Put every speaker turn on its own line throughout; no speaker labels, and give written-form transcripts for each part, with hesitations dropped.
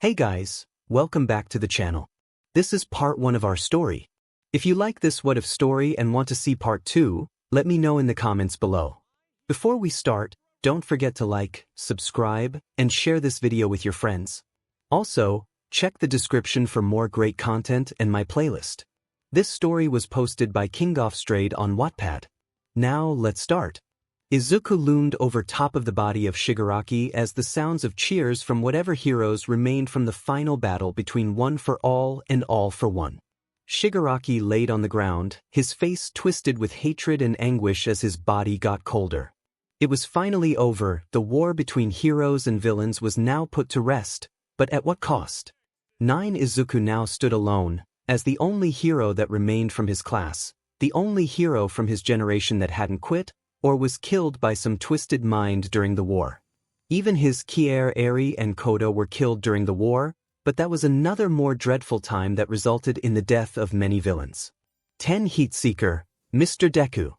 Hey guys, welcome back to the channel. This is part 1 of our story. If you like this What If story and want to see part 2, let me know in the comments below. Before we start, don't forget to like, subscribe, and share this video with your friends. Also, check the description for more great content and my playlist. This story was posted by 𝗵𝗃 on Wattpad. Now let's start. Izuku loomed over top of the body of Shigaraki as the sounds of cheers from whatever heroes remained from the final battle between One for All and All for One. Shigaraki laid on the ground, his face twisted with hatred and anguish as his body got colder. It was finally over, the war between heroes and villains was now put to rest, but at what cost? Izuku now stood alone, as the only hero that remained from his class, the only hero from his generation that hadn't quit, or was killed by some twisted mind during the war. Even his 𝗬𝗪𝗎𝗍 and Kodo were killed during the war, but that was another more dreadful time that resulted in the death of many villains. 10 𝗬𝗪𝗎𝗁, Mr. Deku.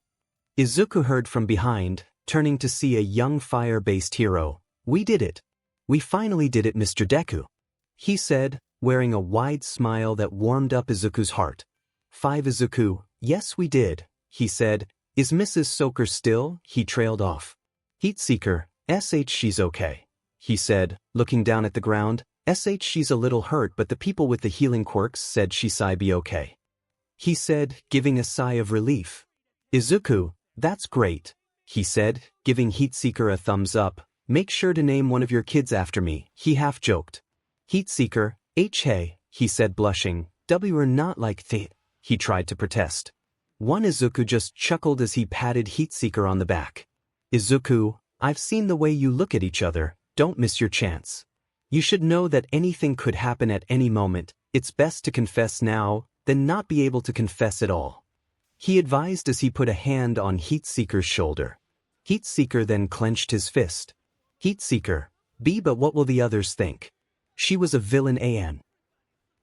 Izuku heard from behind, turning to see a young fire-based hero. We did it. We finally did it, Mr. Deku. He said, wearing a wide smile that warmed up Izuku's heart. 5 Izuku, yes we did, he said. Is Mrs. Soaker still? He trailed off. 𝗬𝗪𝗎𝗁, she's okay, he said, looking down at the ground. She's a little hurt, but the people with the healing quirks said she'll be okay. He said, giving a sigh of relief. Izuku, that's great, he said, giving 𝗬𝗪𝗎𝗁 a thumbs up. Make sure to name one of your kids after me, he half-joked. 𝗬𝗪𝗎𝗁, he said blushing. We're not like that, he tried to protest. One Izuku just chuckled as he patted 𝗬𝗪𝗎𝗁 on the back. Izuku, I've seen the way you look at each other, don't miss your chance. You should know that anything could happen at any moment. It's best to confess now, than not be able to confess at all. He advised as he put a hand on 𝗬𝗪𝗎𝗁's shoulder. 𝗬𝗬𝗎𝗁 then clenched his fist. 𝗬𝗬𝗎𝗁, but what will the others think? She was a villain an.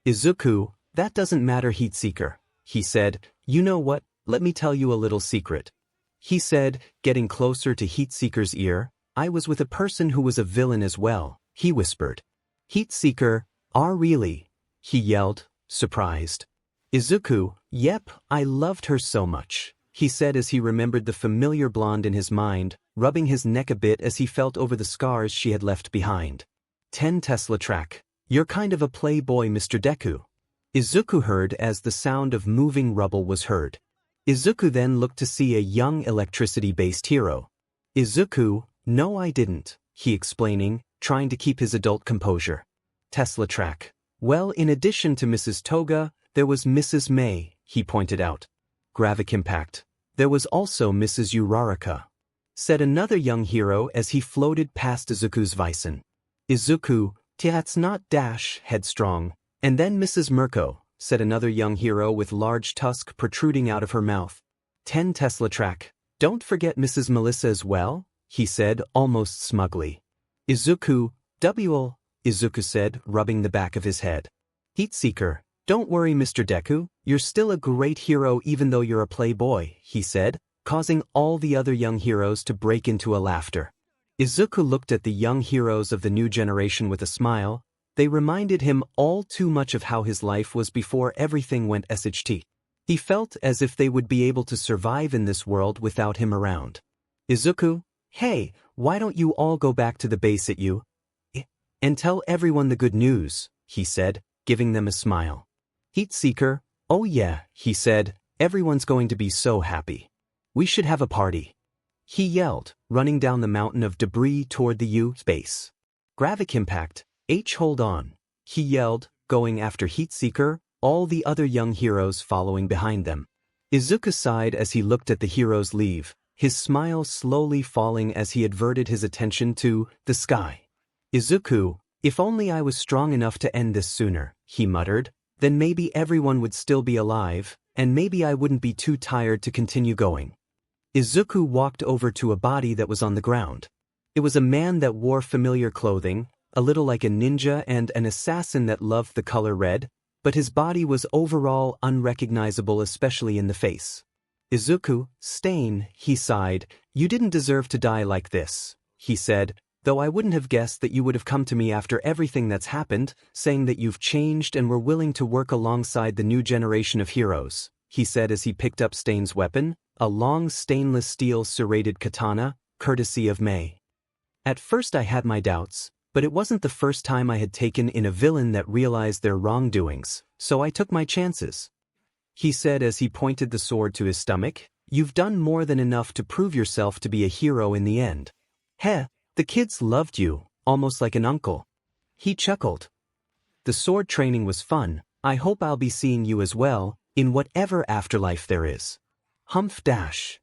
Izuku, that doesn't matter 𝗬𝗬𝗎𝗁, he said. You know what, let me tell you a little secret. He said, getting closer to 𝗬𝗬𝗎𝗁's ear. I was with a person who was a villain as well, he whispered. 𝗬𝗬𝗎𝗁, really? He yelled, surprised. Izuku, yep, I loved her so much, he said as he remembered the familiar blonde in his mind, rubbing his neck a bit as he felt over the scars she had left behind. 10 𝗬𝗪𝗏, you're kind of a playboy, Mr. Deku. Izuku heard as the sound of moving rubble was heard. Izuku then looked to see a young electricity-based hero. Izuku, no I didn't, he explaining, trying to keep his adult composure. 𝗬𝗪𝗏, well, in addition to Mrs. Toga, there was Mrs. May, he pointed out. 𝗲𝗵𝗃𝗃, there was also Mrs. Uraraka, said another young hero as he floated past Izuku's Vison. Izuku, that's not headstrong. And then Mrs. 𝗵𝗃𝗄, said another young hero with large tusk protruding out of her mouth. 10 𝗬𝗪𝗏𝗃, don't forget Mrs. Melissa as well, he said, almost smugly. Izuku, Izuku said, rubbing the back of his head. 𝗬𝗬𝗎𝗁, don't worry Mr. Deku, you're still a great hero even though you're a playboy, he said, causing all the other young heroes to break into a laughter. Izuku looked at the young heroes of the new generation with a smile. They reminded him all too much of how his life was before everything went SHT. He felt as if they would be able to survive in this world without him around. Izuku, hey, why don't you all go back to the base at you? And tell everyone the good news, he said, giving them a smile. 𝗬𝗬𝗎𝗁, oh yeah, he said, everyone's going to be so happy. We should have a party. He yelled, running down the mountain of debris toward the U base. 𝗲𝗵𝗃𝗃, hold on, he yelled, going after 𝗬𝗬𝗎𝗁, all the other young heroes following behind them. Izuku sighed as he looked at the heroes leave, his smile slowly falling as he averted his attention to the sky. Izuku, if only I was strong enough to end this sooner, he muttered, then maybe everyone would still be alive, and maybe I wouldn't be too tired to continue going. Izuku walked over to a body that was on the ground. It was a man that wore familiar clothing, a little like a ninja and an assassin that loved the color red, but his body was overall unrecognizable, especially in the face. Izuku, Stain, he sighed, you didn't deserve to die like this, he said, though I wouldn't have guessed that you would have come to me after everything that's happened, saying that you've changed and were willing to work alongside the new generation of heroes, he said as he picked up Stain's weapon, a long stainless steel serrated katana, courtesy of May. At first I had my doubts, but it wasn't the first time I had taken in a villain that realized their wrongdoings, so I took my chances. He said as he pointed the sword to his stomach, you've done more than enough to prove yourself to be a hero in the end. Heh, the kids loved you, almost like an uncle. He chuckled. The sword training was fun. I hope I'll be seeing you as well, in whatever afterlife there is. 𝗵𝘃𝗏.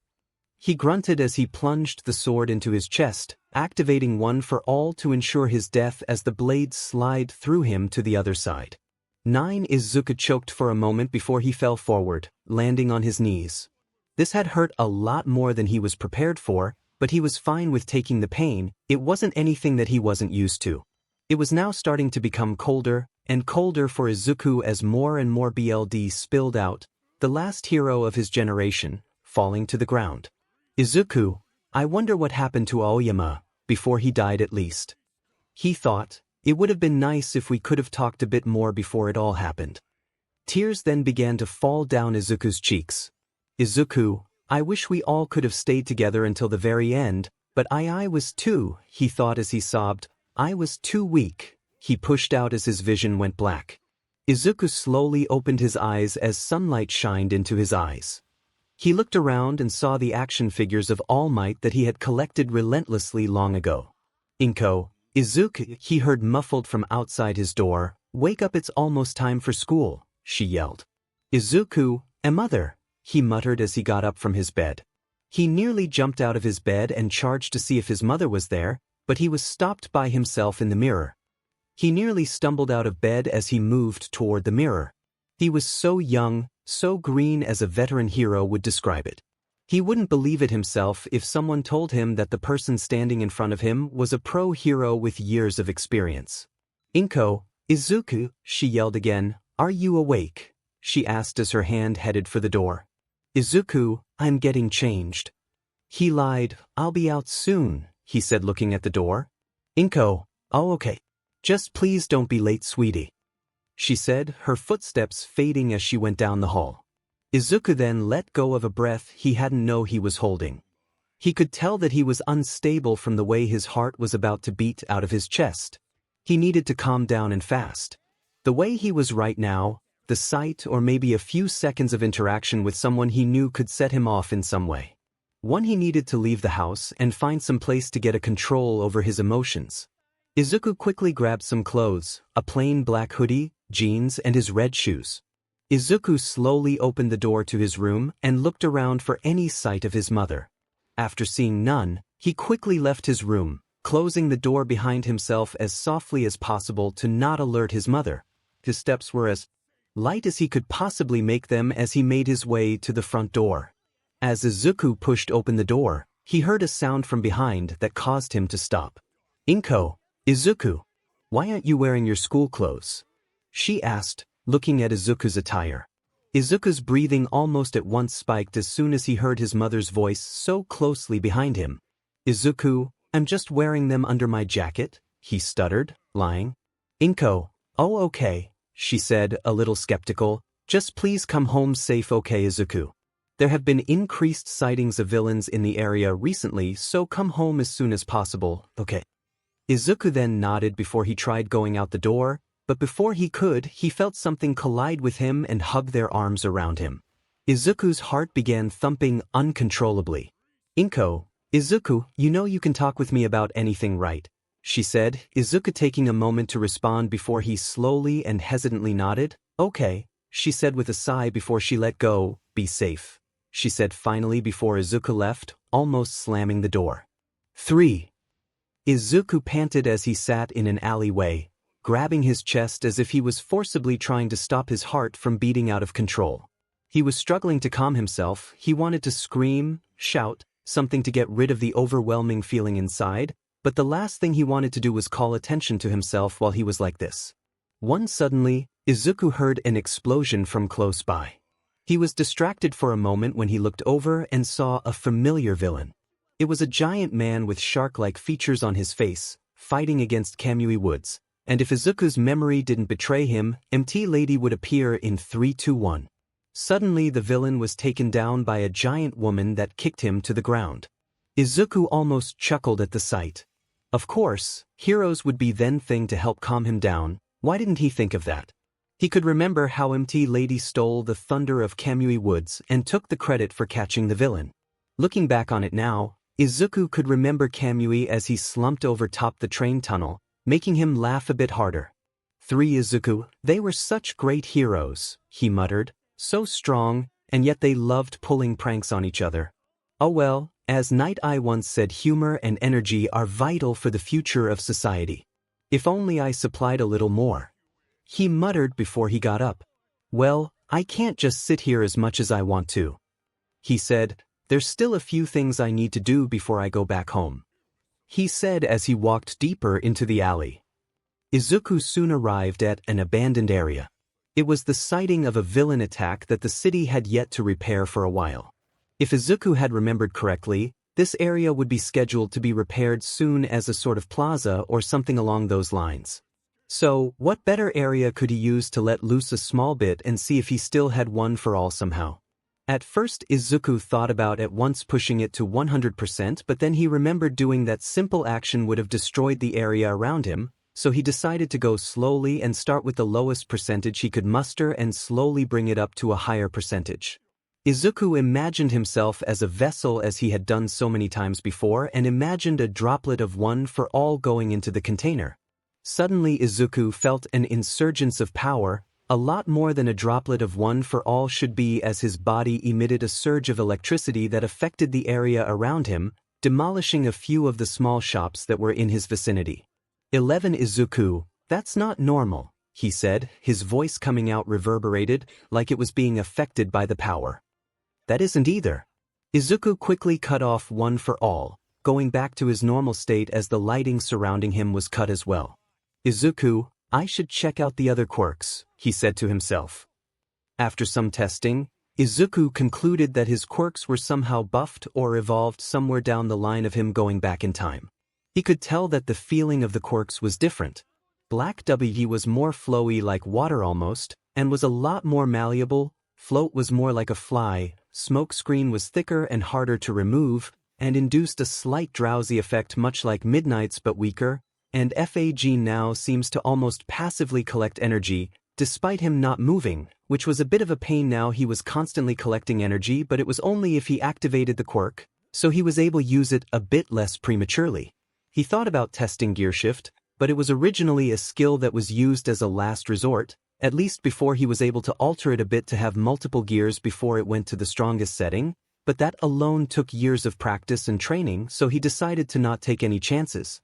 He grunted as he plunged the sword into his chest, activating one for all to ensure his death as the blade slid through him to the other side. Izuku choked for a moment before he fell forward, landing on his knees. This had hurt a lot more than he was prepared for, but he was fine with taking the pain. It wasn't anything that he wasn't used to. It was now starting to become colder and colder for Izuku as more and more blood spilled out, the last hero of his generation, falling to the ground. Izuku, I wonder what happened to Aoyama, before he died at least. He thought, it would have been nice if we could have talked a bit more before it all happened. Tears then began to fall down Izuku's cheeks. Izuku, I wish we all could have stayed together until the very end, but I was too, he thought as he sobbed. I was too weak, he pushed out as his vision went black. Izuku slowly opened his eyes as sunlight shined into his eyes. He looked around and saw the action figures of All Might that he had collected relentlessly long ago. Izuku, he heard muffled from outside his door. Wake up, it's almost time for school, she yelled. Izuku, mother, he muttered as he got up from his bed. He nearly jumped out of his bed and charged to see if his mother was there, but he was stopped by himself in the mirror. He nearly stumbled out of bed as he moved toward the mirror. He was so young, so green as a veteran hero would describe it. He wouldn't believe it himself if someone told him that the person standing in front of him was a pro hero with years of experience. Izuku, she yelled again, are you awake? She asked as her hand headed for the door. Izuku, I'm getting changed. He lied, I'll be out soon, he said looking at the door. Oh okay. Just please don't be late, sweetie, she said, her footsteps fading as she went down the hall. Izuku then let go of a breath he hadn't known he was holding. He could tell that he was unstable from the way his heart was about to beat out of his chest. He needed to calm down and fast. The way he was right now, the sight or maybe a few seconds of interaction with someone he knew could set him off in some way. He needed to leave the house and find some place to get a control over his emotions. Izuku quickly grabbed some clothes, a plain black hoodie, jeans, and his red shoes. Izuku slowly opened the door to his room and looked around for any sight of his mother. After seeing none, he quickly left his room, closing the door behind himself as softly as possible to not alert his mother. His steps were as light as he could possibly make them as he made his way to the front door. As Izuku pushed open the door, he heard a sound from behind that caused him to stop. Izuku, why aren't you wearing your school clothes? She asked, looking at Izuku's attire. Izuku's breathing almost at once spiked as soon as he heard his mother's voice so closely behind him. Izuku, I'm just wearing them under my jacket, he stuttered, lying. Oh okay, she said, a little skeptical. Just please come home safe, okay, Izuku. There have been increased sightings of villains in the area recently, so come home as soon as possible, okay? Izuku then nodded before he tried going out the door, but before he could, he felt something collide with him and hug their arms around him. Izuku's heart began thumping uncontrollably. Izuku, you know you can talk with me about anything, right? She said, Izuku taking a moment to respond before he slowly and hesitantly nodded. Okay, she said with a sigh before she let go. Be safe, she said finally before Izuku left, almost slamming the door. 3. Izuku panted as he sat in an alleyway, grabbing his chest as if he was forcibly trying to stop his heart from beating out of control. He was struggling to calm himself. He wanted to scream, shout, something to get rid of the overwhelming feeling inside, but the last thing he wanted to do was call attention to himself while he was like this. Suddenly, Izuku heard an explosion from close by. He was distracted for a moment when he looked over and saw a familiar villain. It was a giant man with shark-like features on his face, fighting against 𝗵𝗲𝗄𝗏, and if Izuku's memory didn't betray him, 𝗵𝗃 would appear in 3, 2, 1. Suddenly the villain was taken down by a giant woman that kicked him to the ground. Izuku almost chuckled at the sight. Of course, heroes would be then thing to help calm him down. Why didn't he think of that? He could remember how 𝗵𝗃 stole the thunder of 𝗵𝗲𝗄𝗏 and took the credit for catching the villain. Looking back on it now, Izuku could remember 𝗵𝗲𝗄𝗏 as he slumped over top the train tunnel, making him laugh a bit harder. 3 Izuku, they were such great heroes, he muttered, so strong, and yet they loved pulling pranks on each other. Oh well, as Night Eye once said, humor and energy are vital for the future of society. If only I supplied a little more. He muttered before he got up. Well, I can't just sit here as much as I want to. He said, there's still a few things I need to do before I go back home. He said as he walked deeper into the alley. Izuku soon arrived at an abandoned area. It was the sighting of a villain attack that the city had yet to repair for a while. If Izuku had remembered correctly, this area would be scheduled to be repaired soon as a sort of plaza or something along those lines. So, what better area could he use to let loose a small bit and see if he still had one for all somehow? At first Izuku thought about at once pushing it to 100%, but then he remembered doing that simple action would have destroyed the area around him, so he decided to go slowly and start with the lowest percentage he could muster and slowly bring it up to a higher percentage. Izuku imagined himself as a vessel as he had done so many times before and imagined a droplet of one for all going into the container. Suddenly Izuku felt an insurgence of power, a lot more than a droplet of one for all should be, as his body emitted a surge of electricity that affected the area around him, demolishing a few of the small shops that were in his vicinity. 11 Izuku, that's not normal, he said, his voice coming out reverberated, like it was being affected by the power. That isn't either. Izuku quickly cut off one for all, going back to his normal state as the lighting surrounding him was cut as well. Izuku, I should check out the other quirks, he said to himself. After some testing, Izuku concluded that his quirks were somehow buffed or evolved somewhere down the line of him going back in time. He could tell that the feeling of the quirks was different. Black 𝗬𝗏 was more flowy like water almost, and was a lot more malleable, float was more like a fly, smoke screen was thicker and harder to remove, and induced a slight drowsy effect much like Midnight's but weaker, and 𝗵𝗃 now seems to almost passively collect energy, despite him not moving, which was a bit of a pain. Now he was constantly collecting energy, but it was only if he activated the quirk, so he was able to use it a bit less prematurely. He thought about testing gear shift, but it was originally a skill that was used as a last resort, at least before he was able to alter it a bit to have multiple gears before it went to the strongest setting, but that alone took years of practice and training, so he decided to not take any chances.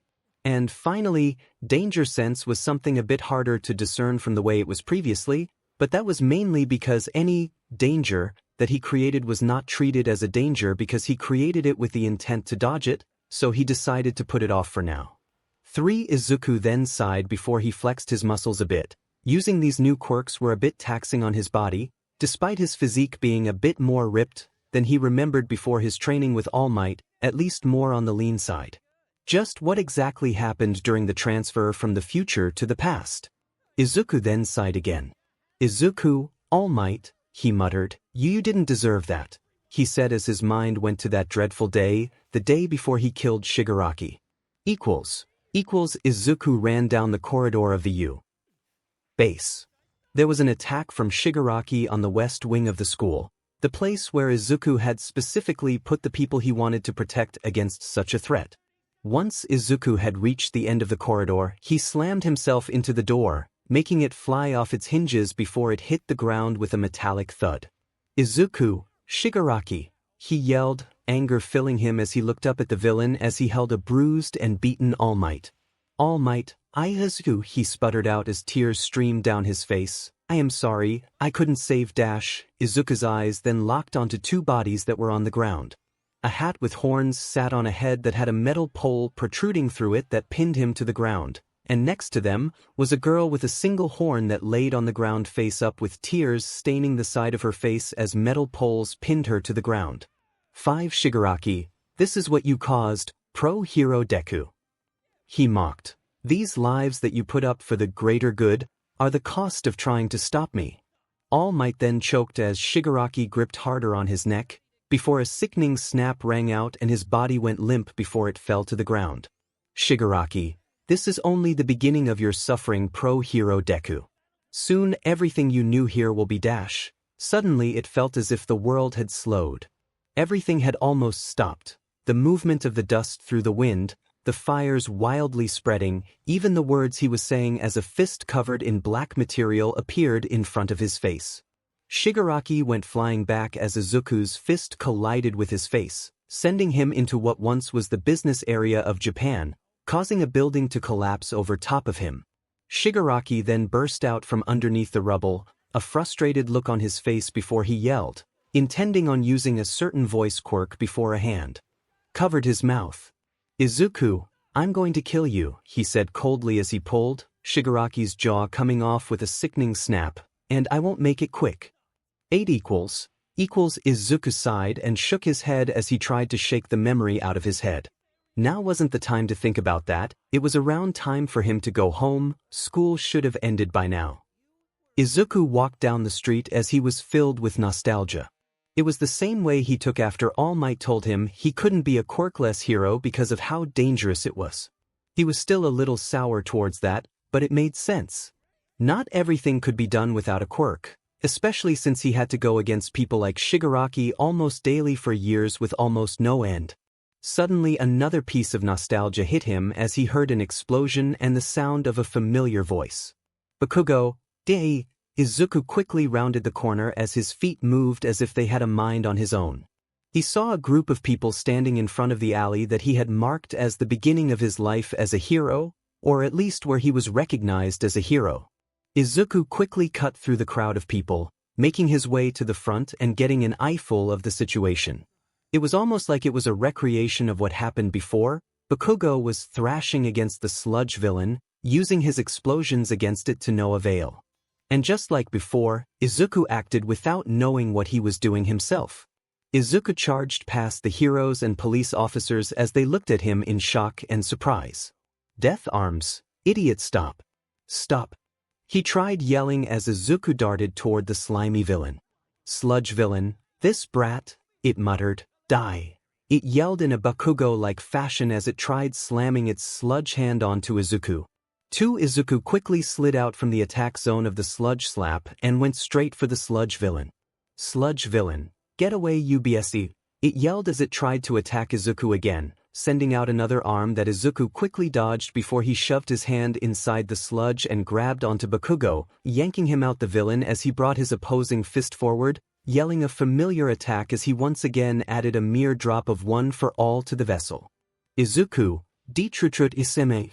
And finally, danger sense was something a bit harder to discern from the way it was previously, but that was mainly because any danger that he created was not treated as a danger because he created it with the intent to dodge it, so he decided to put it off for now. 3 Izuku then sighed before he flexed his muscles a bit. Using these new quirks were a bit taxing on his body, despite his physique being a bit more ripped than he remembered before his training with All Might, at least more on the lean side. Just what exactly happened during the transfer from the future to the past? Izuku then sighed again. Izuku, All Might, he muttered, you didn't deserve that, he said as his mind went to that dreadful day, the day before he killed Shigaraki. Izuku ran down the corridor of the U base. There was an attack from Shigaraki on the west wing of the school, the place where Izuku had specifically put the people he wanted to protect against such a threat. Once Izuku had reached the end of the corridor, he slammed himself into the door, making it fly off its hinges before it hit the ground with a metallic thud. Izuku, Shigaraki, he yelled, anger filling him as he looked up at the villain as he held a bruised and beaten All Might. All Might, Izuku, he sputtered out as tears streamed down his face. I am sorry, I couldn't save Dash. Izuku's eyes then locked onto two bodies that were on the ground. A hat with horns sat on a head that had a metal pole protruding through it that pinned him to the ground, and next to them was a girl with a single horn that laid on the ground face up with tears staining the side of her face as metal poles pinned her to the ground. 5 Shigaraki, This is what you caused, pro-hero Deku. He mocked. These lives that you put up for the greater good are the cost of trying to stop me. All Might then choked as Shigaraki gripped harder on his neck, before a sickening snap rang out and his body went limp before it fell to the ground. Shigaraki, this is only the beginning of your suffering, pro-hero Deku. Soon everything you knew here will be dash. Suddenly it felt as if the world had slowed. Everything had almost stopped. The movement of the dust through the wind, the fires wildly spreading, even the words he was saying as a fist covered in black material appeared in front of his face. Shigaraki went flying back as Izuku's fist collided with his face, sending him into what once was the business area of Japan, causing a building to collapse over top of him. Shigaraki then burst out from underneath the rubble, a frustrated look on his face before he yelled, intending on using a certain voice quirk before a hand covered his mouth. Izuku, I'm going to kill you, he said coldly as he pulled Shigaraki's jaw, coming off with a sickening snap, and I won't make it quick. 8 equals Izuku sighed and shook his head as he tried to shake the memory out of his head. Now wasn't the time to think about that, it was around time for him to go home, school should have ended by now. Izuku walked down the street as he was filled with nostalgia. It was the same way he took after All Might told him he couldn't be a quirkless hero because of how dangerous it was. He was still a little sour towards that, but it made sense. Not everything could be done without a quirk, especially since he had to go against people like Shigaraki almost daily for years with almost no end. Suddenly another piece of nostalgia hit him as he heard an explosion and the sound of a familiar voice. Bakugo, Dei. Izuku quickly rounded the corner as his feet moved as if they had a mind on his own. He saw a group of people standing in front of the alley that he had marked as the beginning of his life as a hero, or at least where he was recognized as a hero. Izuku quickly cut through the crowd of people, making his way to the front and getting an eyeful of the situation. It was almost like it was a recreation of what happened before. Bakugo was thrashing against the sludge villain, using his explosions against it to no avail. And just like before, Izuku acted without knowing what he was doing himself. Izuku charged past the heroes and police officers as they looked at him in shock and surprise. 𝗧𝗵𝗲𝗵𝗃, stop. Stop. He tried yelling as Izuku darted toward the slimy villain. Sludge villain, this brat, it muttered, die. It yelled in a Bakugo-like fashion as it tried slamming its sludge hand onto Izuku. Izuku quickly slid out from the attack zone of the sludge slap and went straight for the sludge villain. Sludge villain, get away 𝗬𝗵𝘃𝗧, it yelled as it tried to attack Izuku again, sending out another arm that Izuku quickly dodged before he shoved his hand inside the sludge and grabbed onto Bakugo, yanking him out. The villain as he brought his opposing fist forward, yelling a familiar attack as he once again added a mere drop of one for all to the vessel. Izuku, 𝗬𝗪𝗪𝗧𝗵𝗃,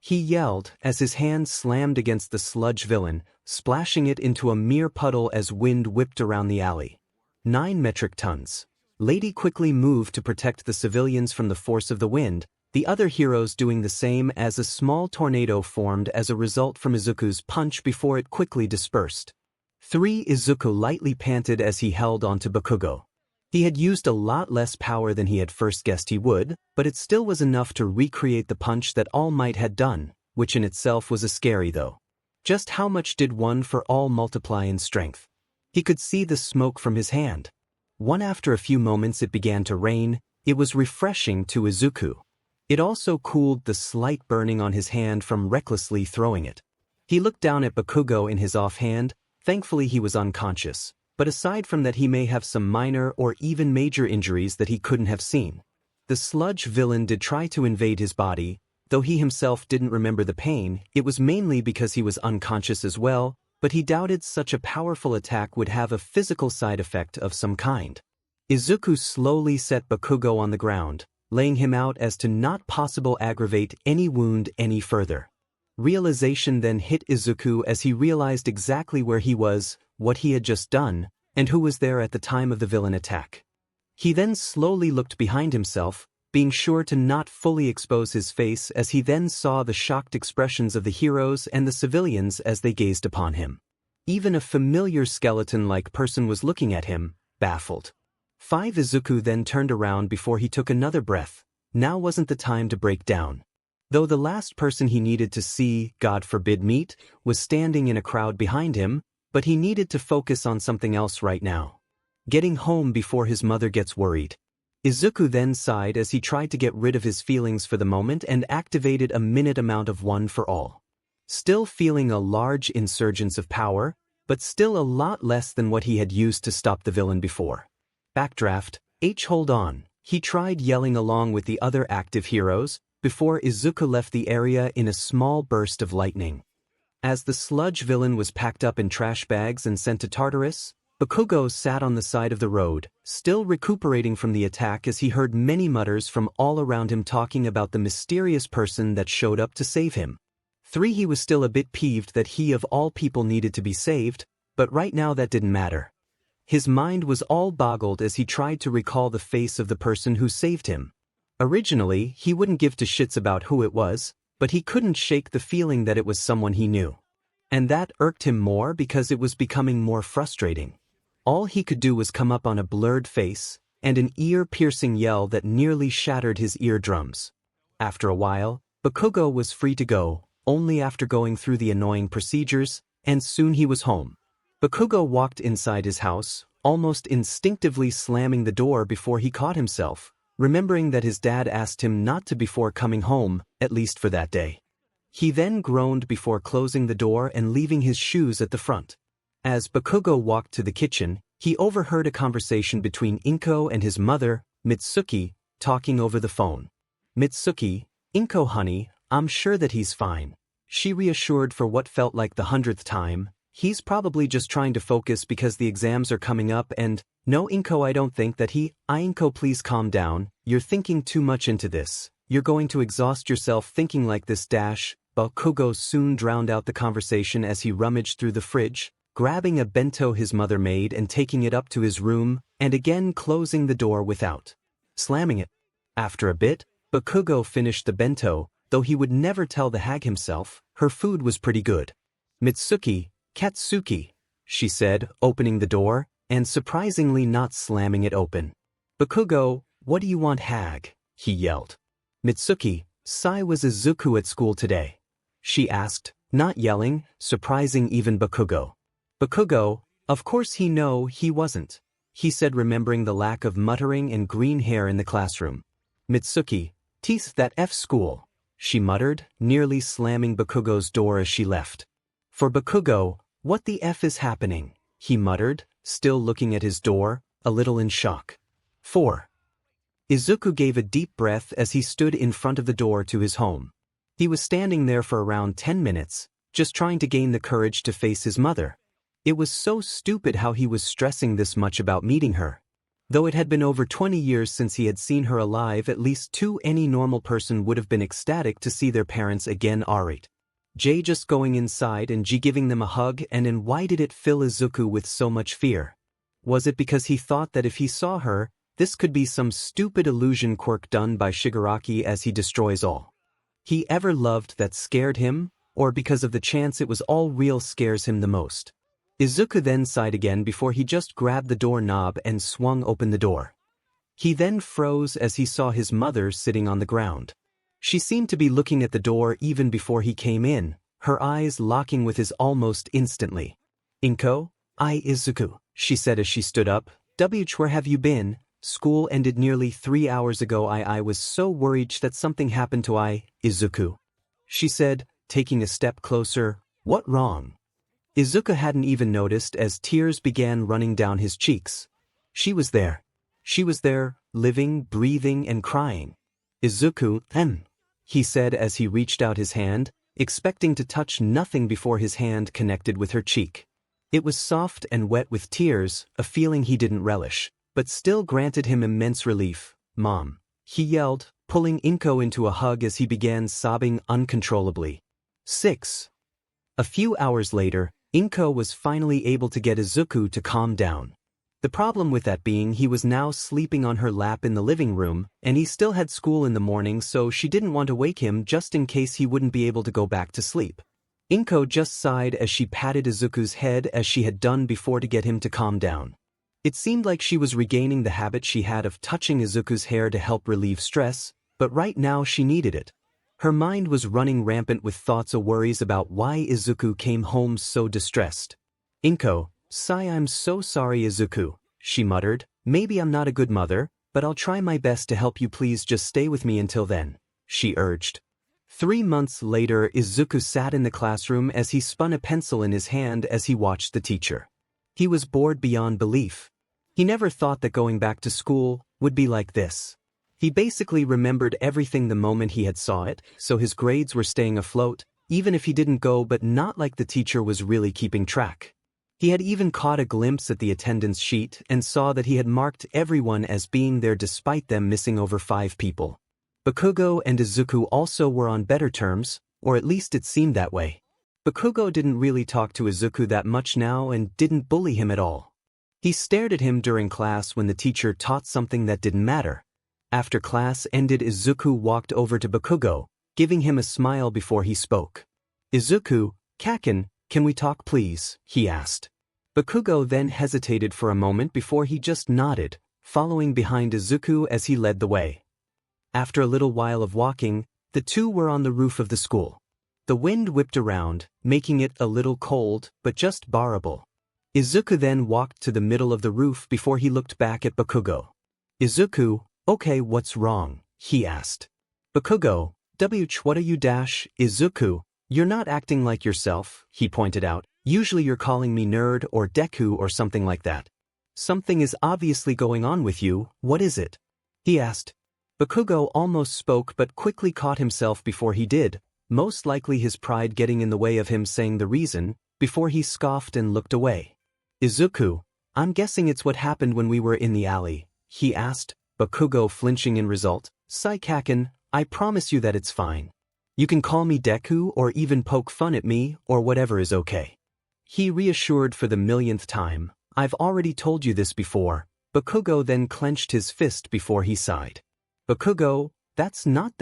he yelled as his hand slammed against the sludge villain, splashing it into a mere puddle as wind whipped around the alley. 9 metric tons. Lady quickly moved to protect the civilians from the force of the wind, the other heroes doing the same as a small tornado formed as a result from Izuku's punch before it quickly dispersed. 3 Izuku lightly panted as he held onto Bakugo. He had used a lot less power than he had first guessed he would, but it still was enough to recreate the punch that All Might had done, which in itself was a scary though. Just how much did 1 for all multiply in strength? He could see the smoke from his hand. After a few moments it began to rain. It was refreshing to Izuku. It also cooled the slight burning on his hand from recklessly throwing it. He looked down at Bakugo in his offhand. Thankfully he was unconscious. But aside from that he may have some minor or even major injuries that he couldn't have seen. The sludge villain did try to invade his body, though he himself didn't remember the pain. It was mainly because he was unconscious as well, but he doubted such a powerful attack would have a physical side effect of some kind. Izuku slowly set Bakugo on the ground, laying him out as to not possible aggravate any wound any further. Realization then hit Izuku as he realized exactly where he was, what he had just done, and who was there at the time of the villain attack. He then slowly looked behind himself, being sure to not fully expose his face as he then saw the shocked expressions of the heroes and the civilians as they gazed upon him. Even a familiar skeleton-like person was looking at him, baffled. Izuku then turned around before he took another breath. Now wasn't the time to break down. Though the last person he needed to see, God forbid, meet, was standing in a crowd behind him, but he needed to focus on something else right now. Getting home before his mother gets worried. Izuku then sighed as he tried to get rid of his feelings for the moment and activated a minute amount of one for all. Still feeling a large insurgence of power, but still a lot less than what he had used to stop the villain before. Backdraft, hold on, he tried yelling along with the other active heroes, before Izuku left the area in a small burst of lightning. As the sludge villain was packed up in trash bags and sent to Tartarus, Bakugo sat on the side of the road, still recuperating from the attack as he heard many mutters from all around him talking about the mysterious person that showed up to save him. He was still a bit peeved that he of all people needed to be saved, but right now that didn't matter. His mind was all boggled as he tried to recall the face of the person who saved him. Originally, he wouldn't give two shits about who it was, but he couldn't shake the feeling that it was someone he knew. And that irked him more because it was becoming more frustrating. All he could do was come up on a blurred face, and an ear-piercing yell that nearly shattered his eardrums. After a while, Bakugo was free to go, only after going through the annoying procedures, and soon he was home. Bakugo walked inside his house, almost instinctively slamming the door before he caught himself, remembering that his dad asked him not to before coming home, at least for that day. He then groaned before closing the door and leaving his shoes at the front. As Bakugo walked to the kitchen, he overheard a conversation between Inko and his mother, Mitsuki, talking over the phone. "Mitsuki, Inko honey, I'm sure that he's fine," she reassured for what felt like the 100th time. "He's probably just trying to focus because the exams are coming up and, no Inko, I don't think that Inko, please calm down, you're thinking too much into this. You're going to exhaust yourself thinking like this dash." Bakugo soon drowned out the conversation as he rummaged through the fridge, grabbing a bento his mother made and taking it up to his room, and again closing the door without slamming it. After a bit, Bakugo finished the bento, though he would never tell the hag himself, her food was pretty good. "Mitsuki, Katsuki," she said, opening the door, and surprisingly not slamming it open. "Bakugo, what do you want, hag?" he yelled. "Mitsuki, was Izuku at school today?" she asked, not yelling, surprising even Bakugo. Bakugo, of course he wasn't, he said, remembering the lack of muttering and green hair in the classroom. "Mitsuki, that school," she muttered, nearly slamming Bakugo's door as she left. For Bakugo, "What the F is happening?" he muttered, still looking at his door, a little in shock. 4. Izuku gave a deep breath as he stood in front of the door to his home. He was standing there for around 10 minutes, just trying to gain the courage to face his mother. It was so stupid how he was stressing this much about meeting her. Though it had been over 20 years since he had seen her alive, at least any normal person would have been ecstatic to see their parents again. Alright. J just going inside and G giving them a hug, and then why did it fill Izuku with so much fear? Was it because he thought that if he saw her, this could be some stupid illusion quirk done by Shigaraki as he destroys all he ever loved that scared him, or because of the chance it was all real scares him the most? Izuku then sighed again before he just grabbed the doorknob and swung open the door. He then froze as he saw his mother sitting on the ground. She seemed to be looking at the door even before he came in, her eyes locking with his almost instantly. "Inko, Izuku," she said as she stood up. "Where have you been? School ended nearly 3 hours ago. I was so worried that something happened to Izuku," she said, taking a step closer. "What wrong?" Izuku hadn't even noticed as tears began running down his cheeks. She was there. She was there, living, breathing, and crying. "Izuku, he said as he reached out his hand, expecting to touch nothing before his hand connected with her cheek. It was soft and wet with tears, a feeling he didn't relish, but still granted him immense relief. "Mom," he yelled, pulling Inko into a hug as he began sobbing uncontrollably. 6. A few hours later, Inko was finally able to get Izuku to calm down. The problem with that being he was now sleeping on her lap in the living room, and he still had school in the morning, so she didn't want to wake him just in case he wouldn't be able to go back to sleep. Inko just sighed as she patted Izuku's head as she had done before to get him to calm down. It seemed like she was regaining the habit she had of touching Izuku's hair to help relieve stress, but right now she needed it. Her mind was running rampant with thoughts of worries about why Izuku came home so distressed. 𝗵𝗃𝗁, I'm so sorry Izuku, she muttered. Maybe I'm not a good mother, but I'll try my best to help you. Please just stay with me until then, she urged. 3 months later, Izuku sat in the classroom as he spun a pencil in his hand as he watched the teacher. He was bored beyond belief. He never thought that going back to school would be like this. He basically remembered everything the moment he had saw it, so his grades were staying afloat, even if he didn't go, but not like the teacher was really keeping track. He had even caught a glimpse at the attendance sheet and saw that he had marked everyone as being there despite them missing over 5 people. Bakugo and Izuku also were on better terms, or at least it seemed that way. Bakugo didn't really talk to Izuku that much now and didn't bully him at all. He stared at him during class when the teacher taught something that didn't matter. After class ended, Izuku walked over to Bakugo, giving him a smile before he spoke. Izuku, Kaken, can we talk please? He asked. Bakugo then hesitated for a moment before he just nodded, following behind Izuku as he led the way. After a little while of walking, the two were on the roof of the school. The wind whipped around, making it a little cold, but just bearable. Izuku then walked to the middle of the roof before he looked back at Bakugo. Izuku, okay, what's wrong? He asked. Bakugo, what are you? Izuku, you're not acting like yourself, he pointed out. Usually you're calling me nerd or Deku or something like that. Something is obviously going on with you, what is it? He asked. Bakugo almost spoke but quickly caught himself before he did, most likely his pride getting in the way of him saying the reason, before he scoffed and looked away. Izuku, I'm guessing it's what happened when we were in the alley, he asked, Bakugo flinching in result. Kaken, I promise you that it's fine. You can call me Deku or even poke fun at me or whatever is okay. He reassured for the millionth time. I've already told you this before. Bakugo then clenched his fist before he sighed. Bakugo, that's not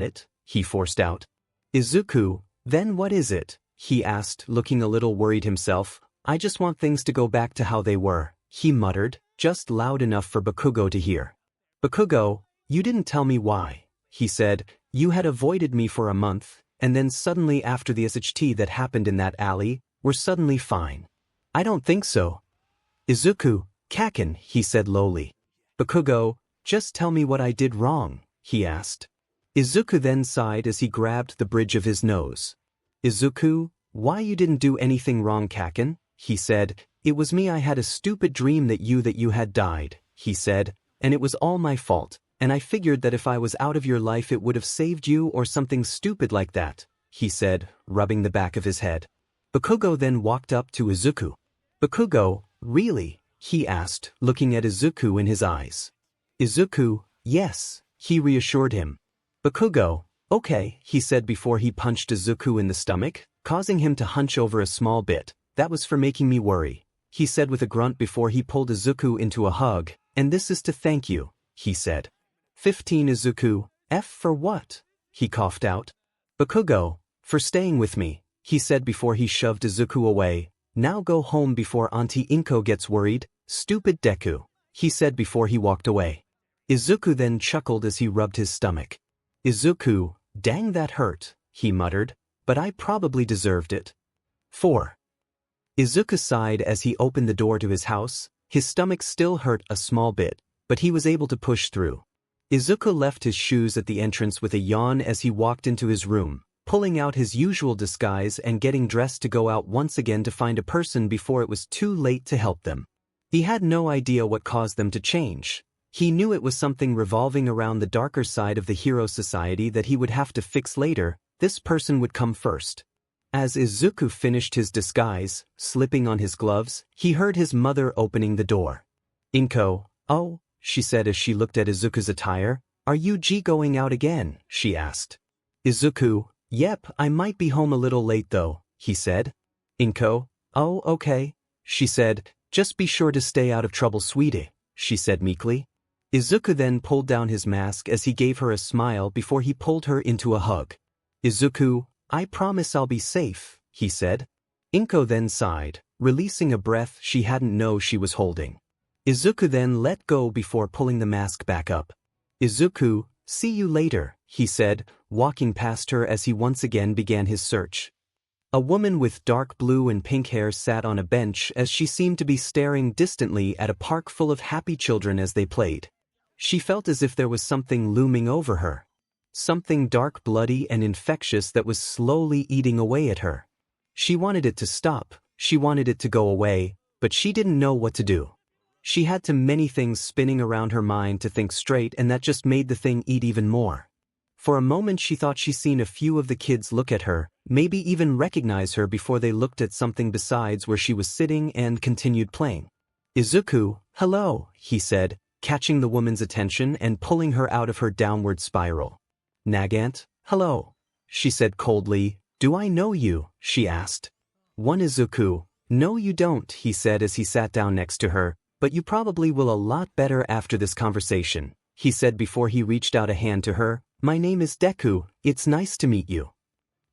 it, he forced out. Izuku, then what is it? He asked, looking a little worried himself. I just want things to go back to how they were, he muttered, just loud enough for Bakugo to hear. Bakugo, you didn't tell me why, he said. You had avoided me for a month, and then suddenly after the 𝗧𝗵𝗲 that happened in that alley, we're suddenly fine. I don't think so. Izuku, Kaken, he said lowly. Bakugo, just tell me what I did wrong, he asked. Izuku then sighed as he grabbed the bridge of his nose. Izuku, why you didn't do anything wrong, Kaken, he said. It was me. I had a stupid dream that you had died, he said, and it was all my fault, and I figured that if I was out of your life it would have saved you or something stupid like that, he said, rubbing the back of his head. Bakugo then walked up to Izuku. Bakugo, really? He asked, looking at Izuku in his eyes. Izuku, yes, he reassured him. Bakugo, okay, he said before he punched Izuku in the stomach, causing him to hunch over a small bit. That was for making me worry, he said with a grunt before he pulled Izuku into a hug, and this is to thank you, he said. 15 Izuku, F for what? He coughed out. Bakugo, for staying with me, he said before he shoved Izuku away. Now go home before Auntie Inko gets worried, stupid Deku, he said before he walked away. Izuku then chuckled as he rubbed his stomach. Izuku, dang that hurt, he muttered, but I probably deserved it. 4. Izuku sighed as he opened the door to his house. His stomach still hurt a small bit, but he was able to push through. Izuku left his shoes at the entrance with a yawn as he walked into his room, pulling out his usual disguise and getting dressed to go out once again to find a person before it was too late to help them. He had no idea what caused them to change. He knew it was something revolving around the darker side of the hero society that he would have to fix later. This person would come first. As Izuku finished his disguise, slipping on his gloves, he heard his mother opening the door. Inko, oh, she said as she looked at Izuku's attire. Are you going out again? She asked. Izuku, yep, I might be home a little late though, he said. Inko, oh, okay, she said. Just be sure to stay out of trouble, sweetie, she said meekly. Izuku then pulled down his mask as he gave her a smile before he pulled her into a hug. Izuku, I promise I'll be safe, he said. Inko then sighed, releasing a breath she hadn't known she was holding. Izuku then let go before pulling the mask back up. "Izuku, see you later," he said, walking past her as he once again began his search. A woman with dark blue and pink hair sat on a bench as she seemed to be staring distantly at a park full of happy children as they played. She felt as if there was something looming over her. Something dark, bloody, and infectious that was slowly eating away at her. She wanted it to stop, she wanted it to go away, but she didn't know what to do. She had too many things spinning around her mind to think straight, and that just made the thing eat even more. For a moment she thought she seen a few of the kids look at her, maybe even recognize her before they looked at something besides where she was sitting and continued playing. "Izuku, hello," he said, catching the woman's attention and pulling her out of her downward spiral. "Nagant, hello," she said coldly. "Do I know you?" she asked. "One Izuku, no you don't," he said as he sat down next to her, "but you probably will a lot better after this conversation," he said before he reached out a hand to her. "My name is Deku, it's nice to meet you."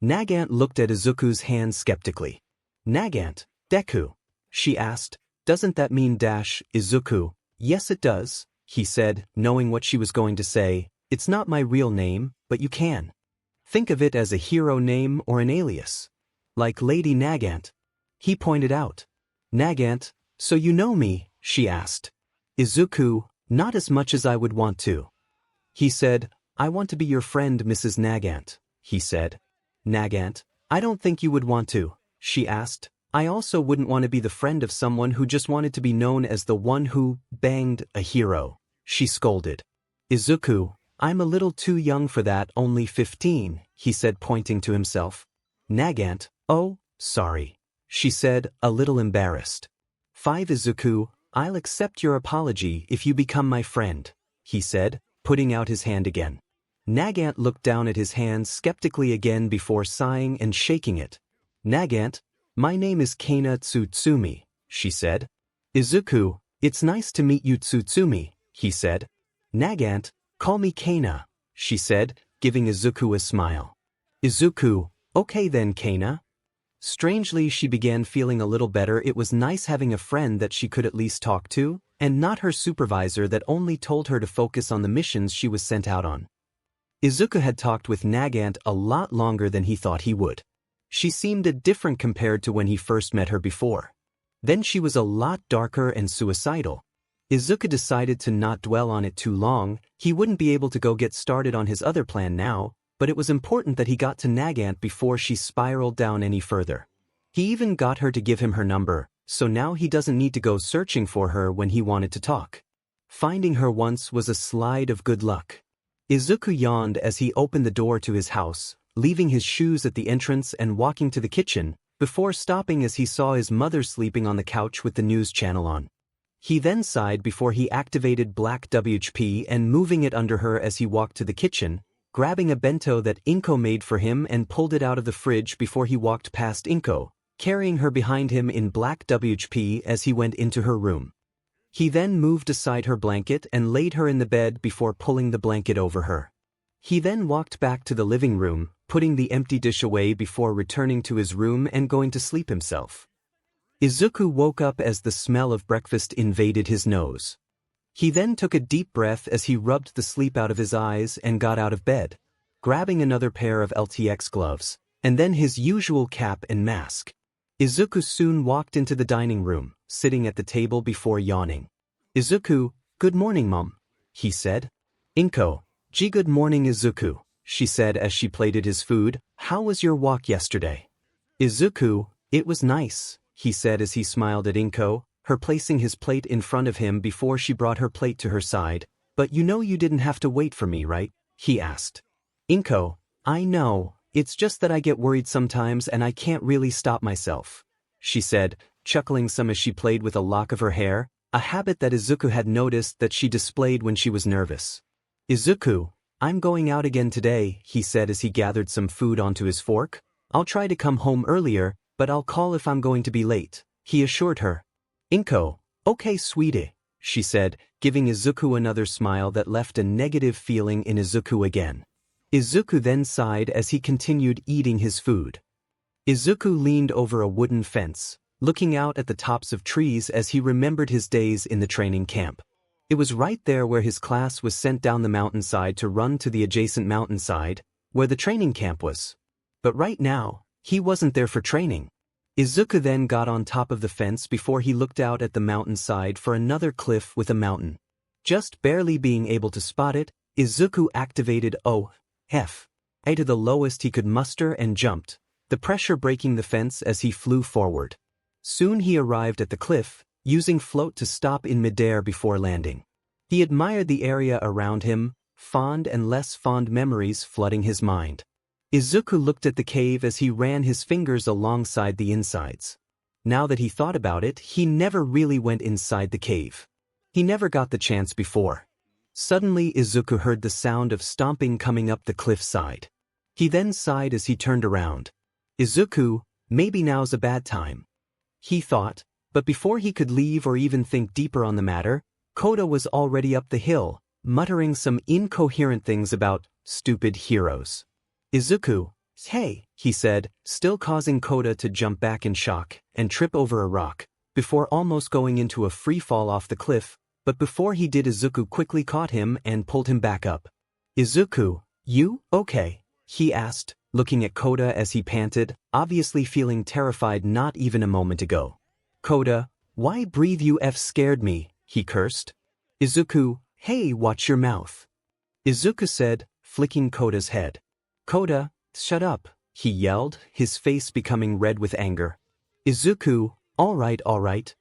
Nagant looked at Izuku's hand skeptically. "Nagant, Deku?" she asked. "Doesn't that mean Izuku?" "Yes it does," he said, knowing what she was going to say. "It's not my real name, but you can think of it as a hero name or an alias. Like Lady Nagant," he pointed out. "Nagant, so you know me?" she asked. "Izuku, not as much as I would want to," he said. "I want to be your friend, Mrs. Nagant," he said. "Nagant, I don't think you would want to," she asked. "I also wouldn't want to be the friend of someone who just wanted to be known as the one who banged a hero," she scolded. "Izuku, I'm a little too young for that, only 15, he said, pointing to himself. Nagant, "Oh, sorry," she said, a little embarrassed. 5 Izuku, "I'll accept your apology if you become my friend," he said, putting out his hand again. Nagant looked down at his hand skeptically again before sighing and shaking it. "Nagant, my name is 𝗂𝗧𝗵𝗃, she said. "Izuku, it's nice to meet you 𝗧𝗵𝗃, he said. "Nagant, call me 𝗂𝗃, she said, giving Izuku a smile. "Izuku, okay then 𝗂𝗃." Strangely, she began feeling a little better. It was nice having a friend that she could at least talk to, and not her supervisor that only told her to focus on the missions she was sent out on. Izuku had talked with Nagant a lot longer than he thought he would. She seemed different compared to when he first met her before. Then she was a lot darker and suicidal. Izuku decided to not dwell on it too long. He wouldn't be able to go get started on his other plan now, but it was important that he got to Nagant before she spiraled down any further. He even got her to give him her number, so now he doesn't need to go searching for her when he wanted to talk. Finding her once was a slide of good luck. Izuku yawned as he opened the door to his house, leaving his shoes at the entrance and walking to the kitchen, before stopping as he saw his mother sleeping on the couch with the news channel on. He then sighed before he activated Black WHP and moving it under her as he walked to the kitchen, grabbing a bento that Inko made for him and pulled it out of the fridge before he walked past Inko, carrying her behind him in Black WHP as he went into her room. He then moved aside her blanket and laid her in the bed before pulling the blanket over her. He then walked back to the living room, putting the empty dish away before returning to his room and going to sleep himself. Izuku woke up as the smell of breakfast invaded his nose. He then took a deep breath as he rubbed the sleep out of his eyes and got out of bed, grabbing another pair of LTX gloves, and then his usual cap and mask. Izuku soon walked into the dining room, sitting at the table before yawning. "Izuku, good morning, Mom," he said. "Inko, gee, good morning Izuku," she said as she plated his food. "How was your walk yesterday?" "Izuku, it was nice," he said as he smiled at Inko, her placing his plate in front of him before she brought her plate to her side. "But you know you didn't have to wait for me, right?" he asked. "Inko, I know, it's just that I get worried sometimes and I can't really stop myself," she said, chuckling some as she played with a lock of her hair, a habit that Izuku had noticed that she displayed when she was nervous. "Izuku, I'm going out again today," he said as he gathered some food onto his fork. "I'll try to come home earlier, but I'll call if I'm going to be late," he assured her. "Inko, okay sweetie," she said, giving Izuku another smile that left a negative feeling in Izuku again. Izuku then sighed as he continued eating his food. Izuku leaned over a wooden fence, looking out at the tops of trees as he remembered his days in the training camp. It was right there where his class was sent down the mountainside to run to the adjacent mountainside, where the training camp was. But right now, he wasn't there for training. Izuku then got on top of the fence before he looked out at the mountainside for another cliff with a mountain. Just barely being able to spot it, Izuku activated WhatIf to the lowest he could muster and jumped, the pressure breaking the fence as he flew forward. Soon he arrived at the cliff, using float to stop in midair before landing. He admired the area around him, fond and less fond memories flooding his mind. Izuku looked at the cave as he ran his fingers alongside the insides. Now that he thought about it, he never really went inside the cave. He never got the chance before. Suddenly Izuku heard the sound of stomping coming up the cliffside. He then sighed as he turned around. Izuku, maybe now's a bad time, he thought, but before he could leave or even think deeper on the matter, 𝗧𝗪 was already up the hill, muttering some incoherent things about stupid heroes. Izuku, hey, he said, still causing 𝗧𝗪 to jump back in shock and trip over a rock, before almost going into a free fall off the cliff, but before he did Izuku quickly caught him and pulled him back up. Izuku, you okay? He asked, looking at 𝗧𝗪 as he panted, obviously feeling terrified not even a moment ago. 𝗧𝗪, why breathe you scared me, he cursed. Izuku, hey, watch your mouth. Izuku said, flicking 𝗧𝗪's head. 𝗧𝗪, shut up, he yelled, his face becoming red with anger. Izuku, all right.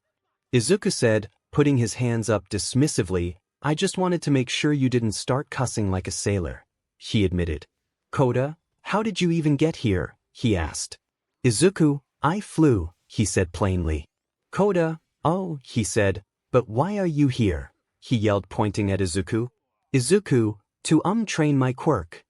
Izuku said, putting his hands up dismissively, I just wanted to make sure you didn't start cussing like a sailor, he admitted. 𝗧𝗪, how did you even get here? He asked. Izuku, I flew, he said plainly. 𝗧𝗪, oh, he said, but why are you here? He yelled pointing at Izuku. Izuku, to train my quirk.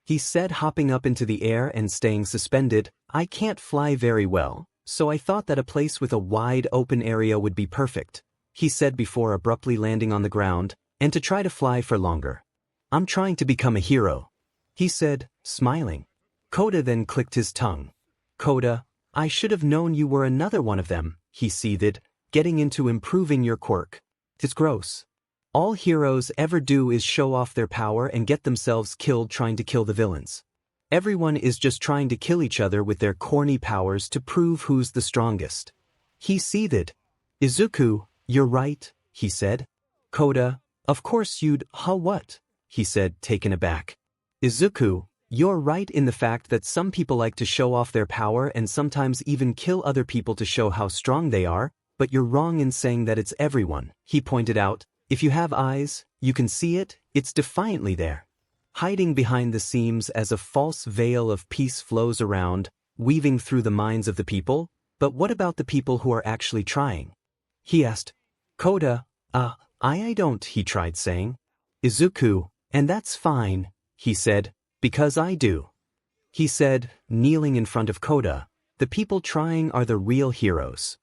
He said hopping up into the air and staying suspended, I can't fly very well, so I thought that a place with a wide open area would be perfect, he said before abruptly landing on the ground, and to try to fly for longer. I'm trying to become a hero, he said, smiling. 𝗧𝗪 then clicked his tongue. 𝗧𝗪, I should have known you were another one of them, he seethed, getting into improving your quirk. It's gross. All heroes ever do is show off their power and get themselves killed trying to kill the villains. Everyone is just trying to kill each other with their corny powers to prove who's the strongest. He seethed. Izuku, you're right, he said. 𝗧𝗪, of course you'd, what? He said, taken aback. Izuku, you're right in the fact that some people like to show off their power and sometimes even kill other people to show how strong they are, but you're wrong in saying that it's everyone, he pointed out. If you have eyes, you can see it, it's defiantly there. Hiding behind the seams as a false veil of peace flows around, weaving through the minds of the people, but what about the people who are actually trying? He asked. 𝗧𝗪, I don't, he tried saying. Izuku, and that's fine, he said, because I do. He said, kneeling in front of 𝗧𝗪, the people trying are the real heroes.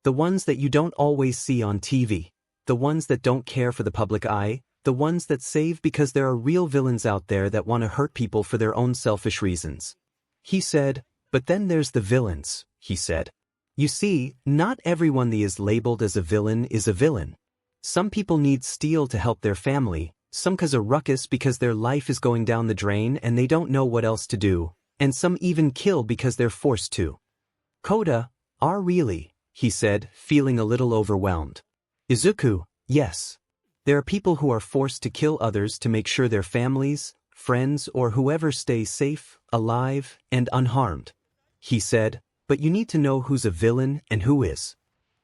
The ones that you don't always see on TV. The ones that don't care for the public eye, the ones that save because there are real villains out there that want to hurt people for their own selfish reasons. He said, but then there's the villains, he said. You see, not everyone that is labeled as a villain is a villain. Some people need steel to help their family, some cause a ruckus because their life is going down the drain and they don't know what else to do, and some even kill because they're forced to. 𝗧𝗪, really, he said, feeling a little overwhelmed. Izuku, yes. There are people who are forced to kill others to make sure their families, friends, or whoever stays safe, alive, and unharmed. He said, but you need to know who's a villain and who is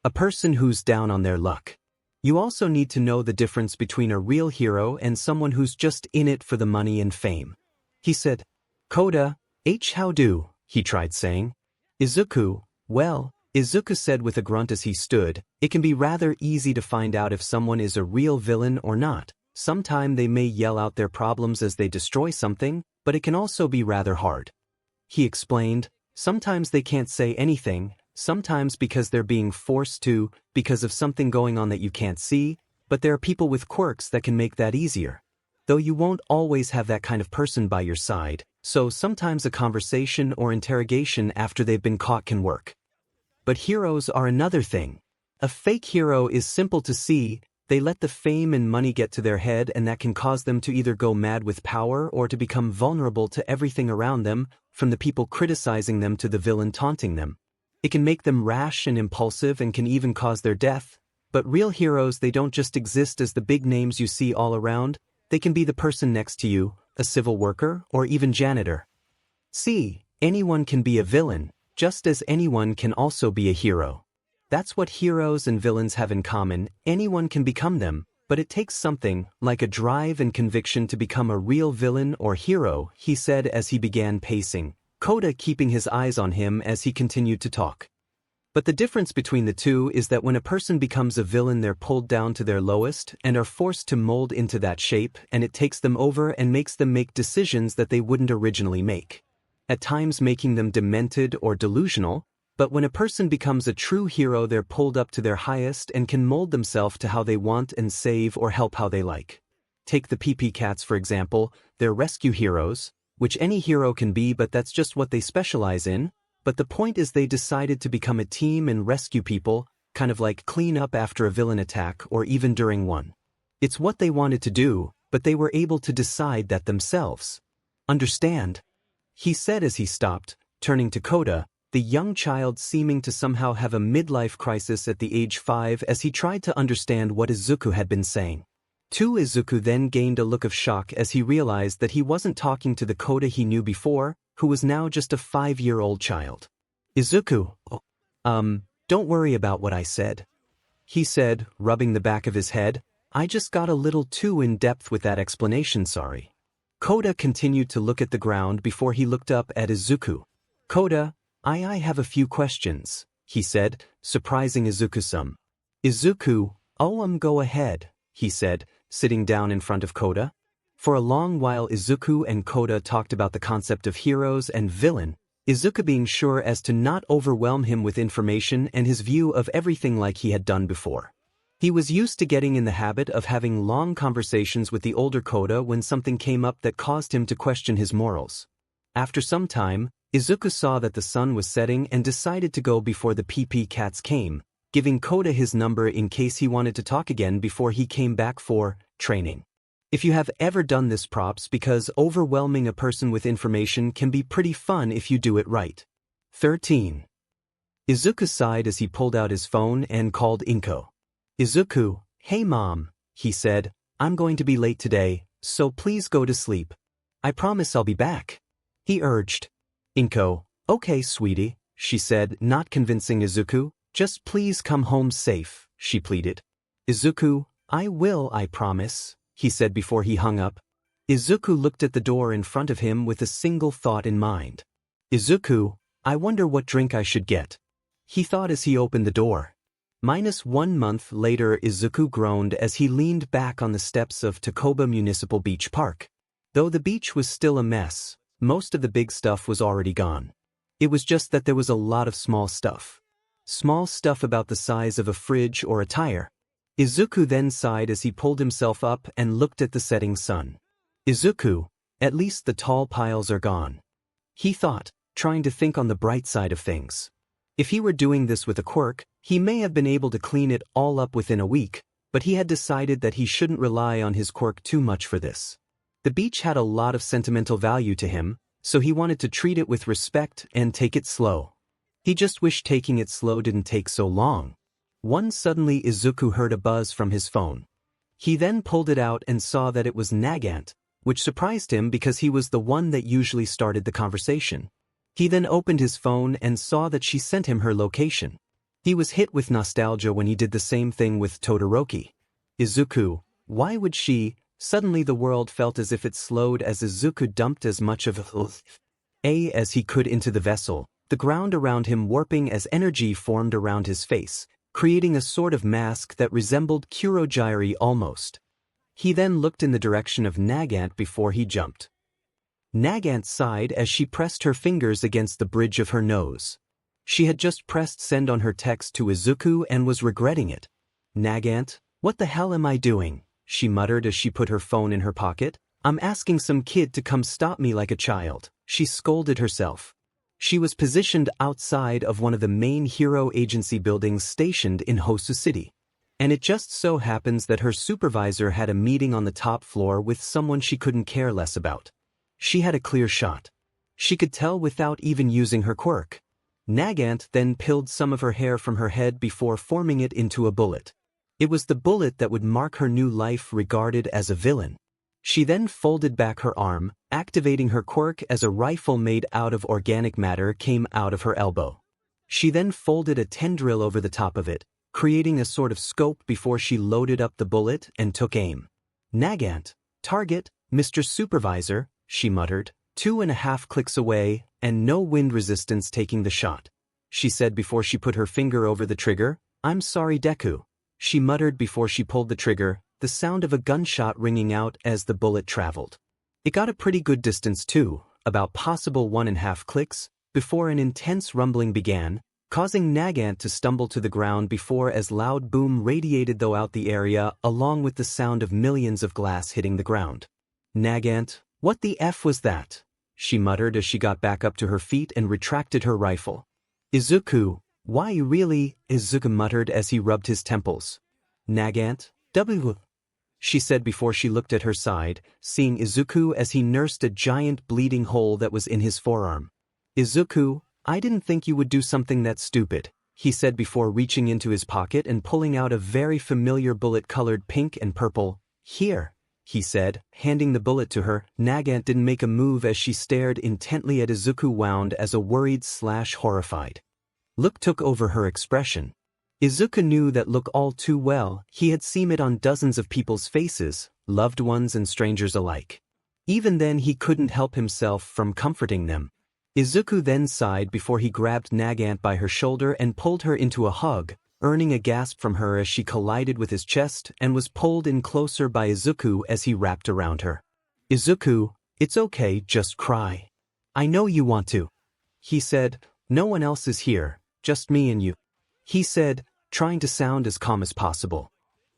a person who's down on their luck. You also need to know the difference between a real hero and someone who's just in it for the money and fame. He said. 𝗧𝗪, how do, he tried saying. Izuku, well, Izuku said with a grunt as he stood, it can be rather easy to find out if someone is a real villain or not. Sometime they may yell out their problems as they destroy something, but it can also be rather hard. He explained, sometimes they can't say anything, sometimes because they're being forced to, because of something going on that you can't see, but there are people with quirks that can make that easier. Though you won't always have that kind of person by your side, so sometimes a conversation or interrogation after they've been caught can work. But heroes are another thing. A fake hero is simple to see. They let the fame and money get to their head, and that can cause them to either go mad with power or to become vulnerable to everything around them, from the people criticizing them to the villain taunting them. It can make them rash and impulsive and can even cause their death. But real heroes, they don't just exist as the big names you see all around. They can be the person next to you, a civil worker, or even janitor. See, anyone can be a villain, just as anyone can also be a hero. That's what heroes and villains have in common. Anyone can become them, but it takes something, like a drive and conviction, to become a real villain or hero, he said as he began pacing, Koda keeping his eyes on him as he continued to talk. But the difference between the two is that when a person becomes a villain, they're pulled down to their lowest and are forced to mold into that shape, and it takes them over and makes them make decisions that they wouldn't originally make, at times making them demented or delusional. But when a person becomes a true hero, they're pulled up to their highest and can mold themselves to how they want and save or help how they like. Take the 𝗵𝗃𝗃𝗁 for example. They're rescue heroes, which any hero can be, but that's just what they specialize in. But the point is, they decided to become a team and rescue people, kind of like clean up after a villain attack or even during one. It's what they wanted to do, but they were able to decide that themselves. Understand? He said as he stopped, turning to Koda, the young child seeming to somehow have a midlife crisis at the age 5 as he tried to understand what Izuku had been saying. Izuku then gained a look of shock as he realized that he wasn't talking to the Koda he knew before, who was now just a 5-year-old child. Izuku, don't worry about what I said, he said, rubbing the back of his head. I just got a little too in-depth with that explanation, sorry. Koda continued to look at the ground before he looked up at Izuku. Koda, I have a few questions, he said, surprising Izuku-san. Izuku, go ahead, he said, sitting down in front of Koda. For a long while Izuku and Koda talked about the concept of heroes and villain, Izuku being sure as to not overwhelm him with information and his view of everything like he had done before. He was used to getting in the habit of having long conversations with the older Koda when something came up that caused him to question his morals. After some time, Izuku saw that the sun was setting and decided to go before the 𝗵𝗃𝗃𝗁 came, giving Koda his number in case he wanted to talk again before he came back for training. If you have ever done this, props, because overwhelming a person with information can be pretty fun if you do it right. 13. Izuku sighed as he pulled out his phone and called Inko. Izuku, hey mom, he said, I'm going to be late today, so please go to sleep. I promise I'll be back, he urged. Inko, okay sweetie, she said, not convincing Izuku. Just please come home safe, she pleaded. Izuku, I will, I promise, he said before he hung up. Izuku looked at the door in front of him with a single thought in mind. Izuku, I wonder what drink I should get, he thought as he opened the door. -1 month later, Izuku groaned as he leaned back on the steps of 𝗃𝗃𝗃𝗁 Municipal Beach Park. Though the beach was still a mess, most of the big stuff was already gone. It was just that there was a lot of small stuff. Small stuff about the size of a fridge or a tire. Izuku then sighed as he pulled himself up and looked at the setting sun. Izuku, at least the tall piles are gone, he thought, trying to think on the bright side of things. If he were doing this with a quirk, he may have been able to clean it all up within a week, but he had decided that he shouldn't rely on his quirk too much for this. The beach had a lot of sentimental value to him, so he wanted to treat it with respect and take it slow. He just wished taking it slow didn't take so long. Suddenly Izuku heard a buzz from his phone. He then pulled it out and saw that it was Nagant, which surprised him because he was the one that usually started the conversation. He then opened his phone and saw that she sent him her location. He was hit with nostalgia when he did the same thing with Todoroki. Izuku, why would she? Suddenly the world felt as if it slowed as Izuku dumped as much of a as he could into the vessel, the ground around him warping as energy formed around his face, creating a sort of mask that resembled 𝗬𝗪𝗎 almost. He then looked in the direction of Nagant before he jumped. Nagant sighed as she pressed her fingers against the bridge of her nose. She had just pressed send on her text to Izuku and was regretting it. Nagant, what the hell am I doing? She muttered as she put her phone in her pocket. I'm asking some kid to come stop me like a child, she scolded herself. She was positioned outside of one of the main hero agency buildings stationed in Hosu City. And it just so happens that her supervisor had a meeting on the top floor with someone she couldn't care less about. She had a clear shot. She could tell without even using her quirk. 𝗫𝗄𝗃 then peeled some of her hair from her head before forming it into a bullet. It was the bullet that would mark her new life, regarded as a villain. She then folded back her arm, activating her quirk as a rifle made out of organic matter came out of her elbow. She then folded a tendril over the top of it, creating a sort of scope before she loaded up the bullet and took aim. 𝗫𝗄𝗃, target, Mr. Supervisor, she muttered, 2.5 clicks away, and no wind resistance taking the shot. She said before she put her finger over the trigger. I'm sorry, Deku, she muttered before she pulled the trigger, the sound of a gunshot ringing out as the bullet traveled. It got a pretty good distance too, about possible 1.5 clicks, before an intense rumbling began, causing 𝗫𝗄𝗃 to stumble to the ground before as loud boom radiated throughout the area along with the sound of millions of glass hitting the ground. 𝗫𝗄𝗃, what the F was that? She muttered as she got back up to her feet and retracted her rifle. Izuku, why really? Izuku muttered as he rubbed his temples. 𝗫𝗄𝗃, W. She said before she looked at her side, seeing Izuku as he nursed a giant bleeding hole that was in his forearm. Izuku, I didn't think you would do something that stupid, he said before reaching into his pocket and pulling out a very familiar bullet-colored pink and purple. Here, he said, handing the bullet to her. 𝗫𝗄𝗃 didn't make a move as she stared intently at Izuku, wound as a worried/horrified look took over her expression. Izuku knew that look all too well. He had seen it on dozens of people's faces, loved ones and strangers alike. Even then he couldn't help himself from comforting them. Izuku then sighed before he grabbed 𝗫𝗄𝗃 by her shoulder and pulled her into a hug, earning a gasp from her as she collided with his chest and was pulled in closer by Izuku as he wrapped around her. Izuku, it's okay, just cry. I know you want to, he said. No one else is here, just me and you, he said, trying to sound as calm as possible.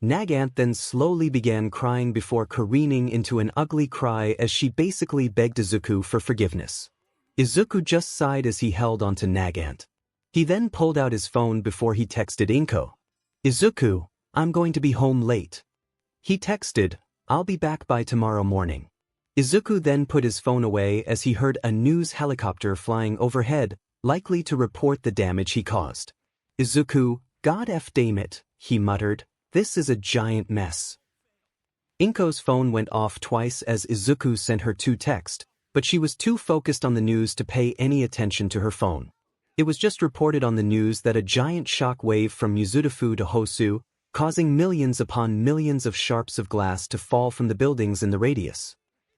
𝗫𝗄𝗃 then slowly began crying before careening into an ugly cry as she basically begged Izuku for forgiveness. Izuku just sighed as he held onto 𝗫𝗄𝗃. He then pulled out his phone before he texted Inko. Izuku, I'm going to be home late. He texted, I'll be back by tomorrow morning. Izuku then put his phone away as he heard a news helicopter flying overhead, likely to report the damage he caused. Izuku, God F damn it, he muttered, this is a giant mess. Inko's phone went off twice as Izuku sent her 2 texts, but she was too focused on the news to pay any attention to her phone. It was just reported on the news that a giant shock wave from Mizudafu to Hosu, causing millions upon millions of shards of glass to fall from the buildings in the radius.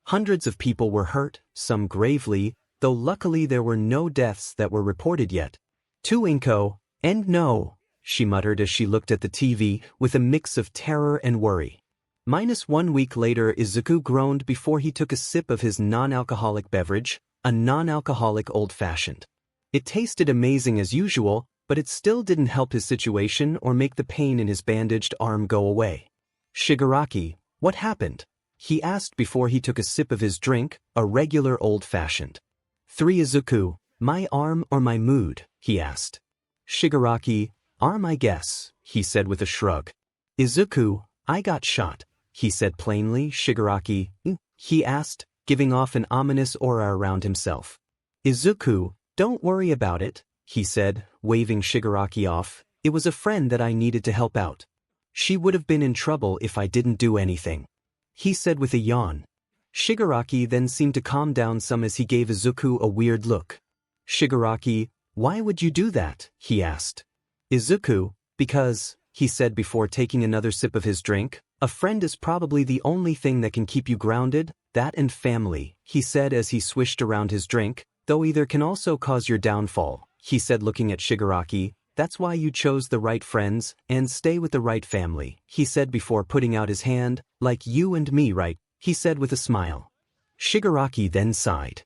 Hundreds of people were hurt, some gravely, though luckily there were no deaths that were reported yet. To Inko, and no, she muttered as she looked at the TV with a mix of terror and worry. -1 week later, Izuku groaned before he took a sip of his non-alcoholic beverage, a non-alcoholic old-fashioned. It tasted amazing as usual, but it still didn't help his situation or make the pain in his bandaged arm go away. Shigaraki, what happened? He asked before he took a sip of his drink, a regular old-fashioned. 3 Izuku, my arm or my mood? He asked. Shigaraki, arm I guess, he said with a shrug. Izuku, I got shot, he said plainly. Shigaraki, he asked, giving off an ominous aura around himself. Izuku, don't worry about it, he said, waving Shigaraki off. It was a friend that I needed to help out. She would have been in trouble if I didn't do anything, he said with a yawn. Shigaraki then seemed to calm down some as he gave Izuku a weird look. Shigaraki, why would you do that? He asked. Izuku, because, he said before taking another sip of his drink, a friend is probably the only thing that can keep you grounded, that and family, he said as he swished around his drink, though either can also cause your downfall, he said looking at Shigaraki. That's why you chose the right friends and stay with the right family, he said before putting out his hand, like you and me, right? He said with a smile. Shigaraki then sighed.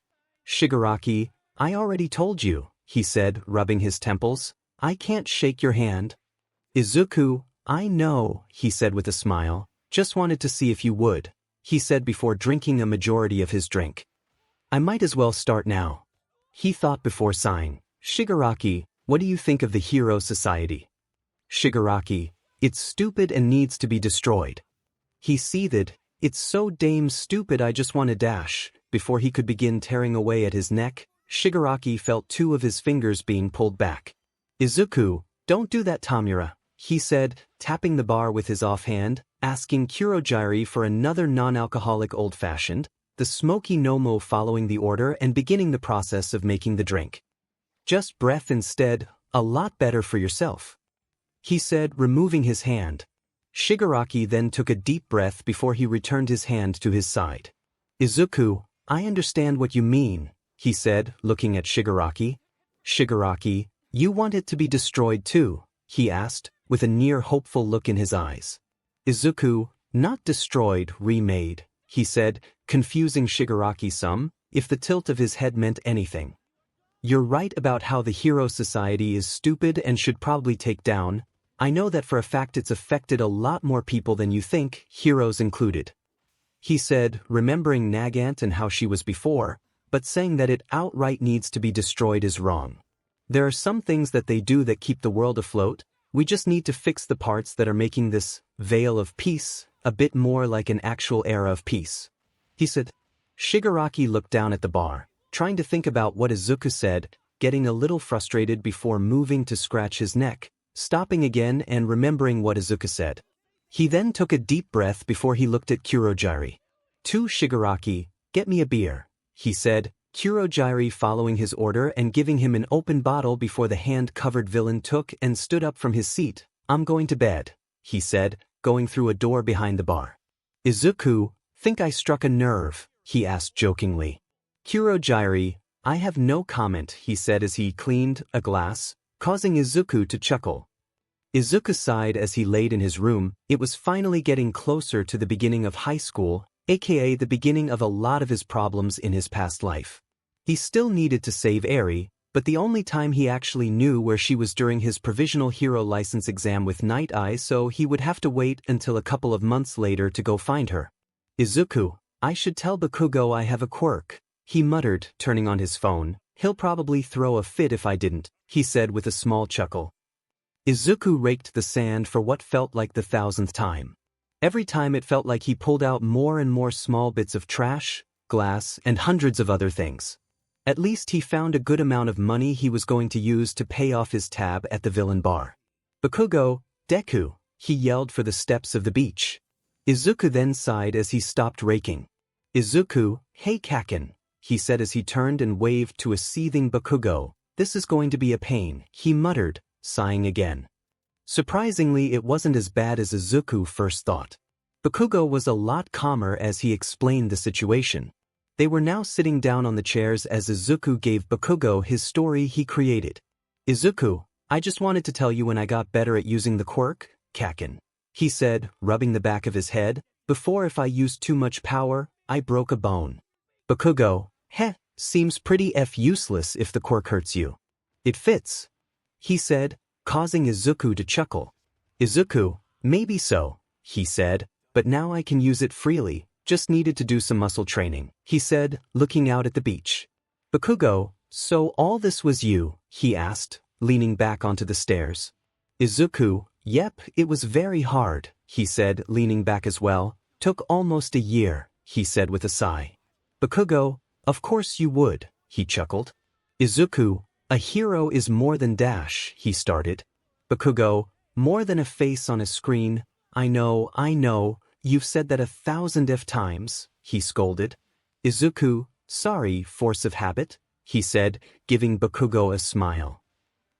Shigaraki, I already told you, he said, rubbing his temples. I can't shake your hand. Izuku, I know, he said with a smile. Just wanted to see if you would, he said before drinking a majority of his drink. I might as well start now. He thought before sighing. Shigaraki, what do you think of the hero society? Shigaraki, it's stupid and needs to be destroyed. He seethed, it's so damn stupid I just want to dash. Before he could begin tearing away at his neck, Shigaraki felt two of his fingers being pulled back. Izuku, don't do that 𝗵𝗲𝗄𝗧, he said, tapping the bar with his offhand, asking 𝗧𝗵𝗲𝗄𝗧 for another non-alcoholic old-fashioned, the smoky Nomo following the order and beginning the process of making the drink. Just breath instead, a lot better for yourself, he said, removing his hand. Shigaraki then took a deep breath before he returned his hand to his side. Izuku, I understand what you mean, he said, looking at Shigaraki. Shigaraki, you want it to be destroyed too, he asked, with a near-hopeful look in his eyes. Izuku, not destroyed, remade, he said, confusing Shigaraki some, if the tilt of his head meant anything. You're right about how the hero society is stupid and should probably take down. I know that for a fact it's affected a lot more people than you think, heroes included, he said, remembering Nagant and how she was before, but saying that it outright needs to be destroyed is wrong. There are some things that they do that keep the world afloat. We just need to fix the parts that are making this veil of peace a bit more like an actual era of peace, he said. Shigaraki looked down at the bar, trying to think about what Izuku said, getting a little frustrated before moving to scratch his neck, stopping again and remembering what Izuku said. He then took a deep breath before he looked at 𝗧𝗵𝗲𝗄𝗧. To Shigaraki, get me a beer, he said, 𝗧𝗵𝗲𝗄𝗧 following his order and giving him an open bottle before the hand-covered villain took and stood up from his seat. I'm going to bed, he said, going through a door behind the bar. Izuku, think I struck a nerve, he asked jokingly. 𝗧𝗵𝗲𝗄𝗧, I have no comment, he said as he cleaned a glass, causing Izuku to chuckle. Izuku sighed as he laid in his room. It was finally getting closer to the beginning of high school, aka the beginning of a lot of his problems in his past life. He still needed to save Eri, but the only time he actually knew where she was during his provisional hero license exam with Night Eye, so he would have to wait until a couple of months later to go find her. Izuku, I should tell Bakugo I have a quirk, he muttered, turning on his phone. He'll probably throw a fit if I didn't, he said with a small chuckle. Izuku raked the sand for what felt like the 1,000th time. Every time it felt like he pulled out more and more small bits of trash, glass, and hundreds of other things. At least he found a good amount of money he was going to use to pay off his tab at the villain bar. Bakugo, Deku, he yelled for the steps of the beach. Izuku then sighed as he stopped raking. Izuku, hey Kaken, he said as he turned and waved to a seething Bakugo. This is going to be a pain, he muttered, sighing again. Surprisingly, it wasn't as bad as Izuku first thought. Bakugo was a lot calmer as he explained the situation. They were now sitting down on the chairs as Izuku gave Bakugo his story he created. Izuku, I just wanted to tell you when I got better at using the quirk, Kaken, he said, rubbing the back of his head. Before, if I used too much power, I broke a bone. Bakugo, seems pretty useless if the quirk hurts you. It fits, he said, causing Izuku to chuckle. Izuku, maybe so, he said, but now I can use it freely, just needed to do some muscle training, he said, looking out at the beach. Bakugo, so all this was you, he asked, leaning back onto the stairs. Izuku, yep, it was very hard, he said, leaning back as well. Took almost a year, he said with a sigh. Bakugo, of course you would, he chuckled. Izuku, a hero is more than dash, he started. Bakugo, more than a face on a screen. I know, you've said that 1,000 times, he scolded. Izuku, sorry, force of habit, he said, giving Bakugo a smile.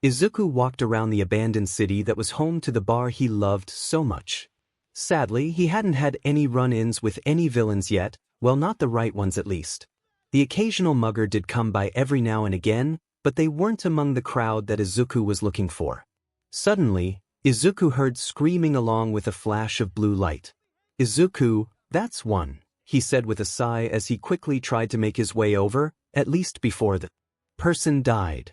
Izuku walked around the abandoned city that was home to the bar he loved so much. Sadly, he hadn't had any run-ins with any villains yet, well, not the right ones at least. The occasional mugger did come by every now and again, but they weren't among the crowd that Izuku was looking for. Suddenly, Izuku heard screaming along with a flash of blue light. Izuku, that's one, he said with a sigh as he quickly tried to make his way over, at least before the person died.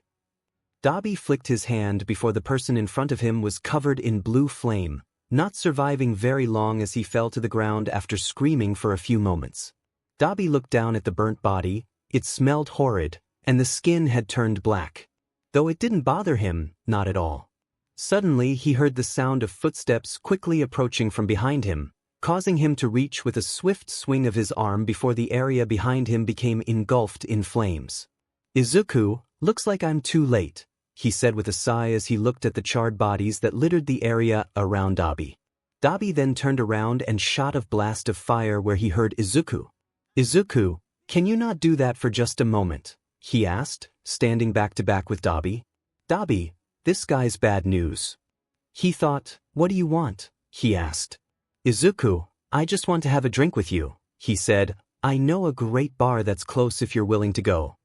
𝗬𝗲𝗿 flicked his hand before the person in front of him was covered in blue flame, not surviving very long as he fell to the ground after screaming for a few moments. 𝗬𝗲𝗿 looked down at the burnt body. It smelled horrid, and the skin had turned black. Though it didn't bother him, not at all. Suddenly he heard the sound of footsteps quickly approaching from behind him, causing him to reach with a swift swing of his arm before the area behind him became engulfed in flames. "Izuku, looks like I'm too late," he said with a sigh as he looked at the charred bodies that littered the area around 𝗬𝗏. 𝗬𝗏 then turned around and shot a blast of fire where he heard Izuku. "Izuku, can you not do that for just a moment?" he asked, standing back to back with 𝗬𝗏. "𝗬𝗏, this guy's bad news." He thought, "What do you want?" he asked. "Izuku, I just want to have a drink with you," he said. "I know a great bar that's close if you're willing to go."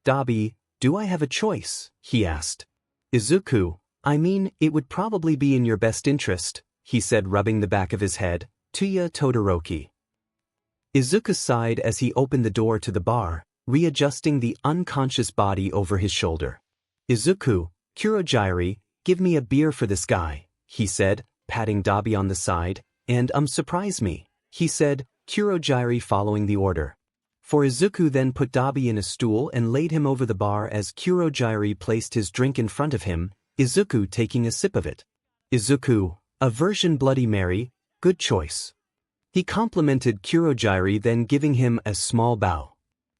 "𝗬𝗏, do I have a choice?" he asked. "Izuku, I mean, it would probably be in your best interest," he said, rubbing the back of his head. "Tuya Todoroki." Izuku sighed as he opened the door to the bar, readjusting the unconscious body over his shoulder. "Izuku, 𝗬𝗁𝗎, give me a beer for this guy," he said, patting 𝗬𝗏 on the side, and surprise me," he said, 𝗬𝗁𝗎 following the order. For Izuku then put 𝗬𝗏 in a stool and laid him over the bar as 𝗬𝗁𝗎 placed his drink in front of him, Izuku taking a sip of it. "Izuku, a virgin Bloody Mary, good choice." He complimented 𝗬𝗁𝗎, then giving him a small bow.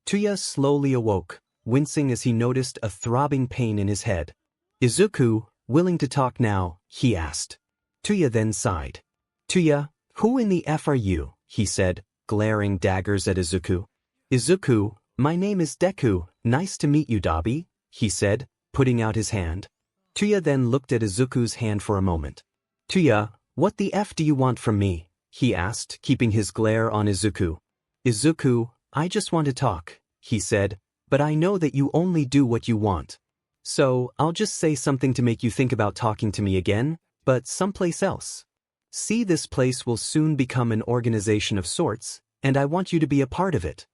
Tuya slowly awoke, wincing as he noticed a throbbing pain in his head. "Izuku, willing to talk now?" he asked. Tuya then sighed. "Tuya, who in the F are you?" he said, glaring daggers at Izuku. "Izuku, my name is Deku, nice to meet you 𝗬𝗏," he said, putting out his hand. Tuya then looked at Izuku's hand for a moment. "Tuya, what the F do you want from me?" he asked, keeping his glare on Izuku. "Izuku, I just want to talk," he said, "but I know that you only do what you want. So, I'll just say something to make you think about talking to me again, but someplace else. See, this place will soon become an organization of sorts, and I want you to be a part of it."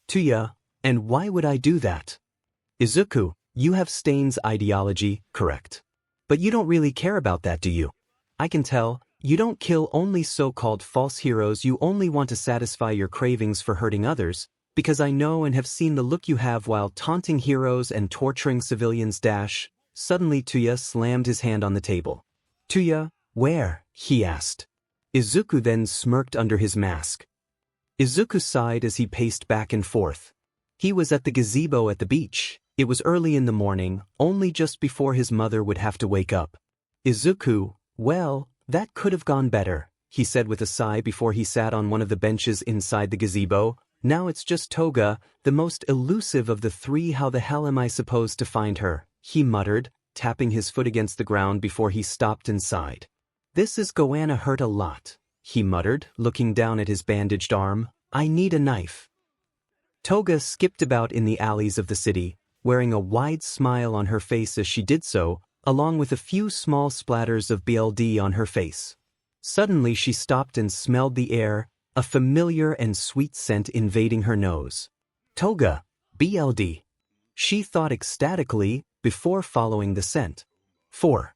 "Tuya, and why would I do that?" "Izuku, you have Stain's ideology, correct? But you don't really care about that, do you? I can tell. You don't kill only so-called false heroes. You only want to satisfy your cravings for hurting others, because I know and have seen the look you have while taunting heroes and torturing civilians. Suddenly Tuya slammed his hand on the table. "Tuya, where?" he asked. Izuku then smirked under his mask. Izuku sighed as he paced back and forth. He was at the gazebo at the beach. It was early in the morning, only just before his mother would have to wake up. "Izuku, well, that could have gone better," he said with a sigh before he sat on one of the benches inside the gazebo. "Now it's just Toga, the most elusive of the three. How the hell am I supposed to find her?" he muttered, tapping his foot against the ground before he stopped and sighed. "This is gonna hurt a lot," he muttered, looking down at his bandaged arm. "I need a knife." Toga skipped about in the alleys of the city, wearing a wide smile on her face as she did so, along with a few small splatters of BLD on her face. Suddenly she stopped and smelled the air, a familiar and sweet scent invading her nose. "Toga, BLD." She thought ecstatically, before following the scent. 4.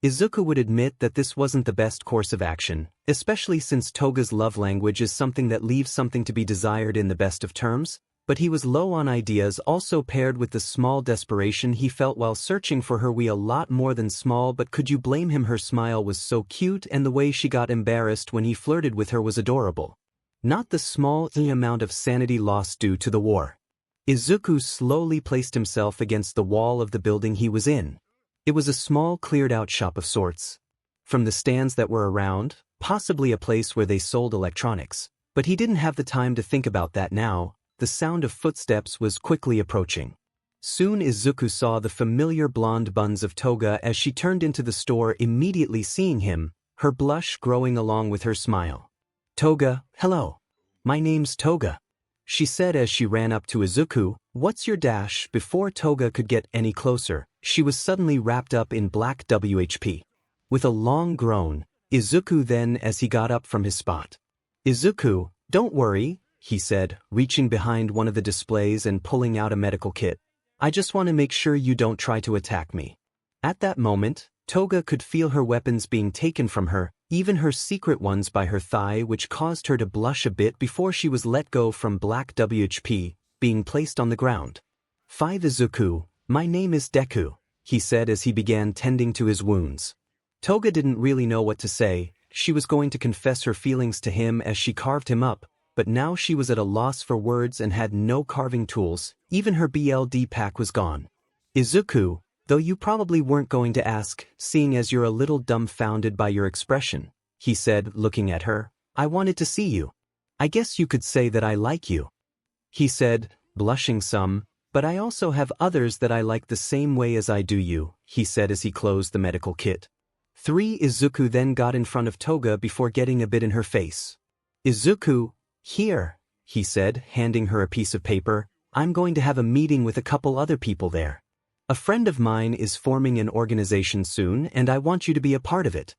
Izuku would admit that this wasn't the best course of action, especially since Toga's love language is something that leaves something to be desired in the best of terms, but he was low on ideas, also paired with the small desperation he felt while searching for her. A lot more than small, but could you blame him? Her smile was so cute, and the way she got embarrassed when he flirted with her was adorable. Not the small amount of sanity lost due to the war. Izuku slowly placed himself against the wall of the building he was in. It was a small cleared-out shop of sorts. From the stands that were around, possibly a place where they sold electronics, but he didn't have the time to think about that now. The sound of footsteps was quickly approaching. Soon Izuku saw the familiar blonde buns of Toga as she turned into the store, immediately seeing him, her blush growing along with her smile. "Toga, hello. My name's Toga," she said as she ran up to Izuku. "What's your dash?" Before Toga could get any closer, she was suddenly wrapped up in black WHP. With a long groan, Izuku then as he got up from his spot. "Izuku, don't worry," he said, reaching behind one of the displays and pulling out a medical kit. "I just want to make sure you don't try to attack me." At that moment, Toga could feel her weapons being taken from her, even her secret ones by her thigh, which caused her to blush a bit before she was let go from black WHP, being placed on the ground. "5 Izuku, my name is Deku," he said as he began tending to his wounds. Toga didn't really know what to say. She was going to confess her feelings to him as she carved him up, but now she was at a loss for words and had no carving tools. Even her BLD pack was gone. "Izuku, though you probably weren't going to ask, seeing as you're a little dumbfounded by your expression," he said, looking at her, "I wanted to see you. I guess you could say that I like you." He said, blushing some, "But I also have others that I like the same way as I do you," he said as he closed the medical kit. 3 Izuku then got in front of Toga before getting a bit in her face. "Izuku, here," he said, handing her a piece of paper. "I'm going to have a meeting with a couple other people there. A friend of mine is forming an organization soon and I want you to be a part of it."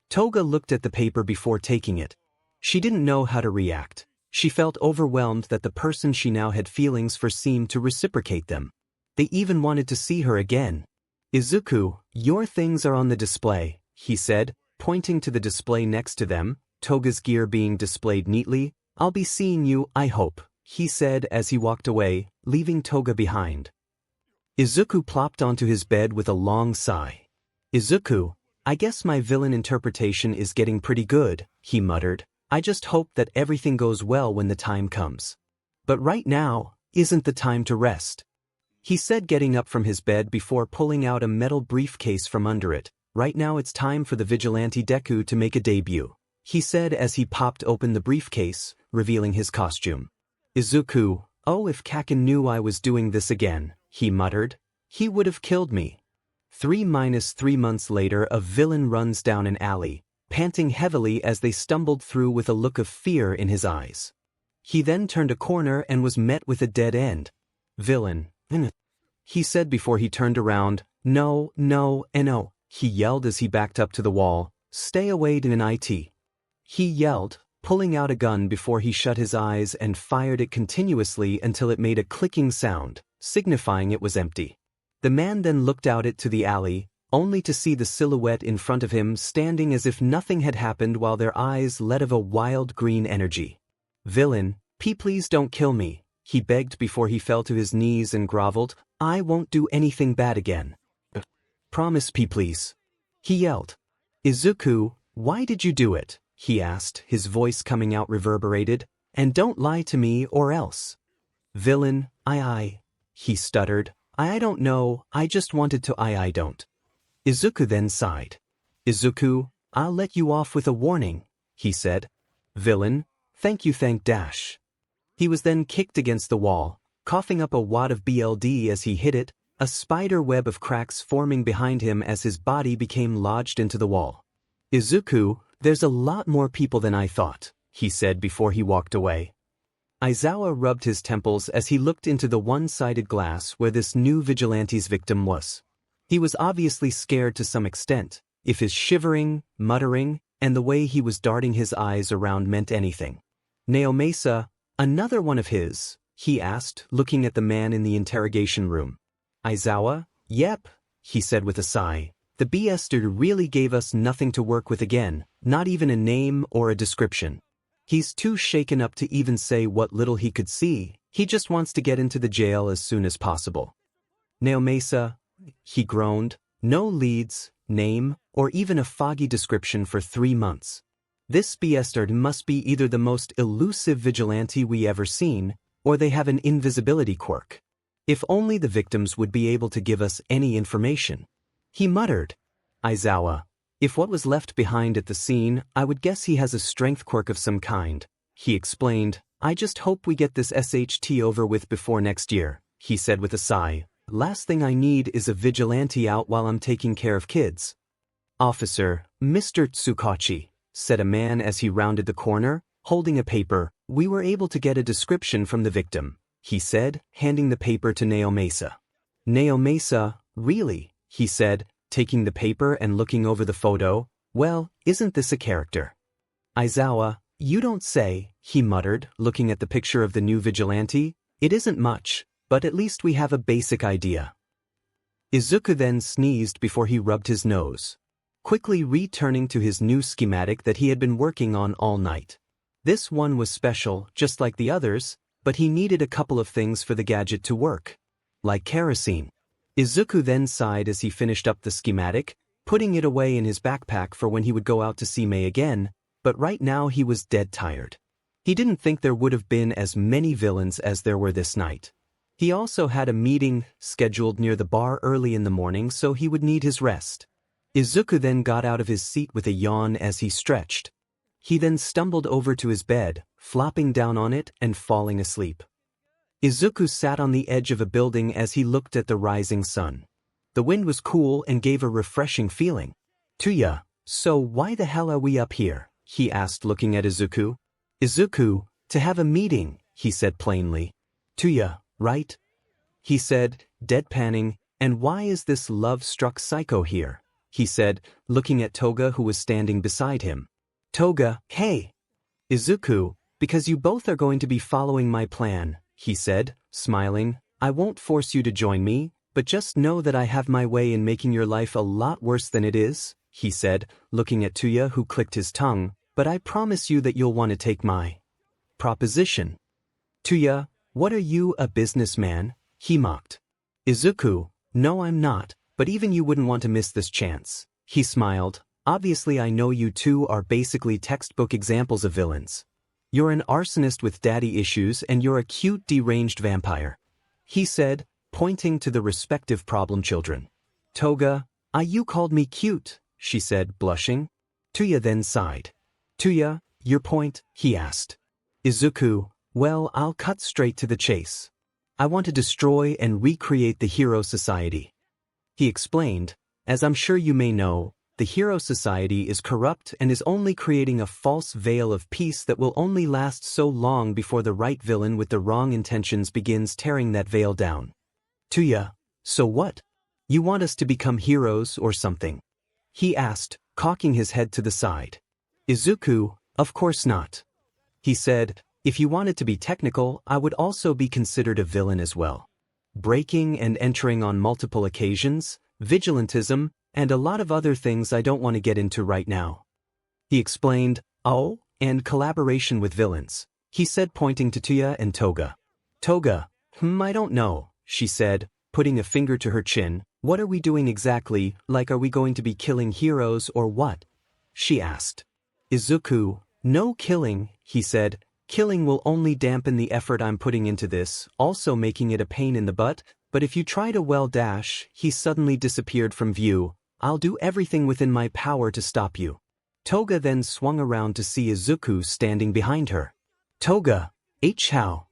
Toga looked at the paper before taking it. She didn't know how to react. She felt overwhelmed that the person she now had feelings for seemed to reciprocate them. They even wanted to see her again. "Izuku, your things are on the display," he said, pointing to the display next to them, Toga's gear being displayed neatly. "I'll be seeing you, I hope," he said as he walked away, leaving Toga behind. Izuku plopped onto his bed with a long sigh. "Izuku, I guess my villain interpretation is getting pretty good," he muttered. "I just hope that everything goes well when the time comes. But right now isn't the time to rest," he said, getting up from his bed before pulling out a metal briefcase from under it. "Right now it's time for the vigilante Deku to make a debut," he said as he popped open the briefcase, revealing his costume. "Izuku, oh, if Kaken knew I was doing this again," he muttered, "he would have killed me." 3 months later, a villain runs down an alley, panting heavily as they stumbled through with a look of fear in his eyes. He then turned a corner and was met with a dead end. "Villain," he said before he turned around. No, he yelled as he backed up to the wall. "Stay away, it," he yelled, pulling out a gun before he shut his eyes and fired it continuously until it made a clicking sound, signifying it was empty. The man then looked out into the alley, only to see the silhouette in front of him standing as if nothing had happened while their eyes lit of a wild green energy. "Villain, please don't kill me," he begged before he fell to his knees and groveled. "I won't do anything bad again. Promise please," he yelled. "Izuku, why did you do it?" he asked, his voice coming out reverberated. "And don't lie to me or else." "Villain, he stuttered. I don't know, I just wanted to I don't." Izuku then sighed. "Izuku, I'll let you off with a warning," he said. "Villain, thank you. He was then kicked against the wall, coughing up a wad of BLD as he hit it, a spider web of cracks forming behind him as his body became lodged into the wall. "Izuku, there's a lot more people than I thought," he said before he walked away. Aizawa rubbed his temples as he looked into the one-sided glass where this new vigilante's victim was. He was obviously scared to some extent, if his shivering, muttering, and the way he was darting his eyes around meant anything. "𝗵𝗃𝗧𝗵𝗲, another one of his?" he asked, looking at the man in the interrogation room. Aizawa, "Yep," he said with a sigh. "The 𝗵𝗃𝗧𝗵𝗃 really gave us nothing to work with again, not even a name or a description. He's too shaken up to even say what little he could see. He just wants to get into the jail as soon as possible." "𝗵𝗃𝗧𝗵𝗃, he groaned, "no leads, name, or even a foggy description for 3 months. This 𝗵𝗃𝗧𝗵𝗃 must be either the most elusive vigilante we ever seen, or they have an invisibility quirk. If only the victims would be able to give us any information," he muttered. "Aizawa, if what was left behind at the scene, I would guess he has a strength quirk of some kind," he explained. "I just hope we get this SHT over with before next year," he said with a sigh. "Last thing I need is a vigilante out while I'm taking care of kids." "Officer, Mr. 𝗧𝗵𝗄𝗁," said a man as he rounded the corner, holding a paper. "We were able to get a description from the victim," he said, handing the paper to 𝗵𝗃𝗧𝗵𝗃. "𝗵𝗃𝗧𝗵𝗃, really?" he said, taking the paper and looking over the photo. "Well, isn't this a character?" "Aizawa, you don't say," he muttered, looking at the picture of the new vigilante. "It isn't much, but at least we have a basic idea." Izuku then sneezed before he rubbed his nose, quickly returning to his new schematic that he had been working on all night. This one was special, just like the others, but he needed a couple of things for the gadget to work. like kerosene. Izuku then sighed as he finished up the schematic, putting it away in his backpack for when he would go out to see May again, but right now he was dead tired. He didn't think there would have been as many villains as there were this night. He also had a meeting scheduled near the bar early in the morning, so he would need his rest. Izuku then got out of his seat with a yawn as he stretched. He then stumbled over to his bed, flopping down on it and falling asleep. Izuku sat on the edge of a building as he looked at the rising sun. The wind was cool and gave a refreshing feeling. "𝗬𝗧, so why the hell are we up here?" he asked, looking at Izuku. "Izuku, to have a meeting," he said plainly. "𝗬𝗧, right?" he said, deadpanning. "And why is this love-struck psycho here?" he said, looking at Toga, who was standing beside him. "Toga, hey!" "Izuku, because you both are going to be following my plan," he said, smiling. "I won't force you to join me, but just know that I have my way in making your life a lot worse than it is," he said, looking at 𝗬𝗧, who clicked his tongue. "But I promise you that you'll want to take my proposition." "𝗬𝗧, what are you, a businessman?" he mocked. "Izuku, no I'm not, but even you wouldn't want to miss this chance," he smiled. "Obviously I know you two are basically textbook examples of villains. You're an arsonist with daddy issues and you're a cute deranged vampire," he said, pointing to the respective problem children. "Toga, you called me cute," she said, blushing. 𝗬𝗧 then sighed. "𝗬𝗧, your point?" he asked. "Izuku, well, I'll cut straight to the chase. I want to destroy and recreate the Hero Society," he explained. "As I'm sure you may know, the Hero Society is corrupt and is only creating a false veil of peace that will only last so long before the right villain with the wrong intentions begins tearing that veil down." "𝗬𝗧, so what? You want us to become heroes or something?" he asked, cocking his head to the side. "Izuku, of course not," he said. "If you wanted to be technical, I would also be considered a villain as well. Breaking and entering on multiple occasions, vigilantism, and a lot of other things I don't want to get into right now," he explained. "Oh, and collaboration with villains," he said, pointing to 𝗬𝗧 and Toga. "Toga, I don't know," she said, putting a finger to her chin. "What are we doing exactly? Like, are we going to be killing heroes or what?" she asked. "Izuku, no killing," he said. "Killing will only dampen the effort I'm putting into this, also making it a pain in the butt, but if you try to he suddenly disappeared from view. "I'll do everything within my power to stop you." Toga then swung around to see Izuku standing behind her. "Toga, how?"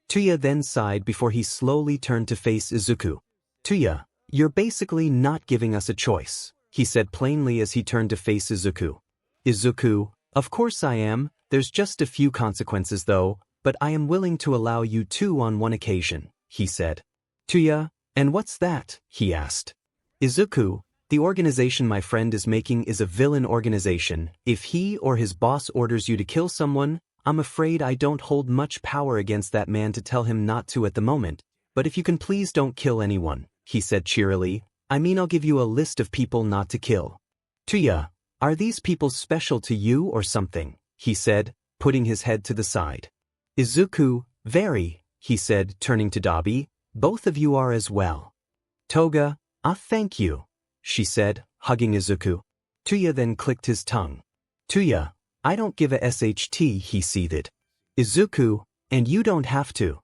𝗬𝗧 then sighed before he slowly turned to face Izuku. "𝗬𝗧, you're basically not giving us a choice," he said plainly as he turned to face Izuku. "Izuku, of course I am, there's just a few consequences though, but I am willing to allow you two on one occasion," he said. "𝗬𝗧, and what's that?" he asked. "Izuku, the organization my friend is making is a villain organization. If he or his boss orders you to kill someone, I'm afraid I don't hold much power against that man to tell him not to at the moment, but if you can please don't kill anyone," he said cheerily. "I mean, I'll give you a list of people not to kill." "𝗬𝗧, are these people special to you or something?" he said, putting his head to the side. "Izuku, very," he said, turning to 𝗬𝗍. "Both of you are as well." "Toga, thank you," she said, hugging Izuku. 𝗬𝗧 then clicked his tongue. "𝗬𝗧, I don't give a SHT," he seethed. "Izuku, and you don't have to,"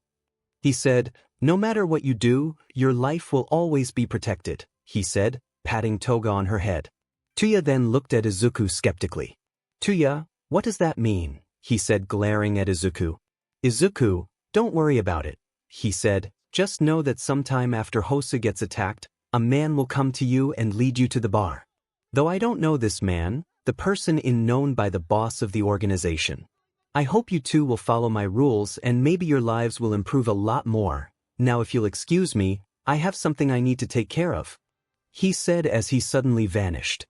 he said. "No matter what you do, your life will always be protected," he said, patting Toga on her head. 𝗬𝗧 then looked at Izuku skeptically. "𝗬𝗧, what does that mean?" he said, glaring at Izuku. "Izuku, don't worry about it," he said. "Just know that sometime after Hosa gets attacked, a man will come to you and lead you to the bar. Though I don't know this man, the person known by the boss of the organization. I hope you two will follow my rules and maybe your lives will improve a lot more. Now if you'll excuse me, I have something I need to take care of," he said as he suddenly vanished.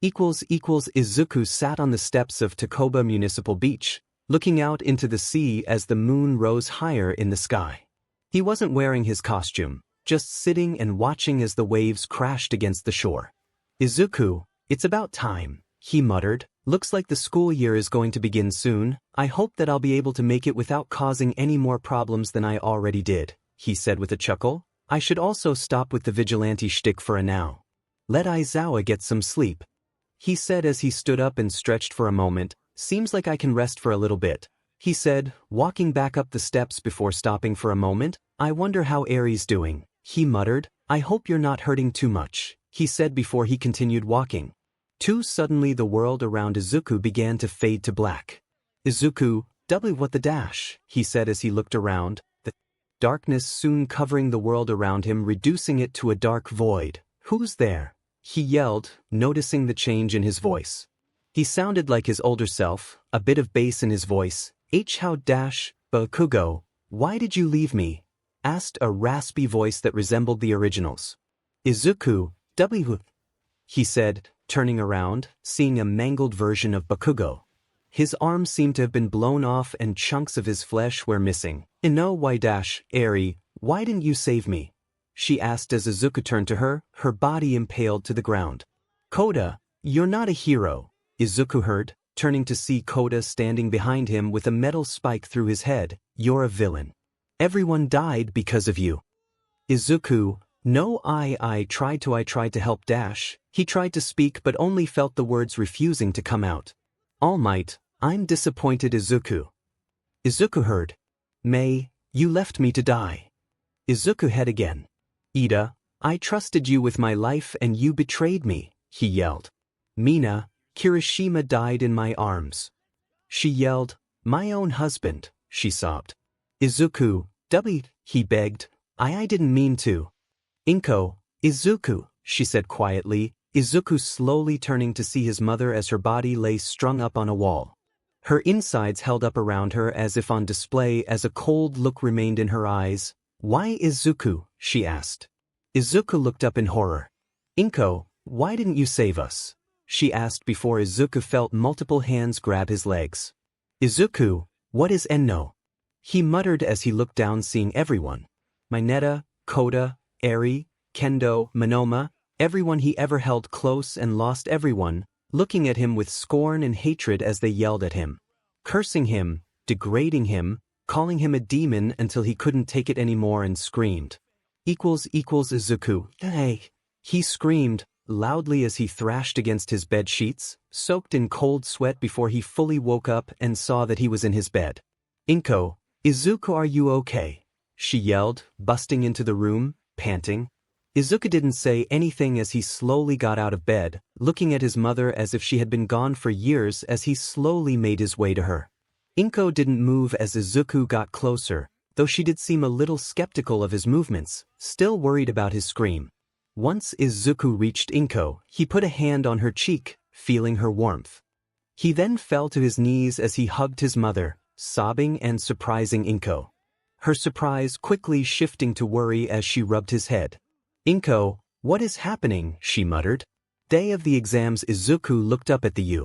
Izuku sat on the steps of Takoba Municipal Beach, looking out into the sea as the moon rose higher in the sky. He wasn't wearing his costume, just sitting and watching as the waves crashed against the shore. "Izuku, it's about time," he muttered. "Looks like the school year is going to begin soon. I hope that I'll be able to make it without causing any more problems than I already did," he said with a chuckle. I should also stop with the vigilante shtick for a now. Let Izuku get some sleep. He said as he stood up and stretched for a moment. Seems like I can rest for a little bit, he said, walking back up the steps before stopping for a moment. I wonder how Aries doing, he muttered. I hope you're not hurting too much, he said before he continued walking. Suddenly the world around Izuku began to fade to black. Izuku, 𝗬𝗲𝗍𝗪, he said as he looked around, the darkness soon covering the world around him, reducing it to a dark void. Who's there? He yelled, noticing the change in his voice. He sounded like his older self, a bit of bass in his voice. 𝗬𝗲𝗵𝗃𝗀𝗁, why did you leave me? Asked a raspy voice that resembled the originals. Izuku, 𝗬𝗲𝗵𝗃𝗀𝗁, he said, turning around, seeing a mangled version of Bakugo. His arms seemed to have been blown off and chunks of his flesh were missing. 𝗍𝗪, why didn't you save me? She asked as Izuku turned to her body impaled to the ground. Koda, you're not a hero, Izuku heard, turning to see Koda standing behind him with a metal spike through his head. You're a villain. Everyone died because of you. Izuku, no, I tried to help Dash. He tried to speak but only felt the words refusing to come out. All Might, I'm disappointed Izuku. Izuku heard. May, you left me to die. Izuku head again. Ida, I trusted you with my life and you betrayed me, he yelled. Mina, Kirishima died in my arms. She yelled, my own husband, she sobbed. Izuku, 𝗬𝗲𝗍𝗪, he begged, I didn't mean to. Inko, Izuku, she said quietly, Izuku slowly turning to see his mother as her body lay strung up on a wall. Her insides held up around her as if on display as a cold look remained in her eyes. Why Izuku? She asked. Izuku looked up in horror. Inko, why didn't you save us? She asked before Izuku felt multiple hands grab his legs. Izuku, what is Enno? He muttered as he looked down seeing everyone. Mineta, Koda, Eri, Kendo, Monoma, everyone he ever held close and lost everyone, looking at him with scorn and hatred as they yelled at him. Cursing him, degrading him, calling him a demon until he couldn't take it anymore and screamed. Izuku, hey! He screamed, loudly as he thrashed against his bed sheets, soaked in cold sweat before he fully woke up and saw that he was in his bed. Inko, Izuku, are you okay? She yelled, busting into the room, panting. Izuku didn't say anything as he slowly got out of bed, looking at his mother as if she had been gone for years as he slowly made his way to her. Inko didn't move as Izuku got closer, though she did seem a little skeptical of his movements, still worried about his scream. Once Izuku reached Inko, he put a hand on her cheek, feeling her warmth. He then fell to his knees as he hugged his mother, sobbing and surprising Inko. Her surprise quickly shifting to worry as she rubbed his head. Inko, what is happening? She muttered. Day of the exams. Izuku looked up at the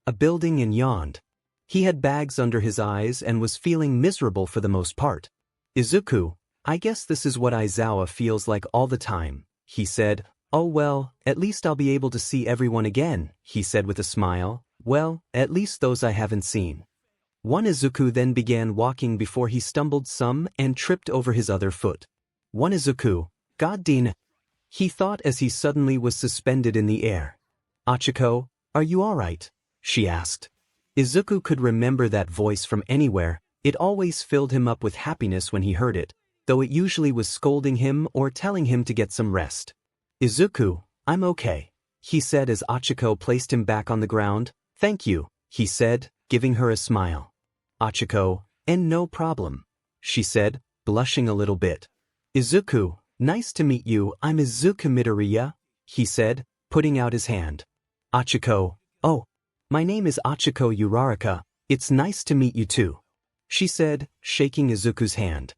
a building and yawned. He had bags under his eyes and was feeling miserable for the most part. Izuku, I guess this is what Izuku feels like all the time, he said. Oh well, at least I'll be able to see everyone again, he said with a smile. Well, at least those I haven't seen. One Izuku then began walking before he stumbled some and tripped over his other foot. One Izuku, Goddamn, he thought as he suddenly was suspended in the air. Achiko, are you alright? She asked. Izuku could remember that voice from anywhere. It always filled him up with happiness when he heard it, though it usually was scolding him or telling him to get some rest. Izuku, I'm okay, he said as Achiko placed him back on the ground. Thank you, he said, giving her a smile. Achiko, and no problem, she said, blushing a little bit. Izuku, nice to meet you. I'm Izuku Midoriya, he said, putting out his hand. Achiko, oh, my name is Achiko Uraraka. It's nice to meet you too, she said, shaking Izuku's hand.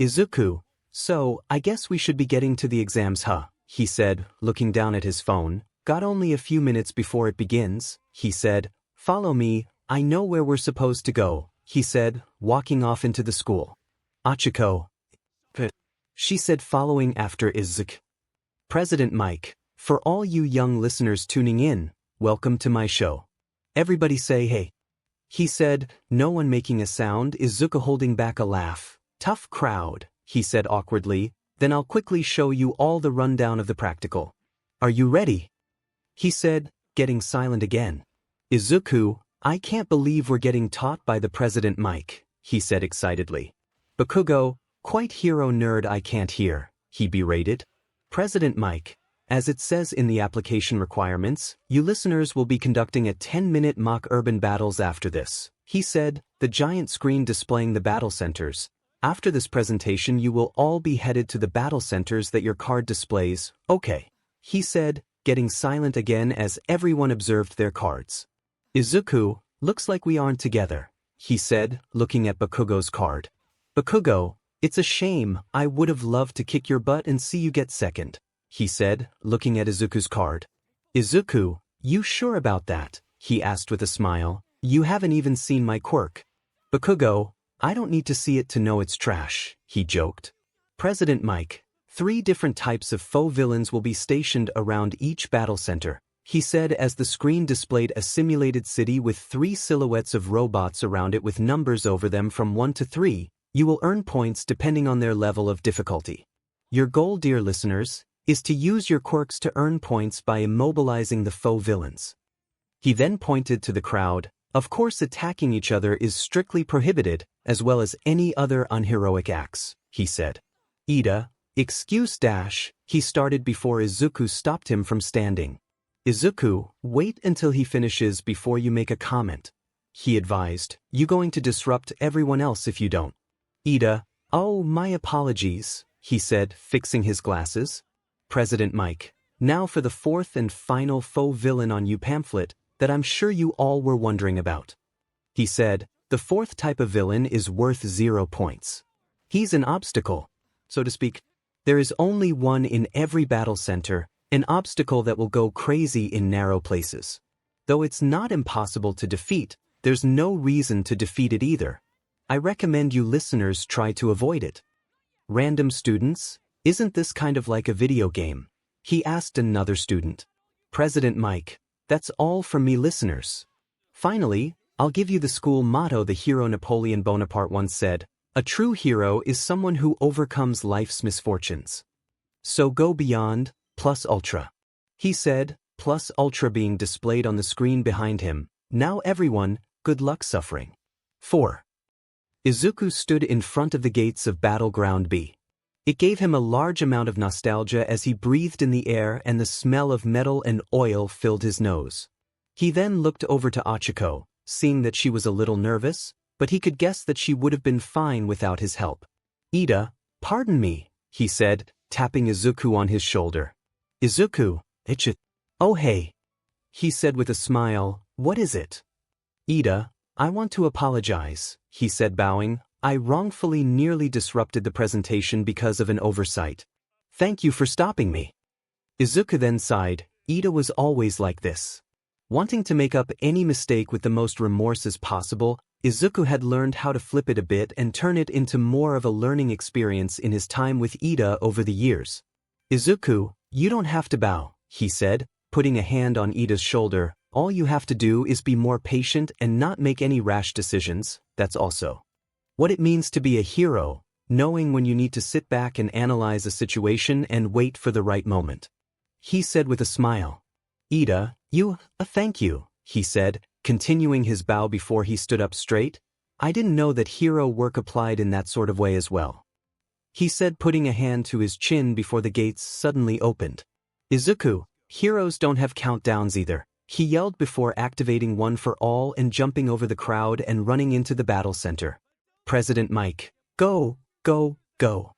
Izuku, so I guess we should be getting to the exams, huh? He said, looking down at his phone. Got only a few minutes before it begins, he said. Follow me, I know where we're supposed to go, he said, walking off into the school. Achiko, she said, following after Izuku. President Mike, for all you young listeners tuning in, welcome to my show. Everybody say hey, he said, no one making a sound. Izuku holding back a laugh. Tough crowd, he said awkwardly, Then I'll quickly show you all the rundown of the practical. Are you ready? He said, getting silent again. Izuku, I can't believe we're getting taught by the President Mike, he said excitedly. Bakugo, quite hero nerd I can't hear, he berated. President Mike, as it says in the application requirements, you listeners will be conducting a 10-minute mock urban battles after this, he said, the giant screen displaying the battle centers. After this presentation you will all be headed to the battle centers that your card displays, okay, he said, getting silent again as everyone observed their cards. Izuku, looks like we aren't together, he said, looking at Bakugo's card. Bakugo, it's a shame, I would have loved to kick your butt and see you get second, he said, looking at Izuku's card. Izuku, you sure about that? He asked with a smile. You haven't even seen my quirk. Bakugo, I don't need to see it to know it's trash, he joked. President Mike, 3 different types of faux villains will be stationed around each battle center, he said as the screen displayed a simulated city with 3 silhouettes of robots around it with numbers over them from 1 to 3. You will earn points depending on their level of difficulty. Your goal, dear listeners, is to use your quirks to earn points by immobilizing the faux villains. He then pointed to the crowd. Of course, attacking each other is strictly prohibited, as well as any other unheroic acts, he said. Ida, excuse dash, he started before Izuku stopped him from standing. Izuku, wait until he finishes before you make a comment, he advised. You going to disrupt everyone else if you don't. Ida, oh, my apologies, he said, fixing his glasses. President Mike, now for the 4th and final faux villain on you pamphlet that I'm sure you all were wondering about. He said, the 4th type of villain is worth 0 points. He's an obstacle, so to speak. There is only one in every battle center, an obstacle that will go crazy in narrow places. Though it's not impossible to defeat, there's no reason to defeat it either. I recommend you listeners try to avoid it. Random students, isn't this kind of like a video game? He asked another student. President Mike, that's all from me listeners. Finally, I'll give you the school motto the hero Napoleon Bonaparte once said, a true hero is someone who overcomes life's misfortunes. So go beyond, plus ultra. He said, plus ultra being displayed on the screen behind him. Now everyone, good luck suffering. 4. Izuku stood in front of the gates of Battleground B. It gave him a large amount of nostalgia as he breathed in the air and the smell of metal and oil filled his nose. He then looked over to Achiko, seeing that she was a little nervous, but he could guess that she would have been fine without his help. Ida, pardon me, he said, tapping Izuku on his shoulder. Izuku, oh hey, he said with a smile, what is it? Ida, I want to apologize, he said bowing. I wrongfully nearly disrupted the presentation because of an oversight. Thank you for stopping me. Izuku then sighed. Ida was always like this. Wanting to make up any mistake with the most remorse as possible, Izuku had learned how to flip it a bit and turn it into more of a learning experience in his time with Ida over the years. Izuku, you don't have to bow, he said, putting a hand on Ida's shoulder. All you have to do is be more patient and not make any rash decisions. That's also what it means to be a hero, knowing when you need to sit back and analyze a situation and wait for the right moment. He said with a smile. Ida, thank you, he said, continuing his bow before he stood up straight. I didn't know that hero work applied in that sort of way as well. He said, putting a hand to his chin before the gates suddenly opened. Izuku, heroes don't have countdowns either, he yelled before activating one for all and jumping over the crowd and running into the battle center. President Mike, go, go, go.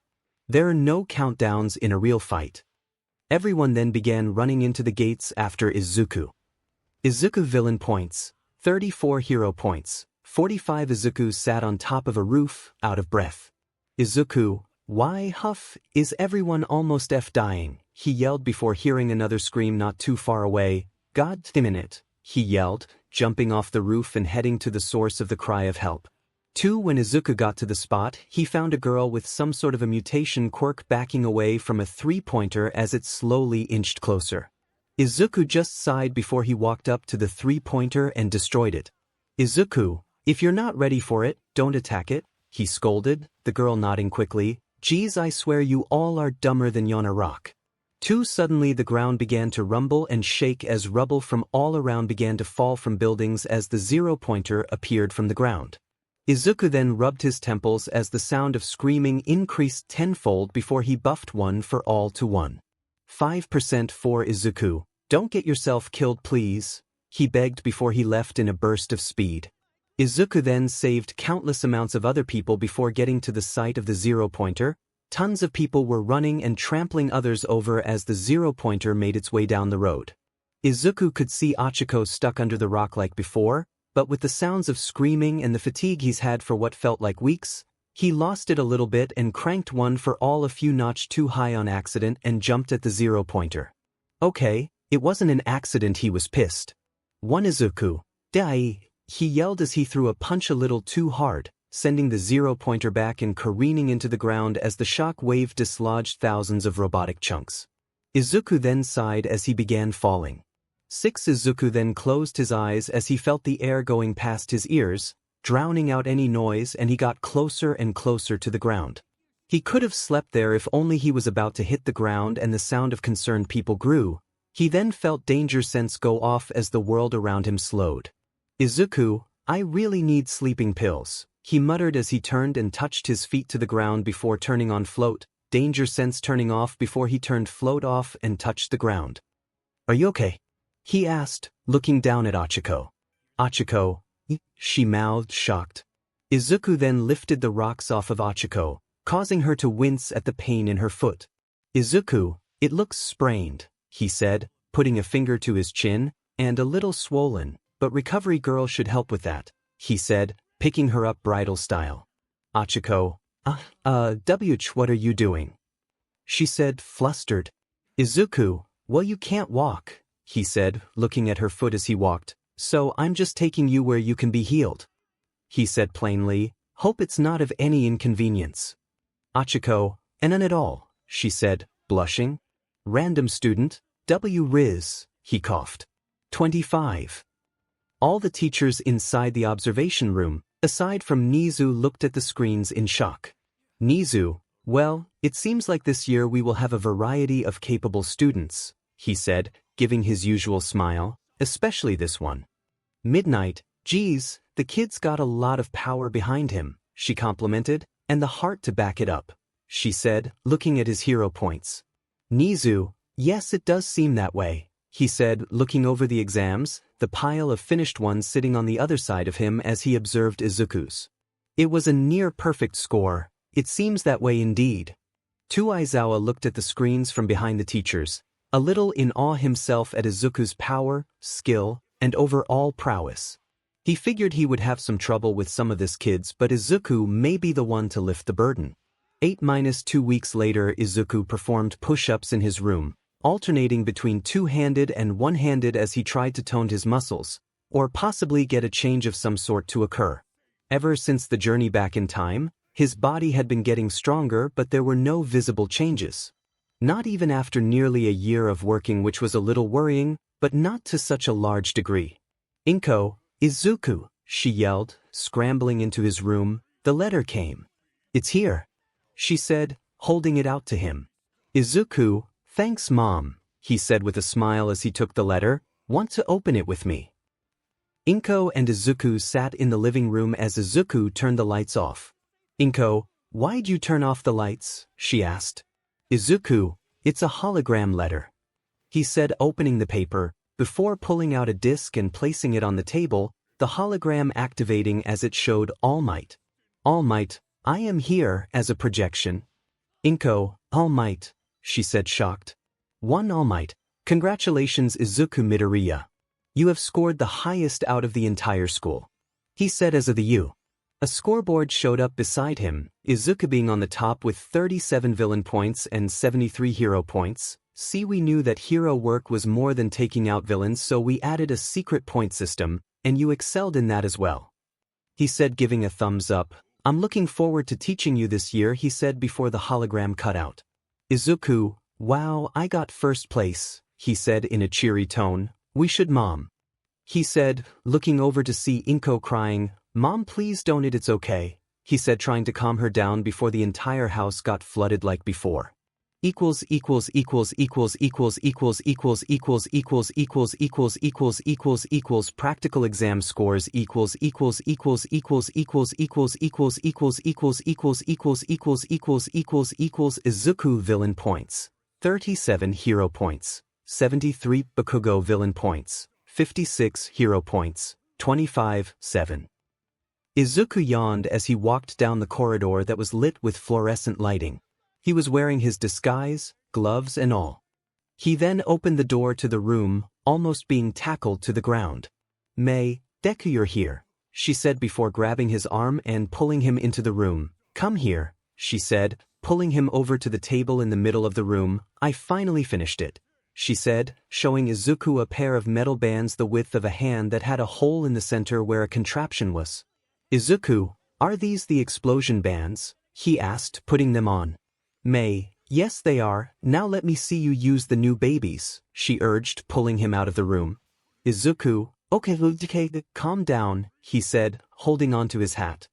There are no countdowns in a real fight. Everyone then began running into the gates after Izuku. Izuku villain points, 34 hero points, 45 Izuku sat on top of a roof, out of breath. Izuku, why huff, is everyone almost dying, he yelled before hearing another scream not too far away. God damn it, he yelled, jumping off the roof and heading to the source of the cry of help. 2. When Izuku got to the spot, he found a girl with some sort of a mutation quirk backing away from a 3-pointer as it slowly inched closer. Izuku just sighed before he walked up to the 3-pointer and destroyed it. Izuku, if you're not ready for it, don't attack it, he scolded, the girl nodding quickly. Geez, I swear you all are dumber than Yana Rock. 2. Suddenly the ground began to rumble and shake as rubble from all around began to fall from buildings as the 0-pointer appeared from the ground. Izuku then rubbed his temples as the sound of screaming increased tenfold before he buffed 1 for all to 1. 5% for Izuku. Don't get yourself killed please, he begged before he left in a burst of speed. Izuku then saved countless amounts of other people before getting to the site of the 0-pointer. Tons of people were running and trampling others over as the 0-pointer made its way down the road. Izuku could see 𝗳𝗃𝗁 stuck under the rock like before, but with the sounds of screaming and the fatigue he's had for what felt like weeks, he lost it a little bit and cranked 1 for all a few notch too high on accident and jumped at the 0-pointer. Okay, it wasn't an accident, he was pissed. 1 Izuku, die, he yelled as he threw a punch a little too hard, sending the 0-pointer back and careening into the ground as the shock wave dislodged thousands of robotic chunks. Izuku then sighed as he began falling. 6 Izuku then closed his eyes as he felt the air going past his ears, drowning out any noise, and he got closer and closer to the ground. He could have slept there if only he was about to hit the ground and the sound of concerned people grew. He then felt danger sense go off as the world around him slowed. Izuku, I really need sleeping pills, he muttered as he turned and touched his feet to the ground before turning on float, danger sense turning off before he turned float off and touched the ground. Are you okay? He asked, looking down at 𝗳𝗃𝗁. 𝗳𝗃𝗁, she mouthed, shocked. Izuku then lifted the rocks off of 𝗳𝗃𝗁, causing her to wince at the pain in her foot. Izuku, it looks sprained, he said, putting a finger to his chin, and a little swollen, but recovery girl should help with that, he said, picking her up bridal style. 𝗳𝗃𝗁, what are you doing? She said, flustered. Izuku, well, you can't walk, he said, looking at her foot as he walked, so I'm just taking you where you can be healed. He said plainly, hope it's not of any inconvenience. 𝗳𝗃𝗁, none at all, she said, blushing. Random student, 𝗬𝗃𝗁, he coughed. 25. All the teachers inside the observation room, aside from 𝗎𝗓, looked at the screens in shock. 𝗎𝗓, well, it seems like this year we will have a variety of capable students, he said, giving his usual smile, especially this one. Midnight, geez, the kid's got a lot of power behind him, she complimented, and the heart to back it up, she said, looking at his hero points. 𝗎𝗓, yes, it does seem that way, he said, looking over the exams, the pile of finished ones sitting on the other side of him as he observed Izuku's. It was a near-perfect score, it seems that way indeed. 2 Aizawa looked at the screens from behind the teachers, a little in awe himself at Izuku's power, skill, and overall prowess. He figured he would have some trouble with some of this kids, but Izuku may be the one to lift the burden. 8-2 weeks later, Izuku performed push-ups in his room, alternating between two-handed and one-handed as he tried to tone his muscles, or possibly get a change of some sort to occur. Ever since the journey back in time, his body had been getting stronger, but there were no visible changes. Not even after nearly a year of working, which was a little worrying, but not to such a large degree. Izuku, she yelled, scrambling into his room. The letter came. It's here, she said, holding it out to him. Izuku, thanks Mom, he said with a smile as he took the letter. Want to open it with me? Inko and Izuku sat in the living room as Izuku turned the lights off. Inko, why'd you turn off the lights? She asked. Izuku, it's a hologram letter, he said, opening the paper, before pulling out a disc and placing it on the table, the hologram activating as it showed All Might. All Might, I am here as a projection. Inko, All Might, she said, shocked. 1 All Might, congratulations Izuku Midoriya. You have scored the highest out of the entire school, he said as of the U. A scoreboard showed up beside him, Izuku being on the top with 37 villain points and 73 hero points. See, we knew that hero work was more than taking out villains, so we added a secret point system, and you excelled in that as well, he said, giving a thumbs up. I'm looking forward to teaching you this year, he said before the hologram cut out. Izuku, wow, I got first place, he said in a cheery tone. We should Mom, he said, looking over to see Inko crying. Mom, please don't, it's okay, he said, trying to calm her down before the entire house got flooded like before. Equals equals equals equals equals equals equals equals equals equals equals equals equals equals practical exam scores equals equals equals equals equals equals equals equals equals equals equals equals equals equals equals Izuku villain points. 37 hero points. 73 Bakugo villain points. 56 hero points. 25 7. Izuku yawned as he walked down the corridor that was lit with fluorescent lighting. He was wearing his disguise, gloves and all. He then opened the door to the room, almost being tackled to the ground. Deku, you're here, she said before grabbing his arm and pulling him into the room. Come here, she said, pulling him over to the table in the middle of the room. I finally finished it, she said, showing Izuku a pair of metal bands the width of a hand that had a hole in the center where a contraption was. Izuku, are these the explosion bands? He asked, putting them on. Yes they are, now let me see you use the new babies, she urged, pulling him out of the room. Izuku, okay, calm down, he said, holding onto his hat.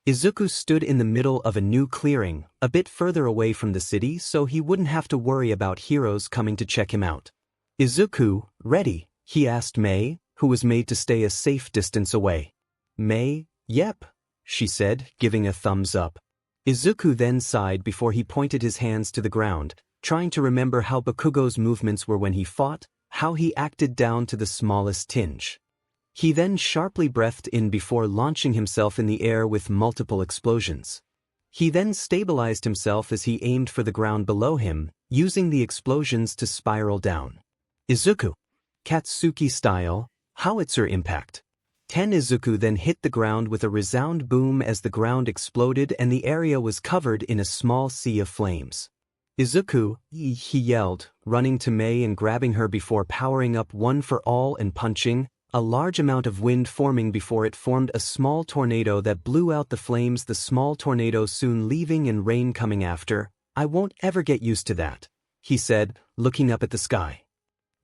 Izuku stood in the middle of a new clearing, a bit further away from the city so he wouldn't have to worry about heroes coming to check him out. Izuku, ready? He asked Mei, who was made to stay a safe distance away. Mei, yep, she said, giving a thumbs up. Izuku then sighed before he pointed his hands to the ground, trying to remember how Bakugo's movements were when he fought, how he acted down to the smallest tinge. He then sharply breathed in before launching himself in the air with multiple explosions. He then stabilized himself as he aimed for the ground below him, using the explosions to spiral down. Izuku. Katsuki style, howitzer impact. 10 Izuku then hit the ground with a resound boom as the ground exploded and the area was covered in a small sea of flames. Izuku, he yelled, running to Mei and grabbing her before powering up one for all and punching, a large amount of wind forming before it formed a small tornado that blew out the flames, the small tornado soon leaving and rain coming after. I won't ever get used to that, he said, looking up at the sky.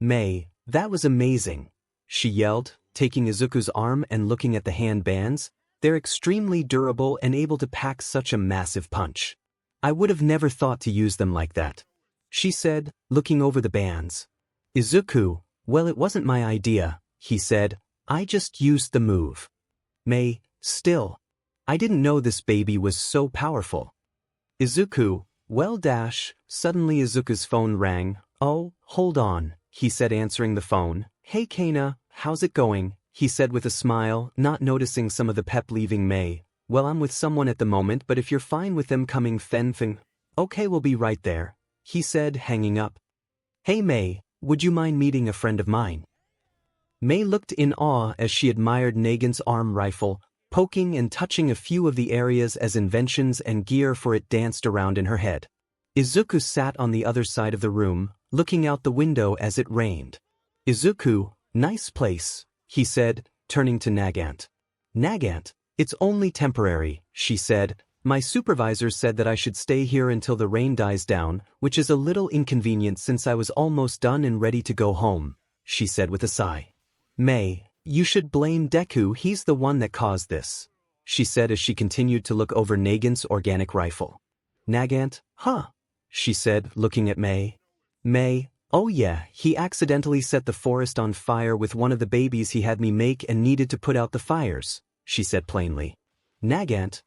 Mei, that was amazing, she yelled, taking Izuku's arm and looking at the hand bands. They're extremely durable and able to pack such a massive punch. I would have never thought to use them like that, she said, looking over the bands. Izuku, well, it wasn't my idea, he said, I just used the move. Mei, still, I didn't know this baby was so powerful. Izuku, well, suddenly Izuku's phone rang. Oh, hold on, he said, answering the phone. Hey Kana, how's it going? He said with a smile, not noticing some of the pep leaving Mei. Well, I'm with someone at the moment, but if you're fine with them coming fenfing. Okay, we'll be right there, he said, hanging up. Hey Mei, would you mind meeting a friend of mine? Mei looked in awe as she admired Nagin's arm rifle, poking and touching a few of the areas as inventions and gear for it danced around in her head. Izuku sat on the other side of the room, looking out the window as it rained. Izuku, nice place, he said, turning to Nagant. Nagant, it's only temporary, she said. My supervisor said that I should stay here until the rain dies down, which is a little inconvenient since I was almost done and ready to go home, she said with a sigh. Mei, you should blame Deku, he's the one that caused this, she said as she continued to look over Nagin's organic rifle. Nagant, huh? She said, looking at Mei. Mei, oh yeah, he accidentally set the forest on fire with one of the babies he had me make and needed to put out the fires, she said plainly. Nagant,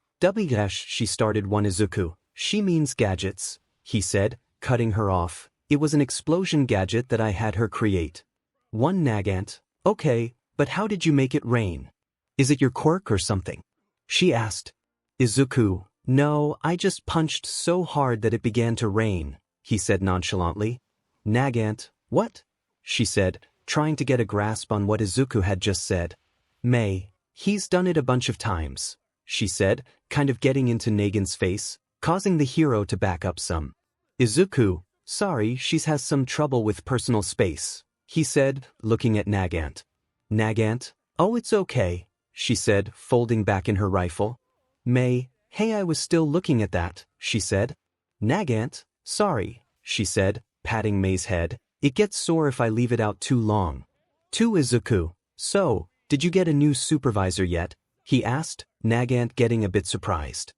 she started one. Izuku, she means gadgets, he said, cutting her off. It was an explosion gadget that I had her create. One. Nagant, okay, but how did you make it rain? Is it your quirk or something? She asked. Izuku, no, I just punched so hard that it began to rain, he said nonchalantly. Nagant, what? She said, trying to get a grasp on what Izuku had just said. Mei, he's done it a bunch of times, she said, kind of getting into Nagin's face, causing the hero to back up some. Izuku, sorry, she's has some trouble with personal space, he said, looking at Nagant. Nagant, oh, it's okay, she said, folding back in her rifle. Mei, hey, I was still looking at that, she said. Nagant, sorry, she said, patting Mei's head. It gets sore if I leave it out too long. To Izuku, so, did you get a new supervisor yet? he asked, 𝗫�59 getting a bit surprised.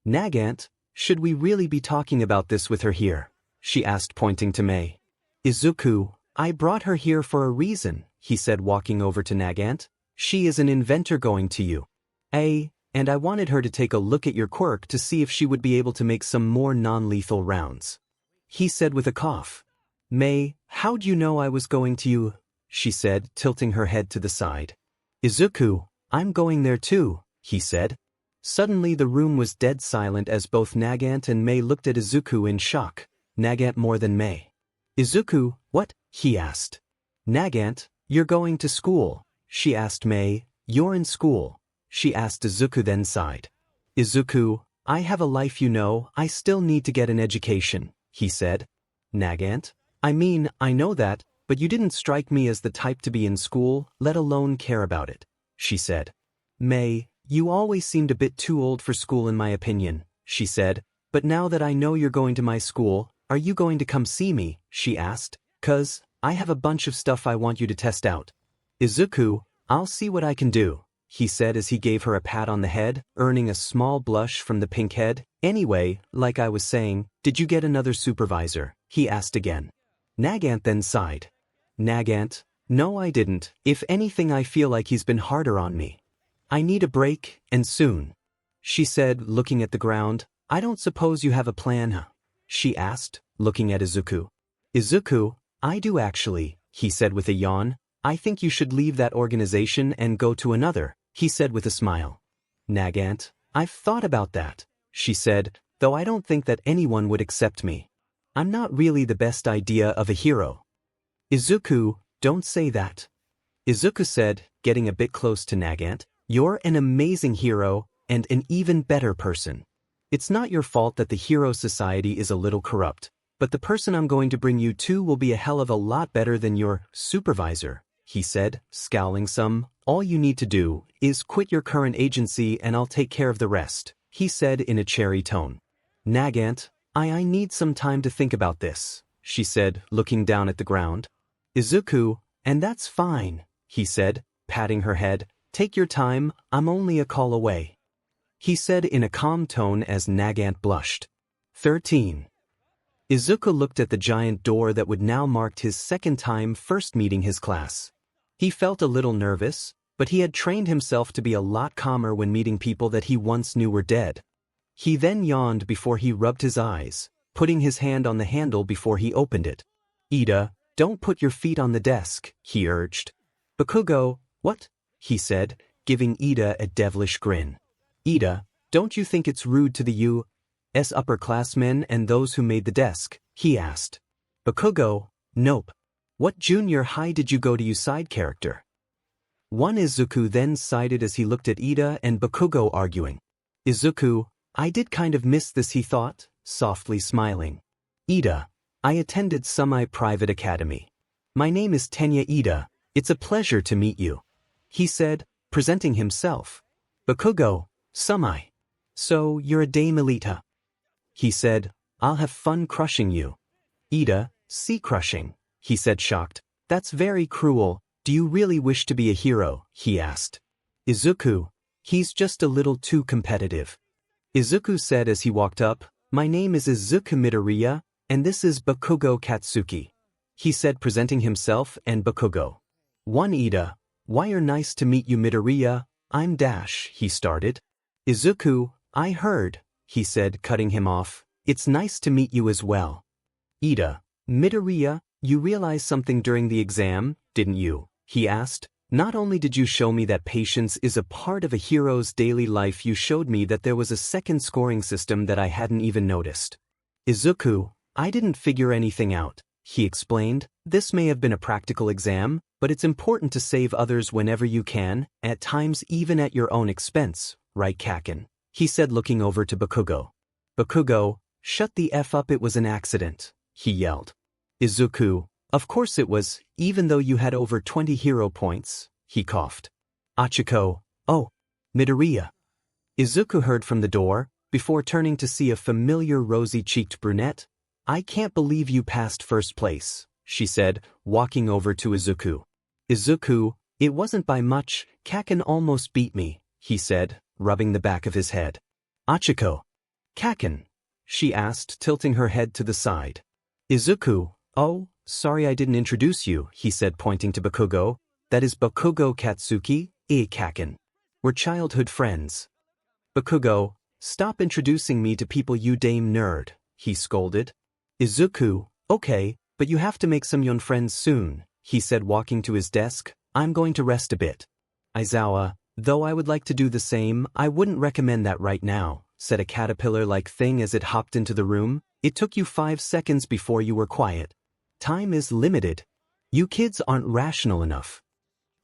𝗫�59, should we really be talking about this with her here? She asked, pointing to May. Izuku, I brought her here for a reason, he said, walking over to 𝗫�59. She is an inventor going to you. And I wanted her to take a look at your quirk to see if she would be able to make some more non-lethal rounds. He said with a cough. May, how'd you know I was going to you? She said, tilting her head to the side. Izuku, I'm going there too, he said. Suddenly the room was dead silent as both 𝗫�59 and May looked at Izuku in shock, 𝗫�59 more than May. Izuku, what? He asked. 𝗫�59, you're going to school, she asked May. You're in school, she asked Izuku, then sighed. Izuku, I have a life, you know, I still need to get an education, he said. 𝗫�59, I mean, I know that, but you didn't strike me as the type to be in school, let alone care about it, she said. May, you always seemed a bit too old for school in my opinion, she said, but now that I know you're going to my school, are you going to come see me, she asked, 'cause I have a bunch of stuff I want you to test out. Izuku, I'll see what I can do, he said as he gave her a pat on the head, earning a small blush from the pink head. Anyway, like I was saying, did you get another supervisor, he asked again. 𝗫�59 then sighed. 𝗫�59, no I didn't, if anything I feel like he's been harder on me. I need a break, and soon. She said, looking at the ground. I don't suppose you have a plan, huh? She asked, looking at Izuku. Izuku, I do actually, he said with a yawn. I think you should leave that organization and go to another, he said with a smile. 𝗫�59, I've thought about that, she said, though I don't think that anyone would accept me. I'm not really the best idea of a hero. Izuku, don't say that. Izuku said, getting a bit close to 𝗫�59, you're an amazing hero, and an even better person. It's not your fault that the hero society is a little corrupt, but the person I'm going to bring you to will be a hell of a lot better than your supervisor, he said, scowling some. All you need to do is quit your current agency and I'll take care of the rest, he said in a cheery tone. 𝗫�59, I need some time to think about this, she said, looking down at the ground. Izuku, and that's fine, he said, patting her head. Take your time, I'm only a call away, he said in a calm tone as 𝗫�59 blushed. 13. Izuku looked at the giant door that would now mark his second time first meeting his class. He felt a little nervous, but he had trained himself to be a lot calmer when meeting people that he once knew were dead. He then yawned before he rubbed his eyes, putting his hand on the handle before he opened it. Ida, don't put your feet on the desk, he urged. Bakugo, what? He said, giving Ida a devilish grin. Ida, don't you think it's rude to the U.S. upperclassmen and those who made the desk? He asked. Bakugo, nope. What junior high did you go to, you side character? One Izuku then sighed as he looked at Ida and Bakugo arguing. Izuku, I did kind of miss this, he thought, softly smiling. Ida, I attended semi-private academy. My name is Tenya Ida, it's a pleasure to meet you, he said, presenting himself. Bakugo, semi. So you're a dame elite, huh? He said, I'll have fun crushing you. Ida, see crushing, he said, shocked. That's very cruel, do you really wish to be a hero, he asked. Izuku, he's just a little too competitive. Izuku said as he walked up, my name is Izuku Midoriya, and this is Bakugo Katsuki, he said, presenting himself and Bakugo. One Ida, why you're nice to meet you Midoriya, I'm Dash, he started. Izuku, I heard, he said, cutting him off, it's nice to meet you as well. Ida, Midoriya, you realized something during the exam, didn't you? He asked. Not only did you show me that patience is a part of a hero's daily life, you showed me that there was a second scoring system that I hadn't even noticed. Izuku, I didn't figure anything out, he explained. This may have been a practical exam, but it's important to save others whenever you can, at times even at your own expense, right Kaken? He said, looking over to Bakugo. Bakugo, shut the F up, it was an accident, he yelled. Izuku, of course it was, even though you had over 20 hero points, he coughed. Achiko, oh, Midoriya. Izuku heard from the door, before turning to see a familiar rosy-cheeked brunette. I can't believe you passed first place, she said, walking over to Izuku. Izuku, it wasn't by much, Kaken almost beat me, he said, rubbing the back of his head. 𝗬𝗂𝗁𝗂𝗂, she asked, tilting her head to the side. Izuku, oh, sorry I didn't introduce you, he said, pointing to Bakugo. That is Bakugo Katsuki, 𝗬𝗂𝗁𝗂𝗂. We're childhood friends. Bakugo, stop introducing me to people, you damn nerd, he scolded. Izuku, okay, but you have to make some young friends soon, he said, walking to his desk. I'm going to rest a bit. Aizawa, though I would like to do the same, I wouldn't recommend that right now, said a caterpillar-like thing as it hopped into the room. It took you 5 seconds before you were quiet. Time is limited. You kids aren't rational enough.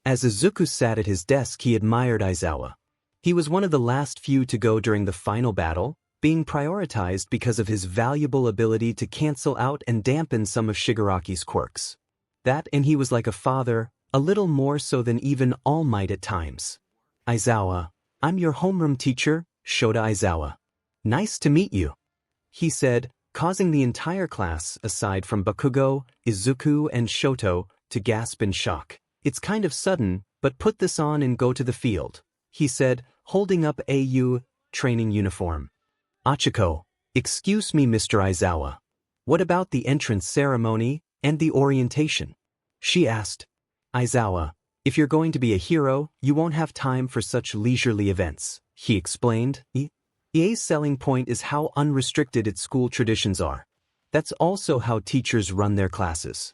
As Izuku sat at his desk, he admired Aizawa. He was one of the last few to go during the final battle, being prioritized because of his valuable ability to cancel out and dampen some of Shigaraki's quirks. That, and he was like a father, a little more so than even All Might at times. Aizawa, I'm your homeroom teacher, Shota Aizawa. Nice to meet you, he said, causing the entire class, aside from Bakugo, Izuku, and Shoto, to gasp in shock. It's kind of sudden, but put this on and go to the field, he said, holding up a training uniform. 𝗬𝗂𝗁𝗂𝗂, excuse me, Mr. Aizawa. What about the entrance ceremony and the orientation? She asked. Aizawa, if you're going to be a hero, you won't have time for such leisurely events, he explained. EA's selling point is how unrestricted its school traditions are. That's also how teachers run their classes,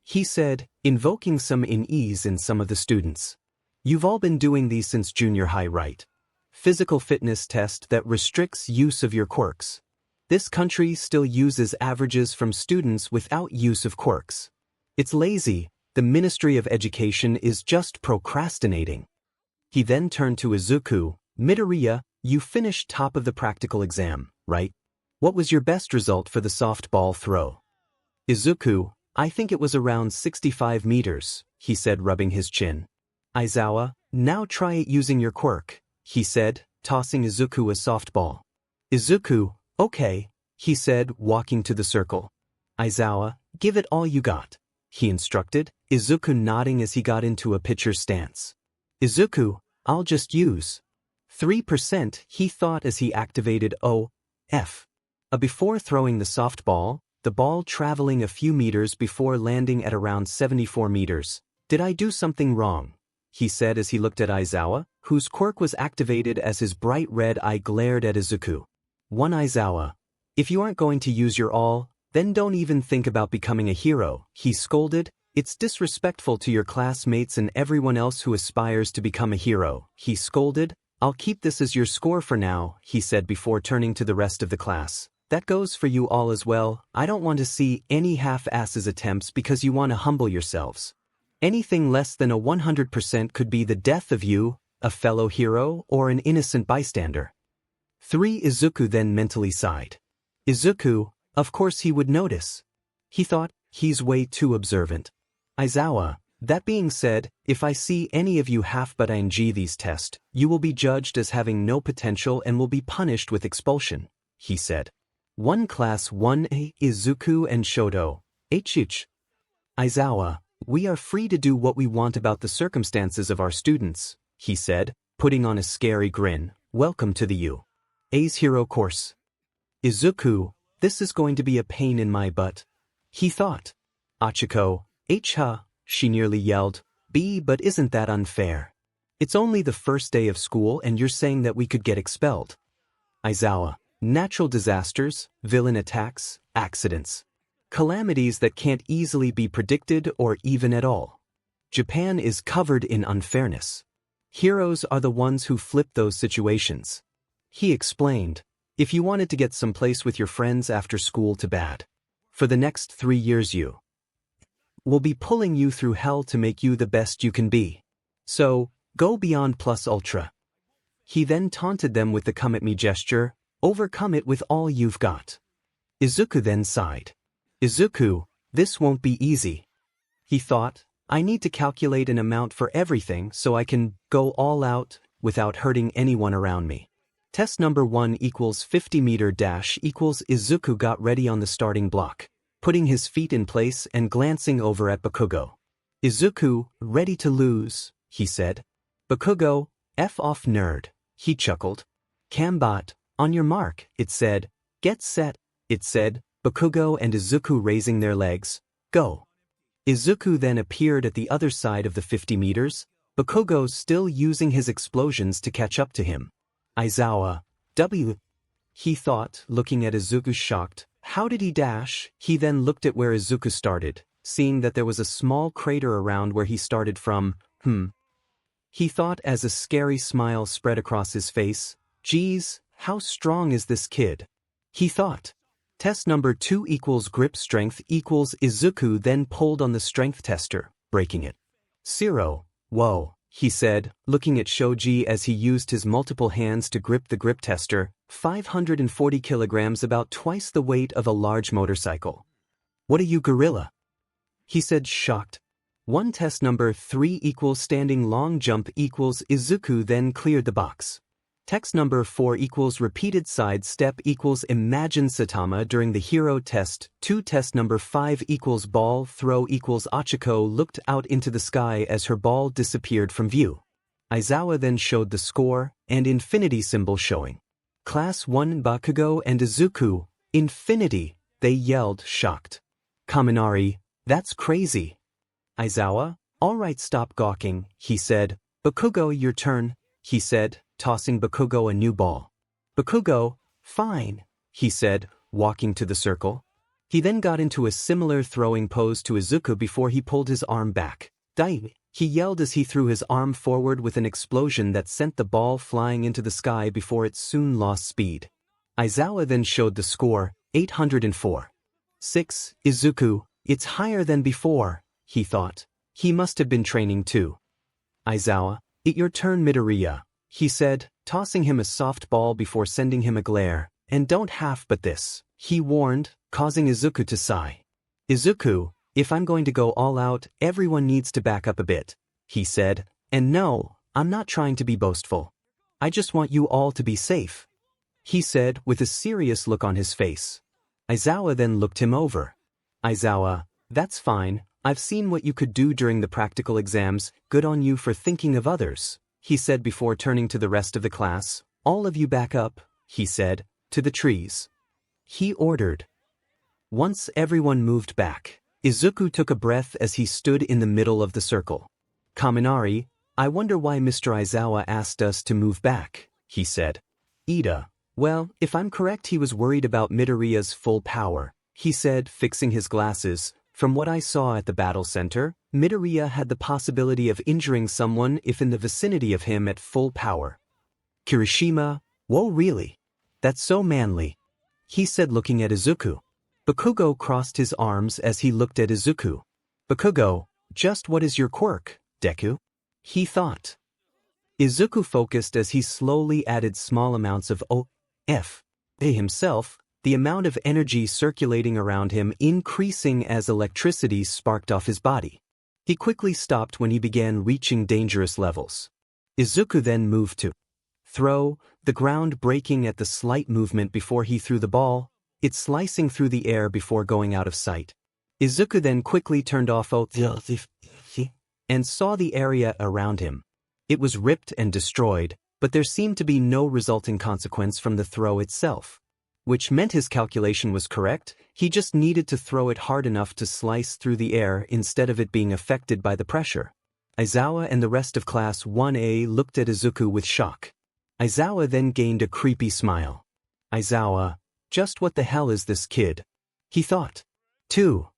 he said, invoking some unease in some of the students. You've all been doing these since junior high, right? Physical fitness test that restricts use of your quirks. This country still uses averages from students without use of quirks. It's lazy. The Ministry of Education is just procrastinating. He then turned to Izuku. Midoriya, you finished top of the practical exam, right? What was your best result for the softball throw? Izuku, I think it was around 65 meters, he said, rubbing his chin. Aizawa, now try it using your quirk, he said, tossing Izuku a softball. Izuku, okay, he said, walking to the circle. Aizawa, give it all you got, he instructed, Izuku nodding as he got into a pitcher's stance. Izuku, I'll just use 3%, he thought as he activated WhatIf. Before throwing the softball, the ball traveling a few meters before landing at around 74 meters. Did I do something wrong? He said as he looked at Aizawa, whose quirk was activated as his bright red eye glared at Izuku. One Aizawa, if you aren't going to use your all, then don't even think about becoming a hero, he scolded. It's disrespectful to your classmates and everyone else who aspires to become a hero, he scolded. I'll keep this as your score for now, he said before turning to the rest of the class. That goes for you all as well. I don't want to see any half-asses attempts because you want to humble yourselves. Anything less than a 100% could be the death of you, a fellow hero, or an innocent bystander. 3. Izuku then mentally sighed. Izuku, of course he would notice. He thought, he's way too observant. Aizawa, that being said, if I see any of you 𝗵𝗃 these tests, you will be judged as having no potential and will be punished with expulsion, he said. 1 Class 1A, Izuku and Shoto. 𝗬𝗂𝗁𝗂𝗂. Aizawa, we are free to do what we want about the circumstances of our students, he said, putting on a scary grin. Welcome to the UA's hero course. Izuku, this is going to be a pain in my butt, he thought. 𝗬𝗂𝗁𝗂𝗂𝗧, she nearly yelled. But isn't that unfair? It's only the first day of school and you're saying that we could get expelled. Aizawa, natural disasters, villain attacks, accidents. Calamities that can't easily be predicted or even at all. Japan is covered in unfairness. Heroes are the ones who flip those situations. He explained. If you wanted to get someplace with your friends after school, too bad. For the next 3 years you will be pulling you through hell to make you the best you can be. So, go beyond plus ultra. He then taunted them with the come at me gesture. Overcome it with all you've got. Izuku then sighed. Izuku, this won't be easy. He thought, I need to calculate an amount for everything so I can go all out without hurting anyone around me. Test number 1 equals 50 meter dash equals. Izuku got ready on the starting block, putting his feet in place and glancing over at Bakugo. Izuku, ready to lose, he said. Bakugo, F off nerd, he chuckled. 𝗵𝗵𝗿, on your mark, it said. Get set, it said, Bakugo and Izuku raising their legs. Go. Izuku then appeared at the other side of the 50 meters, Bakugo still using his explosions to catch up to him. 𝗬𝗏, he thought, looking at Izuku shocked. How did he dash? He then looked at where Izuku started, seeing that there was a small crater around where he started from. He thought as a scary smile spread across his face. Geez, how strong is this kid? He thought. Test number 2 equals grip strength equals Izuku then pulled on the strength tester, breaking it. 0. Whoa, he said, looking at Shoji as he used his multiple hands to grip the grip tester, 540 kilograms, about twice the weight of a large motorcycle. What are you, gorilla? He said, shocked. 1. Test number 3 equals standing long jump equals Izuku then cleared the box. Text number 4 equals repeated side step equals imagine Saitama during the hero test. 2. Test number 5 equals ball throw equals Ochako looked out into the sky as her ball disappeared from view. Aizawa then showed the score, and infinity symbol showing. Class 1 Bakugo and Izuku, infinity, they yelled, shocked. Kaminari, that's crazy. Aizawa, alright, stop gawking, he said. Bakugo, your turn, he said, tossing Bakugo a new ball. Bakugo, fine, he said, walking to the circle. He then got into a similar throwing pose to Izuku before he pulled his arm back. Dai, he yelled as he threw his arm forward with an explosion that sent the ball flying into the sky before it soon lost speed. Aizawa then showed the score, 804. 6. Izuku, it's higher than before, he thought. He must have been training too. Aizawa, it your turn, Midoriya, he said, tossing him a soft ball before sending him a glare. And don't half but this, he warned, causing Izuku to sigh. Izuku, if I'm going to go all out, everyone needs to back up a bit, he said. And no, I'm not trying to be boastful. I just want you all to be safe, he said with a serious look on his face. Aizawa then looked him over. Aizawa, that's fine, I've seen what you could do during the practical exams, good on you for thinking of others, he said before turning to the rest of the class. All of you back up, he said, to the trees. He ordered. Once everyone moved back, Izuku took a breath as he stood in the middle of the circle. Kaminari, I wonder why Mr. Aizawa asked us to move back, he said. Ida, well, if I'm correct, he was worried about Midoriya's full power, he said, fixing his glasses. From what I saw at the battle center, Midoriya had the possibility of injuring someone if in the vicinity of him at full power. Kirishima, whoa, really? That's so manly, he said, looking at Izuku. Bakugo crossed his arms as he looked at Izuku. Bakugo, just what is your quirk, Deku? He thought. Izuku focused as he slowly added small amounts of WhatIf himself, the amount of energy circulating around him increasing as electricity sparked off his body. He quickly stopped when he began reaching dangerous levels. Izuku then moved to throw, the ground breaking at the slight movement before he threw the ball, it slicing through the air before going out of sight. Izuku then quickly turned off WhatIf and saw the area around him. It was ripped and destroyed, but there seemed to be no resulting consequence from the throw itself. Which meant his calculation was correct, he just needed to throw it hard enough to slice through the air instead of it being affected by the pressure. Aizawa and the rest of Class 1A looked at Izuku with shock. Aizawa then gained a creepy smile. Aizawa, just what the hell is this kid? He thought. 2.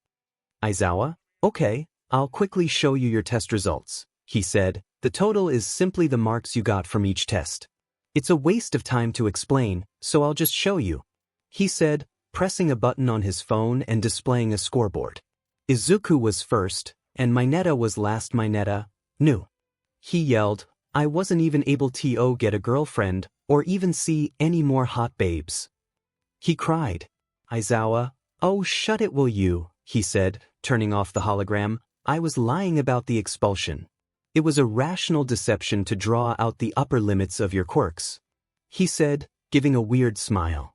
Aizawa, okay, I'll quickly show you your test results, he said. The total is simply the marks you got from each test. It's a waste of time to explain, so I'll just show you, he said, pressing a button on his phone and displaying a scoreboard. Izuku was first, and Mineta was last. Mineta, no. He yelled, I wasn't even able to get a girlfriend, or even see any more hot babes. He cried. Aizawa, oh shut it will you, he said, turning off the hologram. I was lying about the expulsion. It was a rational deception to draw out the upper limits of your quirks, he said, giving a weird smile.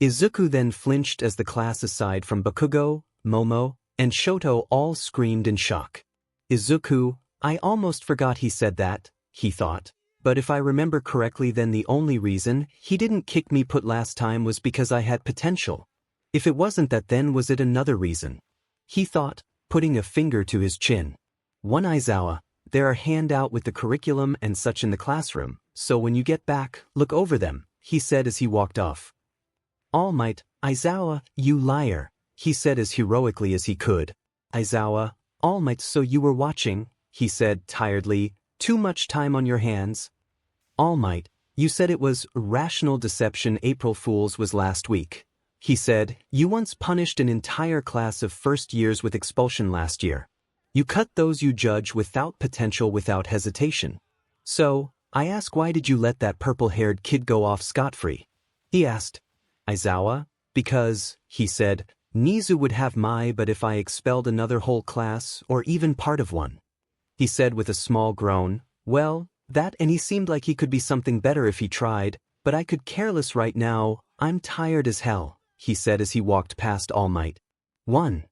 Izuku then flinched as the class aside from Bakugo, Momo, and Shoto all screamed in shock. Izuku, I almost forgot he said that, he thought. But if I remember correctly, then the only reason he didn't kick me put last time was because I had potential. If it wasn't that, then was it another reason? He thought, putting a finger to his chin. One 𝗬𝗍𝗂, there are handout with the curriculum and such in the classroom, so when you get back, look over them, he said as he walked off. 𝗬𝗍𝗂, 𝗬𝗍𝗂, you liar, he said as heroically as he could. 𝗬𝗍𝗂, 𝗬𝗍𝗂, so you were watching, he said tiredly, too much time on your hands. 𝗬𝗍𝗂, you said it was rational deception. April Fool's was last week. He said, you once punished an entire class of first years with expulsion last year. You cut those you judge without potential without hesitation. So, I ask, why did you let that purple-haired kid go off scot-free? He asked. 𝗬𝗍𝗂, because, he said, 𝗧𝗵𝗲 would have my but if I expelled another whole class or even part of one. He said with a small groan, well, that, and he seemed like he could be something better if he tried, but I could careless right now, I'm tired as hell, he said as he walked past 𝗬𝗍𝗂. 1.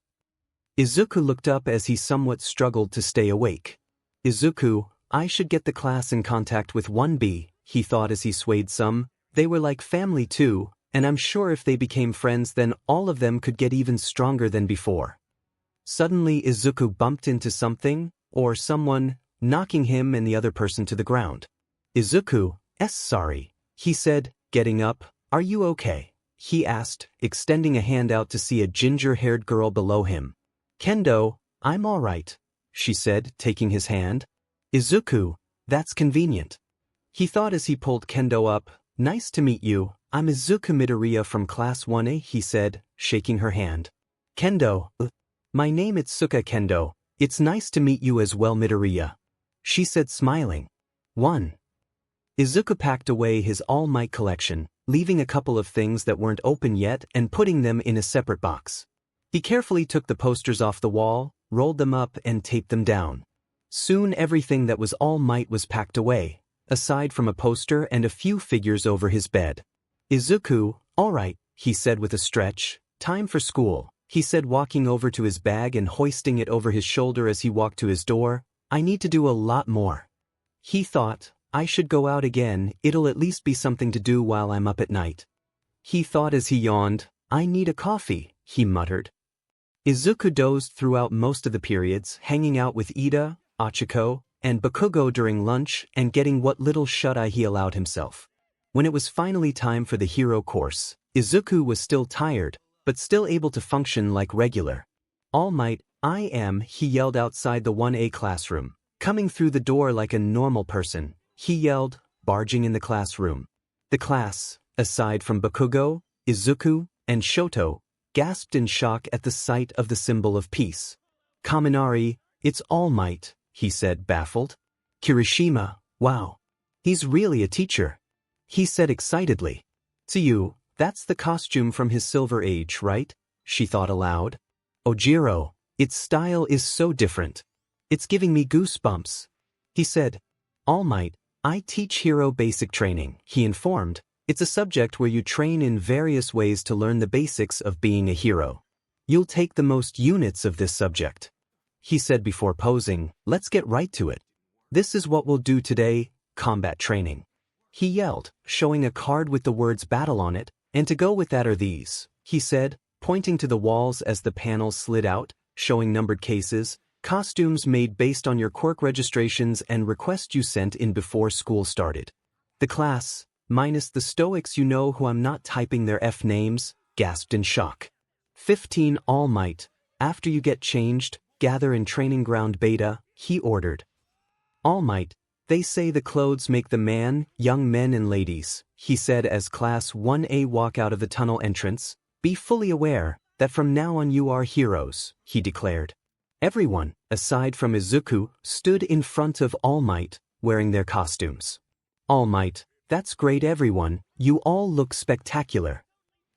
Izuku looked up as he somewhat struggled to stay awake. Izuku, I should get the class in contact with 1B, he thought as he swayed some, they were like family too, and I'm sure if they became friends then all of them could get even stronger than before. Suddenly Izuku bumped into something, or someone, knocking him and the other person to the ground. Izuku, sorry, he said, getting up, are you okay? He asked, extending a hand out to see a ginger-haired girl below him. Kendo, I'm all right, she said, taking his hand. Izuku, that's convenient. He thought as he pulled Kendo up. Nice to meet you, I'm Izuku Midoriya from Class 1A, he said, shaking her hand. Kendo, my name is Suka Kendo, it's nice to meet you as well Midoriya, she said smiling. 1. Izuku packed away his All Might collection, leaving a couple of things that weren't open yet and putting them in a separate box. He carefully took the posters off the wall, rolled them up and taped them down. Soon everything that was All Might was packed away, aside from a poster and a few figures over his bed. Izuku, all right, he said with a stretch, time for school, he said walking over to his bag and hoisting it over his shoulder as he walked to his door. I need to do a lot more. He thought, I should go out again, it'll at least be something to do while I'm up at night. He thought as he yawned, I need a coffee, he muttered. Izuku dozed throughout most of the periods, hanging out with Ida, Ochiko, and Bakugo during lunch and getting what little shut-eye he allowed himself. When it was finally time for the hero course, Izuku was still tired, but still able to function like regular. All Might, I am, he yelled outside the 1A classroom, coming through the door like a normal person, he yelled, barging in the classroom. The class, aside from Bakugo, Izuku, and Shoto, gasped in shock at the sight of the symbol of peace. Kaminari, it's All Might, he said, baffled. Kirishima, wow. He's really a teacher, he said excitedly. To you, that's the costume from his Silver Age, right? She thought aloud. Ojiro, its style is so different. It's giving me goosebumps. He said. All Might, I teach hero basic training, he informed. It's a subject where you train in various ways to learn the basics of being a hero. You'll take the most units of this subject. He said before posing, let's get right to it. This is what we'll do today, combat training. He yelled, showing a card with the words battle on it, and to go with that are these, he said, pointing to the walls as the panels slid out, showing numbered cases, costumes made based on your quirk registrations and requests you sent in before school started. The class, minus the stoics, you know who I'm not typing their F names, gasped in shock. 15 All Might, after you get changed, gather in training ground beta, he ordered. All Might, they say the clothes make the man, young men and ladies, he said as Class 1A walk out of the tunnel entrance. Be fully aware that from now on you are heroes, he declared. Everyone, aside from Izuku, stood in front of All Might, wearing their costumes. All Might, that's great everyone, you all look spectacular.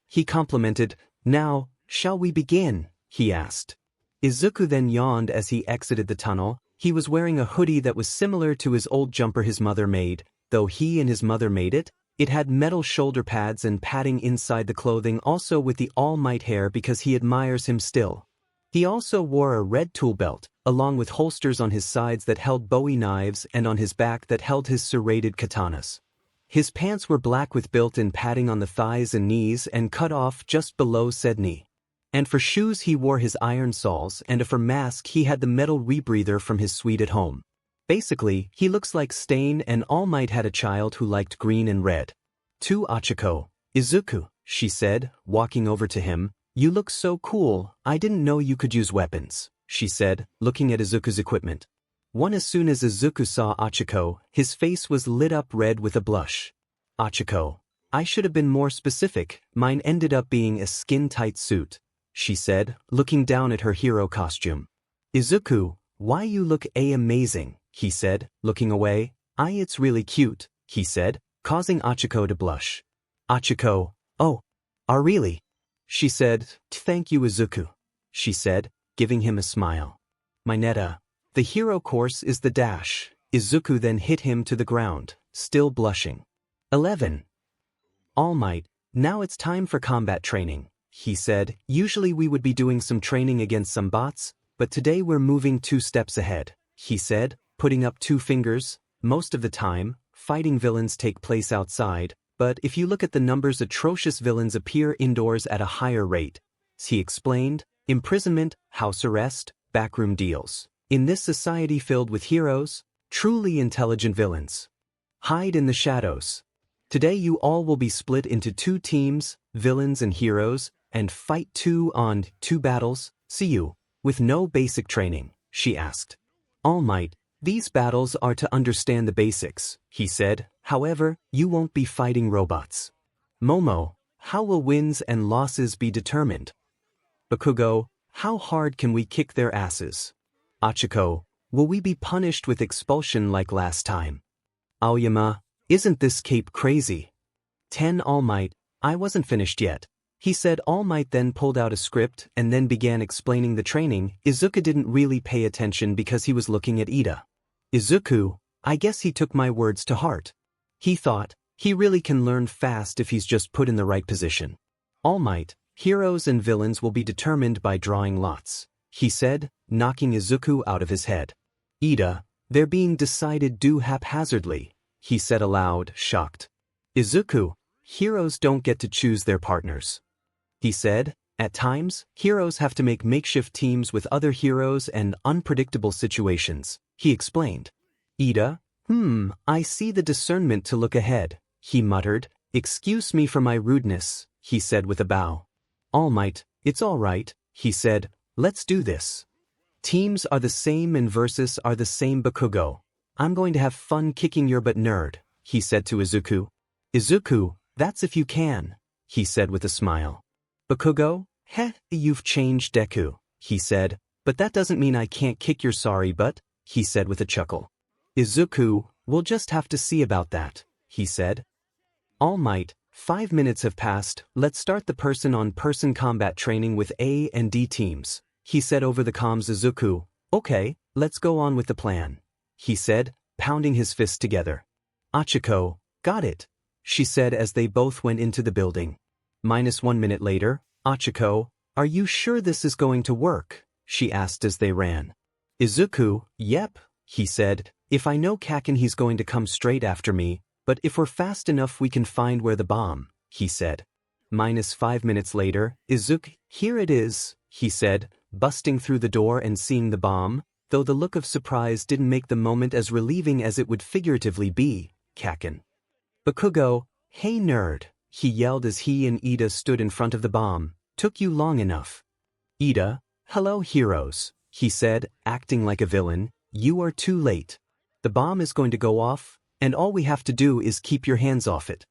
He complimented. Now, shall we begin? He asked. Izuku then yawned as he exited the tunnel. He was wearing a hoodie that was similar to his old jumper his mother made, though he and his mother made it. It had metal shoulder pads and padding inside the clothing, also with the All Might hair because he admires him still. He also wore a red tool belt, along with holsters on his sides that held bowie knives and on his back that held his serrated katanas. His pants were black with built-in padding on the thighs and knees and cut off just below said knee. And for shoes he wore his iron soles, and for mask he had the metal rebreather from his suite at home. Basically, he looks like Stain, and All Might had a child who liked green and red. To 𝗧𝗵𝗲, she said, walking over to him. You look so cool, I didn't know you could use weapons, she said, looking at Izuku's equipment. As soon as Izuku saw 𝗧𝗵𝗲, his face was lit up red with a blush. 𝗧𝗵𝗲, I should have been more specific, mine ended up being a skin-tight suit, she said, looking down at her hero costume. Izuku, why you look amazing, he said, looking away. It's really cute, he said, causing 𝗧𝗵𝗲 to blush. 𝗧𝗵𝗲, oh, really? She said, thank you Izuku, she said, giving him a smile. Mineta, the hero course is the dash. Izuku then hit him to the ground, still blushing. 11. All Might, now it's time for combat training, he said. Usually we would be doing some training against some bots, but today we're moving 2 steps ahead, he said, putting up 2 fingers. Most of the time, fighting villains take place outside, but if you look at the numbers, atrocious villains appear indoors at a higher rate. He explained, imprisonment, house arrest, backroom deals. In this society filled with heroes, truly intelligent villains hide in the shadows. Today you all will be split into 2 teams, villains and heroes, and fight 2 on 2 battles. See you. With no basic training, she asked. All Might, these battles are to understand the basics, he said. However, you won't be fighting robots. Momo, how will wins and losses be determined? Bakugo, how hard can we kick their asses? 𝗧𝗵𝗲, will we be punished with expulsion like last time? Aoyama, isn't this cape crazy? 10. All Might, I wasn't finished yet, he said. All Might then pulled out a script and then began explaining the training. Izuku didn't really pay attention because he was looking at Ida. Izuku, I guess he took my words to heart. He thought, he really can learn fast if he's just put in the right position. All Might, heroes and villains will be determined by drawing lots, he said, knocking Izuku out of his head. Ida, they're being decided haphazardly, he said aloud, shocked. Izuku, heroes don't get to choose their partners. He said, at times, heroes have to make makeshift teams with other heroes and unpredictable situations, he explained. Ida, I see the discernment to look ahead, he muttered. Excuse me for my rudeness, he said with a bow. All Might, it's all right, he said, let's do this. Teams are the same and versus are the same. Bakugo, I'm going to have fun kicking your butt, nerd, he said to Izuku. Izuku, that's if you can, he said with a smile. Bakugo, you've changed Deku, he said, but that doesn't mean I can't kick your sorry butt, he said with a chuckle. Izuku, we'll just have to see about that, he said. All Might, 5 minutes have passed, let's start the person-on-person combat training with A and D teams, he said over the comms. Izuku, okay, let's go on with the plan, he said, pounding his fists together. 𝗧𝗵𝗲, got it, she said as they both went into the building. -1 minute later, 𝗧𝗵𝗲, are you sure this is going to work? She asked as they ran. Izuku, yep, he said, if I know Kaken he's going to come straight after me, but if we're fast enough we can find where the bomb, he said. -5 minutes later, Izuku, here it is, he said, busting through the door and seeing the bomb, though the look of surprise didn't make the moment as relieving as it would figuratively be. Kaken. Bakugo, hey nerd, he yelled as he and Ida stood in front of the bomb, took you long enough. Ida, hello heroes, he said, acting like a villain, you are too late. The bomb is going to go off, and all we have to do is keep your hands off it.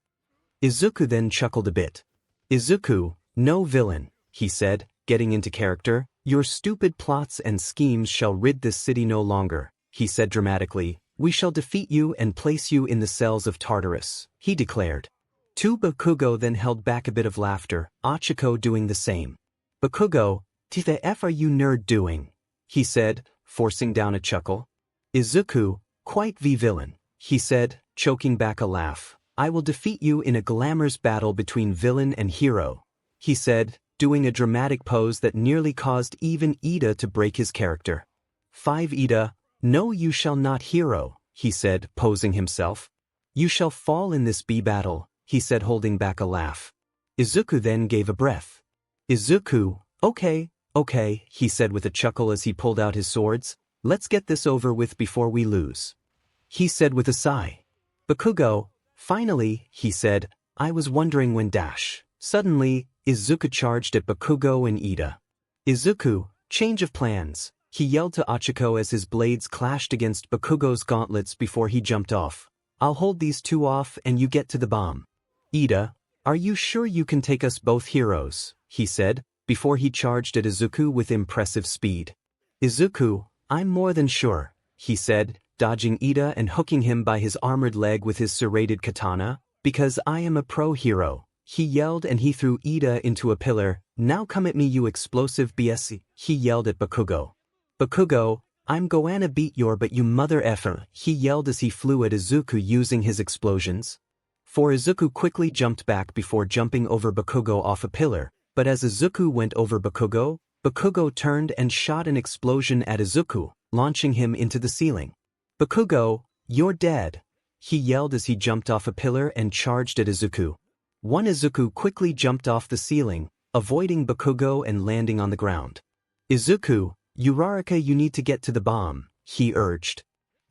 Izuku then chuckled a bit. Izuku, no villain, he said, getting into character, your stupid plots and schemes shall rid this city no longer, he said dramatically. We shall defeat you and place you in the cells of Tartarus, he declared. Bakugo then held back a bit of laughter, 𝗧𝗵𝗲 doing the same. Bakugo, what the F are you nerd doing? He said, forcing down a chuckle. Izuku, quite the villain, he said, choking back a laugh. I will defeat you in a glamorous battle between villain and hero, he said, doing a dramatic pose that nearly caused even Ida to break his character. 5 Ida, no you shall not hero, he said, posing himself. You shall fall in this battle, he said holding back a laugh. Izuku then gave a breath. Izuku, okay, he said with a chuckle as he pulled out his swords. Let's get this over with before we lose. He said with a sigh. Bakugo, finally, he said, I was wondering when Suddenly, Izuku charged at Bakugo and Ida. Izuku, change of plans, he yelled to Hachiko as his blades clashed against Bakugo's gauntlets before he jumped off. I'll hold these two off and you get to the bomb. Ida, are you sure you can take us both heroes, he said, before he charged at Izuku with impressive speed. Izuku, I'm more than sure, he said, dodging Ida and hooking him by his armored leg with his serrated katana, because I am a pro hero. He yelled and he threw Ida into a pillar. Now come at me you explosive BS, he yelled at Bakugo. Bakugo, I'm gonna beat your but you mother effer, he yelled as he flew at Izuku using his explosions. For Izuku quickly jumped back before jumping over Bakugo off a pillar, but as Izuku went over Bakugo, Bakugo turned and shot an explosion at Izuku, launching him into the ceiling. Bakugo, you're dead, he yelled as he jumped off a pillar and charged at Izuku. One Izuku quickly jumped off the ceiling, avoiding Bakugo and landing on the ground. Izuku, Uraraka you need to get to the bomb, he urged.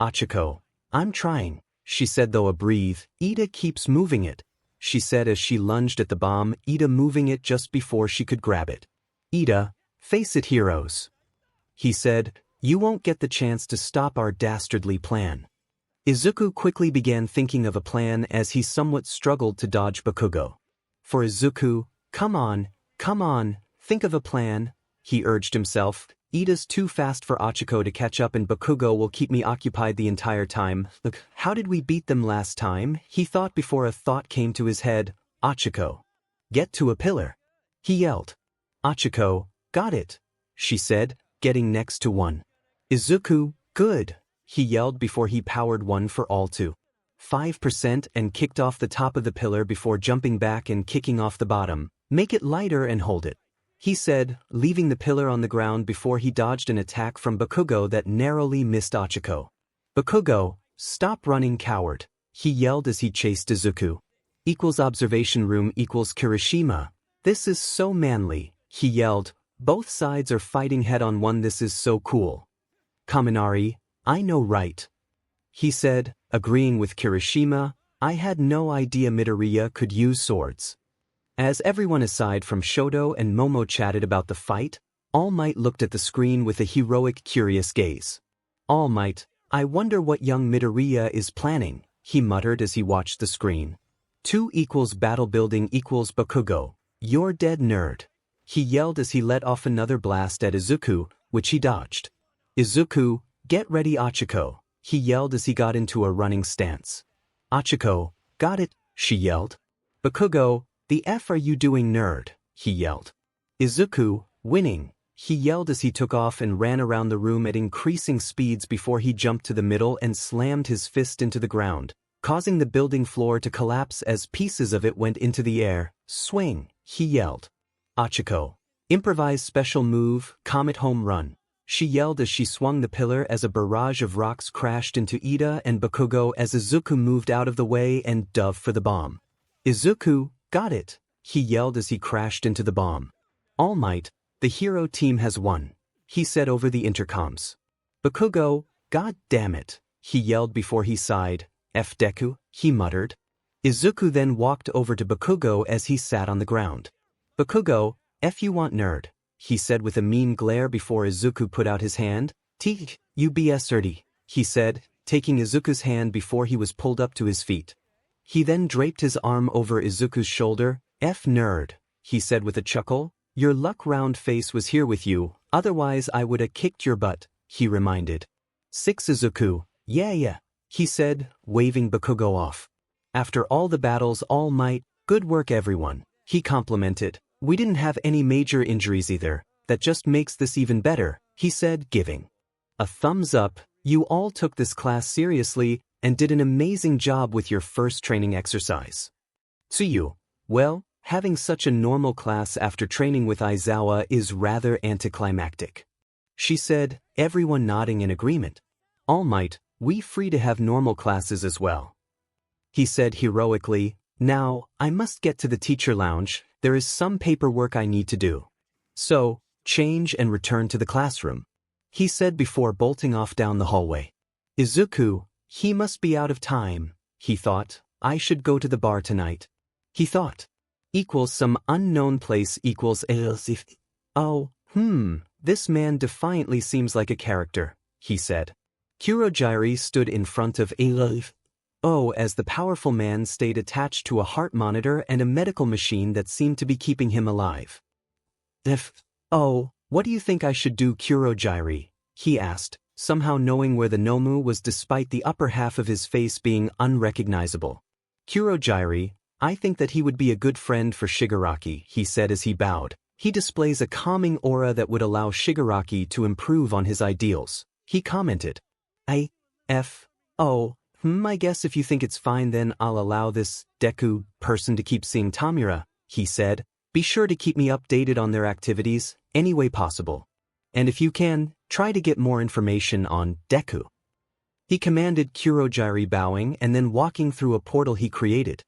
Hachiko, I'm trying, she said though a breathe. Ida keeps moving it, she said as she lunged at the bomb, Ida moving it just before she could grab it. Ida, face it heroes, he said, you won't get the chance to stop our dastardly plan. Izuku quickly began thinking of a plan as he somewhat struggled to dodge Bakugo. For Izuku, come on, think of a plan, he urged himself. Ida's too fast for Hachiko to catch up and Bakugo will keep me occupied the entire time. Look, how did we beat them last time? He thought before a thought came to his head. Hachiko, get to a pillar, he yelled. Hachiko, got it, she said, getting next to one. Izuku, good, he yelled before he powered one for all 5% and kicked off the top of the pillar before jumping back and kicking off the bottom. Make it lighter and hold it, he said, leaving the pillar on the ground before he dodged an attack from Bakugo that narrowly missed Hachiko. Bakugo, stop running coward, he yelled as he chased Izuku. Observation room Kirishima, this is so manly, he yelled, both sides are fighting head-on one this is so cool. Kaminari, I know right, he said, agreeing with Kirishima, I had no idea Midoriya could use swords. As everyone aside from Shoto and Momo chatted about the fight, All Might looked at the screen with a heroic curious gaze. All Might, I wonder what young Midoriya is planning, he muttered as he watched the screen. 2 equals battle building equals Bakugo, you're dead nerd, he yelled as he let off another blast at Izuku, which he dodged. Izuku, get ready Hachiko, he yelled as he got into a running stance. Hachiko, got it, she yelled. Bakugo, the F are you doing nerd, he yelled. Izuku, winning, he yelled as he took off and ran around the room at increasing speeds before he jumped to the middle and slammed his fist into the ground, causing the building floor to collapse as pieces of it went into the air. Swing, he yelled. Hachiko, improvise special move, Comet home run, she yelled as she swung the pillar as a barrage of rocks crashed into Ida and Bakugo as Izuku moved out of the way and dove for the bomb. Izuku, got it, he yelled as he crashed into the bomb. All Might, the hero team has won, he said over the intercoms. Bakugo, god damn it, he yelled before he sighed. F Deku, he muttered. Izuku then walked over to Bakugo as he sat on the ground. Bakugo, F you want nerd, he said with a mean glare before Izuku put out his hand. You 𝗬𝗪𝙁, he said, taking Izuku's hand before he was pulled up to his feet. He then draped his arm over Izuku's shoulder. F nerd, he said with a chuckle, your luck round face was here with you, otherwise I woulda kicked your butt, he reminded. 6 Izuku, yeah, he said, waving Bakugo off. After all the battles All Might, good work everyone, he complimented. We didn't have any major injuries either, that just makes this even better, he said, giving a thumbs up. You all took this class seriously and did an amazing job with your first training exercise. Tsuyu, well, having such a normal class after training with Izuku is rather anticlimactic. She said, everyone nodding in agreement. All Might, we free to have normal classes as well. He said heroically, now, I must get to the teacher lounge, there is some paperwork I need to do. So, change and return to the classroom. He said before bolting off down the hallway. Izuku, he must be out of time, he thought, I should go to the bar tonight. He thought. Equals some unknown place equals if. Oh, this man defiantly seems like a character, he said. 𝗬𝗁𝗖𝗎 stood in front of as the powerful man stayed attached to a heart monitor and a medical machine that seemed to be keeping him alive. What do you think I should do, 𝗬𝗁𝗖𝗎? He asked, somehow knowing where the Nomu was despite the upper half of his face being unrecognizable. 𝗬𝗁𝗖𝗎, I think that he would be a good friend for Shigaraki, he said as he bowed. He displays a calming aura that would allow Shigaraki to improve on his ideals. He commented. I guess if you think it's fine then I'll allow this Deku person to keep seeing Tamura, he said. Be sure to keep me updated on their activities, any way possible. And if you can, try to get more information on Deku. He commanded 𝗬𝗁𝗖𝗎 bowing and then walking through a portal he created.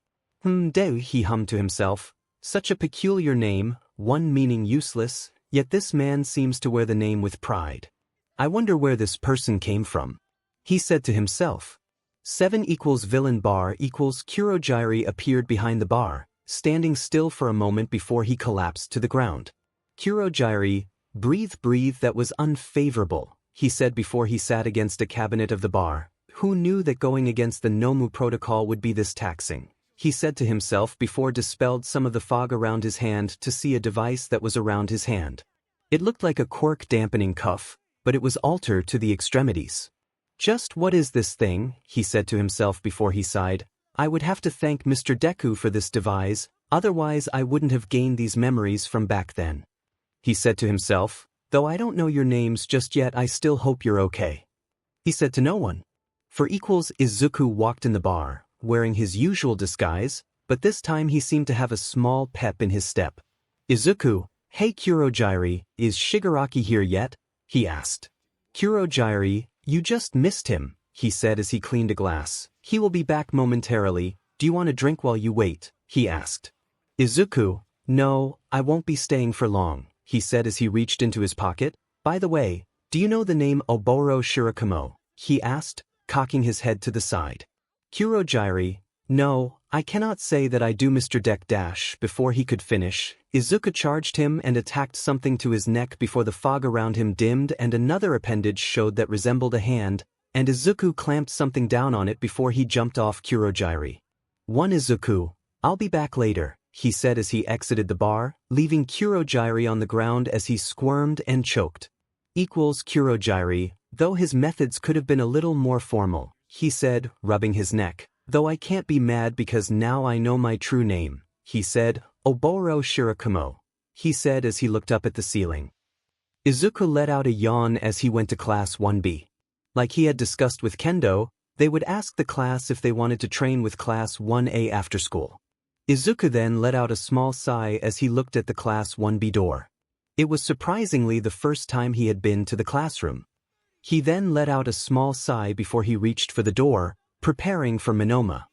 Deku, he hummed to himself. Such a peculiar name, one meaning useless, yet this man seems to wear the name with pride. I wonder where this person came from. He said to himself. 7 equals villain bar equals 𝗬𝗁𝗖𝗎 appeared behind the bar, standing still for a moment before he collapsed to the ground. 𝗬𝗁𝗖𝗎, breathe that was unfavorable, he said before he sat against a cabinet of the bar. Who knew that going against the Nomu protocol would be this taxing? He said to himself before dispelled some of the fog around his hand to see a device that was around his hand. It looked like a quirk dampening cuff, but it was altered to the extremities. Just what is this thing, he said to himself before he sighed. I would have to thank Mr. Deku for this device, otherwise I wouldn't have gained these memories from back then. He said to himself, though I don't know your names just yet I still hope you're okay. He said to no one. For equals Izuku walked in the bar, wearing his usual disguise, but this time he seemed to have a small pep in his step. Izuku, hey 𝗬𝗁𝗖𝗎, is Shigaraki here yet? He asked. 𝗬𝗁𝗖𝗎, you just missed him, he said as he cleaned a glass. He will be back momentarily. Do you want a drink while you wait? He asked. Izuku, no, I won't be staying for long, he said as he reached into his pocket. By the way, do you know the name 𝗬𝗁𝗖𝗎? He asked, cocking his head to the side. 𝗬𝗁𝗖𝗎, no, I cannot say that I do, Mr. Deku. Before he could finish, Izuku charged him and attacked something to his neck before the fog around him dimmed and another appendage showed that resembled a hand, and Izuku clamped something down on it before he jumped off 𝗬𝗁𝗖𝗎. One Izuku, I'll be back later, he said as he exited the bar, leaving 𝗬𝗁𝗖𝗎 on the ground as he squirmed and choked. Equals 𝗬𝗁𝗖𝗎, though his methods could have been a little more formal, he said, rubbing his neck. Though I can't be mad because now I know my true name, he said, 𝗬𝗁𝗖𝗎, he said as he looked up at the ceiling. Izuku let out a yawn as he went to class 1B. Like he had discussed with Kendo, they would ask the class if they wanted to train with class 1A after school. Izuku then let out a small sigh as he looked at the class 1B door. It was surprisingly the first time he had been to the classroom. He then let out a small sigh before he reached for the door, preparing for Monoma.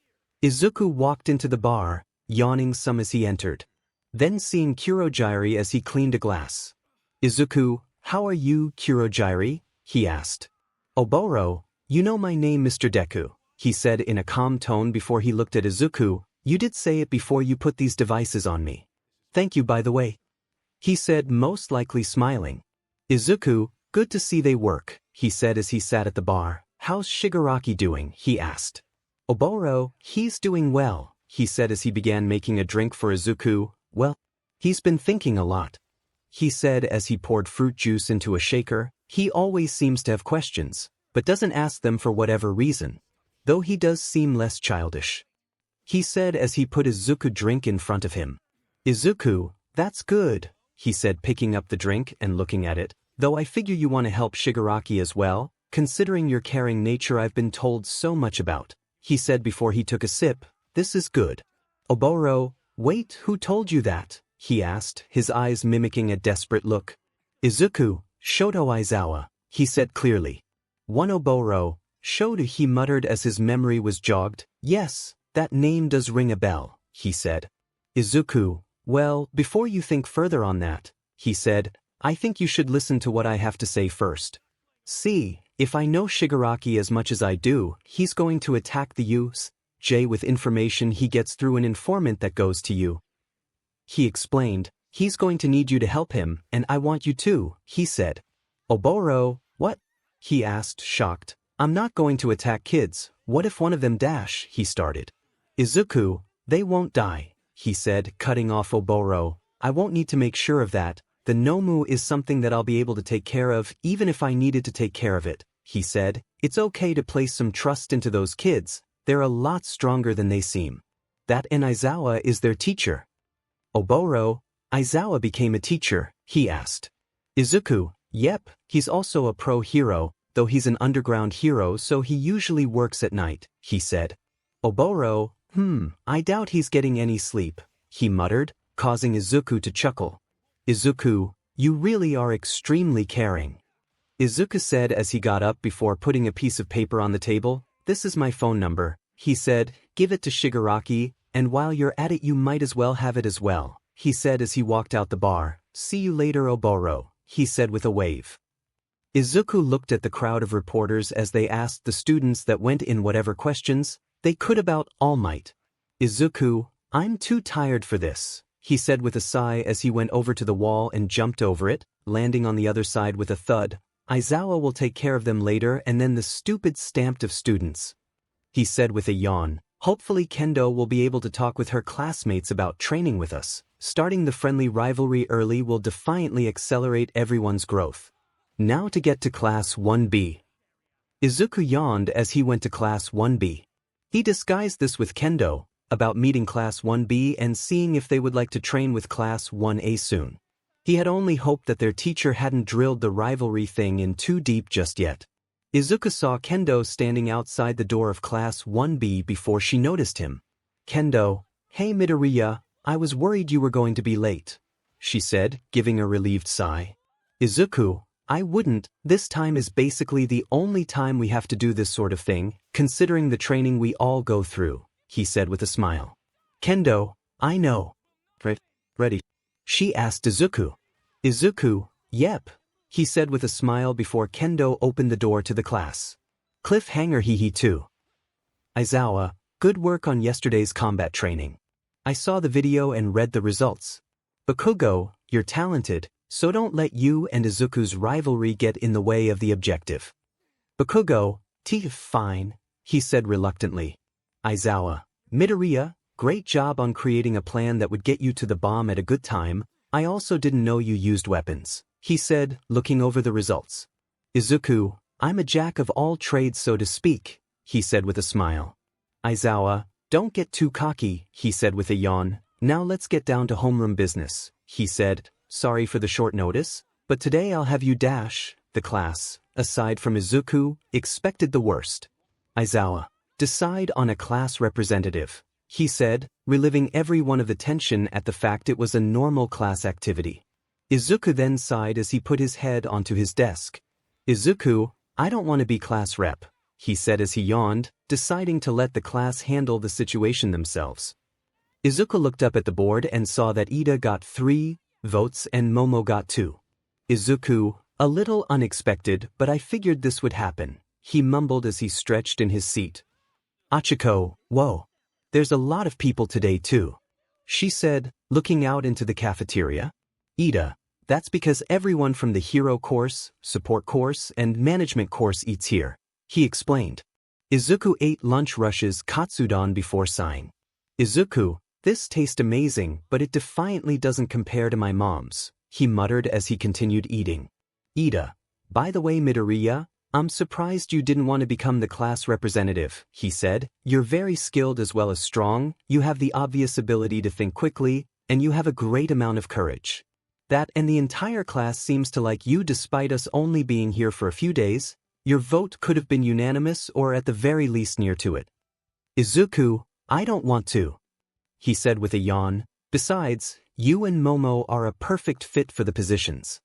Izuku walked into the bar, yawning some as he entered. Then seeing 𝗬𝗁𝗖𝗎 as he cleaned a glass. Izuku, how are you, 𝗬𝗁𝗖𝗎? He asked. 𝗬𝗁𝗖𝗎, you know my name, Mr. Deku, he said in a calm tone before he looked at Izuku. You did say it before you put these devices on me. Thank you by the way. He said, most likely smiling. Izuku, good to see they work, he said as he sat at the bar. How's Shigaraki doing? He asked. 𝗬𝗁𝗖𝗎, he's doing well, he said as he began making a drink for Izuku. Well, he's been thinking a lot, he said as he poured fruit juice into a shaker. He always seems to have questions, but doesn't ask them for whatever reason, though he does seem less childish, he said as he put Izuku drink in front of him. Izuku, that's good, he said picking up the drink and looking at it, though I figure you want to help Shigaraki as well, considering your caring nature I've been told so much about, he said before he took a sip. This is good. 𝗬𝗁𝗎, Wait, who told you that? He asked, his eyes mimicking a desperate look. Izuku, Shoto Aizawa, he said clearly. 𝗏𝗏𝗏𝗏, Shoto, he muttered as his memory was jogged. Yes, that name does ring a bell, he said. Izuku, well, before you think further on that, he said, I think you should listen to what I have to say first. See, if I know Shigaraki as much as I do, he's going to attack the 𝗬𝗧𝗪 with information he gets through an informant that goes to you. He explained, he's going to need you to help him, and I want you to, he said. Oboro, what? He asked, shocked. I'm not going to attack kids, what if one of them dash, he started. Izuku, they won't die, he said, cutting off Oboro. I won't need to make sure of that. The Nomu is something that I'll be able to take care of, even if I needed to take care of it, he said. It's okay to place some trust into those kids, they're a lot stronger than they seem. That and Aizawa is their teacher. Oboro, Aizawa became a teacher, he asked. Izuku, yep, he's also a pro hero, though he's an underground hero so he usually works at night, he said. Oboro, I doubt he's getting any sleep, he muttered, causing Izuku to chuckle. Izuku, you really are extremely caring. Izuku said as he got up before putting a piece of paper on the table. This is my phone number, he said, give it to Shigaraki, and while you're at it you might as well have it as well, he said as he walked out the bar. See you later Oboro, he said with a wave. Izuku looked at the crowd of reporters as they asked the students that went in whatever questions they could about All Might. Izuku, I'm too tired for this, he said with a sigh as he went over to the wall and jumped over it, landing on the other side with a thud. Aizawa will take care of them later and then the stupid stamped of students. He said with a yawn, hopefully Kendo will be able to talk with her classmates about training with us. Starting the friendly rivalry early will defiantly accelerate everyone's growth. Now to get to Class 1B. Izuku yawned as he went to Class 1B. He disguised this with Kendo, about meeting Class 1B and seeing if they would like to train with Class 1A soon. He had only hoped that their teacher hadn't drilled the rivalry thing in too deep just yet. Izuku saw Kendo standing outside the door of Class 1B before she noticed him. Kendo, hey Midoriya, I was worried you were going to be late, she said, giving a relieved sigh. Izuku, I wouldn't, this time is basically the only time we have to do this sort of thing, considering the training we all go through, he said with a smile. Kendo, I know. Ready? She asked Izuku. Izuku, yep, he said with a smile before Kendo opened the door to the class. Cliffhanger he too. Aizawa, good work on yesterday's combat training. I saw the video and read the results. Bakugo, you're talented, so don't let you and Izuku's rivalry get in the way of the objective. Bakugo, fine, he said reluctantly. Aizawa, Midoriya, great job on creating a plan that would get you to the bomb at a good time. I also didn't know you used weapons, he said, looking over the results. Izuku, I'm a jack of all trades so to speak, he said with a smile. Aizawa, don't get too cocky, he said with a yawn. Now let's get down to homeroom business, he said. Sorry for the short notice, but today I'll have you dash. The class, aside from Izuku, expected the worst. Aizawa, decide on a class representative, he said, reliving every one of the tension at the fact it was a normal class activity. Izuku then sighed as he put his head onto his desk. Izuku, I don't want to be class rep, he said as he yawned, deciding to let the class handle the situation themselves. Izuku looked up at the board and saw that Iida got 3 votes and Momo got 2. Izuku, a little unexpected, but I figured this would happen, he mumbled as he stretched in his seat. Achiko, whoa. There's a lot of people today too, she said, looking out into the cafeteria. Iida, that's because everyone from the hero course, support course, and management course eats here, he explained. Izuku ate lunch rushes katsudon before sighing. Izuku, this tastes amazing, but it defiantly doesn't compare to my mom's, he muttered as he continued eating. Iida, by the way Midoriya, I'm surprised you didn't want to become the class representative, he said. You're very skilled as well as strong, you have the obvious ability to think quickly, and you have a great amount of courage. That and the entire class seems to like you despite us only being here for a few days. Your vote could have been unanimous or at the very least near to it. Izuku, I don't want to. he said with a yawn. Besides, you and Momo are a perfect fit for the positions.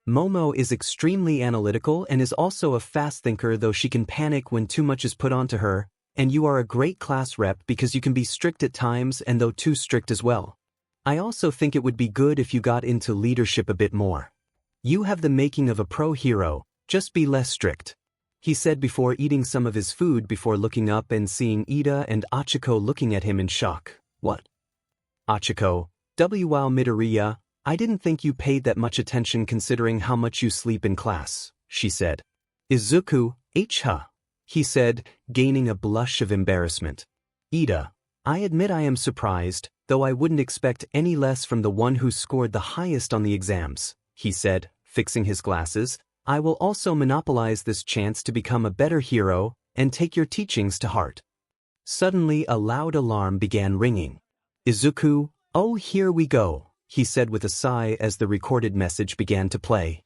Momo is extremely analytical and is also a fast thinker, though she can panic when too much is put onto her, and you are a great class rep because you can be strict at times and though too strict as well. I also think it would be good if you got into leadership a bit more. You have the making of a pro hero, just be less strict, he said before eating some of his food before looking up and seeing Ida and Achiko looking at him in shock. What? Achiko, 𝗬𝗵𝗵𝗧𝗵𝗲, I didn't think you paid that much attention considering how much you sleep in class, she said. Izuku, 𝗧𝗵𝗲, he said, gaining a blush of embarrassment. Ida, I admit I am surprised, though I wouldn't expect any less from the one who scored the highest on the exams, he said, fixing his glasses. I will also monopolize this chance to become a better hero and take your teachings to heart. Suddenly a loud alarm began ringing. Izuku, oh here we go, he said with a sigh as the recorded message began to play.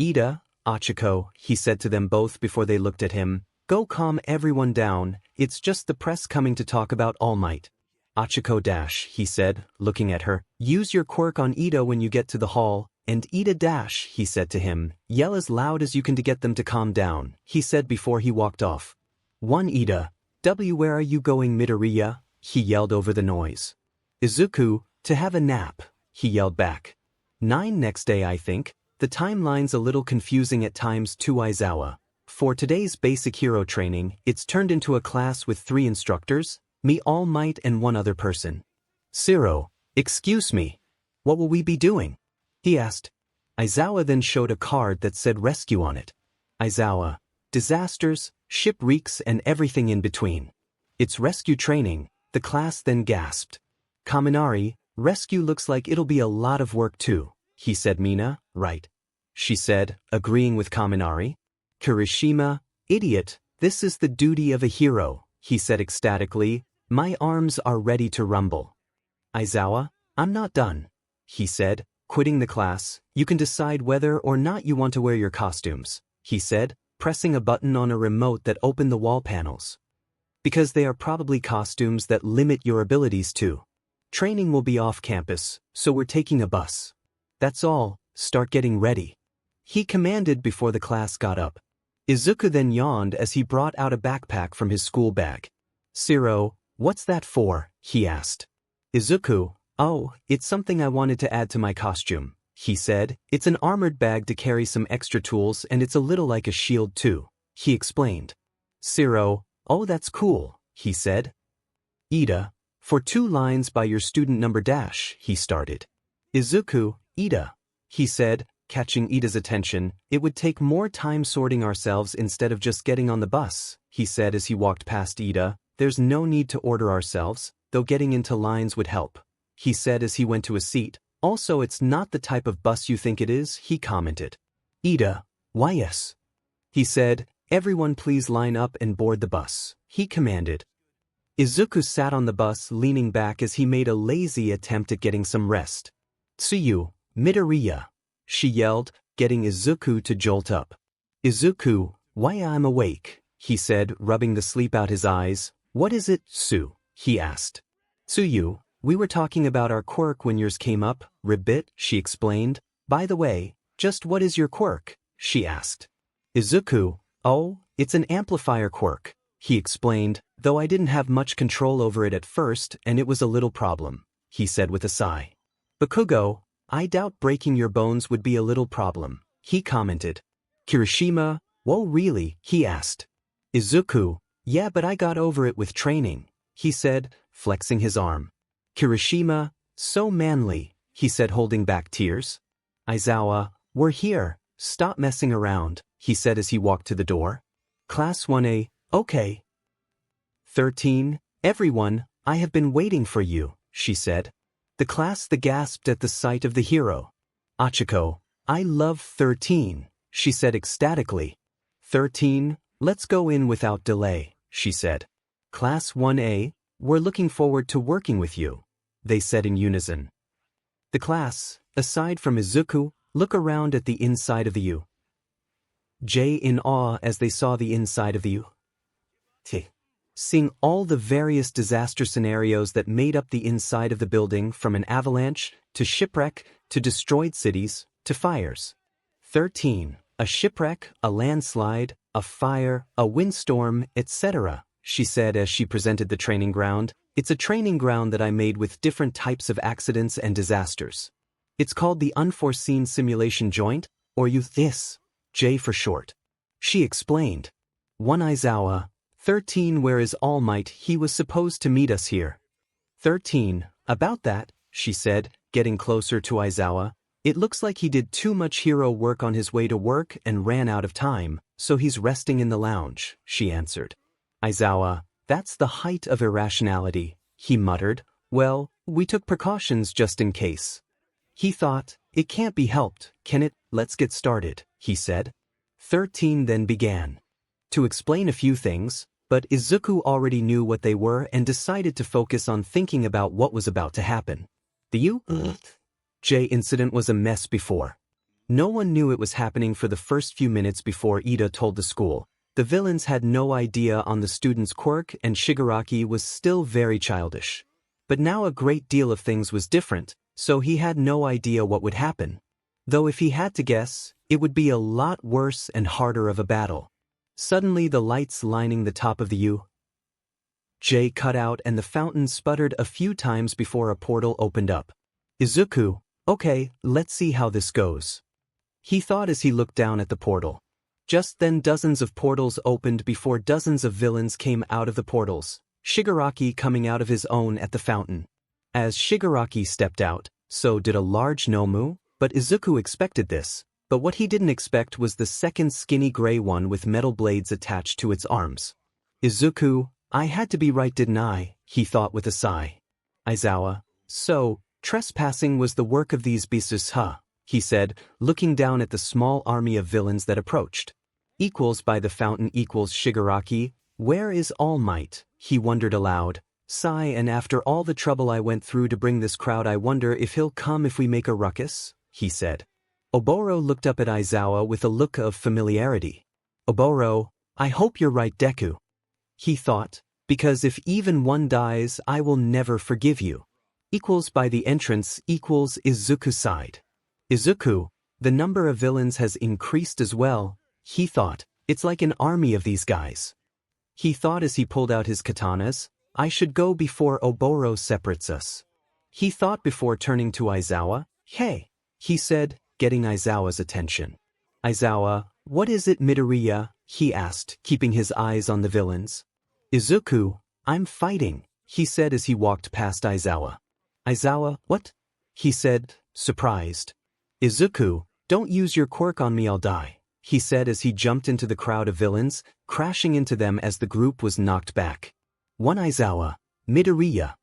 Ida, Achiko, he said to them both before they looked at him, go calm everyone down, it's just the press coming to talk about All Might. Achiko dash, he said, looking at her, use your quirk on Ida when you get to the hall, and Ida dash, he said to him, yell as loud as you can to get them to calm down, he said before he walked off. 1 Ida, where are you going Midoriya? He yelled over the noise. Izuku, to have a nap, he yelled back. 9 next day I think, the timeline's a little confusing at times too Aizawa. For today's basic hero training, it's turned into a class with 3 instructors, me All Might and 1 other person. 𝗧𝗪, excuse me. What will we be doing? He asked. Aizawa then showed a card that said rescue on it. Aizawa, disasters, shipwrecks and everything in between. It's rescue training, the class then gasped. Kaminari, rescue looks like it'll be a lot of work too, he said. Mina, right? She said, agreeing with Kaminari. Kirishima, idiot, this is the duty of a hero, he said ecstatically, my arms are ready to rumble. Aizawa, I'm not done, he said, quitting the class, you can decide whether or not you want to wear your costumes, he said, pressing a button on a remote that opened the wall panels. Because they are probably costumes that limit your abilities too. Training will be off campus, so we're taking a bus. That's all, start getting ready, he commanded before the class got up. Izuku then yawned as he brought out a backpack from his school bag. 𝗧𝗪, what's that for? He asked. Izuku, oh, it's something I wanted to add to my costume, he said. It's an armored bag to carry some extra tools and it's a little like a shield too, he explained. 𝗧𝗪, oh that's cool, he said. Ida, for 2 lines by your student number dash, he started. Izuku, Ida, he said, catching Ida's attention, it would take more time sorting ourselves instead of just getting on the bus, he said as he walked past Ida. There's no need to order ourselves, though getting into lines would help, he said as he went to a seat. Also it's not the type of bus you think it is, he commented. Ida, why yes, he said, everyone please line up and board the bus, he commanded. Izuku sat on the bus leaning back as he made a lazy attempt at getting some rest. Tsuyu, Midoriya, she yelled, getting Izuku to jolt up. Izuku, why I'm awake, he said, rubbing the sleep out his eyes. What is it, Tsu? He asked. Tsuyu, we were talking about our quirk when yours came up, ribbit, she explained. By the way, just what is your quirk? She asked. Izuku, oh, it's an amplifier quirk, he explained, though I didn't have much control over it at first and it was a little problem, he said with a sigh. Bakugo, I doubt breaking your bones would be a little problem, he commented. Kirishima, whoa really, he asked. Izuku, yeah but I got over it with training, he said, flexing his arm. Kirishima, so manly, he said holding back tears. Aizawa, we're here, stop messing around, he said as he walked to the door. Class 1A, okay. 13, everyone, I have been waiting for you, she said. The class gasped at the sight of the hero. Achiko, I love 13, she said ecstatically. 13, let's go in without delay, she said. Class 1A, we're looking forward to working with you, they said in unison. The class, aside from Izuku, look around at the inside of the 𝗬𝗪 in awe as they saw the inside of the 𝗬𝗪. seeing all the various disaster scenarios that made up the inside of the building, from an avalanche, to shipwreck, to destroyed cities, to fires. 13. A shipwreck, a landslide, a fire, a windstorm, etc., she said as she presented the training ground. It's a training ground that I made with different types of accidents and disasters. It's called the Unforeseen Simulation Joint, or 𝗧𝗵𝗲 for short. She explained. 1 𝗧𝗏. 13 Where is All Might? He was supposed to meet us here. 13 About that, she said, getting closer to 𝗧𝗏. It looks like he did too much hero work on his way to work and ran out of time, so he's resting in the lounge, she answered. 𝗧𝗏. That's the height of irrationality, he muttered. Well, we took precautions just in case. He thought, it can't be helped, can it? Let's get started, he said. 13 then began to explain a few things, but Izuku already knew what they were and decided to focus on thinking about what was about to happen. The 𝗬𝗲𝗿 incident was a mess before. No one knew it was happening for the first few minutes before Iida told the school. The villains had no idea on the student's quirk, and Shigaraki was still very childish. But now a great deal of things was different, so he had no idea what would happen. Though if he had to guess, it would be a lot worse and harder of a battle. Suddenly the lights lining the top of the 𝗬𝗲𝗄 cut out and the fountain sputtered a few times before a portal opened up. Izuku, okay, let's see how this goes, he thought as he looked down at the portal. Just then dozens of portals opened before dozens of villains came out of the portals, Shigaraki coming out of his own at the fountain. As Shigaraki stepped out, so did a large 𝗵𝗃, but Izuku expected this. But what he didn't expect was the second skinny gray one with metal blades attached to its arms. Izuku, I had to be right, didn't I? He thought with a sigh. 𝗧𝗏. So, trespassing was the work of these beasts, huh? He said, looking down at the small army of villains that approached. Equals by the fountain equals Shigaraki. Where is All Might? He wondered aloud. Sigh, and after all the trouble I went through to bring this crowd, I wonder if he'll come if we make a ruckus, he said. Oboro looked up at 𝗧𝗏 with a look of familiarity. Oboro, I hope you're right, Deku, he thought, because if even one dies, I will never forgive you. Equals by the entrance equals Izuku sighed. Izuku, the number of villains has increased as well, he thought. It's like an army of these guys. He thought as he pulled out his katanas. I should go before Oboro separates us. He thought before turning to 𝗧𝗏. Hey, he said, getting 𝗧𝗏's attention. 𝗧𝗏, what is it, Midoriya? He asked, keeping his eyes on the villains. Izuku, I'm fighting, he said as he walked past 𝗧𝗏. 𝗧𝗏, what? He said, surprised. Izuku, don't use your quirk on me, I'll die, he said as he jumped into the crowd of villains, crashing into them as the group was knocked back. 1 𝗧𝗏, Midoriya.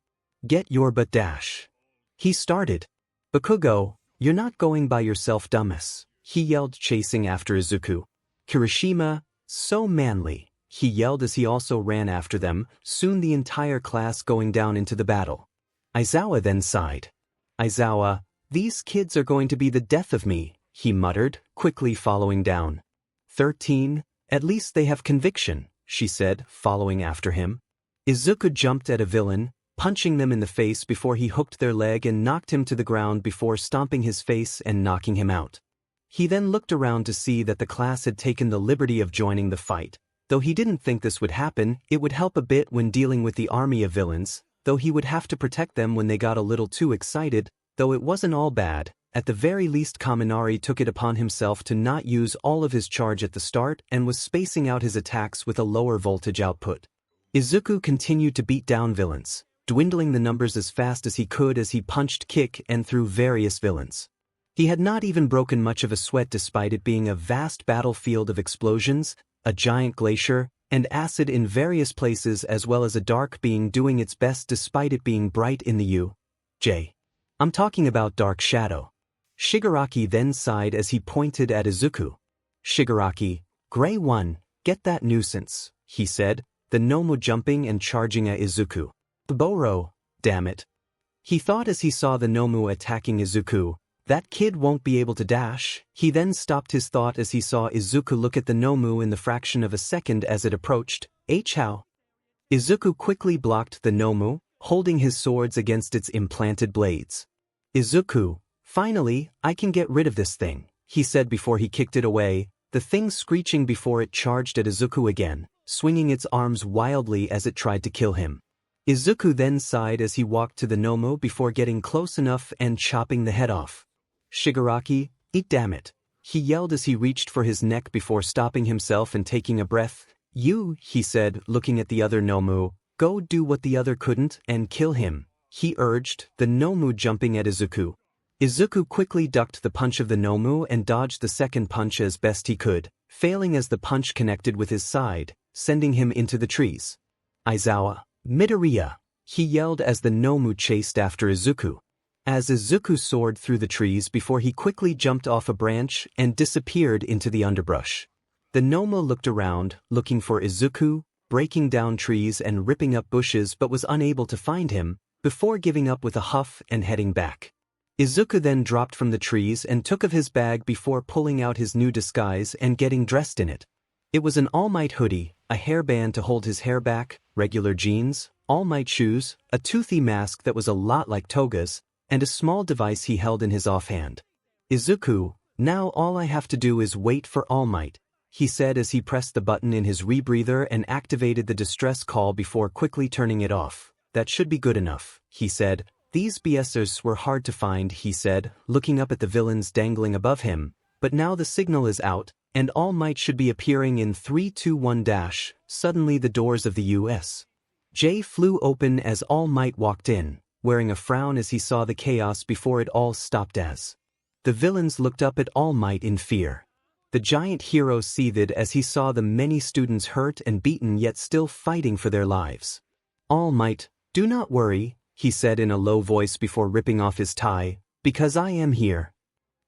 Get your butt dash. He started. Bakugo, you're not going by yourself, dumbass, he yelled, chasing after Izuku. Kirishima, so manly, he yelled as he also ran after them, soon the entire class going down into the battle. 𝗧𝗏 then sighed. 𝗧𝗏, these kids are going to be the death of me, he muttered, quickly following down. 13, at least they have conviction, she said, following after him. Izuku jumped at a villain, punching them in the face before he hooked their leg and knocked him to the ground before stomping his face and knocking him out. He then looked around to see that the class had taken the liberty of joining the fight. Though he didn't think this would happen, it would help a bit when dealing with the army of villains, though he would have to protect them when they got a little too excited, though it wasn't all bad. At the very least, Kaminari took it upon himself to not use all of his charge at the start and was spacing out his attacks with a lower voltage output. Izuku continued to beat down villains, dwindling the numbers as fast as he could as he punched, kicked, and threw various villains. He had not even broken much of a sweat despite it being a vast battlefield of explosions, a giant glacier, and acid in various places, as well as a dark being doing its best despite it being bright in the 𝗬𝗏𝗄. I'm talking about Dark Shadow. Shigaraki then sighed as he pointed at Izuku. Shigaraki, Gray One, get that nuisance, he said, the 𝗵𝗃 jumping and charging at Izuku. Oboro, damn it. He thought as he saw the 𝗵𝗃 attacking Izuku. That kid won't be able to dash. He then stopped his thought as he saw Izuku look at the 𝗵𝗃 in the fraction of a second as it approached. How? Izuku quickly blocked the 𝗵𝗃, holding his swords against its implanted blades. Izuku, finally, I can get rid of this thing, he said before he kicked it away, the thing screeching before it charged at Izuku again, swinging its arms wildly as it tried to kill him. Izuku then sighed as he walked to the 𝗵𝗃 before getting close enough and chopping the head off. Shigaraki, eat damn it, he yelled as he reached for his neck before stopping himself and taking a breath. You, he said, looking at the other 𝗵𝗃, go do what the other couldn't and kill him, he urged, the 𝗵𝗃 jumping at Izuku. Izuku quickly ducked the punch of the 𝗵𝗃 and dodged the second punch as best he could, failing as the punch connected with his side, sending him into the trees. 𝗬𝗏𝗄𝗍, he yelled as the 𝗵𝗃 chased after Izuku. As Izuku soared through the trees before he quickly jumped off a branch and disappeared into the underbrush. The 𝗵𝗃 looked around, looking for Izuku, breaking down trees and ripping up bushes but was unable to find him, before giving up with a huff and heading back. Izuku then dropped from the trees and took of his bag before pulling out his new disguise and getting dressed in it. It was an All Might hoodie, a hairband to hold his hair back, regular jeans, All Might shoes, a toothy mask that was a lot like Toga's, and a small device he held in his offhand. Izuku, now all I have to do is wait for All Might, he said as he pressed the button in his rebreather and activated the distress call before quickly turning it off. That should be good enough, he said. These BSers were hard to find, he said, looking up at the villains dangling above him, but now the signal is out, and All Might should be appearing in 3, 2, 1 dash. Suddenly the doors of the U.S.J. flew open as All Might walked in, wearing a frown as he saw the chaos before it all stopped as the villains looked up at All Might in fear. The giant hero seethed as he saw the many students hurt and beaten yet still fighting for their lives. All Might, do not worry, he said in a low voice before ripping off his tie, because I am here.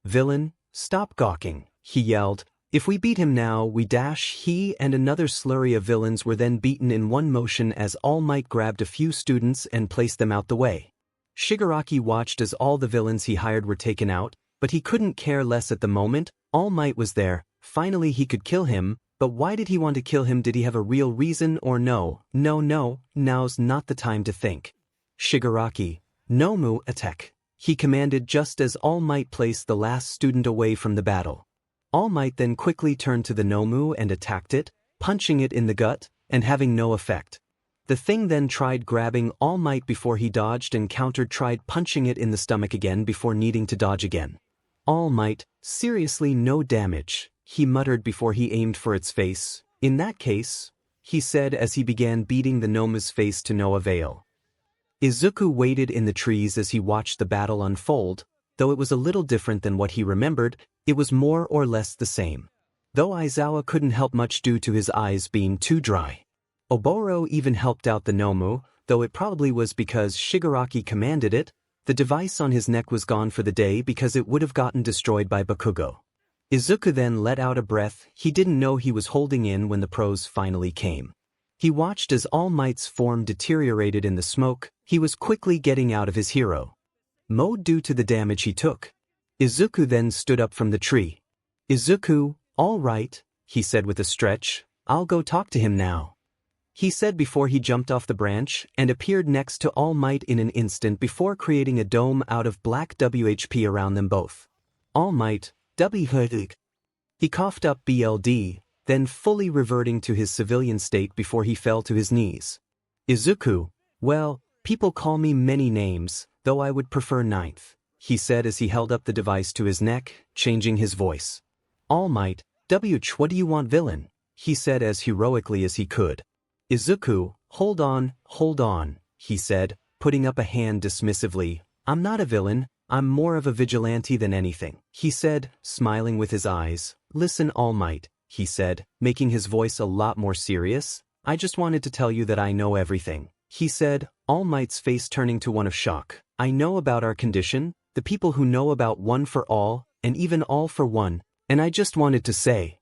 Villain, stop gawking, he yelled. If we beat him now, we dash. He and another slurry of villains were then beaten in one motion as All Might grabbed a few students and placed them out the way. Shigaraki watched as all the villains he hired were taken out, but he couldn't care less at the moment. All Might was there, finally he could kill him, but why did he want to kill him? Did he have a real reason or no, now's not the time to think. Shigaraki, 𝗵𝗃 attack, he commanded just as All Might placed the last student away from the battle. All Might then quickly turned to the 𝗵𝗃 and attacked it, punching it in the gut, and having no effect. The thing then tried grabbing All Might before he dodged and countered, tried punching it in the stomach again before needing to dodge again. All Might, seriously no damage, he muttered before he aimed for its face. In that case, he said as he began beating the 𝗵𝗃's face to no avail. Izuku waited in the trees as he watched the battle unfold. Though it was a little different than what he remembered, it was more or less the same. Though Aizawa couldn't help much due to his eyes being too dry. Oboro even helped out the 𝗵𝗃, though it probably was because Shigaraki commanded it. The device on his neck was gone for the day because it would have gotten destroyed by Bakugo. Izuku then let out a breath he didn't know he was holding in when the pros finally came. He watched as All Might's form deteriorated in the smoke. He was quickly getting out of his hero mode due to the damage he took. Izuku then stood up from the tree. Izuku, all right, he said with a stretch, I'll go talk to him now. He said before he jumped off the branch and appeared next to All Might in an instant before creating a dome out of black WHP around them both. All Might, 𝗬𝗏𝗄𝗏. He coughed up BLD, then fully reverting to his civilian state before he fell to his knees. Izuku, well, people call me many names, though I would prefer ninth, he said as he held up the device to his neck, changing his voice. All Might, WH, what do you want, villain? He said as heroically as he could. Izuku, hold on, he said, putting up a hand dismissively. I'm not a villain, I'm more of a vigilante than anything, he said, smiling with his eyes. Listen, All Might, he said, making his voice a lot more serious. I just wanted to tell you that I know everything, he said, All Might's face turning to one of shock. I know about our condition, the people who know about one for all, and even all for one, and I just wanted to say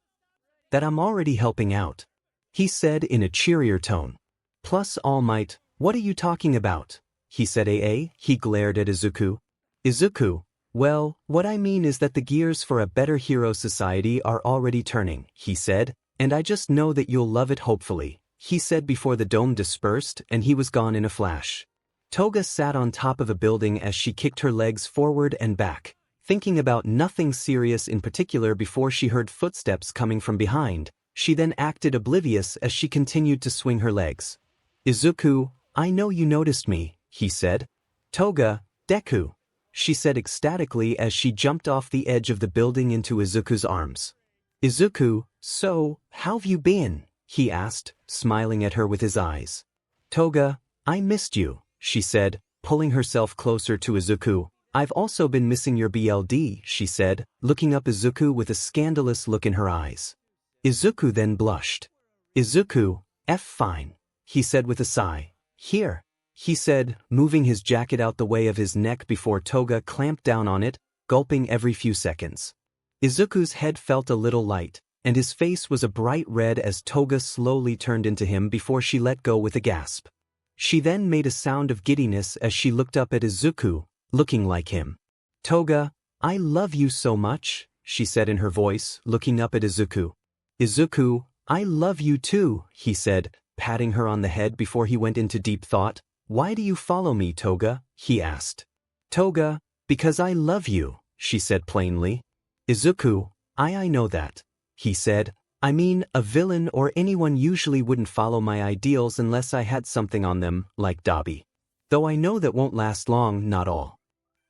that I'm already helping out, he said in a cheerier tone. Plus, All Might, what are you talking about? He said. He glared at Izuku. Izuku, well, what I mean is that the gears for a better hero society are already turning, he said, and I just know that you'll love it hopefully. he said before the dome dispersed and he was gone in a flash. Toga sat on top of a building as she kicked her legs forward and back, thinking about nothing serious in particular before she heard footsteps coming from behind. She then acted oblivious as she continued to swing her legs. Izuku, I know you noticed me, he said. Toga, Deku, she said ecstatically as she jumped off the edge of the building into Izuku's arms. Izuku, so, how've you been? He asked, smiling at her with his eyes. Toga, I missed you, she said, pulling herself closer to Izuku. I've also been missing your BLD, she said, looking up Izuku with a scandalous look in her eyes. Izuku then blushed. Izuku, fine, he said with a sigh. Here, he said, moving his jacket out the way of his neck before Toga clamped down on it, gulping every few seconds. Izuku's head felt a little light, and his face was a bright red as Toga slowly turned into him before she let go with a gasp. She then made a sound of giddiness as she looked up at Izuku, looking like him. Toga, I love you so much, she said in her voice, looking up at Izuku. Izuku, I love you too, he said, patting her on the head before he went into deep thought. Why do you follow me, Toga? He asked. Toga, because I love you, she said plainly. Izuku, I know that, he said. I mean, a villain or anyone usually wouldn't follow my ideals unless I had something on them, like 𝗬𝗵𝗃. Though I know that won't last long, not all.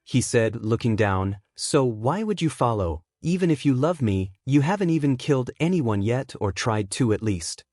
He said, looking down, so why would you follow? Even if you love me, you haven't even killed anyone yet or tried to at least.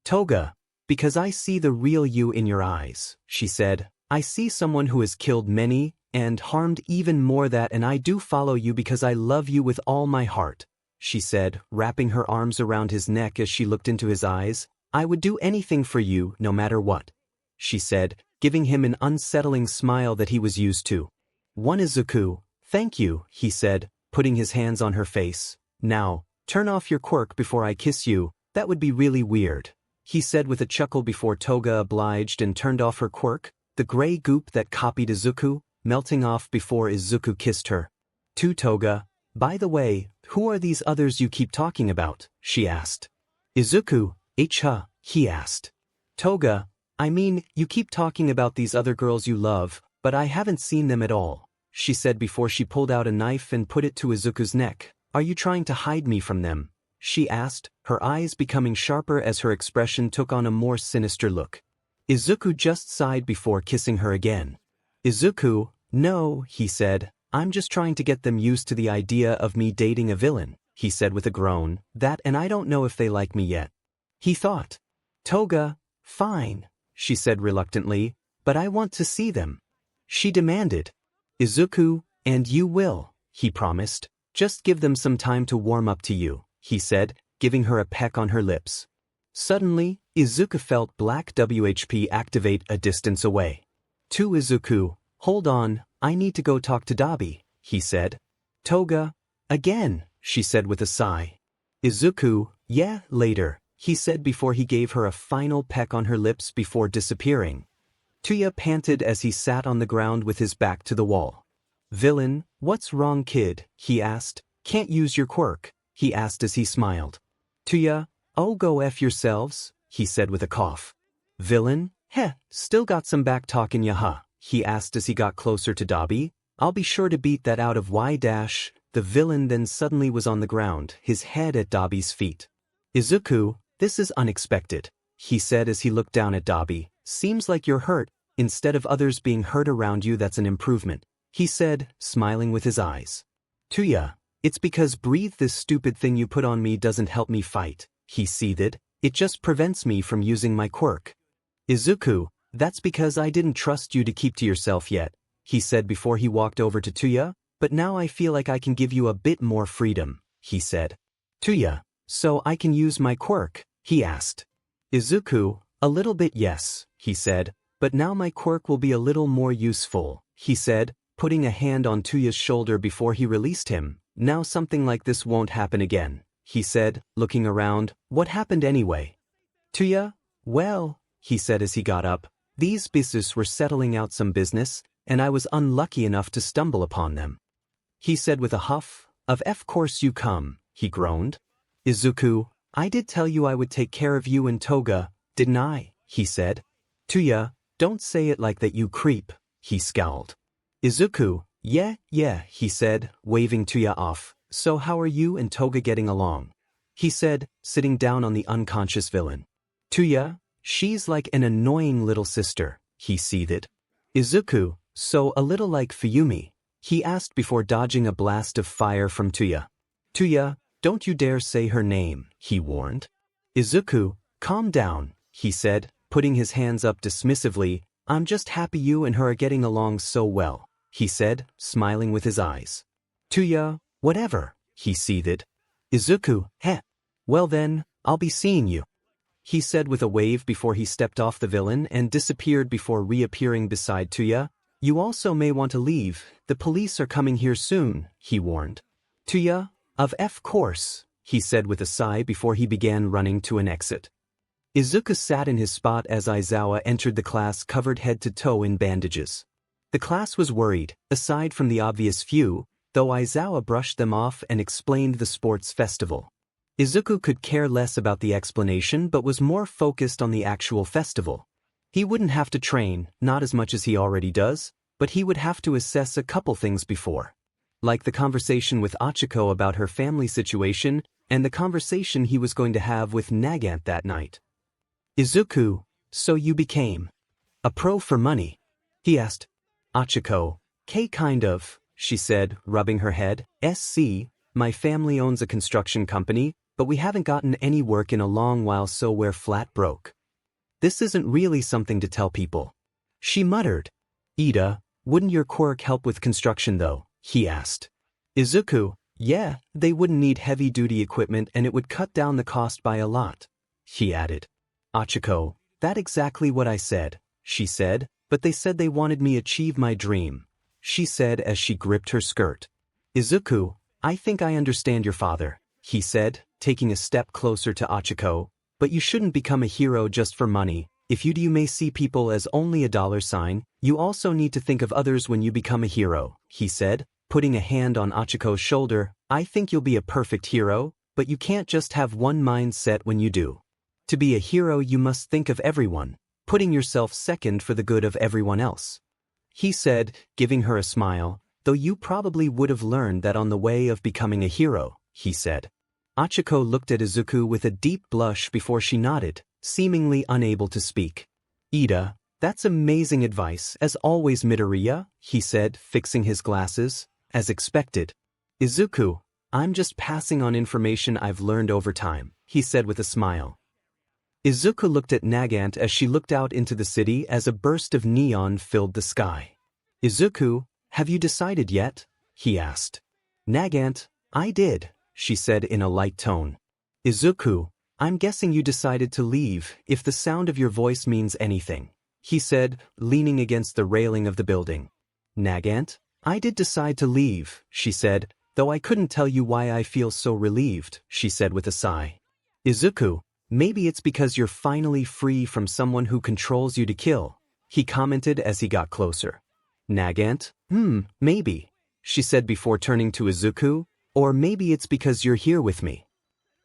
Toga, because I see the real you in your eyes, she said. I see someone who has killed many and harmed even more that, and I do follow you because I love you with all my heart, she said, wrapping her arms around his neck as she looked into his eyes. I would do anything for you, no matter what, she said, giving him an unsettling smile that he was used to. One Izuku, thank you, he said, putting his hands on her face. Now, turn off your quirk before I kiss you, that would be really weird, he said with a chuckle before Toga obliged and turned off her quirk, the gray goop that copied Izuku, melting off before Izuku kissed her. To Toga, by the way, who are these others you keep talking about? She asked. Izuku, 𝗧𝗵𝗃, he asked. Toga, I mean, you keep talking about these other girls you love, but I haven't seen them at all, she said before she pulled out a knife and put it to Izuku's neck. Are you trying to hide me from them? She asked, her eyes becoming sharper as her expression took on a more sinister look. Izuku just sighed before kissing her again. Izuku, no, he said, I'm just trying to get them used to the idea of me dating a villain, he said with a groan, that and I don't know if they like me yet. He thought. Toga, fine, she said reluctantly, but I want to see them. She demanded. Izuku, and you will, he promised. Just give them some time to warm up to you, he said, giving her a peck on her lips. Suddenly, Izuku felt black WHP activate a distance away. To Izuku, hold on, I need to go talk to 𝗬𝗵𝗃, he said. Toga, again, she said with a sigh. Izuku, yeah, later, he said before he gave her a final peck on her lips before disappearing. 𝗬𝗧 panted as he sat on the ground with his back to the wall. Villain, what's wrong, kid? He asked. Can't use your quirk, he asked as he smiled. 𝗬𝗧, oh go F yourselves, he said with a cough. Villain, still got some back talk in ya huh? He asked as he got closer to 𝗬𝗵𝗃. I'll be sure to beat that out of 𝗧-. The villain then suddenly was on the ground, his head at 𝗬𝗵𝗃's feet. Izuku, this is unexpected, he said as he looked down at 𝗬𝗵𝗃. Seems like you're hurt, instead of others being hurt around you. That's an improvement, he said, smiling with his eyes. 𝗬𝗧, it's because breathe this stupid thing you put on me doesn't help me fight, he seethed. It just prevents me from using my quirk. Izuku, that's because I didn't trust you to keep to yourself yet, he said before he walked over to 𝗬𝗧, but now I feel like I can give you a bit more freedom, he said. 𝗬𝗧, so I can use my quirk, he asked. Izuku, a little bit yes, he said, but now my quirk will be a little more useful, he said, putting a hand on 𝗬𝗧's shoulder before he released him. Now something like this won't happen again, he said, looking around. What happened anyway? 𝗬𝗧, well, he said as he got up, these BISUs were settling out some business, and I was unlucky enough to stumble upon them. He said with a huff. Of course you come, he groaned. Izuku, I did tell you I would take care of you and Toga, didn't I? He said. "𝗬𝗧𝗏, don't say it like that, you creep," he scowled. Izuku, yeah, he said, waving 𝗬𝗧 off. "So how are you and Toga getting along?" he said, sitting down on the unconscious villain. 𝗬𝗧, she's like an annoying little sister, he seethed. Izuku, so a little like 𝗵𝗃𝗲, he asked before dodging a blast of fire from 𝗬𝗧. 𝗬𝗧, don't you dare say her name, he warned. Izuku, calm down, he said, putting his hands up dismissively. "I'm just happy you and her are getting along so well," he said, smiling with his eyes. 𝗬𝗧, whatever, he seethed. Izuku, heh. Well then, I'll be seeing you, he said with a wave before he stepped off the villain and disappeared before reappearing beside 𝗬𝗧. "You also may want to leave, the police are coming here soon," he warned. 𝗬𝗧, of course, he said with a sigh before he began running to an exit. Izuku sat in his spot as Aizawa entered the class covered head to toe in bandages. The class was worried, aside from the obvious few, though Aizawa brushed them off and explained the sports festival. Izuku could care less about the explanation but was more focused on the actual festival. He wouldn't have to train, not as much as he already does, but he would have to assess a couple things before. Like the conversation with Achiko about her family situation and the conversation he was going to have with Nagant that night. Izuku, so you became a pro for money? He asked. Achiko, kind of, she said, rubbing her head. My family owns a construction company, but we haven't gotten any work in a long while, so we're flat broke. This isn't really something to tell people, she muttered. Ida, wouldn't your quirk help with construction though? He asked. Izuku, yeah, they wouldn't need heavy-duty equipment and it would cut down the cost by a lot, he added. Achiko, that's exactly what I said, she said, but they said they wanted me achieve my dream, she said as she gripped her skirt. Izuku, I think I understand your father, he said, taking a step closer to Achiko, but you shouldn't become a hero just for money. If you may see people as only a $sign, you also need to think of others when you become a hero, he said, putting a hand on Achiko's shoulder. I think you'll be a perfect hero, but you can't just have one mindset when you do. To be a hero you must think of everyone, putting yourself second for the good of everyone else, he said, giving her a smile, though you probably would have learned that on the way of becoming a hero, he said. Achiko looked at Izuku with a deep blush before she nodded, seemingly unable to speak. Ida, that's amazing advice, as always Midoriya, he said, fixing his glasses, as expected. Izuku, I'm just passing on information I've learned over time, he said with a smile. Izuku looked at Nagant as she looked out into the city as a burst of neon filled the sky. Izuku, have you decided yet? He asked. Nagant, I did, she said in a light tone. Izuku, I'm guessing you decided to leave, if the sound of your voice means anything, he said, leaning against the railing of the building. Nagant, I did decide to leave, she said, though I couldn't tell you why I feel so relieved, she said with a sigh. Izuku, maybe it's because you're finally free from someone who controls you to kill, he commented as he got closer. Nagant, maybe, she said before turning to Izuku, or maybe it's because you're here with me.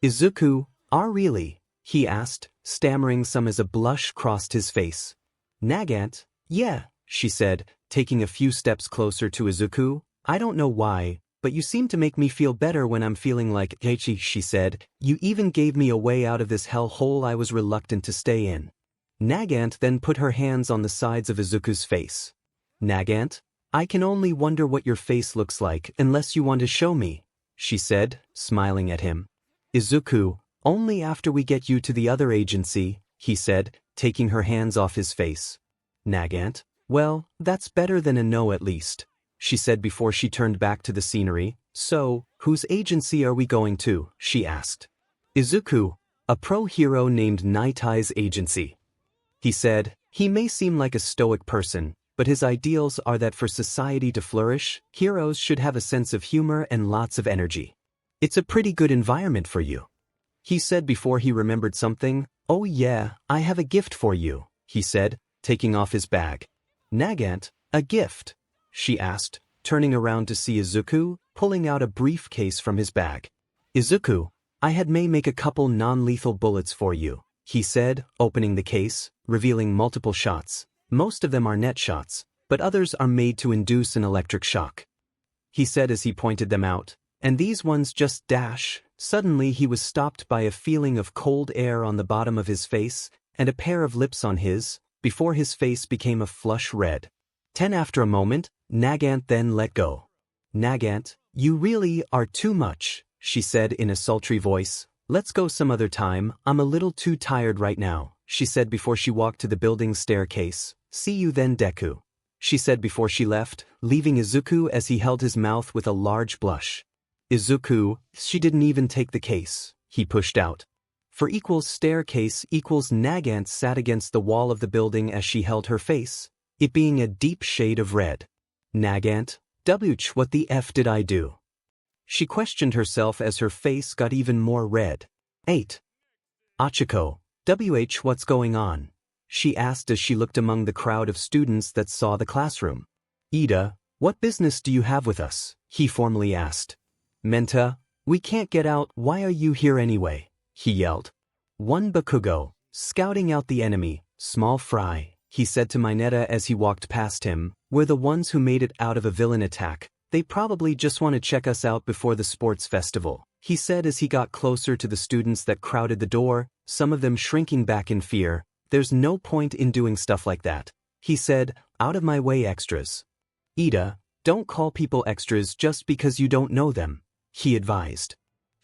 Izuku, really? He asked, stammering some as a blush crossed his face. Nagant, yeah, she said, taking a few steps closer to Izuku. I don't know why, but you seem to make me feel better when I'm feeling like 𝗧𝗏𝗧, she said. You even gave me a way out of this hell hole I was reluctant to stay in. Nagant then put her hands on the sides of Izuku's face. Nagant, I can only wonder what your face looks like unless you want to show me, she said, smiling at him. Izuku, only after we get you to the other agency, he said, taking her hands off his face. Nagant, well, that's better than a no at least, she said before she turned back to the scenery. So, whose agency are we going to? She asked. Izuku, a pro hero named Nightai's agency. He said, he may seem like a stoic person, but his ideals are that for society to flourish, heroes should have a sense of humor and lots of energy. It's a pretty good environment for you, he said before he remembered something. Oh yeah, I have a gift for you, he said, taking off his bag. Nagant, a gift? She asked, turning around to see Izuku, pulling out a briefcase from his bag. Izuku, I may make a couple non-lethal bullets for you, he said, opening the case, revealing multiple shots. Most of them are net shots, but others are made to induce an electric shock. He said as he pointed them out, and these ones just dash. Suddenly he was stopped by a feeling of cold air on the bottom of his face, and a pair of lips on his, before his face became a flush red. 10 After a moment, 𝗫𝗵𝗃 then let go. 𝗫𝗵𝗃, you really are too much, she said in a sultry voice. Let's go some other time, I'm a little too tired right now, she said before she walked to the building's staircase. See you then, Deku, she said before she left, leaving Izuku as he held his mouth with a large blush. Izuku, she didn't even take the case, he pushed out. For equals staircase equals 𝗫𝗵𝗃 sat against the wall of the building as she held her face, it being a deep shade of red. 𝗫𝗵𝗃, what the F did I do? She questioned herself as her face got even more red. 8. Achiko, what's going on? She asked as she looked among the crowd of students that saw the classroom. Ida, what business do you have with us? He formally asked. Menta, we can't get out, why are you here anyway? He yelled. One Bakugo, scouting out the enemy, small fry, he said to Mineta as he walked past him, we're the ones who made it out of a villain attack, they probably just want to check us out before the sports festival, he said as he got closer to the students that crowded the door, some of them shrinking back in fear. There's no point in doing stuff like that, he said, out of my way extras. Ida, don't call people extras just because you don't know them, he advised.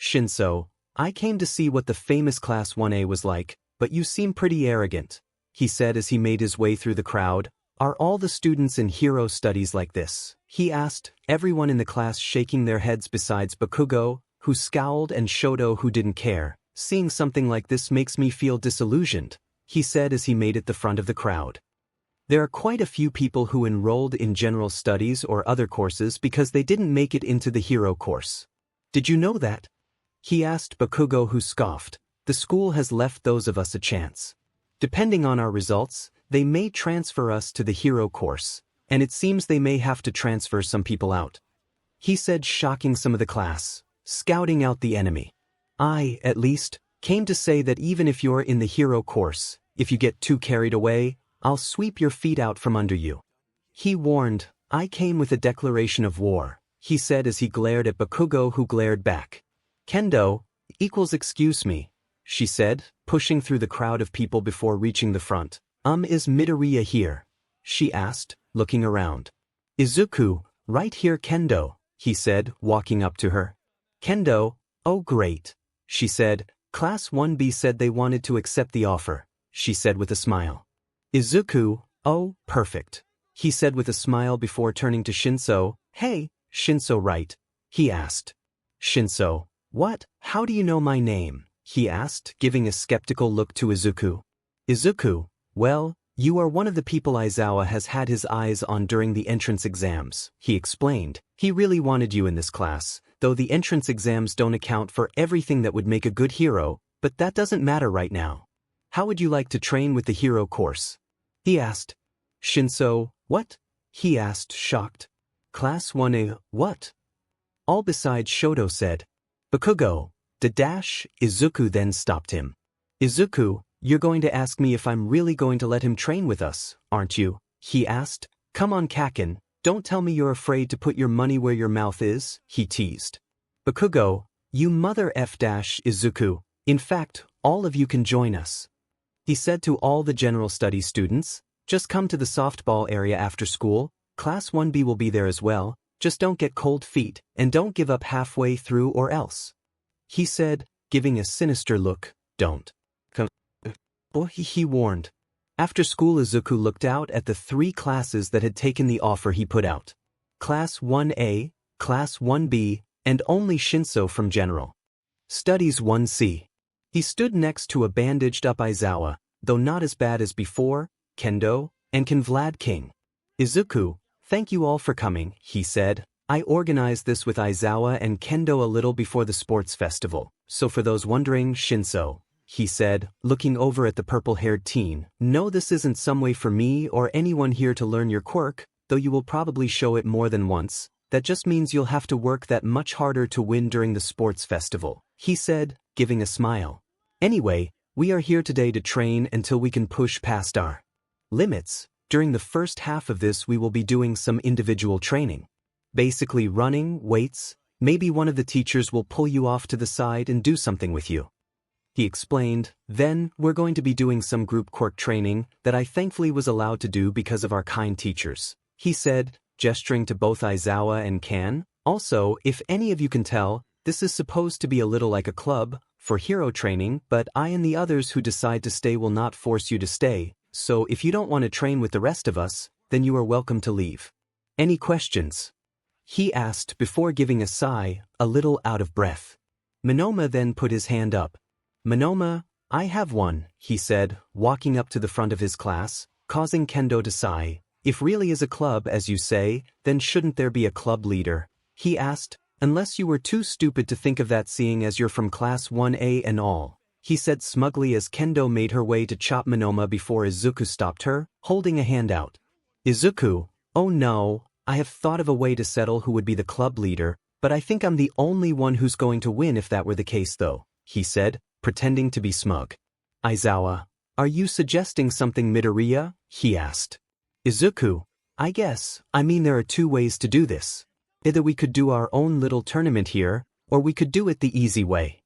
Shinso, I came to see what the famous Class 1A was like, but you seem pretty arrogant, he said as he made his way through the crowd. Are all the students in hero studies like this? He asked, everyone in the class shaking their heads besides Bakugo, who scowled, and Shoto, who didn't care. Seeing something like this makes me feel disillusioned, he said as he made it the front of the crowd. There are quite a few people who enrolled in general studies or other courses because they didn't make it into the hero course. Did you know that? He asked Bakugo, who scoffed. The school has left those of us a chance. Depending on our results, they may transfer us to the hero course, and it seems they may have to transfer some people out. He said, shocking some of the class, scouting out the enemy. I, at least, came to say that even if you're in the hero course, if you get too carried away, I'll sweep your feet out from under you. He warned, I came with a declaration of war, he said as he glared at Bakugo, who glared back. Kendo, excuse me, she said, pushing through the crowd of people before reaching the front. Is Midoriya here? She asked, looking around. Izuku, right here Kendo, he said, walking up to her. Kendo, oh great, she said. Class 1B said they wanted to accept the offer, she said with a smile. Izuku, oh, perfect, he said with a smile before turning to Shinso. Hey, Shinso, right? He asked. Shinso, what? How do you know my name? He asked, giving a skeptical look to Izuku. Izuku, well, you are one of the people Aizawa has had his eyes on during the entrance exams, he explained. He really wanted you in this class, though the entrance exams don't account for everything that would make a good hero, but that doesn't matter right now. How would you like to train with the hero course? He asked. Shinso, what? He asked, shocked. Class 1A, what? All besides Shoto said. Bakugo, Izuku then stopped him. Izuku, you're going to ask me if I'm really going to let him train with us, aren't you? He asked. Come on Kaken, don't tell me you're afraid to put your money where your mouth is, he teased. Bakugo, you mother Izuku, in fact, all of you can join us. He said to all the general studies students, just come to the softball area after school, Class 1B will be there as well, just don't get cold feet, and don't give up halfway through or else. He said, giving a sinister look, don't. He warned. After school Izuku looked out at the 3 classes that had taken the offer he put out. Class 1A, Class 1B, and only Shinso from General Studies 1C. He stood next to a bandaged-up Aizawa, though not as bad as before, Kendo, and Vlad King. Izuku, thank you all for coming, he said. I organized this with Aizawa and Kendo a little before the sports festival, so for those wondering, Shinso, he said, looking over at the purple-haired teen, no, this isn't some way for me or anyone here to learn your quirk, though you will probably show it more than once. That just means you'll have to work that much harder to win during the sports festival, he said, giving a smile. Anyway, We are here today to train until we can push past our limits. During the first half of this we will be doing some individual training. Basically running, weights, maybe one of the teachers will pull you off to the side and do something with you. He explained, then, we're going to be doing some group quirk training that I thankfully was allowed to do because of our kind teachers. He said, gesturing to both Izuku and Kan. Also, if any of you can tell, this is supposed to be a little like a club for hero training, but I and the others who decide to stay will not force you to stay, so if you don't want to train with the rest of us, then you are welcome to leave. Any questions? He asked before giving a sigh, a little out of breath. 𝗵𝗃 then put his hand up. 𝗵𝗃, I have one, he said, walking up to the front of his class, causing Kendo to sigh. If really is a club as you say, then shouldn't there be a club leader? He asked, unless you were too stupid to think of that seeing as you're from class 1A and all. He said smugly as Kendo made her way to chop 𝗵𝗃 before Izuku stopped her, holding a hand out. Izuku, oh no, I have thought of a way to settle who would be the club leader, but I think I'm the only one who's going to win if that were the case though, he said, pretending to be smug. Izuku, are you suggesting something Midoriya? He asked. Izuku, I mean there are two ways to do this. Either we could do our own little tournament here, or we could do it the easy way.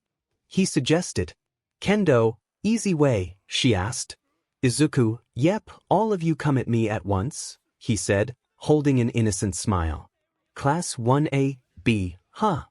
He suggested. Kendo, easy way, she asked. Izuku, yep, all of you come at me at once, he said, holding an innocent smile. Class 1A, B, huh?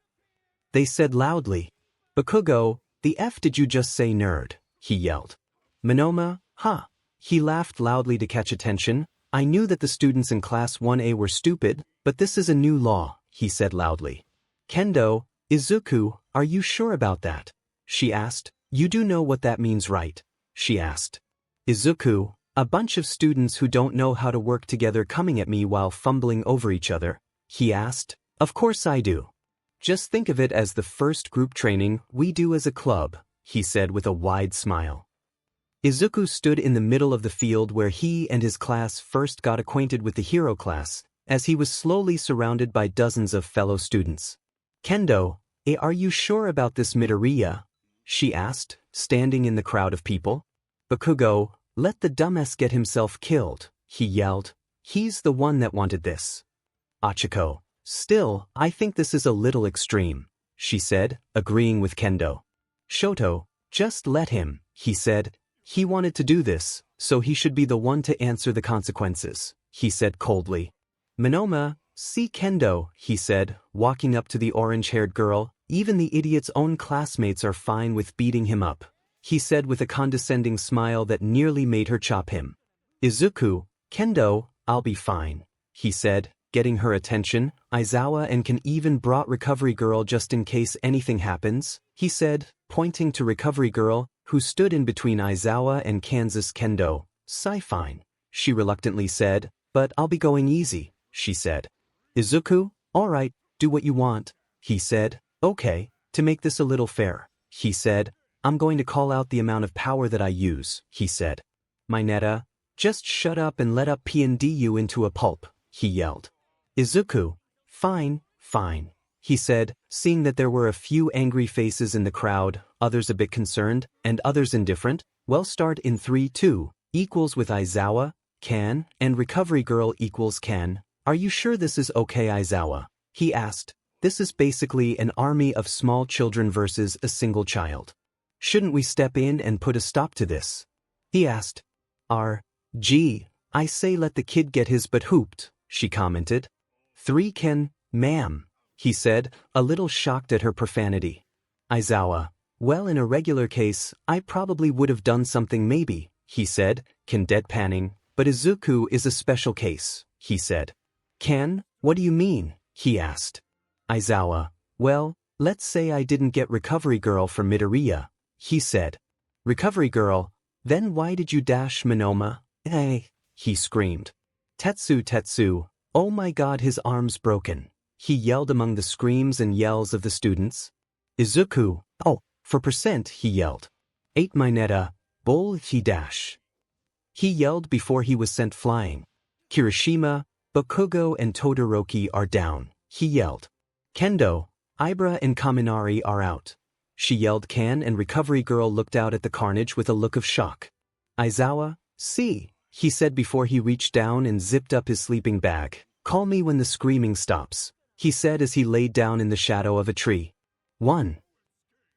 They said loudly. Bakugo, the F did you just say nerd? He yelled. 𝗵𝗃, huh? He laughed loudly to catch attention. I knew that the students in class 1A were stupid, but this is a new law, he said loudly. Kendo, Izuku, are you sure about that? She asked. You do know what that means, right? She asked. Izuku, a bunch of students who don't know how to work together coming at me while fumbling over each other, he asked. Of course I do. Just think of it as the first group training we do as a club, he said with a wide smile. Izuku stood in the middle of the field where he and his class first got acquainted with the hero class, as he was slowly surrounded by dozens of fellow students. Kendo, are you sure about this Midoriya? She asked, standing in the crowd of people. Bakugo, let the dumbass get himself killed, he yelled. He's the one that wanted this. Achiko, still, I think this is a little extreme, she said, agreeing with Kendo. Shoto, just let him, he said. He wanted to do this, so he should be the one to answer the consequences, he said coldly. 𝗵𝗃, see Kendo, he said, walking up to the orange-haired girl, even the idiot's own classmates are fine with beating him up, he said with a condescending smile that nearly made her chop him. Izuku, Kendo, I'll be fine, he said, getting her attention. Izuku and Kan even brought Recovery Girl just in case anything happens, he said, pointing to Recovery Girl, who stood in between Izuku and Kansas. Kendo, fine, she reluctantly said, but I'll be going easy, she said. Izuku, alright, do what you want, he said. Okay, to make this a little fair, he said, I'm going to call out the amount of power that I use, he said. Mineta, just shut up and let up P&D you into a pulp, he yelled. Izuku, fine, he said, seeing that there were a few angry faces in the crowd, others a bit concerned, and others indifferent. Well, start in 3, 2, equals with Izuku, Kan, and Recovery Girl equals Kan. Are you sure this is okay, Izuku? He asked. This is basically an army of small children versus a single child. Shouldn't we step in and put a stop to this? He asked. Gee, I say let the kid get his butt hooped, she commented. 3 Kan, ma'am, he said, a little shocked at her profanity. Izuku, well, in a regular case, I probably would have done something maybe, he said, Kan deadpanning, but Izuku is a special case, he said. Kan, what do you mean? He asked. Izuku, well, let's say I didn't get Recovery Girl for Midoriya, he said. Recovery Girl, then why did you dash 𝗵𝗃? Hey, he screamed. Tetsu, oh my god, his arm's broken, he yelled among the screams and yells of the students. Izuku, oh, for percent, he yelled. 8 Mineta, bull he dash. He yelled before he was sent flying. Kirishima, Bakugo and Todoroki are down, he yelled. Kendo, Ibra and Kaminari are out. she yelled. Can and Recovery Girl looked out at the carnage with a look of shock. Aizawa, see, he said before he reached down and zipped up his sleeping bag. Call me when the screaming stops, he said as he laid down in the shadow of a tree. 1.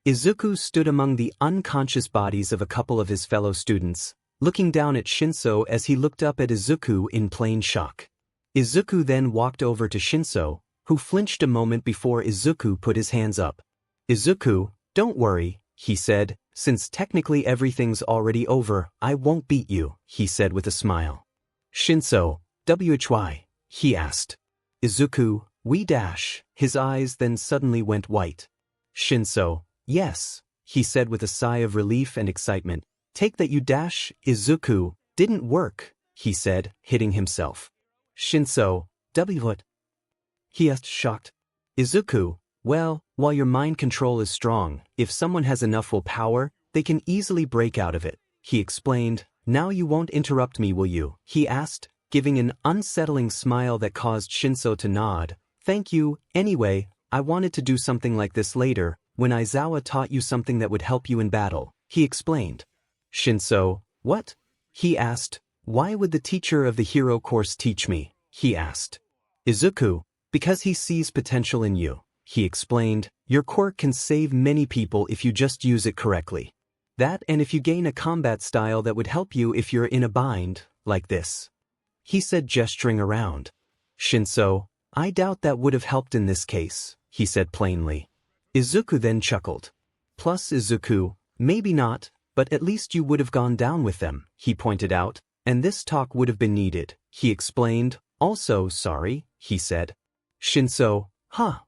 Izuku stood among the unconscious bodies of a couple of his fellow students, looking down at Shinso as he looked up at Izuku in plain shock. Izuku then walked over to Shinso, who flinched a moment before Izuku put his hands up. Izuku, don't worry, he said, since technically everything's already over, I won't beat you, he said with a smile. Shinso, 𝗬𝗧𝗵𝗲, he asked. Izuku, we dash, his eyes then suddenly went white. Shinso, yes, he said with a sigh of relief and excitement. Take that you dash. Izuku, didn't work, he said, hitting himself. Shinso, 𝗬𝗲𝗿, he asked, shocked. Izuku, well, while your mind control is strong, if someone has enough willpower, they can easily break out of it, he explained. Now you won't interrupt me, will you? He asked, giving an unsettling smile that caused Shinso to nod. Thank you. Anyway, I wanted to do something like this later, when Aizawa taught you something that would help you in battle, he explained. Shinso, what? He asked. Why would the teacher of the hero course teach me? He asked. Izuku, because he sees potential in you, he explained. Your quirk can save many people if you just use it correctly. That and if you gain a combat style that would help you if you're in a bind, like this, he said, gesturing around. Shinso, I doubt that would have helped in this case, he said plainly. Izuku then chuckled. Plus Izuku, maybe not, but at least you would have gone down with them, he pointed out, and this talk would have been needed, he explained. Also sorry, he said. Shinso, huh?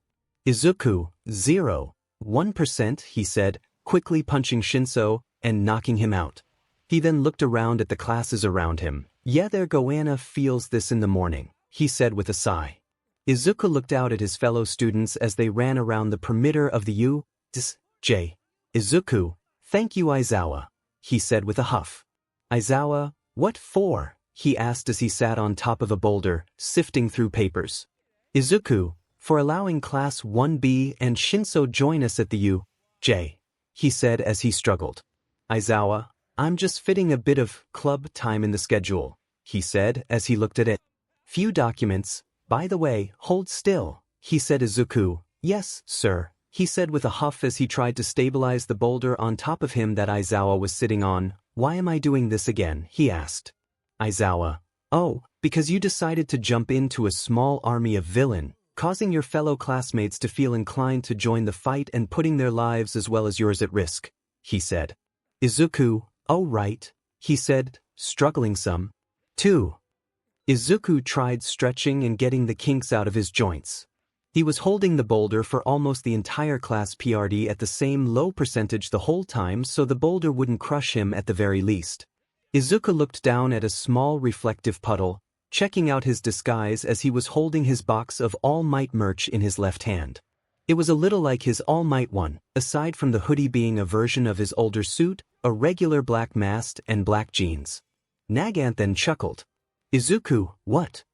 Izuku, 0.1%, he said, quickly punching Shinso and knocking him out. He then looked around at the classes around him. Yeah, their Goanna feels this in the morning, he said with a sigh. Izuku looked out at his fellow students as they ran around the perimeter of the 𝗬𝗧𝗵𝗲. Izuku, thank you Aizawa, he said with a huff. Aizawa, what for? He asked as he sat on top of a boulder, sifting through papers. Izuku, for allowing Class 1B and Shinso join us at the 𝗬𝗧𝗵𝗲, he said as he struggled. Aizawa, I'm just fitting a bit of club time in the schedule, he said as he looked at it. Few documents, by the way, hold still, he said. Izuku, yes, sir, he said with a huff as he tried to stabilize the boulder on top of him that Aizawa was sitting on. Why am I doing this again? He asked. Aizawa, oh, because you decided to jump into a small army of villain, causing your fellow classmates to feel inclined to join the fight and putting their lives as well as yours at risk, he said. Izuku, oh right, he said, struggling some. 2. Izuku tried stretching and getting the kinks out of his joints. He was holding the boulder for almost the entire class PRD at the same low percentage the whole time so the boulder wouldn't crush him at the very least. Izuku looked down at a small reflective puddle, checking out his disguise as he was holding his box of All Might merch in his left hand. It was a little like his All Might one, aside from the hoodie being a version of his older suit, a regular black mask and black jeans. Nagant then chuckled. Izuku, what?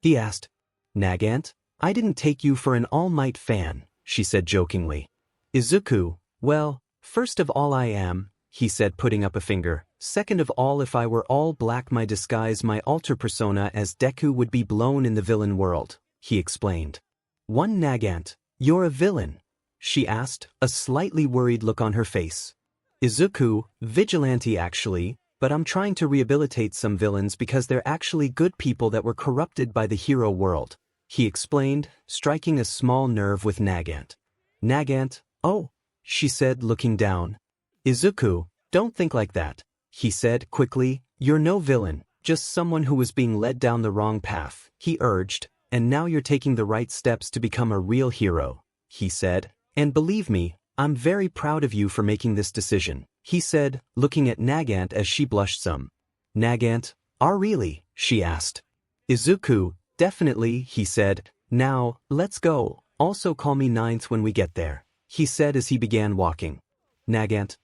He asked. Nagant, I didn't take you for an All Might fan, she said jokingly. Izuku, well, first of all I am, he said putting up a finger. Second of all, if I were all black my disguise, my alter persona as Deku would be blown in the villain world, he explained. 1 Nagant, you're a villain? She asked, a slightly worried look on her face. Izuku, vigilante actually, but I'm trying to rehabilitate some villains because they're actually good people that were corrupted by the hero world, he explained, striking a small nerve with Nagant. Nagant, oh, she said looking down. Izuku, don't think like that, he said quickly, you're no villain, just someone who was being led down the wrong path, he urged, and now you're taking the right steps to become a real hero, he said, and believe me, I'm very proud of you for making this decision, he said, looking at Nagant as she blushed some. Nagant, really? She asked. Izuku, definitely, he said, now, let's go, also call me 9th when we get there, he said as he began walking. Nagant,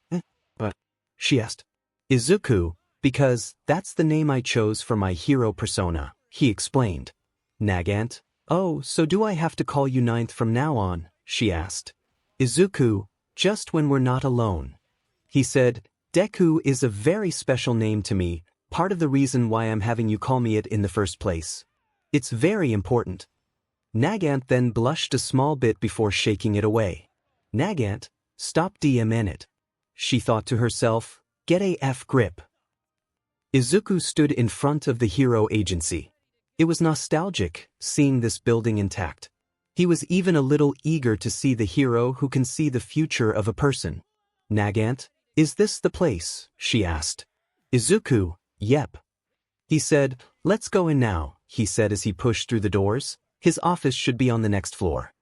but? She asked. Izuku, because that's the name I chose for my hero persona, he explained. Nagant, oh, so do I have to call you 9th from now on? She asked. Izuku, just when we're not alone. He said, Deku is a very special name to me, part of the reason why I'm having you call me it in the first place. It's very important. Nagant then blushed a small bit before shaking it away. Nagant, stop DMing it. She thought to herself, get a F grip. Izuku stood in front of the hero agency. It was nostalgic, seeing this building intact. He was even a little eager to see the hero who can see the future of a person. Nagant, is this the place? She asked. Izuku, yep. He said, let's go in now, he said as he pushed through the doors. His office should be on the next floor.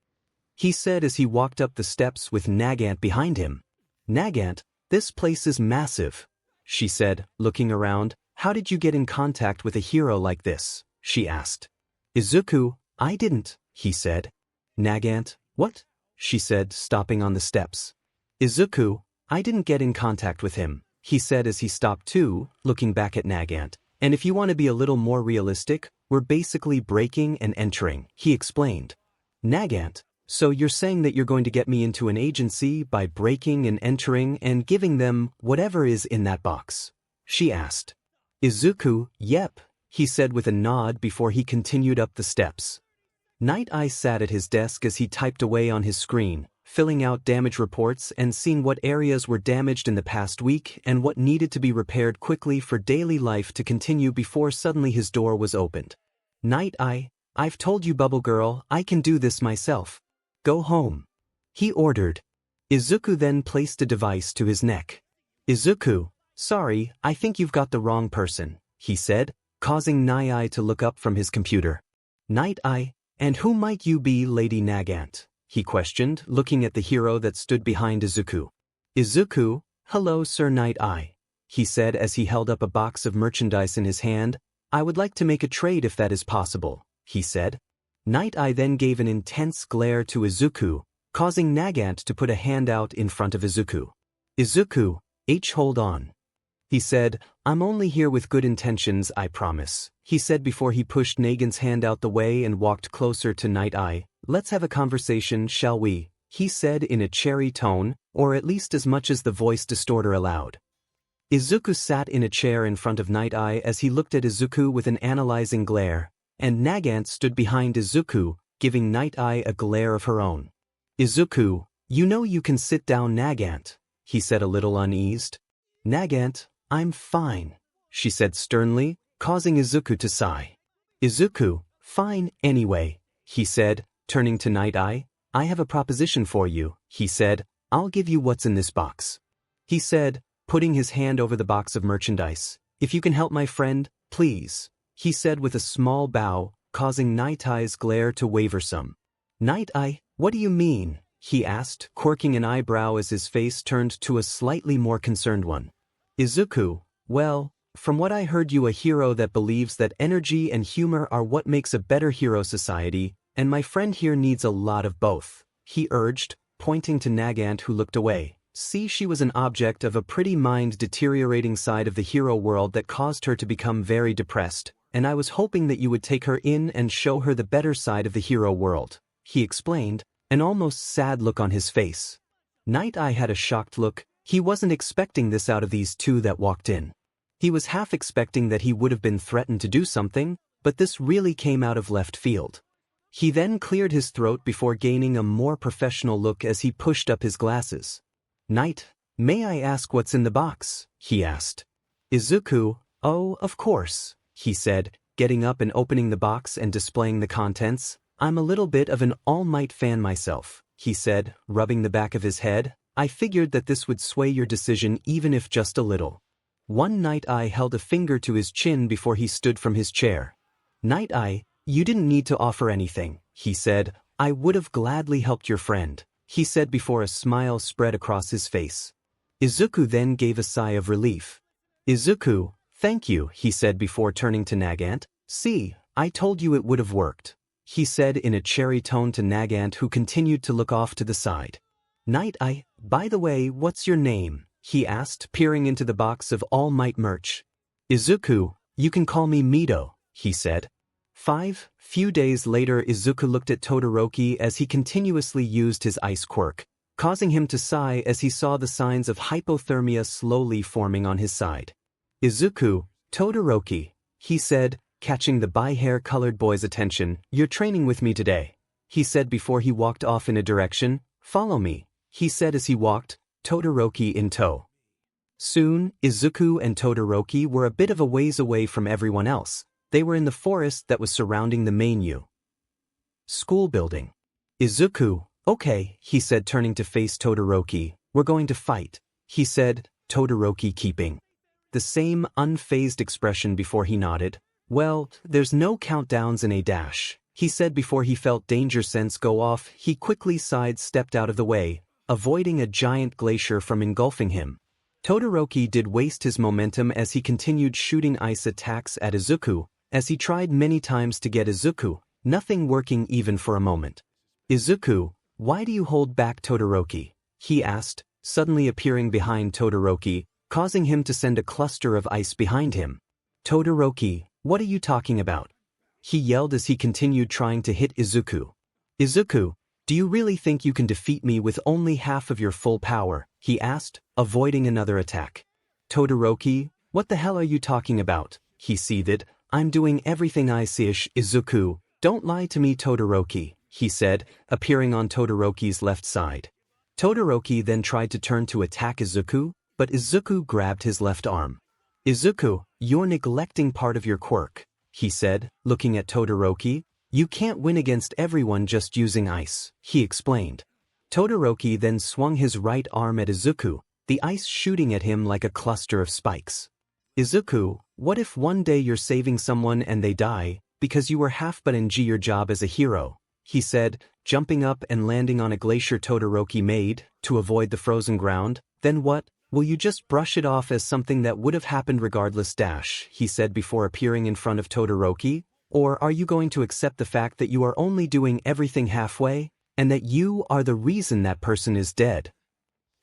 He said as he walked up the steps with Nagant behind him. Nagant, this place is massive, she said, looking around. How did you get in contact with a hero like this? She asked. Izuku, I didn't, he said. Nagant, what? She said, stopping on the steps. Izuku, I didn't get in contact with him, he said as he stopped too, looking back at Nagant. And if you want to be a little more realistic, we're basically breaking and entering, he explained. Nagant, so you're saying that you're going to get me into an agency by breaking and entering and giving them whatever is in that box? She asked. Izuku, yep, he said with a nod before he continued up the steps. Night Eye sat at his desk as he typed away on his screen, filling out damage reports and seeing what areas were damaged in the past week and what needed to be repaired quickly for daily life to continue before suddenly his door was opened. Night Eye, I've told you, Bubble Girl, I can do this myself. Go home, he ordered. Izuku then placed a device to his neck. Izuku, sorry, I think you've got the wrong person, he said, causing Night Eye to look up from his computer. Night Eye, and who might you be, Lady Nagant? He questioned, looking at the hero that stood behind Izuku. Izuku, hello Sir Night Eye, he said as he held up a box of merchandise in his hand. I would like to make a trade if that is possible, he said. Night Eye then gave an intense glare to Izuku, causing Nagant to put a hand out in front of Izuku. Izuku, hold on. He said, I'm only here with good intentions, I promise, he said before he pushed Nagant's hand out the way and walked closer to Night Eye. Let's have a conversation, shall we? He said in a cheery tone, or at least as much as the voice distorter allowed. Izuku sat in a chair in front of Night Eye as he looked at Izuku with an analyzing glare, and Nagant stood behind Izuku, giving Night Eye a glare of her own. Izuku, you know you can sit down, Nagant, he said a little uneased. Nagant, I'm fine, she said sternly, causing Izuku to sigh. Izuku, fine anyway, he said, turning to Night Eye. I have a proposition for you, he said. I'll give you what's in this box. He said, putting his hand over the box of merchandise. If you can help my friend, please, he said with a small bow, causing Night Eye's glare to waver some. Night Eye, what do you mean? He asked, quirking an eyebrow as his face turned to a slightly more concerned one. Izuku, well, from what I heard, you a hero that believes that energy and humor are what makes a better hero society, and my friend here needs a lot of both, he urged, pointing to Nagant who looked away. See, she was an object of a pretty mind-deteriorating side of the hero world that caused her to become very depressed, and I was hoping that you would take her in and show her the better side of the hero world, he explained, an almost sad look on his face. Night Eye had a shocked look. He wasn't expecting this out of these two that walked in. He was half expecting that he would have been threatened to do something, but this really came out of left field. He then cleared his throat before gaining a more professional look as he pushed up his glasses. Night, may I ask what's in the box? He asked. Izuku, oh, of course, he said, getting up and opening the box and displaying the contents. I'm a little bit of an All Might fan myself, he said, rubbing the back of his head. I figured that this would sway your decision even if just a little. One Night Eye held a finger to his chin before he stood from his chair. Night Eye, you didn't need to offer anything, he said. I would have gladly helped your friend, he said before a smile spread across his face. Izuku then gave a sigh of relief. Izuku, thank you, he said before turning to Nagant. See, I told you it would have worked, he said in a cheery tone to Nagant who continued to look off to the side. Night Eye, by the way, what's your name? He asked, peering into the box of All Might merch. Izuku, you can call me Mido, he said. Few days later, Izuku looked at Todoroki as he continuously used his ice quirk. causing him to sigh as he saw the signs of hypothermia slowly forming on his side. "Izuku, 𝗳𝗪𝗢𝗄𝗃," he said, catching the 𝗵𝗃𝗃𝗀𝗀 boy's attention. "You're training with me today," he said before he walked off in a direction. "Follow me," he said as he walked, 𝗳𝗪𝗢𝗃 in tow. Soon, Izuku and 𝗳𝗪𝗢𝗃 were a bit of a ways away from everyone else. They were in the forest that was surrounding the main school building. "Izuku, okay," he said turning to face 𝗳𝗪𝗢𝗃. "We're going to fight," he said, 𝗳𝗪𝗢𝗃 keeping the same unfazed expression before he nodded. "Well, there's no countdowns in a dash," he said before he felt danger sense go off. He quickly sidestepped out of the way, avoiding a giant glacier from engulfing him. 𝗳𝗪𝗢𝗃 did waste his momentum as he continued shooting ice attacks at Izuku, as he tried many times to get Izuku, nothing working even for a moment. "Izuku, why do you hold back 𝗳𝗪𝗢𝗃?" he asked, suddenly appearing behind 𝗳𝗪𝗢𝗃, causing him to send a cluster of ice behind him. "𝗳𝗪𝗢𝗃, what are you talking about?" he yelled as he continued trying to hit Izuku. "Izuku, do you really think you can defeat me with only half of your full power?" he asked, avoiding another attack. "𝗳𝗪𝗢𝗃, what the hell are you talking about?" he seethed. "I'm doing everything I see. Izuku, don't lie to me 𝗳𝗪𝗢𝗃," he said, appearing on 𝗳𝗪𝗢𝗃's left side. 𝗳𝗪𝗢𝗃 then tried to turn to attack Izuku, but Izuku grabbed his left arm. "Izuku, you're neglecting part of your quirk," he said, looking at 𝗳𝗪𝗢𝗃. "You can't win against everyone just using ice," he explained. 𝗳𝗪𝗢𝗃 then swung his right arm at Izuku, the ice shooting at him like a cluster of spikes. "Izuku, what if one day you're saving someone and they die, because you were 𝗵𝗃 your job as a hero?" he said, jumping up and landing on a glacier 𝗳𝗪𝗢𝗃 made, to avoid the frozen ground. "Then what? Will you just brush it off as something that would have happened regardless he said before appearing in front of 𝗳𝗪𝗢𝗃. "Or are you going to accept the fact that you are only doing everything halfway, and that you are the reason that person is dead?"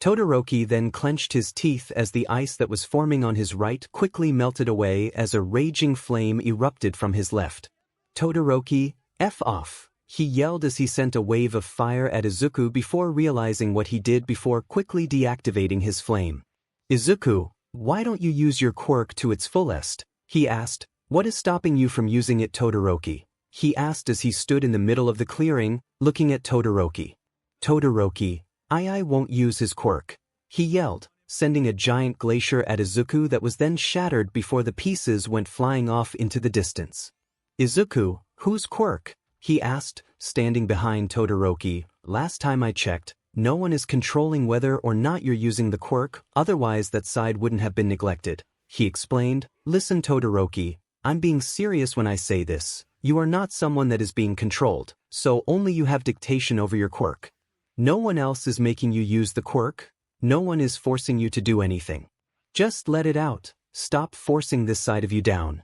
𝗳𝗪𝗢𝗃 then clenched his teeth as the ice that was forming on his right quickly melted away as a raging flame erupted from his left. "𝗳𝗪𝗢𝗃, F off," he yelled as he sent a wave of fire at Izuku before realizing what he did before quickly deactivating his flame. "Izuku, why don't you use your quirk to its fullest?" he asked. "What is stopping you from using it 𝗳𝗪𝗢𝗃?" he asked as he stood in the middle of the clearing, looking at 𝗳𝗪𝗢𝗃. "𝗳𝗪𝗢𝗃, I won't use his quirk," he yelled, sending a giant glacier at Izuku that was then shattered before the pieces went flying off into the distance. "Izuku, whose quirk?" he asked, standing behind 𝗳𝗪𝗢𝗃. "Last time I checked, no one is controlling whether or not you're using the quirk, otherwise that side wouldn't have been neglected," he explained. "Listen 𝗳𝗪𝗢𝗃, I'm being serious when I say this. You are not someone that is being controlled, so only you have dictation over your quirk. No one else is making you use the quirk. No one is forcing you to do anything. Just let it out. Stop forcing this side of you down."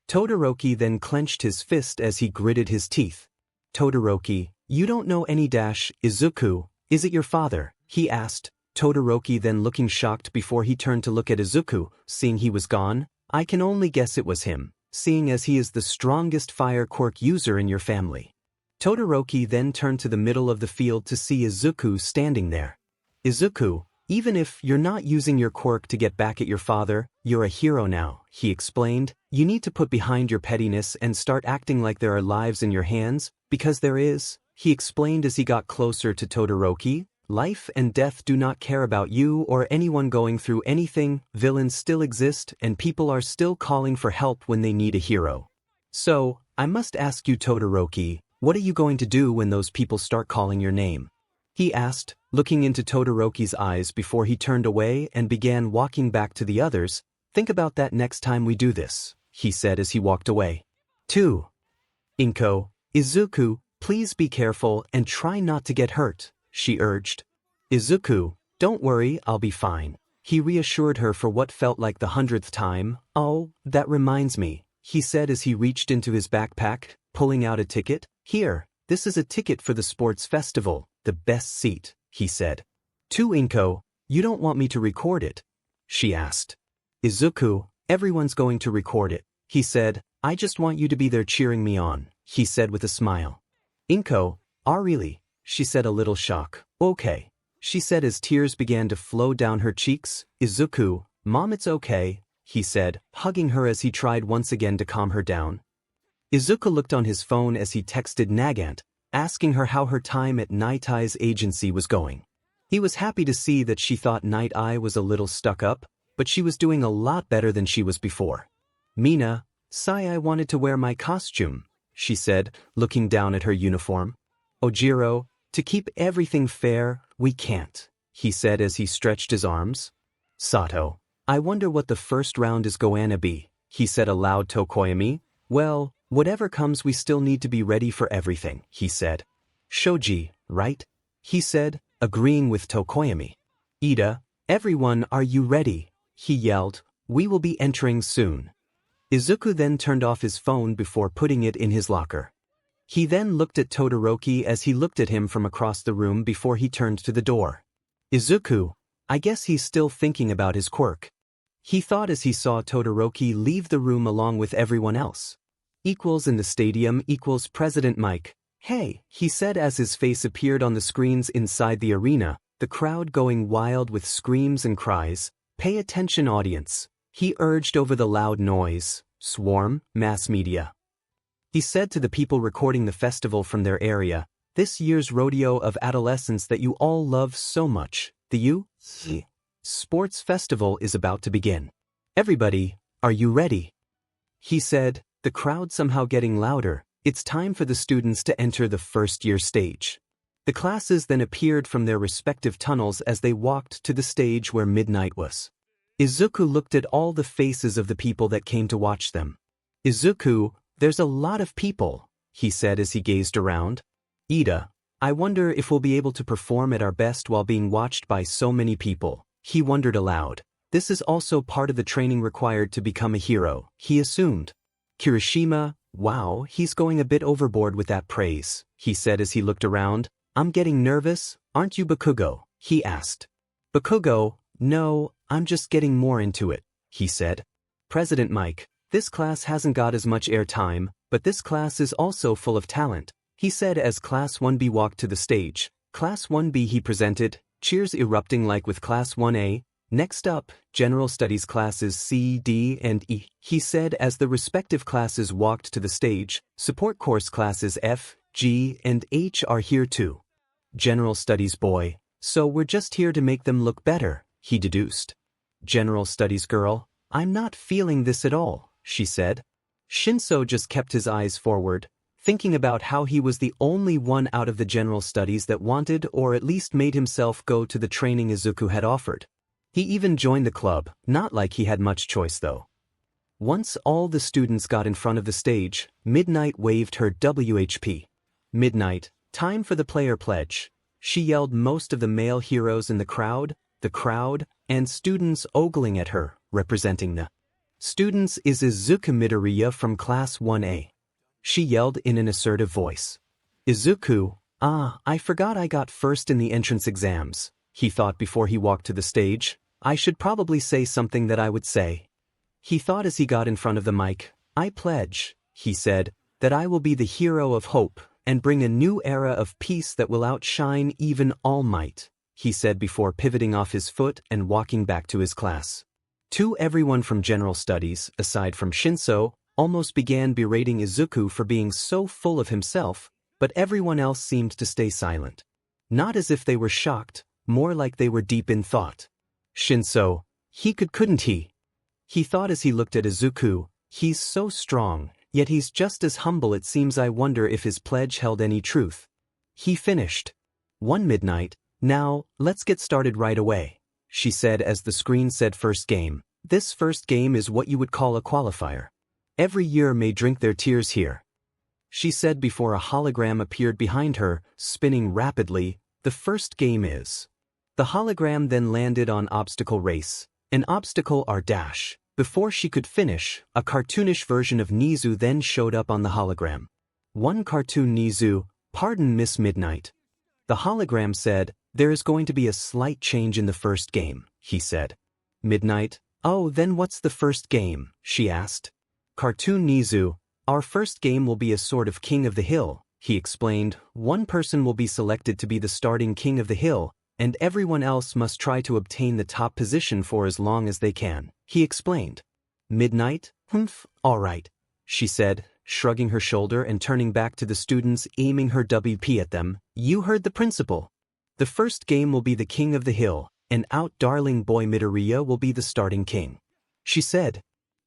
𝗳𝗪𝗢𝗃 then clenched his fist as he gritted his teeth. "𝗳𝗪𝗢𝗃, you don't know any Izuku, is it your father?" he asked. 𝗳𝗪𝗢𝗃 then looking shocked before he turned to look at Izuku, seeing he was gone. "I can only guess it was him, seeing as he is the strongest fire quirk user in your family." 𝗳𝗪𝗢𝗃 then turned to the middle of the field to see Izuku standing there. "Izuku, even if you're not using your quirk to get back at your father, you're a hero now," he explained. "You need to put behind your pettiness and start acting like there are lives in your hands, because there is," he explained as he got closer to 𝗳𝗪𝗢𝗃. "Life and death do not care about you or anyone going through anything. Villains still exist and people are still calling for help when they need a hero. So, I must ask you 𝗳𝗪𝗢𝗃, what are you going to do when those people start calling your name?" he asked, looking into 𝗳𝗪𝗢𝗃's eyes before he turned away and began walking back to the others. "Think about that next time we do this," he said as he walked away. 2. Inko, "Izuku, please be careful and try not to get hurt," she urged. "Izuku, don't worry, I'll be fine," he reassured her for what felt like the 100th time. "Oh, that reminds me," he said as he reached into his backpack, pulling out a ticket. "Here, this is a ticket for the sports festival, the best seat," he said. 2. Inko, "You don't want me to record it?" she asked. "Izuku, everyone's going to record it," he said. "I just want you to be there cheering me on," he said with a smile. Inko, "Ah really?" she said, a little shocked. "Okay." she said as tears began to flow down her cheeks. Izuku, Mom, it's okay, he said, hugging her as he tried once again to calm her down. Izuku looked on his phone as he texted Nagant, asking her how her time at Night Eye's agency was going. He was happy to see that she thought Night Eye was a little stuck up, but she was doing a lot better than she was before. Mina, I wanted to wear my costume, she said, looking down at her uniform. Ojiro, to keep everything fair, we can't, he said as he stretched his arms. Sato, I wonder what the first round is going to be, he said aloud to Koyami. Well, whatever comes we still need to be ready for everything, he said. Shoji, right? He said, agreeing with Tokoyami. Ida, everyone, are you ready? He yelled. We will be entering soon. Izuku then turned off his phone before putting it in his locker. He then looked at Todoroki as he looked at him from across the room before he turned to the door. Izuku, I guess he's still thinking about his quirk. He thought as he saw Todoroki leave the room along with everyone else. Equals in the stadium equals President Mike. Hey, he said as his face appeared on the screens inside the arena, the crowd going wild with screams and cries. Pay attention, audience, he urged over the loud noise. Swarm, mass media. He said to the people recording the festival from their area, this year's rodeo of adolescence that you all love so much, the Sports Festival is about to begin. Everybody, are you ready? He said, the crowd somehow getting louder. It's time for the students to enter the first-year stage. The classes then appeared from their respective tunnels as they walked to the stage where midnight was. Izuku looked at all the faces of the people that came to watch them. Izuku, there's a lot of people, he said as he gazed around. Ida, I wonder if we'll be able to perform at our best while being watched by so many people, he wondered aloud. This is also part of the training required to become a hero, he assumed. Kirishima, wow, he's going a bit overboard with that praise, he said as he looked around. I'm getting nervous, aren't you, Bakugo? He asked. Bakugo, no, I'm just getting more into it, he said. President Mike, this class hasn't got as much airtime, but this class is also full of talent, he said as Class 1B walked to the stage. Class 1B, he presented, cheers erupting like with Class 1A. Next up, General Studies classes C, D, and E, he said as the respective classes walked to the stage. Support course classes F, G, and H are here too. General Studies boy, so we're just here to make them look better, he deduced. General Studies girl, I'm not feeling this at all, she said. Shinso just kept his eyes forward, thinking about how he was the only one out of the General Studies that wanted or at least made himself go to the training Izuku had offered. He even joined the club, not like he had much choice though. Once all the students got in front of the stage, Midnight waved her WHP. Midnight, time for the player pledge. She yelled most of the male heroes in the crowd, and students ogling at her, representing the students is Izuku Midoriya from Class 1A. She yelled in an assertive voice. Izuku, I forgot I got first in the entrance exams, he thought before he walked to the stage. I should probably say something that I would say. He thought as he got in front of the mic. I pledge, he said, that I will be the hero of hope and bring a new era of peace that will outshine even All Might, he said before pivoting off his foot and walking back to his class. Everyone from General Studies, aside from Shinso, almost began berating Izuku for being so full of himself, but everyone else seemed to stay silent. Not as if they were shocked, more like they were deep in thought. Shinso, couldn't he? He thought as he looked at Izuku, he's so strong, yet he's just as humble. It seems I wonder if his pledge held any truth. He finished. One midnight, now, let's get started right away, she said as the screen said first game. This first game is what you would call a qualifier. Every year may drink their tears here, she said before a hologram appeared behind her, spinning rapidly. The first game is. The hologram then landed on obstacle race, an obstacle dash. Before she could finish, a cartoonish version of Nizu then showed up on the hologram. One cartoon Nizu, pardon Miss Midnight. The hologram said, there is going to be a slight change in the first game, he said. Midnight, oh then what's the first game, she asked. Cartoon Nizu, our first game will be a sort of King of the Hill, he explained. One person will be selected to be the starting King of the Hill, and everyone else must try to obtain the top position for as long as they can, he explained. Midnight? Alright, she said, shrugging her shoulder and turning back to the students, aiming her WP at them. You heard the principal. The first game will be the king of the hill, and 𝗬𝗪𝗏 will be the starting king, she said.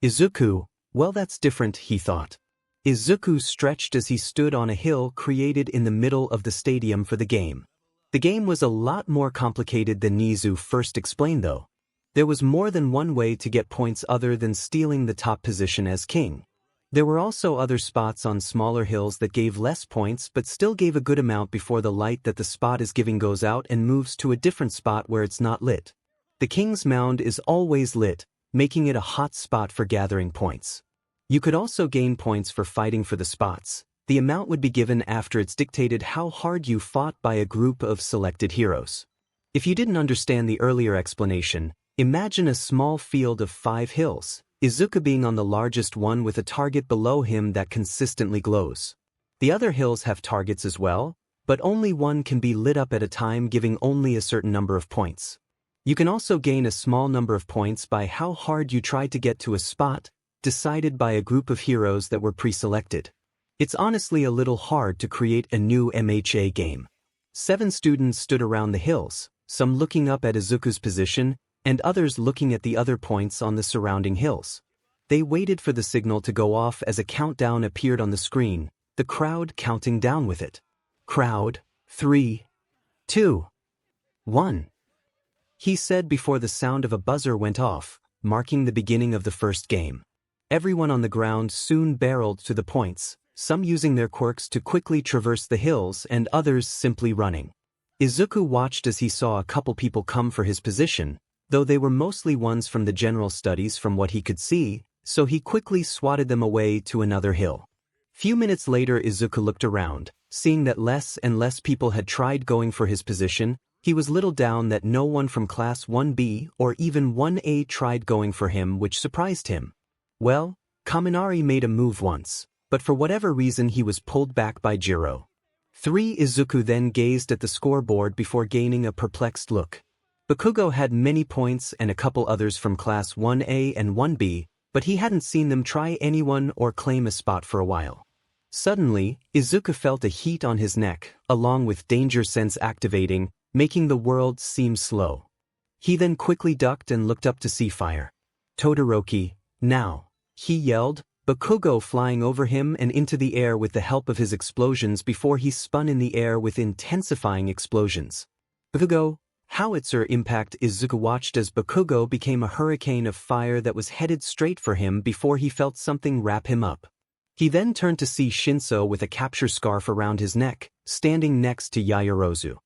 Izuku, well that's different, he thought. Izuku stretched as he stood on a hill created in the middle of the stadium for the game. The game was a lot more complicated than Nizu first explained though. There was more than one way to get points other than stealing the top position as king. There were also other spots on smaller hills that gave less points but still gave a good amount before the light that the spot is giving goes out and moves to a different spot where it's not lit. The king's mound is always lit, making it a hot spot for gathering points. You could also gain points for fighting for the spots. The amount would be given after it's dictated how hard you fought by a group of selected heroes. If you didn't understand the earlier explanation, imagine a small field of 5 hills, Izuku being on the largest one with a target below him that consistently glows. The other hills have targets as well, but only one can be lit up at a time, giving only a certain number of points. You can also gain a small number of points by how hard you tried to get to a spot, decided by a group of heroes that were pre-selected. It's honestly a little hard to create a new MHA game. 7 students stood around the hills, some looking up at Izuku's position, and others looking at the other points on the surrounding hills. They waited for the signal to go off as a countdown appeared on the screen, the crowd counting down with it. Crowd, 3, 2, 1. He said before the sound of a buzzer went off, marking the beginning of the first game. Everyone on the ground soon barreled to the points, some using their quirks to quickly traverse the hills and others simply running. Izuku watched as he saw a couple people come for his position, though they were mostly ones from the general studies from what he could see, so he quickly swatted them away to another hill. Few minutes later Izuku looked around, seeing that less and less people had tried going for his position. He was little down that no one from class 1B or even 1A tried going for him, which surprised him. Well, Kaminari made a move once, but for whatever reason he was pulled back by Jiro. 3. Izuku then gazed at the scoreboard before gaining a perplexed look. Bakugo had many points and a couple others from class 1A and 1B, but he hadn't seen them try anyone or claim a spot for a while. Suddenly, Izuku felt a heat on his neck, along with danger sense activating, making the world seem slow. He then quickly ducked and looked up to see fire. Todoroki, now, he yelled, Bakugo flying over him and into the air with the help of his explosions before he spun in the air with intensifying explosions. Bakugo, howitzer impact. Izuku watched as Bakugo became a hurricane of fire that was headed straight for him before he felt something wrap him up. He then turned to see Shinso with a capture scarf around his neck, standing next to Yaoyorozu.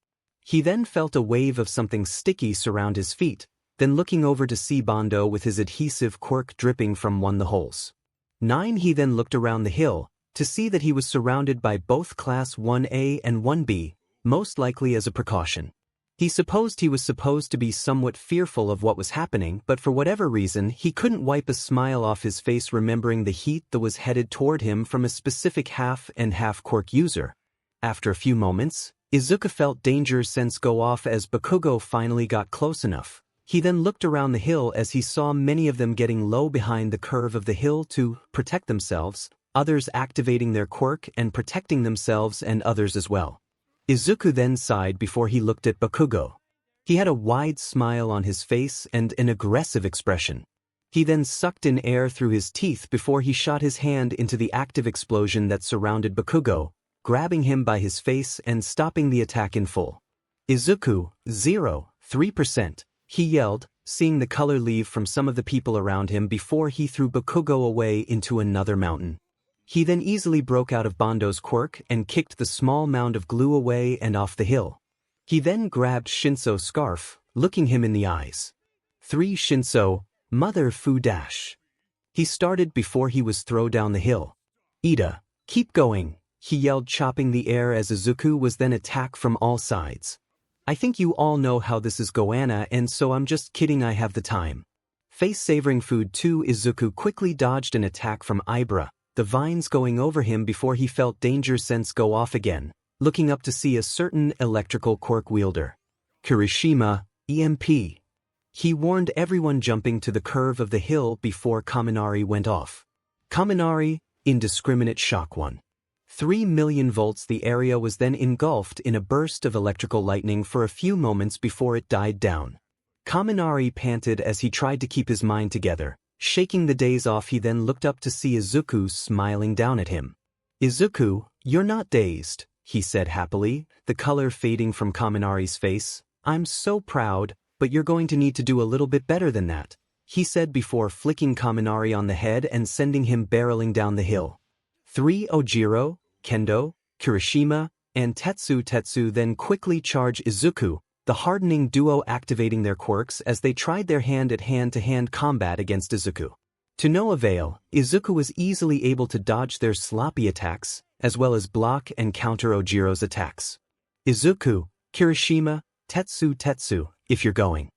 He then felt a wave of something sticky surround his feet, then looking over to see Bando with his adhesive quirk dripping from one of the holes. 9. He then looked around the hill, to see that he was surrounded by both class 1A and 1B, most likely as a precaution. He supposed he was supposed to be somewhat fearful of what was happening, but for whatever reason he couldn't wipe a smile off his face remembering the heat that was headed toward him from a specific half and half quirk user. After a few moments, Izuku felt danger sense go off as Bakugo finally got close enough. He then looked around the hill as he saw many of them getting low behind the curve of the hill to protect themselves, others activating their quirk and protecting themselves and others as well. Izuku then sighed before he looked at Bakugo. He had a wide smile on his face and an aggressive expression. He then sucked in air through his teeth before he shot his hand into the active explosion that surrounded Bakugo, grabbing him by his face and stopping the attack in full. Izuku, 0.3%, he yelled, seeing the color leave from some of the people around him before he threw Bakugo away into another mountain. He then easily broke out of Bando's quirk and kicked the small mound of glue away and off the hill. He then grabbed Shinso's scarf, looking him in the eyes. 3. Shinso, mother fu dash. He started before he was thrown down the hill. Ida, keep going, he yelled, chopping the air as Izuku was then attacked from all sides. I think you all know how this is goanna, and so I'm just kidding, I have the time. Face savoring food. 2. Izuku quickly dodged an attack from Ibra, the vines going over him before he felt danger sense go off again, looking up to see a certain electrical quirk wielder. 𝗬𝗂𝗁𝗍. He warned everyone jumping to the curve of the hill before 𝗵𝗃 went off. 𝗵𝗃, indiscriminate shock 1. 3 million volts. The area was then engulfed in a burst of electrical lightning for a few moments before it died down. 𝗵𝗃 panted as he tried to keep his mind together, shaking the daze off. He then looked up to see Izuku smiling down at him. "Izuku, you're not dazed," he said happily, the color fading from 𝗵𝗃's face. "I'm so proud, but you're going to need to do a little bit better than that," he said before flicking 𝗵𝗃 on the head and sending him barreling down the hill. 3 Ojiro, Kendo, Kirishima, and Tetsu then quickly charge Izuku, the hardening duo activating their quirks as they tried their hand-to-hand combat against Izuku. To no avail, Izuku was easily able to dodge their sloppy attacks, as well as block and counter Ojiro's attacks. "Izuku, Kirishima, Tetsu, if you're going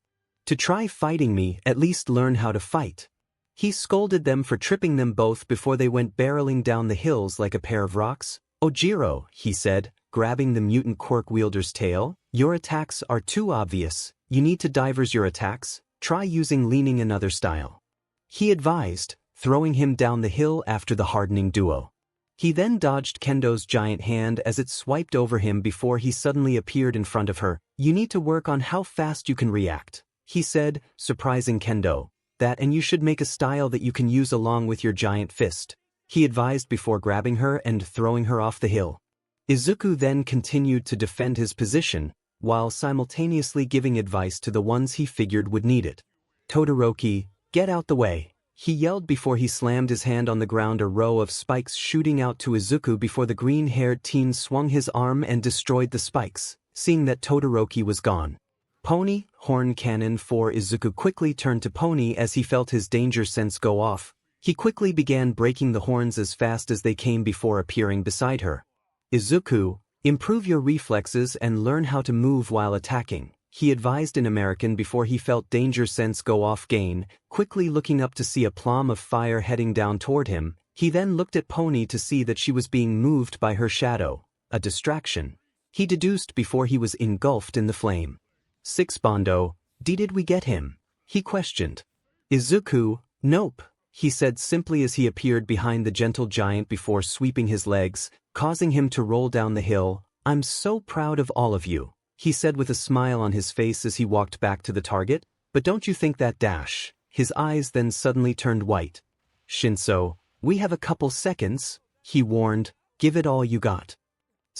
to try fighting me, at least learn how to fight." He scolded them for tripping them both before they went barreling down the hills like a pair of rocks. "Ojiro," he said, grabbing the mutant quirk wielder's tail, "your attacks are too obvious. You need to diverse your attacks. Try using leaning another style," he advised, throwing him down the hill after the hardening duo. He then dodged Kendo's giant hand as it swiped over him before he suddenly appeared in front of her. "You need to work on how fast you can react," he said, surprising Kendo. "That, and you should make a style that you can use along with your giant fist," he advised before grabbing her and throwing her off the hill. Izuku then continued to defend his position, while simultaneously giving advice to the ones he figured would need it. "Todoroki, get out the way," he yelled before he slammed his hand on the ground, a row of spikes shooting out to Izuku before the green-haired teen swung his arm and destroyed the spikes, seeing that Todoroki was gone. "Pony, horn cannon for Izuku." Quickly turned to Pony as he felt his danger sense go off. He quickly began breaking the horns as fast as they came before appearing beside her. "Izuku, improve your reflexes and learn how to move while attacking," he advised in American before he felt danger sense go off again, quickly looking up to see a plum of fire heading down toward him. He then looked at Pony to see that she was being moved by her shadow, a distraction, he deduced before he was engulfed in the flame. 6 Bondo, did we get him?" he questioned. "Izuku, nope," he said simply as he appeared behind the gentle giant before sweeping his legs, causing him to roll down the hill. "I'm so proud of all of you," he said with a smile on his face as he walked back to the target. "But don't you think that dash?" His eyes then suddenly turned white. "Shinso, we have a couple seconds," he warned. "Give it all you got."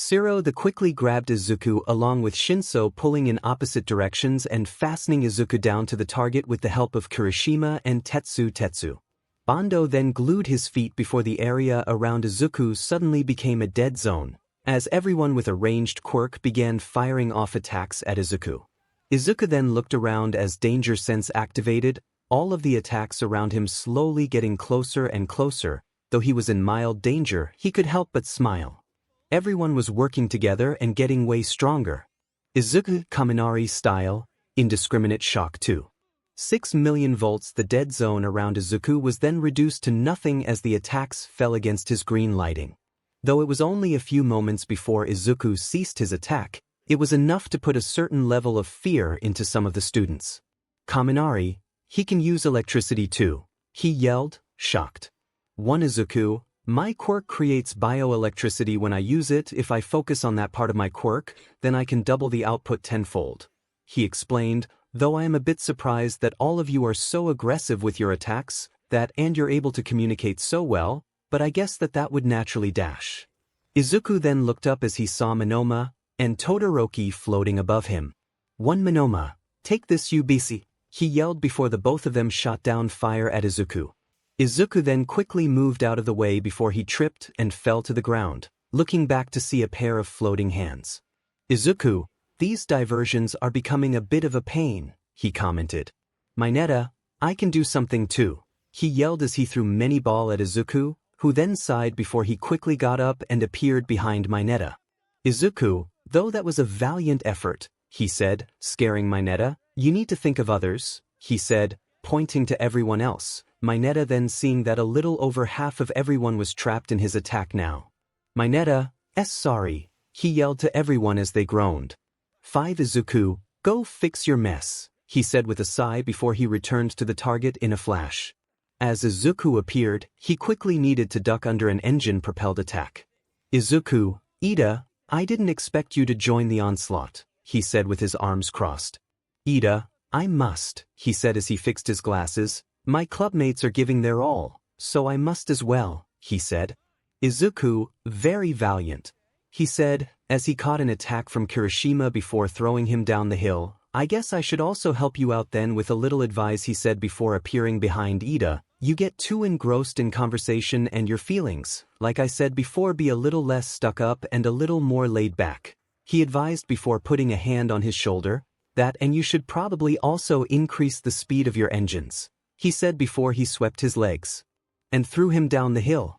Shiro quickly grabbed Izuku along with Shinso, pulling in opposite directions and fastening Izuku down to the target with the help of Kirishima and Tetsu. Bondo then glued his feet before the area around Izuku suddenly became a dead zone, as everyone with a ranged quirk began firing off attacks at Izuku. Izuku then looked around as danger sense activated, all of the attacks around him slowly getting closer and closer. Though he was in mild danger, he could help but smile. Everyone was working together and getting way stronger. Izuku 𝗵𝗃 style, indiscriminate shock 2. 6 million volts. The dead zone around Izuku was then reduced to nothing as the attacks fell against his green lighting. Though it was only a few moments before Izuku ceased his attack, it was enough to put a certain level of fear into some of the students. "𝗵𝗃, he can use electricity too," he yelled, shocked. "1 Izuku, my quirk creates bioelectricity when I use it. If I focus on that part of my quirk, then I can double the output tenfold," he explained, "though I am a bit surprised that all of you are so aggressive with your attacks, and you're able to communicate so well, but I guess that would naturally dash." Izuku then looked up as he saw 𝗵𝗃 and Todoroki floating above him. "1 𝗵𝗃, take this 𝗬𝗵𝘃," he yelled before the both of them shot down fire at Izuku. Izuku then quickly moved out of the way before he tripped and fell to the ground, looking back to see a pair of floating hands. "Izuku, these diversions are becoming a bit of a pain," he commented. "Mineta, I can do something too," he yelled as he threw many ball at Izuku, who then sighed before he quickly got up and appeared behind Mineta. "Izuku, though that was a valiant effort," he said, scaring Mineta. "You need to think of others," he said, pointing to everyone else. Mineta then seeing that a little over half of everyone was trapped in his attack now. "Mineta, sorry," he yelled to everyone as they groaned. 5 Izuku, Go fix your mess, he said with a sigh before he returned to the target in a flash. As Izuku appeared, he quickly needed to duck under an engine-propelled attack. Izuku, Ida, I didn't expect you to join the onslaught, he said with his arms crossed. Ida, I must, he said as he fixed his glasses. My clubmates are giving their all, so I must as well, he said. Izuku, very valiant, he said, as he caught an attack from Kirishima before throwing him down the hill. I guess I should also help you out then with a little advice, he said before appearing behind Ida. You get too engrossed in conversation and your feelings. Like I said before, be a little less stuck up and a little more laid back, he advised before putting a hand on his shoulder. That, and you should probably also increase the speed of your engines, he said before he swept his legs and threw him down the hill.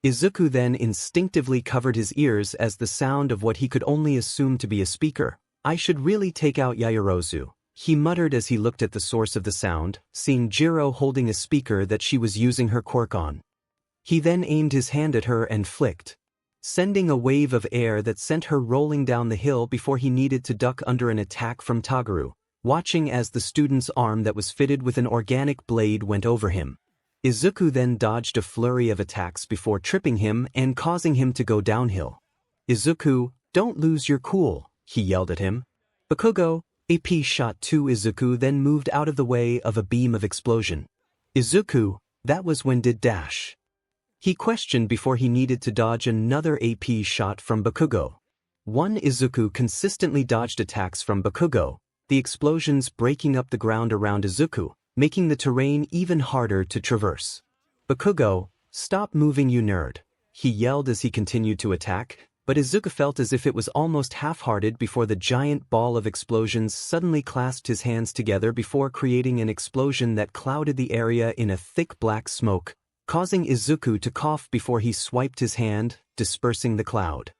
Izuku then instinctively covered his ears as the sound of what he could only assume to be a speaker. I should really take out Yaoyorozu, he muttered as he looked at the source of the sound, seeing Jiro holding a speaker that she was using her quirk on. He then aimed his hand at her and flicked, sending a wave of air that sent her rolling down the hill before he needed to duck under an attack from Toguro, watching as the student's arm that was fitted with an organic blade went over him. Izuku then dodged a flurry of attacks before tripping him and causing him to go downhill. Izuku, don't lose your cool, he yelled at him. Bakugo, AP shot 2. Izuku then moved out of the way of a beam of explosion. Izuku, that was when did dash? He questioned before he needed to dodge another AP shot from Bakugo. 1. Izuku consistently dodged attacks from Bakugo, the explosions breaking up the ground around Izuku, making the terrain even harder to traverse. Bakugo, stop moving you nerd, he yelled as he continued to attack, but Izuku felt as if it was almost half-hearted before the giant ball of explosions suddenly clasped his hands together before creating an explosion that clouded the area in a thick black smoke, causing Izuku to cough before he swiped his hand, dispersing the cloud.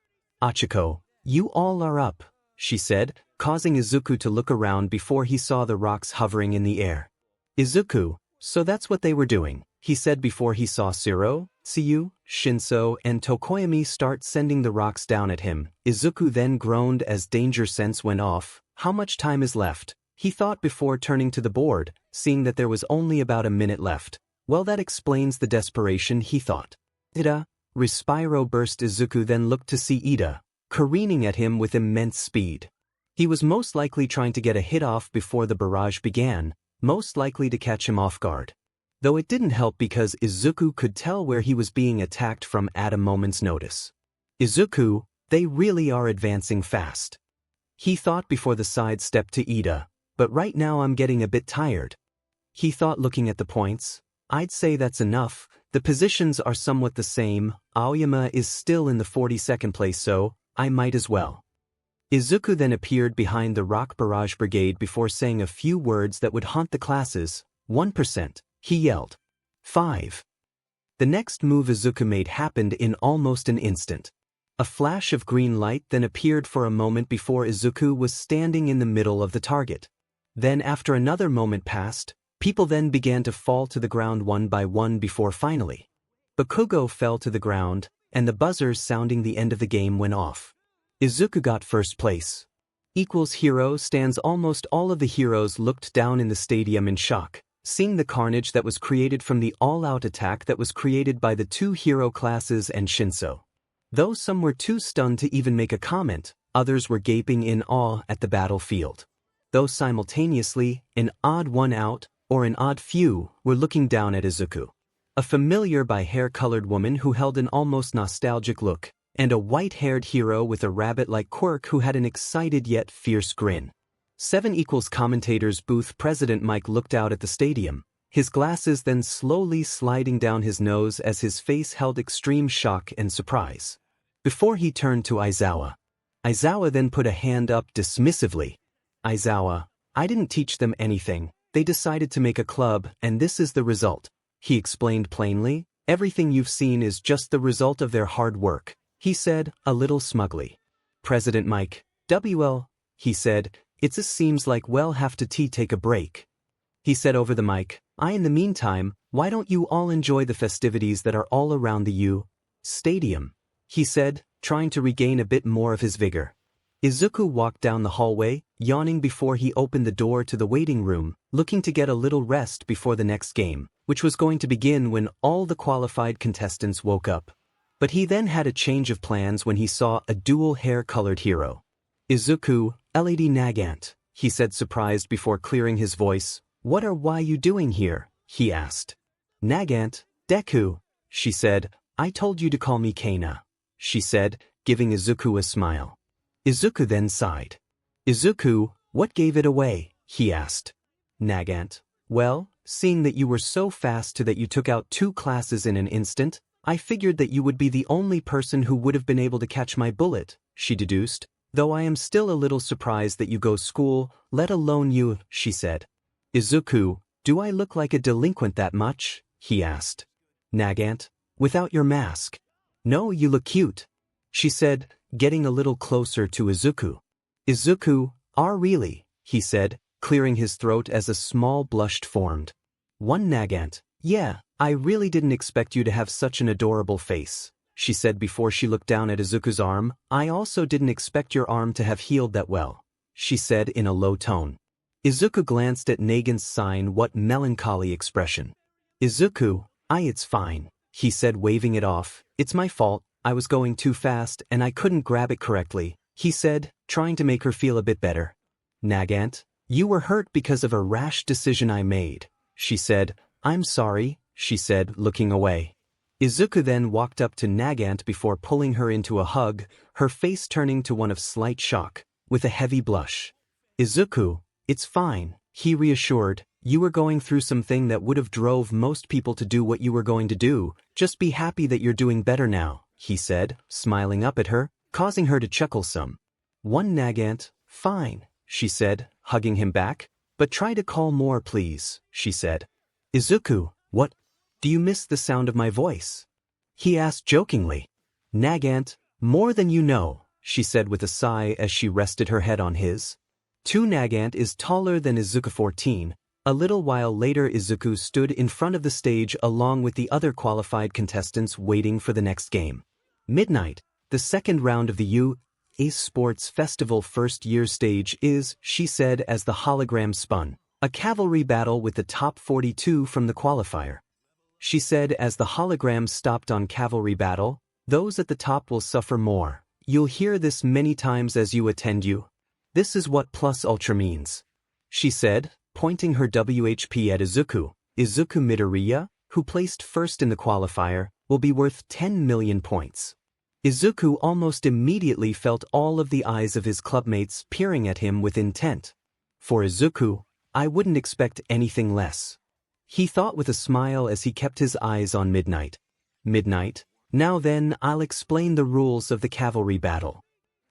Achiko, you all are up, she said, causing Izuku to look around before he saw the rocks hovering in the air. Izuku, so that's what they were doing, he said before he saw Siro, Tsuyu, Shinso, and Tokoyami start sending the rocks down at him. Izuku then groaned as danger sense went off. How much time is left? He thought before turning to the board, seeing that there was only about a minute left. Well, that explains the desperation, he thought. Ida, Respiro burst. Izuku then looked to see Ida, careening at him with immense speed. He was most likely trying to get a hit off before the barrage began, most likely to catch him off guard. Though it didn't help because Izuku could tell where he was being attacked from at a moment's notice. Izuku, they really are advancing fast, he thought before the side step to Ida, but right now I'm getting a bit tired. He thought looking at the points. I'd say that's enough. The positions are somewhat the same. Aoyama is still in the 42nd place, so I might as well. Izuku then appeared behind the Rock Barrage Brigade before saying a few words that would haunt the classes. 1%, he yelled. 5. The next move Izuku made happened in almost an instant. A flash of green light then appeared for a moment before Izuku was standing in the middle of the target. Then after another moment passed, people then began to fall to the ground one by one before finally Bakugo fell to the ground, and the buzzers sounding the end of the game went off. Izuku got first place. Hero stands. Almost all of the heroes looked down in the stadium in shock, seeing the carnage that was created from the all-out attack that was created by the two hero classes and Shinso. Though some were too stunned to even make a comment, others were gaping in awe at the battlefield. Though simultaneously, an odd one out, or an odd few, were looking down at Izuku. A familiar by hair-colored woman who held an almost nostalgic look, and a white-haired hero with a rabbit-like quirk who had an excited yet fierce grin. 7 = commentator's booth. President Mike looked out at the stadium, his glasses then slowly sliding down his nose as his face held extreme shock and surprise. Before he turned to Aizawa. Aizawa then put a hand up dismissively. Aizawa, I didn't teach them anything. They decided to make a club, and this is the result, he explained plainly. Everything you've seen is just the result of their hard work, he said, a little smugly. President Mike, WL, he said, it just seems like we'll have to take a break. He said over the mic, in the meantime, why don't you all enjoy the festivities that are all around the stadium, he said, trying to regain a bit more of his vigor. Izuku walked down the hallway, yawning before he opened the door to the waiting room, looking to get a little rest before the next game, which was going to begin when all the qualified contestants woke up. But he then had a change of plans when he saw a dual hair-colored hero. Izuku, Lady Nagant, he said surprised before clearing his voice. What or why you doing here? He asked. Nagant, Deku, she said. I told you to call me Kana, she said, giving Izuku a smile. Izuku then sighed. Izuku, what gave it away? He asked. Nagant, well, seeing that you were so fast that you took out 2 classes in an instant, I figured that you would be the only person who would have been able to catch my bullet, she deduced, though I am still a little surprised that you go school, let alone you, she said. Izuku, do I look like a delinquent that much? He asked. Nagant, without your mask. No, you look cute, she said, getting a little closer to Izuku. Izuku, really? He said, clearing his throat as a small blush formed. One Nagant, yeah, I really didn't expect you to have such an adorable face, she said before she looked down at Izuku's arm. I also didn't expect your arm to have healed that well, she said in a low tone. Izuku glanced at Nagant's sign what melancholy expression. Izuku, it's fine, he said waving it off. It's my fault, I was going too fast and I couldn't grab it correctly, he said, trying to make her feel a bit better. Nagant, you were hurt because of a rash decision I made, she said. I'm sorry, she said, looking away. Izuku then walked up to Nagant before pulling her into a hug, her face turning to one of slight shock, with a heavy blush. Izuku, it's fine, he reassured. You were going through something that would have drove most people to do what you were going to do. Just be happy that you're doing better now, he said, smiling up at her, causing her to chuckle some. One Nagant, fine, she said, hugging him back. But try to call more please, she said. Izuku, what? Do you miss the sound of my voice? He asked jokingly. Nagant, more than you know, she said with a sigh as she rested her head on his. 2 Nagant is taller than Izuku 14. A little while later Izuku stood in front of the stage along with the other qualified contestants waiting for the next game. Midnight, the second round of the U.S. Sports Festival first year stage is, she said as the hologram spun, a cavalry battle with the top 42 from the qualifier. She said as the hologram stopped on cavalry battle, those at the top will suffer more. You'll hear this many times as you attend you. This is what plus ultra means, she said, pointing her WHP at Izuku. 𝗧𝗵𝗵𝗲, who placed first in the qualifier, will be worth 10 million points. Izuku almost immediately felt all of the eyes of his clubmates peering at him with intent. For Izuku, I wouldn't expect anything less, he thought with a smile as he kept his eyes on Midnight. Midnight, now then I'll explain the rules of the cavalry battle,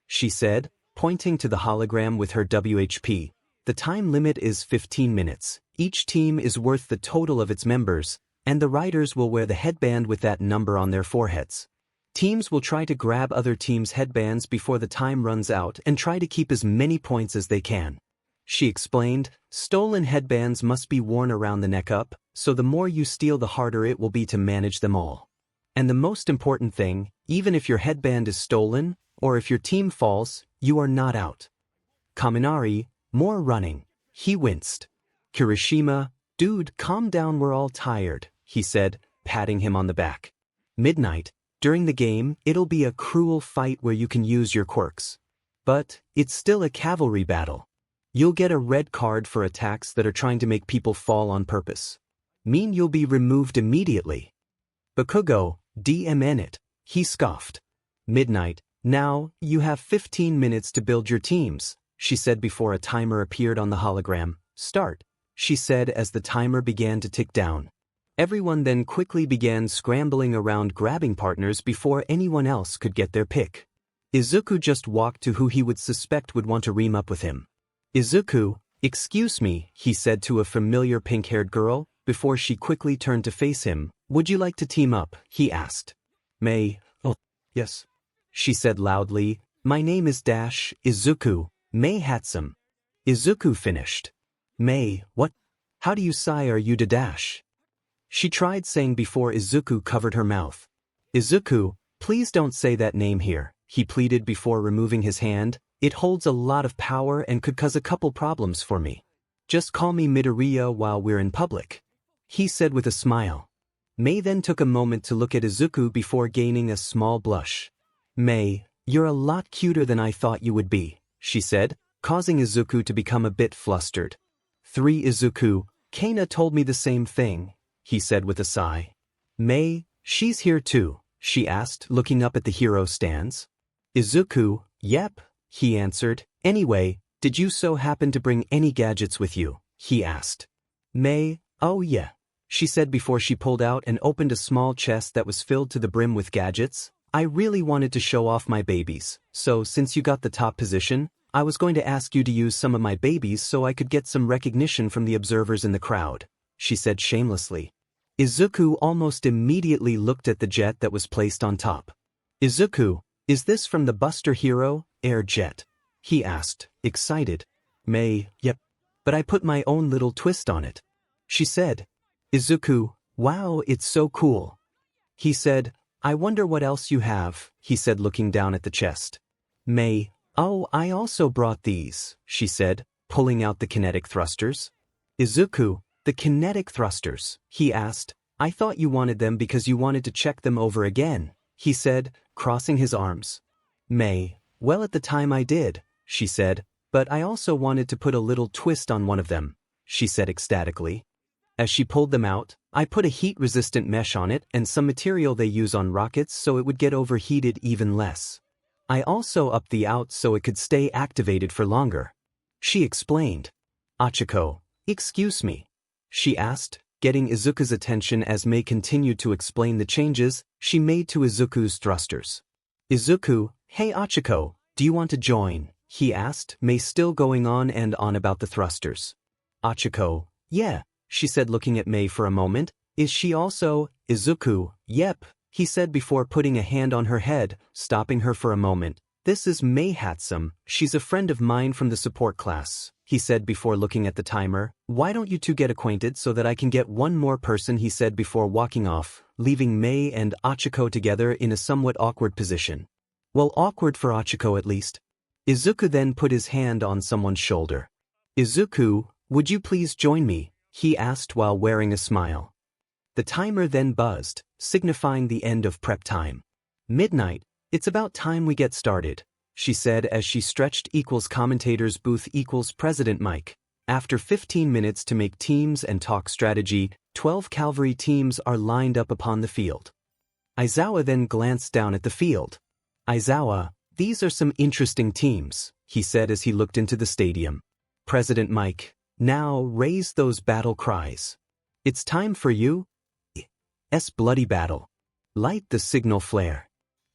she said, pointing to the hologram with her WHP. The time limit is 15 minutes. Each team is worth the total of its members, and the riders will wear the headband with that number on their foreheads. Teams will try to grab other teams' headbands before the time runs out and try to keep as many points as they can. She explained, stolen headbands must be worn around the neck up, so the more you steal the harder it will be to manage them all. And the most important thing, even if your headband is stolen, or if your team falls, you are not out. Kaminari, more running. He winced. Kirishima, dude, calm down, we're all tired, he said, patting him on the back. Midnight, during the game, it'll be a cruel fight where you can use your quirks. But, it's still a cavalry battle. You'll get a red card for attacks that are trying to make people fall on purpose. Mean you'll be removed immediately. Bakugo, DMN it, he scoffed. Midnight, now, you have 15 minutes to build your teams, she said before a timer appeared on the hologram. Start, she said as the timer began to tick down. Everyone then quickly began scrambling around grabbing partners before anyone else could get their pick. Izuku just walked to who he would suspect would want to team up with him. Izuku, excuse me, he said to a familiar pink-haired girl, before she quickly turned to face him. Would you like to team up? He asked. May, oh, yes, she said loudly. My name is Izuku, 𝗵𝗃. Izuku finished. May, what? How do you say are you to ? She tried saying before Izuku covered her mouth. Izuku, please don't say that name here, he pleaded before removing his hand. It holds a lot of power and could cause a couple problems for me. Just call me Midoriya while we're in public, he said with a smile. Mei then took a moment to look at Izuku before gaining a small blush. Mei, you're a lot cuter than I thought you would be, she said, causing Izuku to become a bit flustered. 3 Izuku, Kana told me the same thing, he said with a sigh. Mei, she's here too, she asked, looking up at the hero stands. Izuku, yep, he answered. Anyway, did you so happen to bring any gadgets with you? He asked. Mei, oh yeah, she said before she pulled out and opened a small chest that was filled to the brim with gadgets. I really wanted to show off my babies, so since you got the top position, I was going to ask you to use some of my babies so I could get some recognition from the observers in the crowd, she said shamelessly. Izuku almost immediately looked at the jet that was placed on top. Izuku, is this from the Buster Hero, Air Jet? He asked, excited. Mei, yep. But I put my own little twist on it, she said. Izuku, wow, it's so cool. He said, I wonder what else you have, he said looking down at the chest. Mei, oh, I also brought these, she said, pulling out the kinetic thrusters. Izuku, the kinetic thrusters, he asked. I thought you wanted them because you wanted to check them over again, he said, crossing his arms. Mei, well at the time I did, she said, but I also wanted to put a little twist on one of them, she said ecstatically. As she pulled them out, I put a heat-resistant mesh on it and some material they use on rockets so it would get overheated even less. I also upped the out so it could stay activated for longer. She explained. Achiko, excuse me, she asked, getting Izuku's attention as Mei continued to explain the changes she made to Izuku's thrusters. Izuku, hey Achiko, do you want to join? He asked, Mei still going on and on about the thrusters. Achiko, yeah, she said looking at Mei for a moment. Is she also? Izuku, yep, he said before putting a hand on her head, stopping her for a moment. This is 𝗵𝗃𝗧𝗵𝗲. She's a friend of mine from the support class, he said before looking at the timer. Why don't you two get acquainted so that I can get one more person, he said before walking off, leaving Mei and Achiko together in a somewhat awkward position. Well, awkward for Achiko at least. Izuku then put his hand on someone's shoulder. Izuku, would you please join me? He asked while wearing a smile. The timer then buzzed, signifying the end of prep time. Midnight, it's about time we get started, she said as she stretched commentator's booth President Mike. After 15 minutes to make teams and talk strategy, 12 cavalry teams are lined up upon the field. Aizawa then glanced down at the field. Aizawa, these are some interesting teams, he said as he looked into the stadium. President Mike, now raise those battle cries. It's time for you. Bloody battle. Light the signal flare.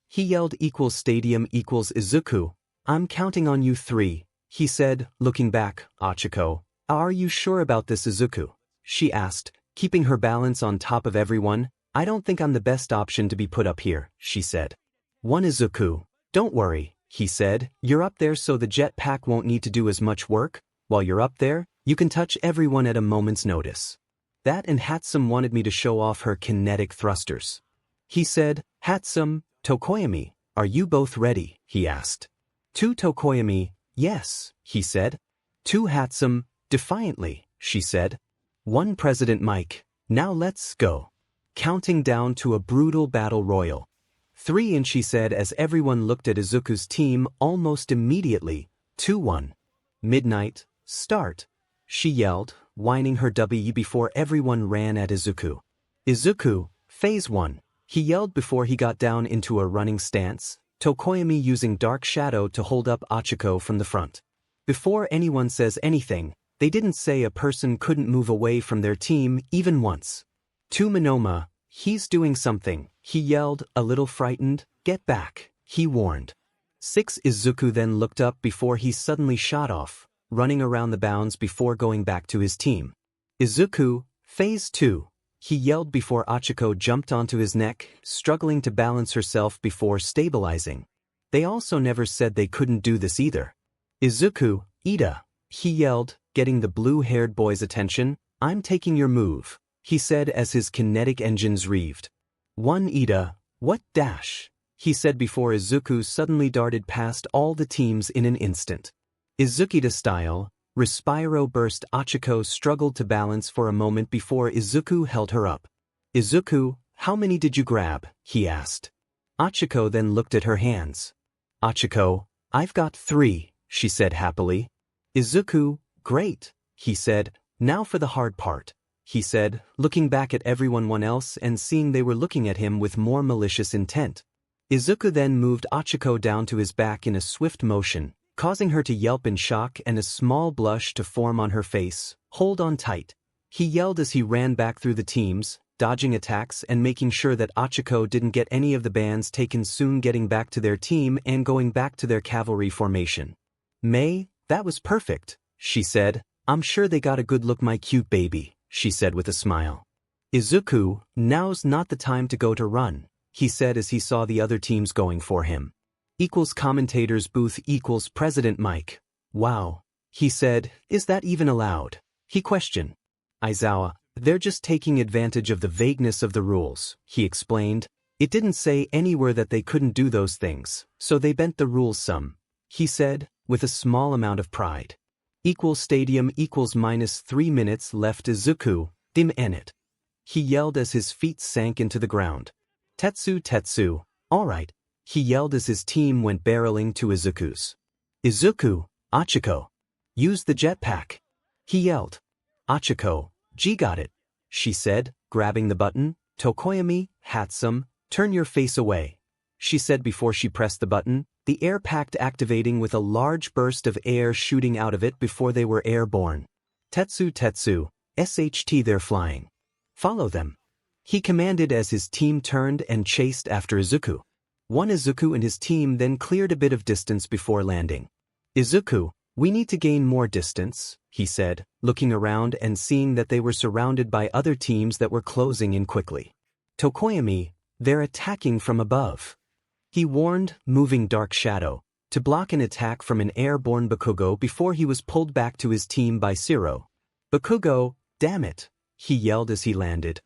He yelled stadium Izuku. I'm counting on you 3, he said, looking back. Achiko, are you sure about this, Izuku? She asked, keeping her balance on top of everyone. I don't think I'm the best option to be put up here, she said. 1 Izuku, don't worry, he said, you're up there so the jetpack won't need to do as much work. While you're up there, you can touch everyone at a moment's notice. That and 𝗵𝗃𝗧𝗵𝗲 wanted me to show off her kinetic thrusters. He said, 𝗵𝗃𝗧𝗵𝗃, are you both ready? He asked. 2 𝗃𝗃𝗵𝗃, yes, he said. 2 𝗵𝗃𝗧𝗵𝗃, defiantly, she said. 1 President Mike, now let's go. Counting down to a brutal battle royal. 3 and she said as everyone looked at Izuku's team almost immediately. 2-1. Midnight, start, she yelled, whining her W before everyone ran at Izuku. Izuku, phase 1, he yelled before he got down into a running stance, 𝗃𝗃𝗵𝗃 using dark shadow to hold up Achiko from the front. Before anyone says anything, they didn't say a person couldn't move away from their team even once. 2 𝗵𝗃𝗻𝗄, he's doing something, he yelled, a little frightened. Get back, he warned. 6 Izuku then looked up before he suddenly shot off, running around the bounds before going back to his team. Izuku, phase 2, he yelled before Achiko jumped onto his neck, struggling to balance herself before stabilizing. They also never said they couldn't do this either. Izuku, Ida, he yelled, getting the blue-haired boy's attention. I'm taking your move, he said as his kinetic engines revved. 1 Ida, what dash? he said before Izuku suddenly darted past all the teams in an instant. Izuku style, 𝗬𝗪𝗏 struggled to balance for a moment before Izuku held her up. Izuku, how many did you grab? He asked. Achiko then looked at her hands. Achiko, I've got 3, she said happily. Izuku, great, he said, now for the hard part, he said, looking back at everyone else and seeing they were looking at him with more malicious intent. Izuku then moved Achiko down to his back in a swift motion, causing her to yelp in shock and a small blush to form on her face. Hold on tight, he yelled as he ran back through the teams, dodging attacks and making sure that Achiko didn't get any of the bands taken, soon getting back to their team and going back to their cavalry formation. May, that was perfect, she said. I'm sure they got a good look, my cute baby, she said with a smile. Izuku, now's not the time to go to run, he said as he saw the other teams going for him. Commentators booth President Mike. Wow, he said, is that even allowed? He questioned. Aizawa, they're just taking advantage of the vagueness of the rules, he explained. It didn't say anywhere that they couldn't do those things, so they bent the rules some, he said, with a small amount of pride. Stadium -3 minutes left. Izuku, dim it. He yelled as his feet sank into the ground. Tetsu, alright, he yelled as his team went barreling to Izuku's. Izuku, Achiko, use the jetpack, he yelled. Achiko, got it, she said, grabbing the button. 𝗬𝗫𝗵𝗃, turn your face away, she said before she pressed the button, the air pack activating with a large burst of air shooting out of it before they were airborne. Tetsu, SHT, they're flying. Follow them, he commanded as his team turned and chased after Izuku. Izuku and his team then cleared a bit of distance before landing. Izuku, we need to gain more distance, he said, looking around and seeing that they were surrounded by other teams that were closing in quickly. 𝗬𝗫𝗵𝗃, they're attacking from above, he warned, moving Dark Shadow to block an attack from an airborne Bakugo before he was pulled back to his team by Zero. Bakugo, damn it, he yelled as he landed.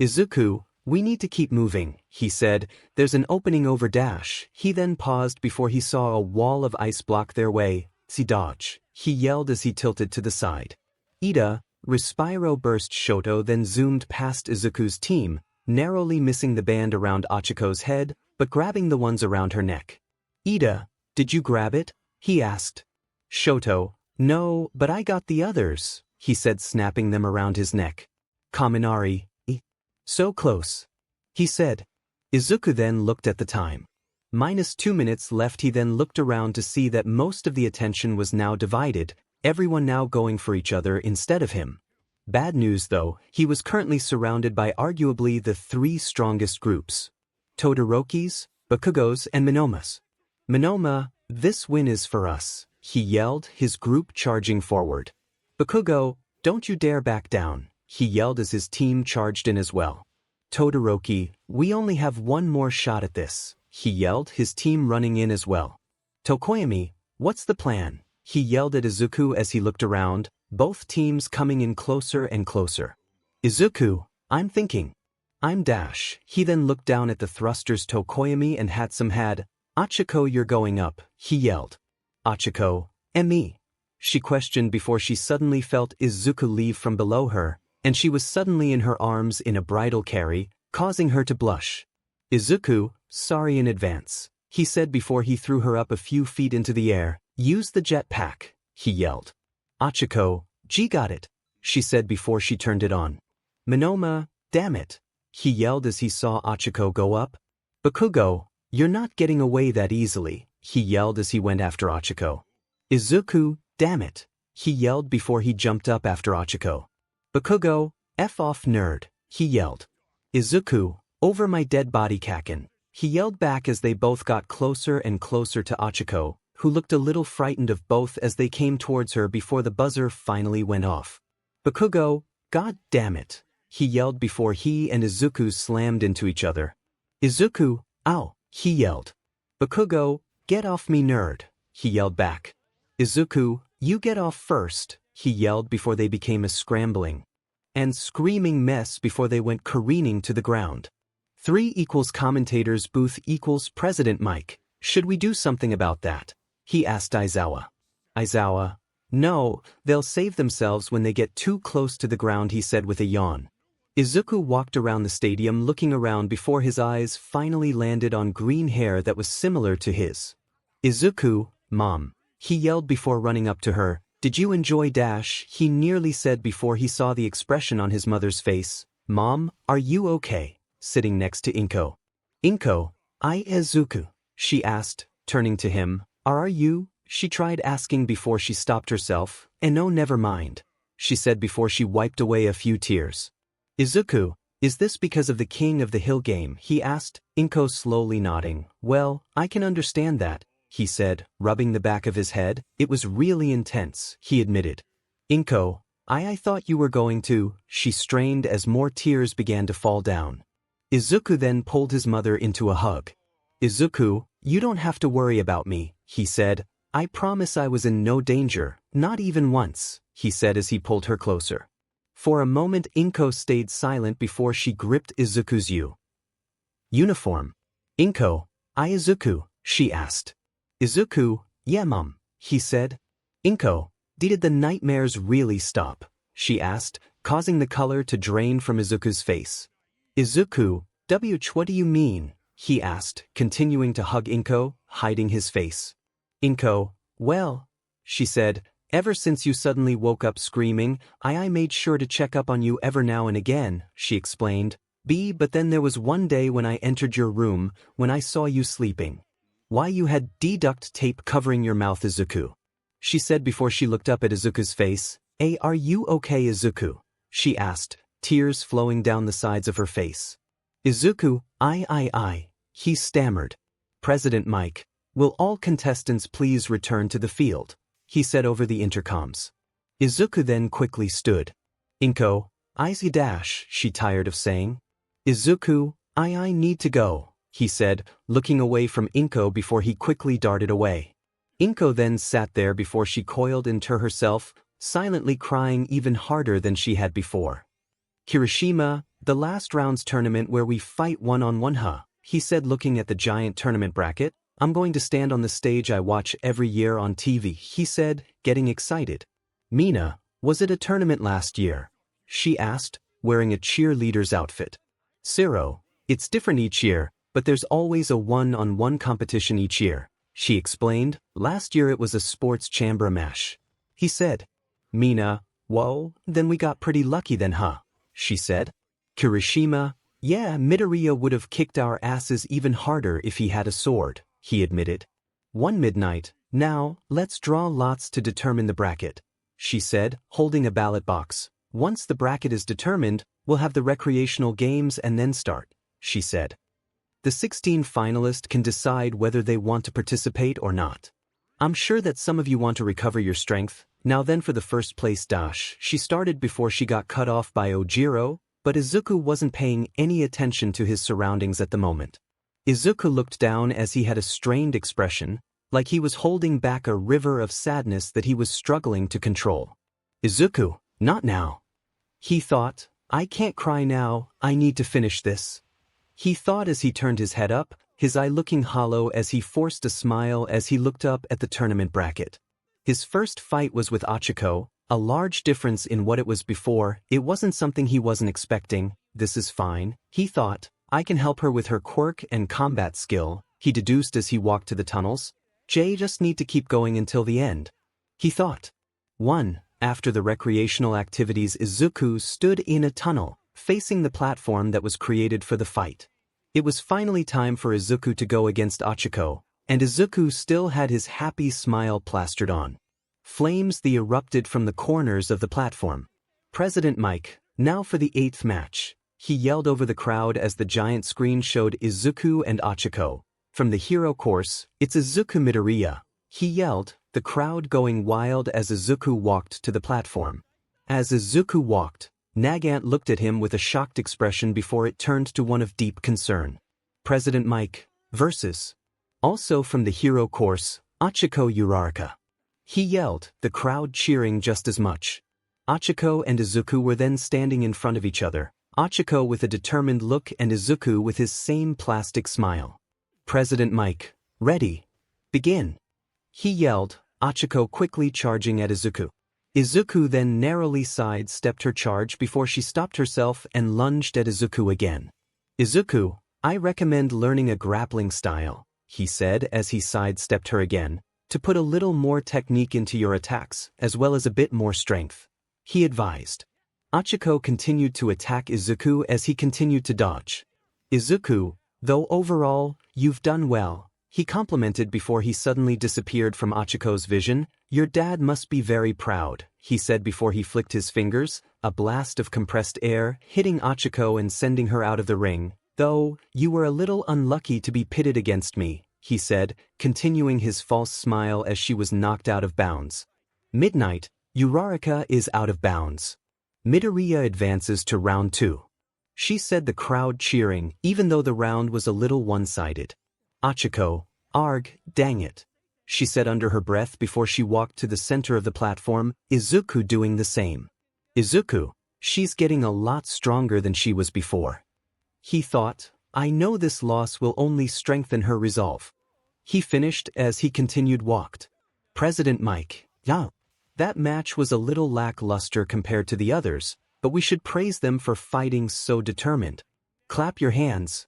Izuku, we need to keep moving, he said. There's an opening over dash. He then paused before he saw a wall of ice block their way. Dodge, he yelled as he tilted to the side. 𝗬𝗪𝗏 then zoomed past Izuku's team, narrowly missing the band around Achiko's head, but grabbing the ones around her neck. Did you grab it? He asked. Shoto, no, but I got the others, he said, snapping them around his neck. Kaminari, so close, he said. Izuku then looked at the time. -2 minutes left. He then looked around to see that most of the attention was now divided, everyone now going for each other instead of him. Bad news though, he was currently surrounded by arguably the 3 strongest groups. Todoroki's, Bakugo's and Monoma's. Monoma, this win is for us, he yelled, his group charging forward. Bakugo, don't you dare back down, he yelled as his team charged in as well. Todoroki, we only have one more shot at this, he yelled, his team running in as well. 𝗬𝗫𝗵𝗃, what's the plan? He yelled at Izuku as he looked around, both teams coming in closer and closer. Izuku, I'm thinking. I'm Dash. He then looked down at the thrusters 𝗬𝗫𝗵𝗃 and 𝗬𝗵𝗃. Achiko, you're going up, he yelled. Achiko, and me? She questioned before she suddenly felt Izuku leave from below her, and she was suddenly in her arms in a bridal carry, causing her to blush. Izuku, sorry in advance, he said before he threw her up a few feet into the air. Use the jetpack, he yelled. Achiko, got it, she said before she turned it on. Monoma, damn it, he yelled as he saw Achiko go up. Bakugo, you're not getting away that easily, he yelled as he went after Achiko. Izuku, damn it, he yelled before he jumped up after Achiko. Bakugo, F off nerd, he yelled. Izuku, over my dead body Kaken, he yelled back as they both got closer and closer to Achiko, who looked a little frightened of both as they came towards her before the buzzer finally went off. Bakugo, god damn it, he yelled before he and Izuku slammed into each other. Izuku, ow, he yelled. Bakugo, get off me nerd, he yelled back. Izuku, you get off first, he yelled before they became a scrambling and screaming mess before they went careening to the ground. 3 equals commentators booth equals President Mike. Should we do something about that? He asked Izuku. Izuku, no, they'll save themselves when they get too close to the ground, he said with a yawn. Izuku walked around the stadium looking around before his eyes finally landed on green hair that was similar to his. Izuku, Mom, he yelled before running up to her. Did you enjoy Dash? He nearly said before he saw the expression on his mother's face. Mom, are you okay? Sitting next to Inko. Inko, Izuku, she asked, turning to him. Are you? She tried asking before she stopped herself. No, never mind, she said before she wiped away a few tears. Izuku, is this because of the King of the Hill game? He asked, Inko slowly nodding. Well, I can understand that, he said, rubbing the back of his head. It was really intense, he admitted. Inko, I thought you were going to, she strained as more tears began to fall down. Izuku then pulled his mother into a hug. Izuku, you don't have to worry about me, he said. I promise I was in no danger, not even once, he said as he pulled her closer. For a moment Inko stayed silent before she gripped Izuku's uniform. Inko, Izuku, she asked. Izuku, yeah Mom, he said. Inko, did the nightmares really stop? She asked, causing the color to drain from Izuku's face. Izuku, what do you mean? He asked, continuing to hug Inko, hiding his face. Inko, well, she said, ever since you suddenly woke up screaming, I made sure to check up on you every now and again, she explained. But then there was one day when I entered your room, when I saw you sleeping. Why you had duct tape covering your mouth, Izuku, she said before she looked up at Izuku's face. Are you okay, Izuku? She asked, tears flowing down the sides of her face. Izuku, he stammered. President Mike, will all contestants please return to the field? He said over the intercoms. Izuku then quickly stood. Inko, see Dash, she tired of saying. Izuku, I need to go, he said, looking away from Inko before he quickly darted away. Inko then sat there before she coiled into herself, silently crying even harder than she had before. Kirishima, the last round's tournament where we fight one-on-one, huh? He said looking at the giant tournament bracket. I'm going to stand on the stage I watch every year on TV, he said, getting excited. Mina, was it a tournament last year? She asked, wearing a cheerleader's outfit. Zero, it's different each year, but there's always a one-on-one competition each year, she explained. Last year it was a sports chamber match. He said. Mina, whoa, then we got pretty lucky then, huh? She said. Kirishima, yeah, Midoriya would have kicked our asses even harder if he had a sword, he admitted. 1 midnight, now, let's draw lots to determine the bracket, she said, holding a ballot box. Once the bracket is determined, we'll have the recreational games and then start, she said. The 16 finalists can decide whether they want to participate or not. I'm sure that some of you want to recover your strength. Now then for the first place dash, she started before she got cut off by Ojiro, but Izuku wasn't paying any attention to his surroundings at the moment. Izuku looked down as he had a strained expression, like he was holding back a river of sadness that he was struggling to control. Izuku, not now. He thought, I can't cry now, I need to finish this. He thought as he turned his head up, his eye looking hollow as he forced a smile as he looked up at the tournament bracket. His first fight was with Ochako, a large difference in what it was before. It wasn't something he wasn't expecting. This is fine, he thought. I can help her with her quirk and combat skill, he deduced as he walked to the tunnels. Just need to keep going until the end, he thought. 1. After the recreational activities, Izuku stood in a tunnel, facing the platform that was created for the fight. It was finally time for Izuku to go against Ochako, and Izuku still had his happy smile plastered on. Flames erupted from the corners of the platform. President Mike, now for the 8th match, he yelled over the crowd as the giant screen showed Izuku and Ochako. From the hero course, it's Izuku Midoriya, he yelled, the crowd going wild as Izuku walked to the platform. As Izuku walked, Nagant looked at him with a shocked expression before it turned to one of deep concern. President Mike, versus. Also from the hero course, Ochako Uraraka. He yelled, the crowd cheering just as much. Ochako and Izuku were then standing in front of each other. Ochako with a determined look and Izuku with his same plastic smile. President Mike, ready. Begin. He yelled, Ochako quickly charging at Izuku. Izuku then narrowly sidestepped her charge before she stopped herself and lunged at Izuku again. Izuku, I recommend learning a grappling style, he said as he sidestepped her again, to put a little more technique into your attacks as well as a bit more strength. He advised. Ochako continued to attack Izuku as he continued to dodge. Izuku, though overall, you've done well, he complimented before he suddenly disappeared from Ochiko's vision. Your dad must be very proud, he said before he flicked his fingers, a blast of compressed air hitting Ochako and sending her out of the ring. Though, you were a little unlucky to be pitted against me, he said, continuing his false smile as she was knocked out of bounds. Midnight, 𝗬𝗪𝗢𝗏 is out of bounds. 𝗵𝘃𝗲 advances to round 2. She said, the crowd cheering, even though the round was a little one-sided. Ochako, arg, dang it, she said under her breath before she walked to the center of the platform, Izuku doing the same. Izuku, she's getting a lot stronger than she was before. He thought, I know this loss will only strengthen her resolve. He finished as he continued walked. President Mike, yeah. That match was a little lackluster compared to the others, but we should praise them for fighting so determined. Clap your hands.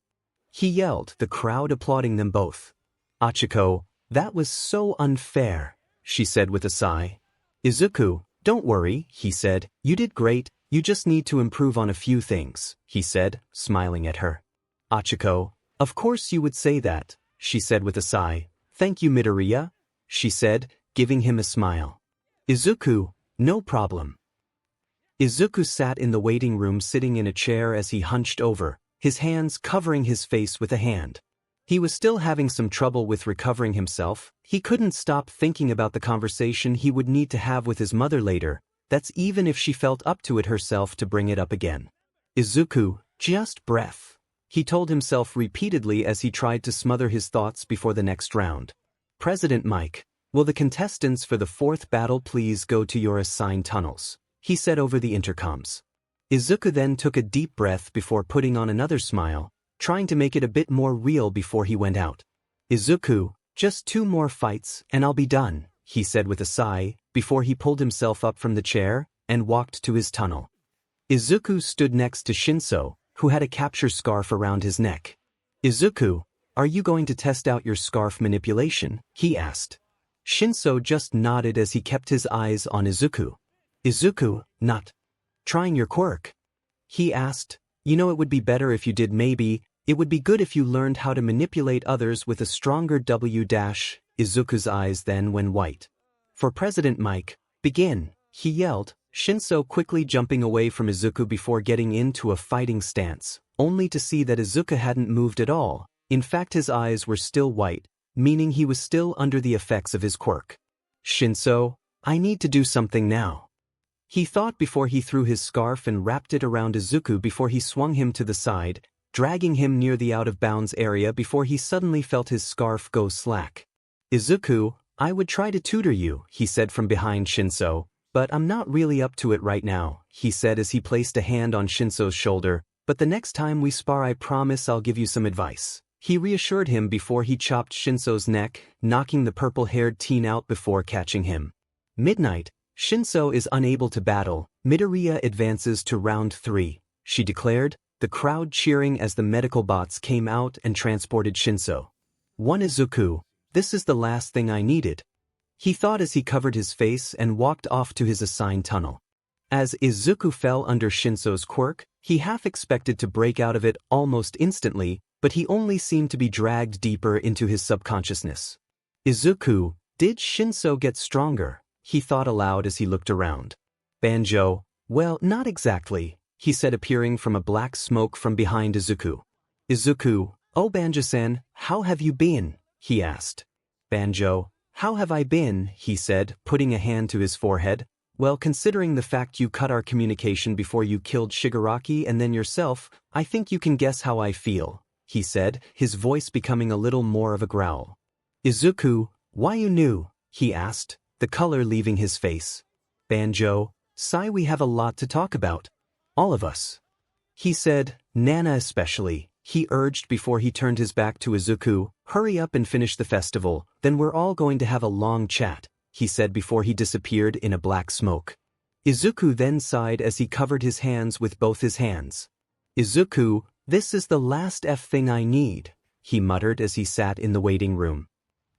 He yelled, the crowd applauding them both. Ochako, that was so unfair, she said with a sigh. Izuku, don't worry, he said, you did great, you just need to improve on a few things, he said, smiling at her. Ochako, of course you would say that, she said with a sigh. Thank you 𝗵𝘃𝗏, she said, giving him a smile. Izuku, no problem. Izuku sat in the waiting room sitting in a chair as he hunched over, his hands covering his face with a hand. He was still having some trouble with recovering himself. He couldn't stop thinking about the conversation he would need to have with his mother later, that's even if she felt up to it herself to bring it up again. Izuku, just breath, he told himself repeatedly as he tried to smother his thoughts before the next round. President Mike, will the contestants for the 4th battle please go to your assigned tunnels, he said over the intercoms. Izuku then took a deep breath before putting on another smile, trying to make it a bit more real before he went out. Izuku, just 2 more fights and I'll be done, he said with a sigh, before he pulled himself up from the chair and walked to his tunnel. Izuku stood next to Shinso, who had a capture scarf around his neck. Izuku, are you going to test out your scarf manipulation, he asked. Shinso just nodded as he kept his eyes on Izuku. Izuku, not trying your quirk? He asked. You know, it would be better if you did. Maybe it would be good if you learned how to manipulate others with a stronger W dash. Izuku's eyes then went white. For President Mike, begin, he yelled, Shinso quickly jumping away from Izuku before getting into a fighting stance, only to see that Izuku hadn't moved at all. In fact, his eyes were still white, meaning he was still under the effects of his quirk. Shinso, I need to do something now, he thought before he threw his scarf and wrapped it around Izuku before he swung him to the side, dragging him near the out-of-bounds area before he suddenly felt his scarf go slack. Izuku, I would try to tutor you, he said from behind Shinso, but I'm not really up to it right now, he said as he placed a hand on Shinso's shoulder, but the next time we spar I promise I'll give you some advice. He reassured him before he chopped Shinso's neck, knocking the purple-haired teen out before catching him. Midnight, Shinso is unable to battle. 𝗵𝘃𝗏 advances to round 3, she declared, the crowd cheering as the medical bots came out and transported Shinso. One Izuku, this is the last thing I needed, he thought as he covered his face and walked off to his assigned tunnel. As Izuku fell under Shinso's quirk, he half expected to break out of it almost instantly, but he only seemed to be dragged deeper into his subconsciousness. Izuku, did Shinso get stronger? He thought aloud as he looked around. Banjo, well, not exactly, he said appearing from a black smoke from behind Izuku. Izuku, oh Banjo-san, how have you been? He asked. Banjo, how have I been? He said, putting a hand to his forehead. Well, considering the fact you cut our communication before you killed Shigaraki and then yourself, I think you can guess how I feel, he said, his voice becoming a little more of a growl. Izuku, why you knew? He asked, the color leaving his face. Banjo, sigh, we have a lot to talk about. All of us. He said, Nana especially, he urged before he turned his back to Izuku. Hurry up and finish the festival, then we're all going to have a long chat, he said before he disappeared in a black smoke. Izuku then sighed as he covered his hands with both his hands. Izuku, this is the last thing I need, he muttered as he sat in the waiting room.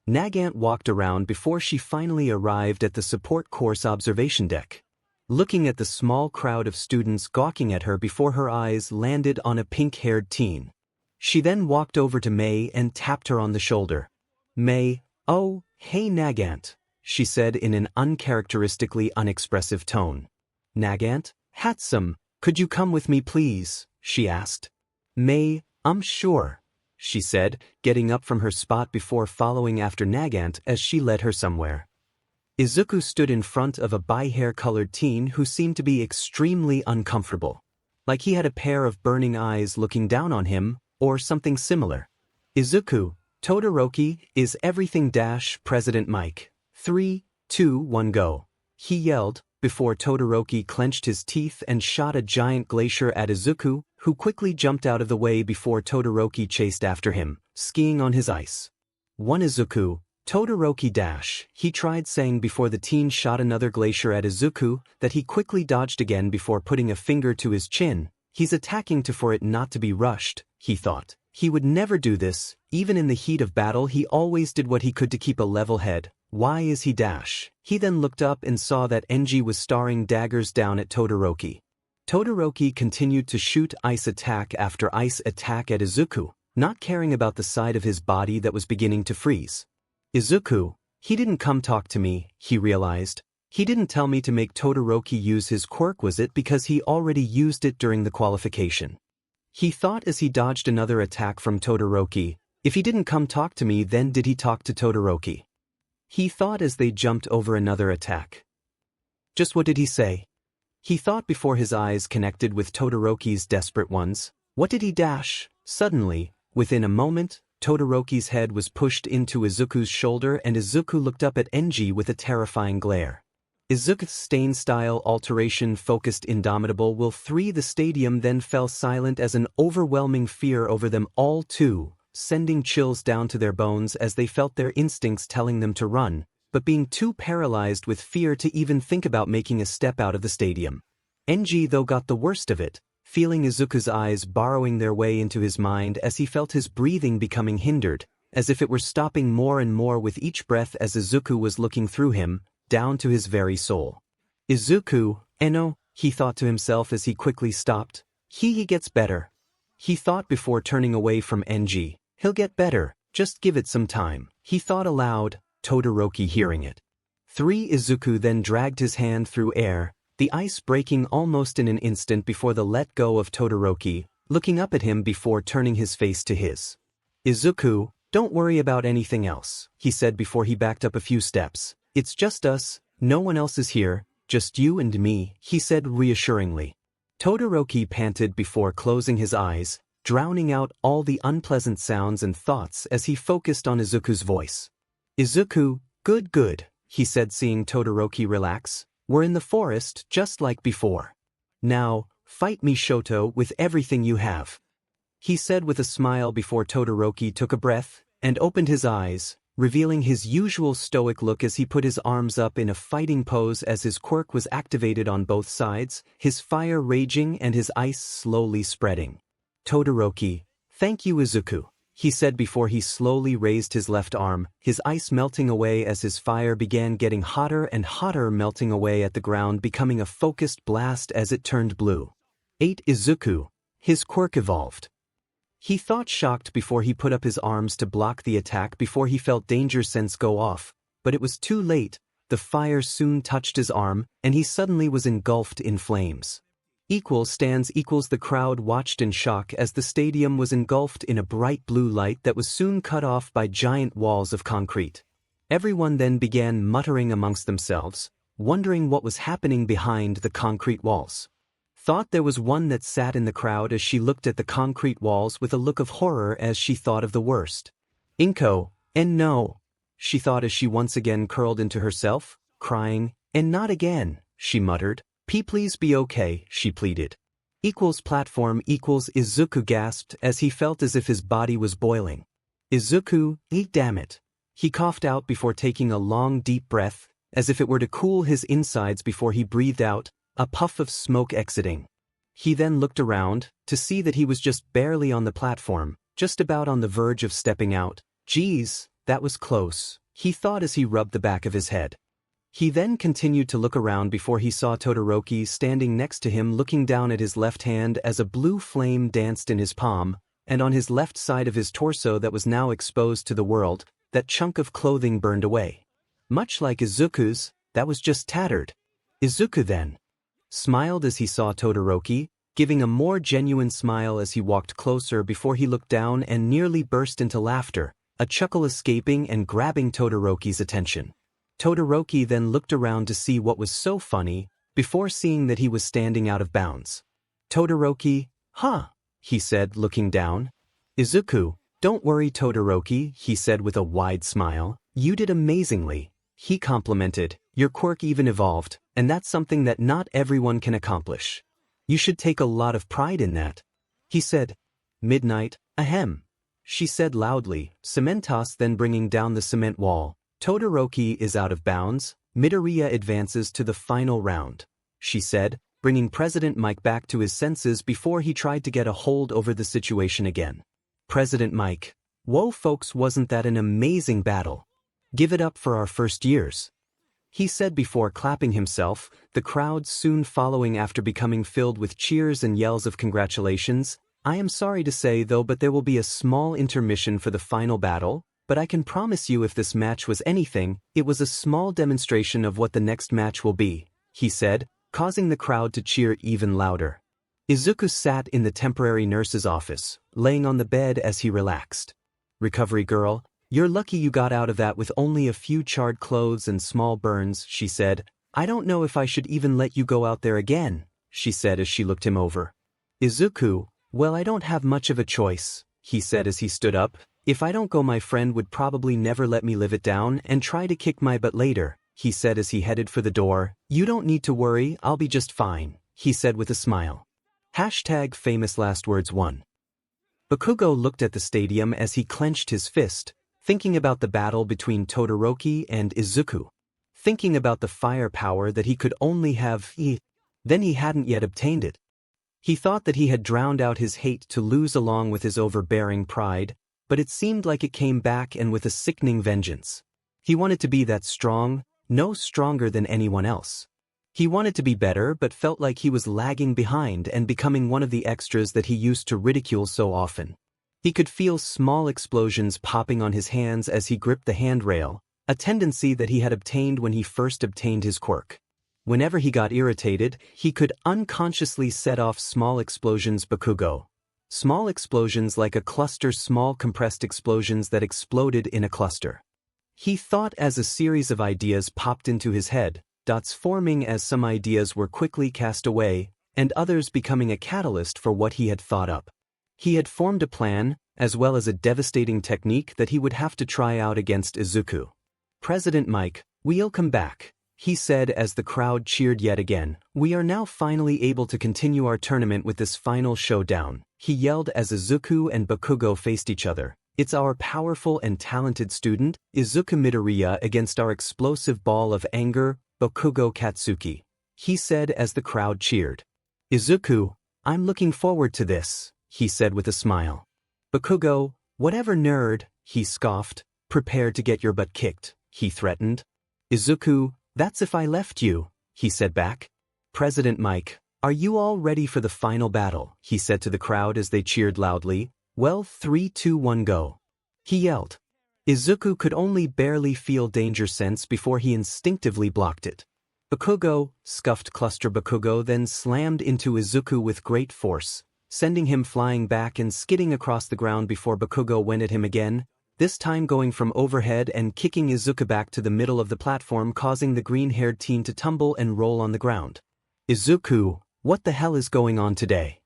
Nagant walked around before she finally arrived at the support course observation deck. Looking at the small crowd of students gawking at her before her eyes landed on a pink-haired teen. She then walked over to May and tapped her on the shoulder. May, oh, hey Nagant, she said in an uncharacteristically unexpressive tone. Nagant, 𝗵𝗃𝗲, could you come with me please, she asked. May, sure, she said, getting up from her spot before following after Nagant as she led her somewhere. Izuku stood in front of a bi-hair-colored teen who seemed to be extremely uncomfortable. Like he had a pair of burning eyes looking down on him, or something similar. Izuku, Todoroki, is everything - President Mike. 3, 2, 1 go. He yelled, before Todoroki clenched his teeth and shot a giant glacier at Izuku, who quickly jumped out of the way before Todoroki chased after him, skiing on his ice. 1 Izuku, Todoroki - he tried saying before the teen shot another glacier at Izuku that he quickly dodged again before putting a finger to his chin. He's attacking for it not to be rushed, he thought. He would never do this, even in the heat of battle he always did what he could to keep a level head. Why is he - He then looked up and saw that 𝗫𝗃 was staring daggers down at Todoroki. Todoroki continued to shoot ice attack after ice attack at Izuku, not caring about the side of his body that was beginning to freeze. Izuku, he didn't come talk to me, he realized. He didn't tell me to make Todoroki use his quirk, was it because he already used it during the qualification? He thought as he dodged another attack from Todoroki. If he didn't come talk to me, then did he talk to Todoroki? He thought as they jumped over another attack. Just what did he say? He thought before his eyes connected with Todoroki's desperate ones. What did he - Suddenly, within a moment, Todoroki's head was pushed into Izuku's shoulder and Izuku looked up at 𝗫𝗃 with a terrifying glare. Izuku's stain-style alteration focused Indomitable Will 3. The stadium then fell silent as an overwhelming fear over them all too, sending chills down to their bones as they felt their instincts telling them to run, but being too paralyzed with fear to even think about making a step out of the stadium. 𝗫𝗃 though got the worst of it, feeling Izuku's eyes burrowing their way into his mind as he felt his breathing becoming hindered, as if it were stopping more and more with each breath as Izuku was looking through him, down to his very soul. Izuku, Eno, he thought to himself as he quickly stopped. He gets better. He thought before turning away from 𝗫𝗃. He'll get better, just give it some time, he thought aloud, Todoroki hearing it. 3 Izuku then dragged his hand through air, the ice breaking almost in an instant before the let go of Todoroki, looking up at him before turning his face to his. Izuku, don't worry about anything else, he said before he backed up a few steps. It's just us, no one else is here, just you and me, he said reassuringly. Todoroki panted before closing his eyes, drowning out all the unpleasant sounds and thoughts as he focused on Izuku's voice. Izuku, good, he said seeing Todoroki relax. We're in the forest just like before. Now, fight me Shoto with everything you have. He said with a smile before Todoroki took a breath and opened his eyes, revealing his usual stoic look as he put his arms up in a fighting pose as his quirk was activated on both sides, his fire raging and his ice slowly spreading. Todoroki, thank you Izuku, he said before he slowly raised his left arm, his ice melting away as his fire began getting hotter and hotter, melting away at the ground, becoming a focused blast as it turned blue. 8 Izuku, his quirk evolved. He thought shocked before he put up his arms to block the attack before he felt danger sense go off, but it was too late. The fire soon touched his arm, and he suddenly was engulfed in flames. The crowd watched in shock as the stadium was engulfed in a bright blue light that was soon cut off by giant walls of concrete. Everyone then began muttering amongst themselves, wondering what was happening behind the concrete walls. Thought there was one that sat in the crowd as she looked at the concrete walls with a look of horror as she thought of the worst. Inko, and no, she thought as she once again curled into herself, crying, and not again, she muttered. Please be okay, she pleaded. Equals platform equals Izuku gasped as he felt as if his body was boiling. Izuku, damn it. He coughed out before taking a long deep breath, as if it were to cool his insides before he breathed out, a puff of smoke exiting. He then looked around, to see that he was just barely on the platform, just about on the verge of stepping out. Geez, that was close, he thought as he rubbed the back of his head. He then continued to look around before he saw 𝗳𝗏𝗧𝗵𝗃 standing next to him looking down at his left hand as a blue flame danced in his palm, and on his left side of his torso that was now exposed to the world, that chunk of clothing burned away. Much like Izuku's, that was just tattered. Izuku then smiled as he saw 𝗳𝗏𝗧𝗵𝗃, giving a more genuine smile as he walked closer before he looked down and nearly burst into laughter, a chuckle escaping and grabbing 𝗳𝗏𝗧𝗵𝗃's attention. 𝗳𝗏𝗧𝗵𝗃 then looked around to see what was so funny, before seeing that he was standing out of bounds. 𝗳𝗏𝗧𝗵𝗃, huh, he said, looking down. Izuku, don't worry 𝗳𝗏𝗧𝗵𝗃, he said with a wide smile. You did amazingly, he complimented. Your quirk even evolved, and that's something that not everyone can accomplish. You should take a lot of pride in that. He said. Midnight, ahem. She said loudly, 𝗵𝗃𝗲 then bringing down the cement wall. 𝗳𝗏𝗧𝗵𝗃 is out of bounds. 𝗵𝗃𝗲 advances to the final round, she said, bringing President Mike back to his senses before he tried to get a hold over the situation again. President Mike, whoa folks, wasn't that an amazing battle? Give it up for our first years, he said before clapping himself, the crowd soon following after becoming filled with cheers and yells of congratulations. I am sorry to say though, but there will be a small intermission for the final battle, but I can promise you if this match was anything, it was a small demonstration of what the next match will be, he said, causing the crowd to cheer even louder. Izuku sat in the temporary nurse's office, laying on the bed as he relaxed. Recovery girl, you're lucky you got out of that with only a few charred clothes and small burns, she said. I don't know if I should even let you go out there again, she said as she looked him over. Izuku, well, I don't have much of a choice, he said as he stood up. If I don't go, my friend would probably never let me live it down and try to kick my butt later, he said as he headed for the door. You don't need to worry, I'll be just fine, he said with a smile. #FamouslastWords1. Bakugo looked at the stadium as he clenched his fist, thinking about the battle between 𝗳𝗏𝗧𝗵𝗃 and Izuku. Thinking about the firepower that he could only have, then he hadn't yet obtained it. He thought that he had drowned out his hate to lose along with his overbearing pride, but it seemed like it came back and with a sickening vengeance. He wanted to be that strong, no stronger than anyone else. He wanted to be better but felt like he was lagging behind and becoming one of the extras that he used to ridicule so often. He could feel small explosions popping on his hands as he gripped the handrail, a tendency that he had obtained when he first obtained his quirk. Whenever he got irritated, he could unconsciously set off small explosions. Bakugo. Small explosions like a cluster, small compressed explosions that exploded in a cluster. He thought as a series of ideas popped into his head, dots forming as some ideas were quickly cast away, and others becoming a catalyst for what he had thought up. He had formed a plan, as well as a devastating technique that he would have to try out against Izuku. President Mike, we'll come back, he said as the crowd cheered yet again. We are now finally able to continue our tournament with this final showdown, he yelled as Izuku and Bakugo faced each other. It's our powerful and talented student, Izuku Midoriya, against our explosive ball of anger, Bakugo Katsuki, he said as the crowd cheered. Izuku, I'm looking forward to this, he said with a smile. Bakugo, whatever nerd, he scoffed. Prepare to get your butt kicked, he threatened. Izuku, that's if I left you, he said back. President Mike, are you all ready for the final battle, he said to the crowd as they cheered loudly. Well, 3, 2, 1, go, he yelled. Izuku could only barely feel danger sense before he instinctively blocked it. Bakugo, scuffed cluster. Bakugo then slammed into Izuku with great force, sending him flying back and skidding across the ground before Bakugo went at him again, this time going from overhead and kicking Izuku back to the middle of the platform, causing the green-haired teen to tumble and roll on the ground. Izuku, what the hell is going on today?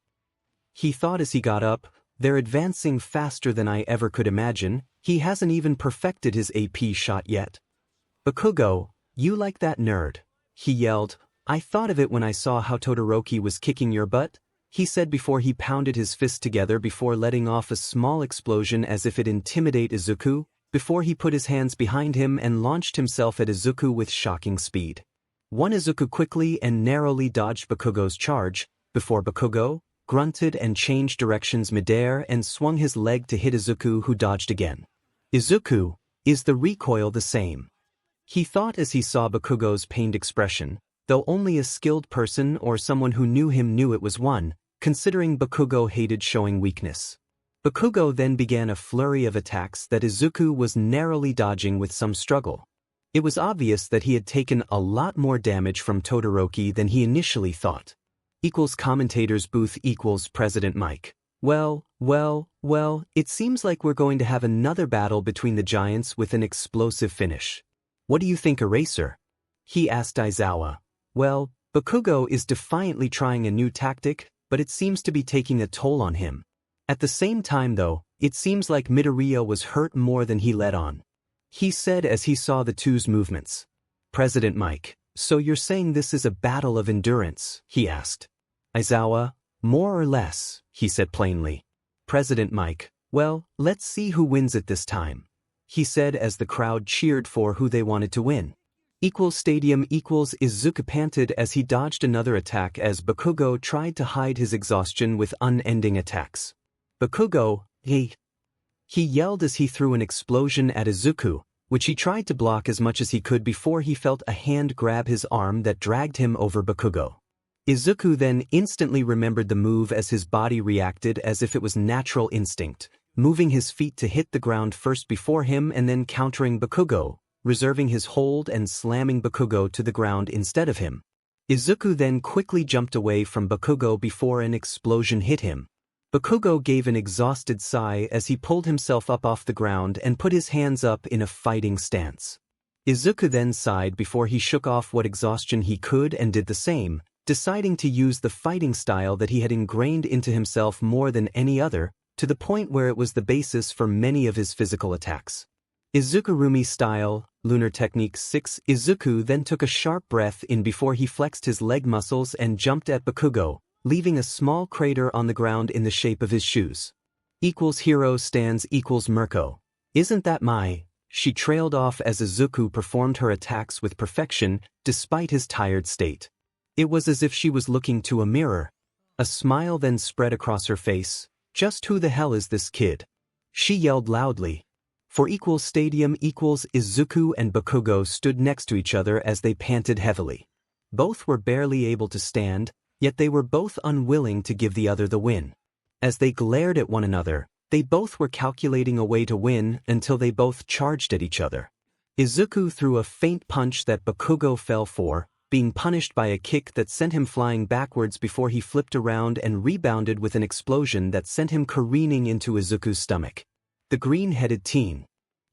He thought as he got up. They're advancing faster than I ever could imagine. He hasn't even perfected his AP shot yet. Bakugo, you like that nerd? He yelled. I thought of it when I saw how 𝗳𝗏𝗧𝗵𝗃 was kicking your butt. he said before he pounded his fists together before letting off a small explosion as if it intimidate Izuku, before he put his hands behind him and launched himself at Izuku with shocking speed. Izuku quickly and narrowly dodged Bakugo's charge, before Bakugo grunted and changed directions midair and swung his leg to hit Izuku, who dodged again. Izuku, is the recoil the same? He thought as he saw Bakugo's pained expression, though only a skilled person or someone who knew him knew it was one, considering Bakugo hated showing weakness. Bakugo then began a flurry of attacks that Izuku was narrowly dodging with some struggle. It was obvious that he had taken a lot more damage from Todoroki than he initially thought. Commentators booth President Mike. Well, it seems like we're going to have another battle between the giants with an explosive finish. What do you think, Eraser? He asked Aizawa. Well, Bakugo is defiantly trying a new tactic, but it seems to be taking a toll on him. At the same time though, it seems like Midoriya was hurt more than he let on. He said as he saw the two's movements. President Mike, so you're saying this is a battle of endurance? He asked. Aizawa, more or less, he said plainly. President Mike, well, let's see who wins it this time. He said as the crowd cheered for who they wanted to win. Izuku panted as he dodged another attack as Bakugo tried to hide his exhaustion with unending attacks. Bakugo, he yelled as he threw an explosion at Izuku, which he tried to block as much as he could before he felt a hand grab his arm that dragged him over Bakugo. Izuku then instantly remembered the move as his body reacted as if it was natural instinct, moving his feet to hit the ground first before him and then countering Bakugo, reserving his hold and slamming Bakugo to the ground instead of him. Izuku then quickly jumped away from Bakugo before an explosion hit him. Bakugo gave an exhausted sigh as he pulled himself up off the ground and put his hands up in a fighting stance. Izuku then sighed before he shook off what exhaustion he could and did the same, deciding to use the fighting style that he had ingrained into himself more than any other, to the point where it was the basis for many of his physical attacks. Izuku style, Lunar Technique 6. Izuku then took a sharp breath in before he flexed his leg muscles and jumped at Bakugo, leaving a small crater on the ground in the shape of his shoes. Hero stands _Mirko. Isn't that my? She trailed off as Izuku performed her attacks with perfection, despite his tired state. It was as if she was looking to a mirror. A smile then spread across her face. Just who the hell is this kid? She yelled loudly. For Izuku and Bakugo stood next to each other as they panted heavily. Both were barely able to stand, yet they were both unwilling to give the other the win. As they glared at one another, they both were calculating a way to win until they both charged at each other. Izuku threw a feint punch that Bakugo fell for, being punished by a kick that sent him flying backwards before he flipped around and rebounded with an explosion that sent him careening into Izuku's stomach. The green-headed teen,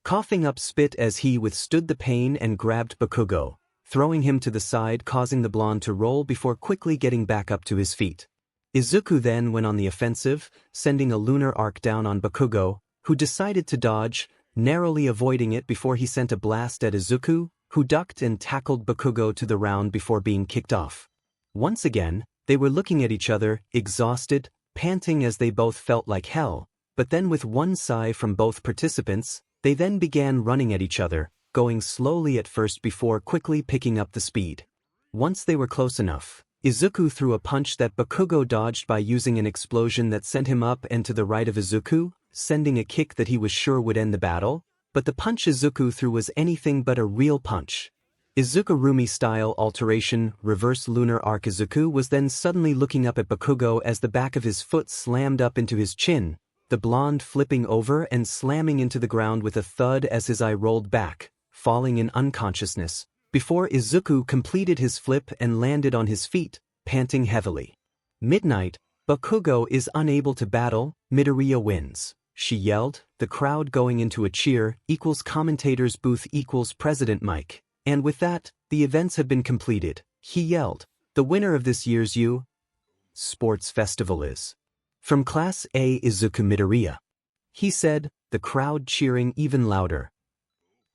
coughing up spit as he withstood the pain and grabbed Bakugo, throwing him to the side, causing the blonde to roll before quickly getting back up to his feet. Izuku then went on the offensive, sending a lunar arc down on Bakugo, who decided to dodge, narrowly avoiding it before he sent a blast at Izuku, who ducked and tackled Bakugo to the ground before being kicked off. Once again, they were looking at each other, exhausted, panting as they both felt like hell, but then with one sigh from both participants, they then began running at each other, going slowly at first before quickly picking up the speed. Once they were close enough, Izuku threw a punch that Bakugo dodged by using an explosion that sent him up and to the right of Izuku, sending a kick that he was sure would end the battle, but the punch Izuku threw was anything but a real punch. Izuku style alteration, reverse lunar arc. Izuku was then suddenly looking up at Bakugo as the back of his foot slammed up into his chin, the blonde flipping over and slamming into the ground with a thud as his eye rolled back, falling in unconsciousness, before Izuku completed his flip and landed on his feet, panting heavily. Midnight, Bakugo is unable to battle, Midoriya wins, she yelled, the crowd going into a cheer, commentators booth President Mike. And with that, the events have been completed, he yelled. The winner of this year's Sports Festival is from Class A Izuku Midoriya, he said, the crowd cheering even louder.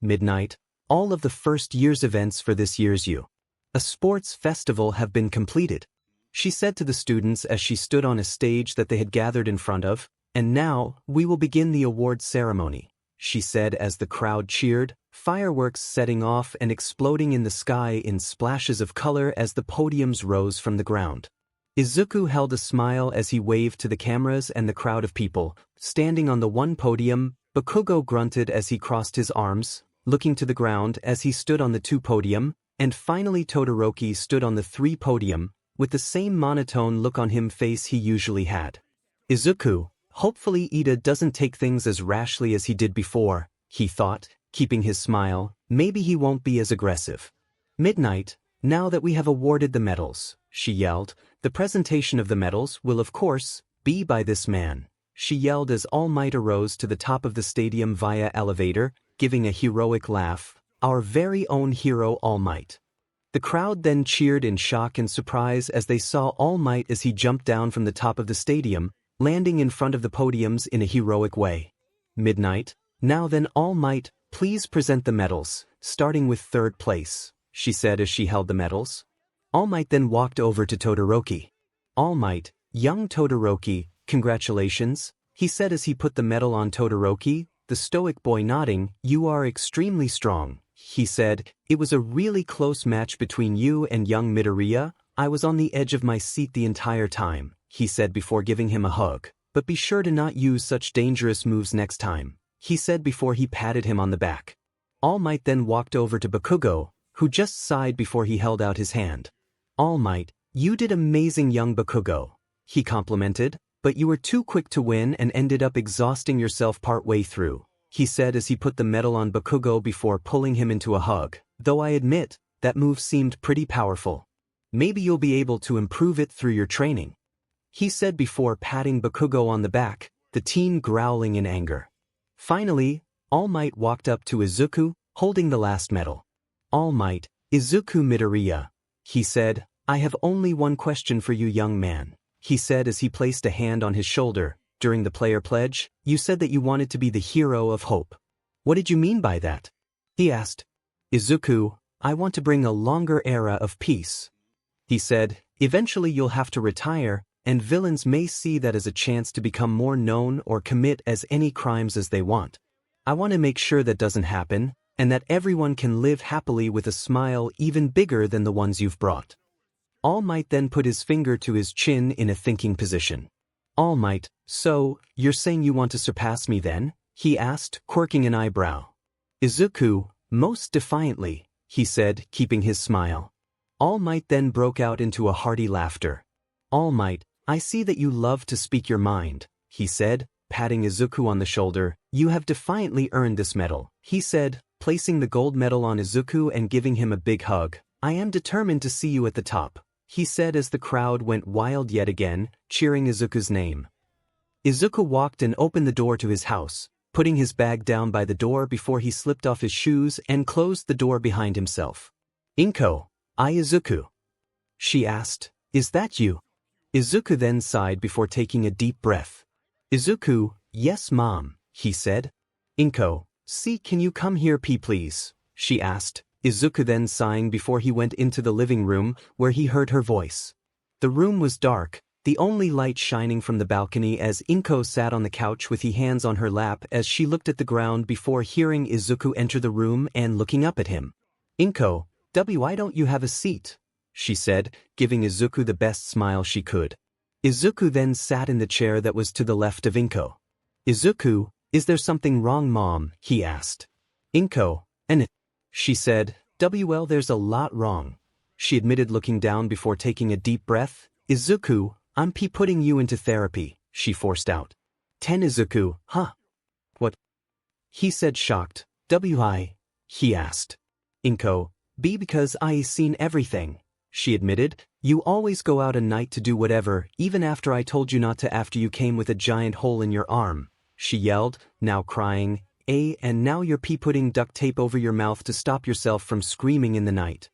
Midnight, all of the first year's events for this year's a Sports Festival have been completed. she said to the students as she stood on a stage that they had gathered in front of. "And now, we will begin the award ceremony," she said as the crowd cheered, fireworks setting off and exploding in the sky in splashes of color as the podiums rose from the ground. Izuku held a smile as he waved to the cameras and the crowd of people. Standing on the one podium, Bakugo grunted as he crossed his arms, looking to the ground as he stood on the 2 podium, and finally Todoroki stood on the 3 podium, with the same monotone look on him face he usually had. Izuku, hopefully Ida doesn't take things as rashly as he did before, he thought, keeping his smile. Maybe he won't be as aggressive. "Midnight, now that we have awarded the medals," she yelled, "the presentation of the medals will of course be by this man," she yelled as All Might arose to the top of the stadium via elevator, giving a heroic laugh. "Our very own hero All Might." The crowd then cheered in shock and surprise as they saw All Might as he jumped down from the top of the stadium, landing in front of the podiums in a heroic way. "Midnight, now then All Might, please present the medals, starting with 3rd place," she said as she held the medals. All Might then walked over to Todoroki. "All Might, young Todoroki, congratulations," he said as he put the medal on Todoroki, the stoic boy nodding. "You are extremely strong," he said. "It was a really close match between you and young Midoriya. I was on the edge of my seat the entire time," he said before giving him a hug. "But be sure to not use such dangerous moves next time," he said before he patted him on the back. All Might then walked over to Bakugo, who just sighed before he held out his hand. "All Might, you did amazing young Bakugo," he complimented, "but you were too quick to win and ended up exhausting yourself partway through," he said as he put the medal on Bakugo before pulling him into a hug. "Though I admit, that move seemed pretty powerful. Maybe you'll be able to improve it through your training," he said before patting Bakugo on the back, the teen growling in anger. Finally, All Might walked up to Izuku, holding the last medal. "All Might, Izuku Midoriya," he said, "I have only one question for you young man," he said as he placed a hand on his shoulder. "During the player pledge, you said that you wanted to be the hero of hope. What did you mean by that?" he asked. "Izuku, I want to bring a longer era of peace," he said. "Eventually you'll have to retire, and villains may see that as a chance to become more known or commit as any crimes as they want. I want to make sure that doesn't happen, and that everyone can live happily with a smile even bigger than the ones you've brought." All Might then put his finger to his chin in a thinking position. "All Might, so, you're saying you want to surpass me then?" he asked, quirking an eyebrow. "Izuku, most defiantly," he said, keeping his smile. All Might then broke out into a hearty laughter. "All Might, I see that you love to speak your mind," he said, patting Izuku on the shoulder. "You have defiantly earned this medal," he said, placing the gold medal on Izuku and giving him a big hug. "I am determined to see you at the top," he said as the crowd went wild yet again, cheering Izuku's name. Izuku walked and opened the door to his house, putting his bag down by the door before he slipped off his shoes and closed the door behind himself. "Inko, Izuku?" she asked. "Is that you?" Izuku then sighed before taking a deep breath. "Izuku, yes mom," he said. "Inko, see can you come here please?" she asked. Izuku then sighing before he went into the living room, where he heard her voice. The room was dark, the only light shining from the balcony as Inko sat on the couch with her hands on her lap as she looked at the ground before hearing Izuku enter the room and looking up at him. "Inko, why don't you have a seat?" she said, giving Izuku the best smile she could. Izuku then sat in the chair that was to the left of Inko. "Izuku, is there something wrong mom?" he asked. "Inko, she said. "Well, there's a lot wrong," she admitted looking down before taking a deep breath. "Izuku, I'm putting you into therapy," she forced out. Izuku, huh? "What?" he said shocked. "Why?" he asked. "Inko, because I seen everything," she admitted. "You always go out at night to do whatever, even after I told you not to after you came with a giant hole in your arm," she yelled, now crying. And now you're putting duct tape over your mouth to stop yourself from screaming in the night.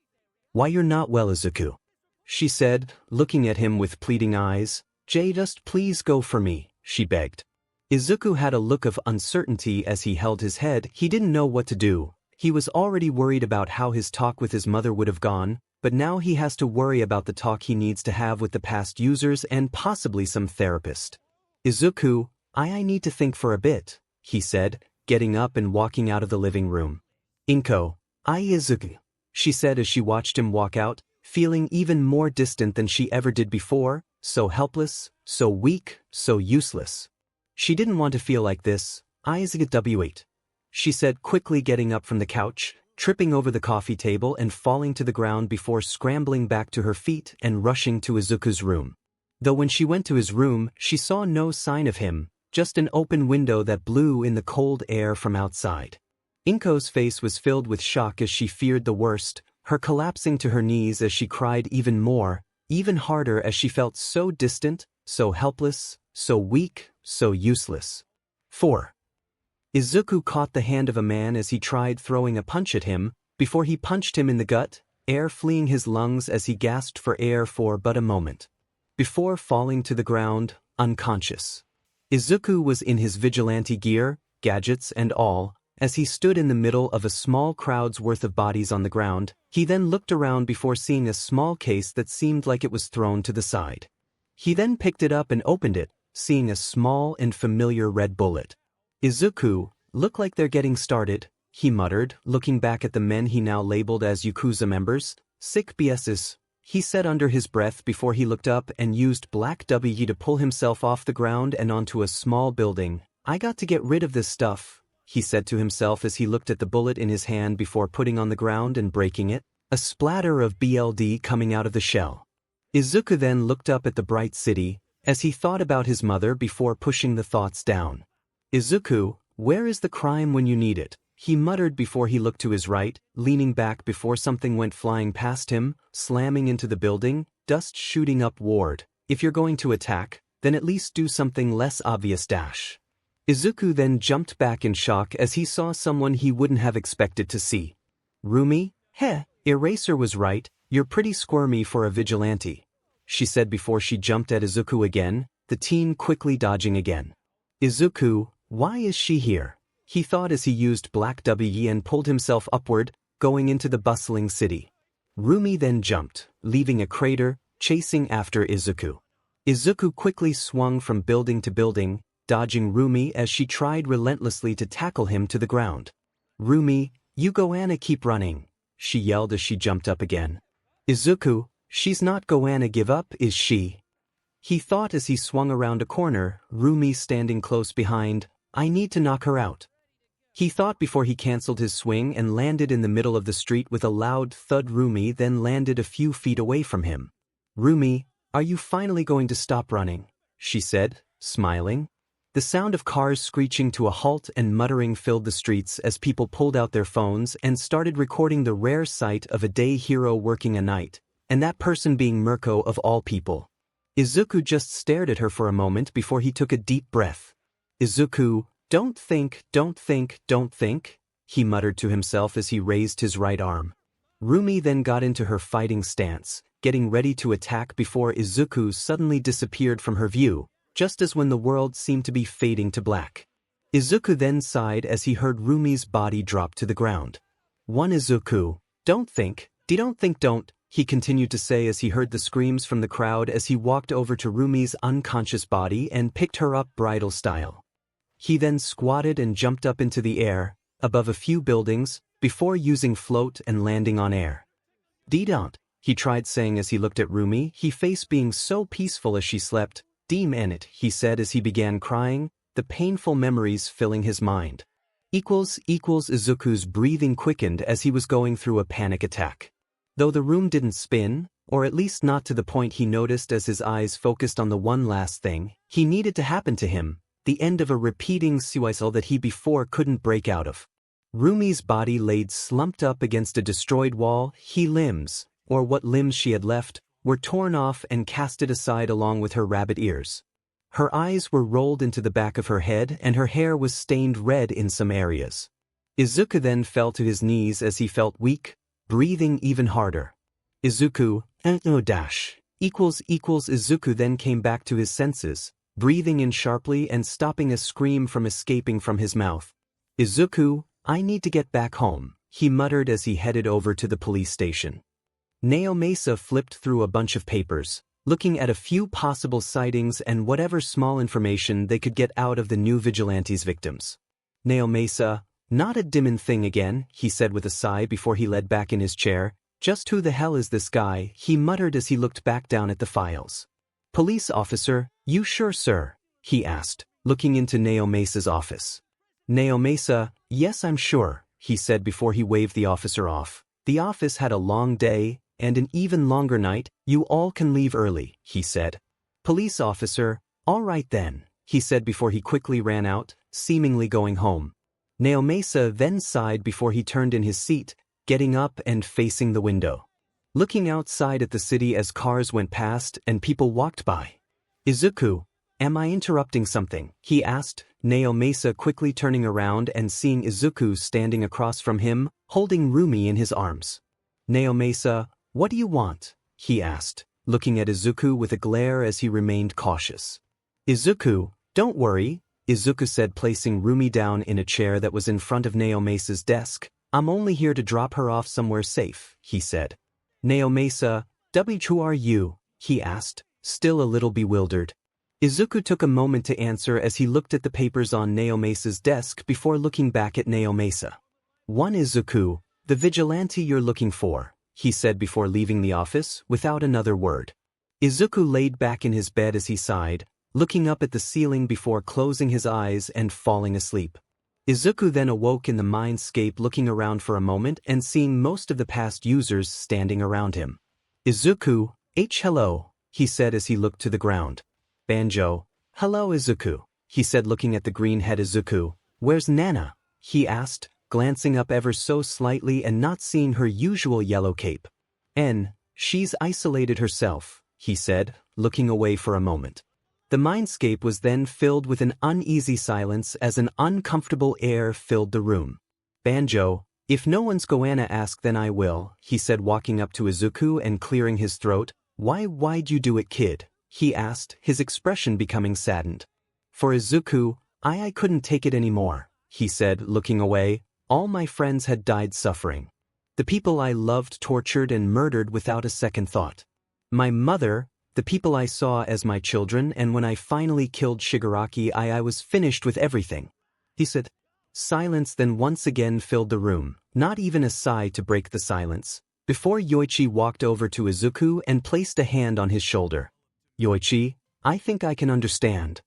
Why you're not well Izuku?" she said, looking at him with pleading eyes. Just please go for me," she begged. Izuku had a look of uncertainty as he held his head. He didn't know what to do. He was already worried about how his talk with his mother would have gone, but now he has to worry about the talk he needs to have with the past users and possibly some therapist. Izuku, I need to think for a bit, he said, getting up and walking out of the living room. Inko, Izuku, she said as she watched him walk out, feeling even more distant than she ever did before, so helpless, so weak, so useless. She didn't want to feel like this. 𝗬𝗧𝗵𝗲, she said, quickly getting up from the couch, tripping over the coffee table and falling to the ground before scrambling back to her feet and rushing to Izuku's room. Though when she went to his room, she saw no sign of him, just an open window that blew in the cold air from outside. Inko's face was filled with shock as she feared the worst, her collapsing to her knees as she cried even more, even harder as she felt so distant, so helpless, so weak, so useless. 4. Izuku caught the hand of a man as he tried throwing a punch at him, before he punched him in the gut, air fleeing his lungs as he gasped for air for but a moment. Before falling to the ground, unconscious. Izuku was in his vigilante gear, gadgets and all. As he stood in the middle of a small crowd's worth of bodies on the ground, he then looked around before seeing a small case that seemed like it was thrown to the side. He then picked it up and opened it, seeing a small and familiar red bullet. Izuku, look like they're getting started, he muttered, looking back at the men he now labeled as Yakuza members. Sick BSs, he said under his breath before he looked up and used Black W to pull himself off the ground and onto a small building. I got to get rid of this stuff, he said to himself as he looked at the bullet in his hand before putting on the ground and breaking it, a splatter of BLD coming out of the shell. Izuku then looked up at the bright city, as he thought about his mother before pushing the thoughts down. Izuku, where is the crime when you need it? He muttered before he looked to his right, leaning back before something went flying past him, slamming into the building, dust shooting upward. If you're going to attack, then at least do something less obvious. Izuku then jumped back in shock as he saw someone he wouldn't have expected to see. Rumi, Eraser was right, you're pretty squirmy for a vigilante, she said before she jumped at Izuku again, the teen quickly dodging again. Izuku, why is she here? He thought as he used Black W and pulled himself upward, going into the bustling city. Rumi then jumped, leaving a crater, chasing after Izuku. Izuku quickly swung from building to building, dodging Rumi as she tried relentlessly to tackle him to the ground. Rumi, you goanna keep running, she yelled as she jumped up again. Izuku, she's not goanna give up, is she? He thought as he swung around a corner, Rumi standing close behind. I need to knock her out. He thought before he cancelled his swing and landed in the middle of the street with a loud thud. Rumi then landed a few feet away from him. Rumi, are you finally going to stop running? She said, smiling. The sound of cars screeching to a halt and muttering filled the streets as people pulled out their phones and started recording the rare sight of a day hero working a night, and that person being 𝗵𝘃𝗀 of all people. Izuku just stared at her for a moment before he took a deep breath. Izuku, don't think, he muttered to himself as he raised his right arm. Rumi then got into her fighting stance, getting ready to attack before Izuku suddenly disappeared from her view, just as when the world seemed to be fading to black. Izuku then sighed as he heard Rumi's body drop to the ground. One Izuku, don't, he continued to say as he heard the screams from the crowd as he walked over to Rumi's unconscious body and picked her up bridal style. He then squatted and jumped up into the air, above a few buildings, before using float and landing on air. Don't, he tried saying as he looked at Rumi, his face being so peaceful as she slept. He said as he began crying, the painful memories filling his mind. Izuku's breathing quickened as he was going through a panic attack. Though the room didn't spin, or at least not to the point he noticed as his eyes focused on the one last thing he needed to happen to him, the end of a repeating cycle that he before couldn't break out of. Rumi's body laid slumped up against a destroyed wall. Her limbs, or what limbs she had left, were torn off and casted aside along with her rabbit ears. Her eyes were rolled into the back of her head and her hair was stained red in some areas. Izuku then fell to his knees as he felt weak, breathing even harder. Izuku, Izuku then came back to his senses, breathing in sharply and stopping a scream from escaping from his mouth. Izuku, I need to get back home, he muttered as he headed over to the police station. 𝗍𝗄𝗧𝗃 flipped through a bunch of papers, looking at a few possible sightings and whatever small information they could get out of the new vigilante's victims. 𝗍𝗄𝗧𝗃, not a dim thing again, he said with a sigh before he led back in his chair. Just who the hell is this guy, he muttered as he looked back down at the files. Police officer, you sure sir? He asked, looking into 𝗍𝗄𝗧𝗃's office. 𝗍𝗄𝗧𝗃, yes I'm sure, he said before he waved the officer off. The office had a long day, and an even longer night. You all can leave early, he said. Police officer, all right then, he said before he quickly ran out, seemingly going home. 𝗍𝗄𝗧𝗃 then sighed before he turned in his seat, getting up and facing the window, looking outside at the city as cars went past and people walked by. Izuku, am I interrupting something? He asked, 𝗍𝗄𝗧𝗃 quickly turning around and seeing Izuku standing across from him, holding Rumi in his arms. 𝗍𝗄𝗧𝗃, what do you want? He asked, looking at Izuku with a glare as he remained cautious. Izuku, don't worry, Izuku said placing Rumi down in a chair that was in front of 𝗍𝗄𝗧𝗃's desk. I'm only here to drop her off somewhere safe, he said. 𝗍𝗄𝗧𝗃, who are you? He asked, still a little bewildered. Izuku took a moment to answer as he looked at the papers on 𝗍𝗄𝗧𝗃's desk before looking back at 𝗍𝗄𝗧𝗃. One Izuku, the vigilante you're looking for, he said before leaving the office without another word. Izuku laid back in his bed as he sighed, looking up at the ceiling before closing his eyes and falling asleep. Izuku then awoke in the mindscape, looking around for a moment and seeing most of the past users standing around him. Izuku, hello, he said as he looked to the ground. Banjo, hello Izuku, he said looking at the green-head Izuku. Where's Nana? He asked, glancing up ever so slightly and not seeing her usual yellow cape. She's isolated herself, he said, looking away for a moment. The mindscape was then filled with an uneasy silence as an uncomfortable air filled the room. Banjo, if no one's gonna ask then I will, he said walking up to Izuku and clearing his throat. Why'd you do it kid? He asked, his expression becoming saddened. For Izuku, I couldn't take it anymore, he said looking away. All my friends had died suffering. The people I loved tortured and murdered without a second thought. My mother, the people I saw as my children, and when I finally killed Shigaraki I was finished with everything, he said. Silence then once again filled the room, not even a sigh to break the silence, before Yoichi walked over to Izuku and placed a hand on his shoulder. Yoichi, I think I can understand,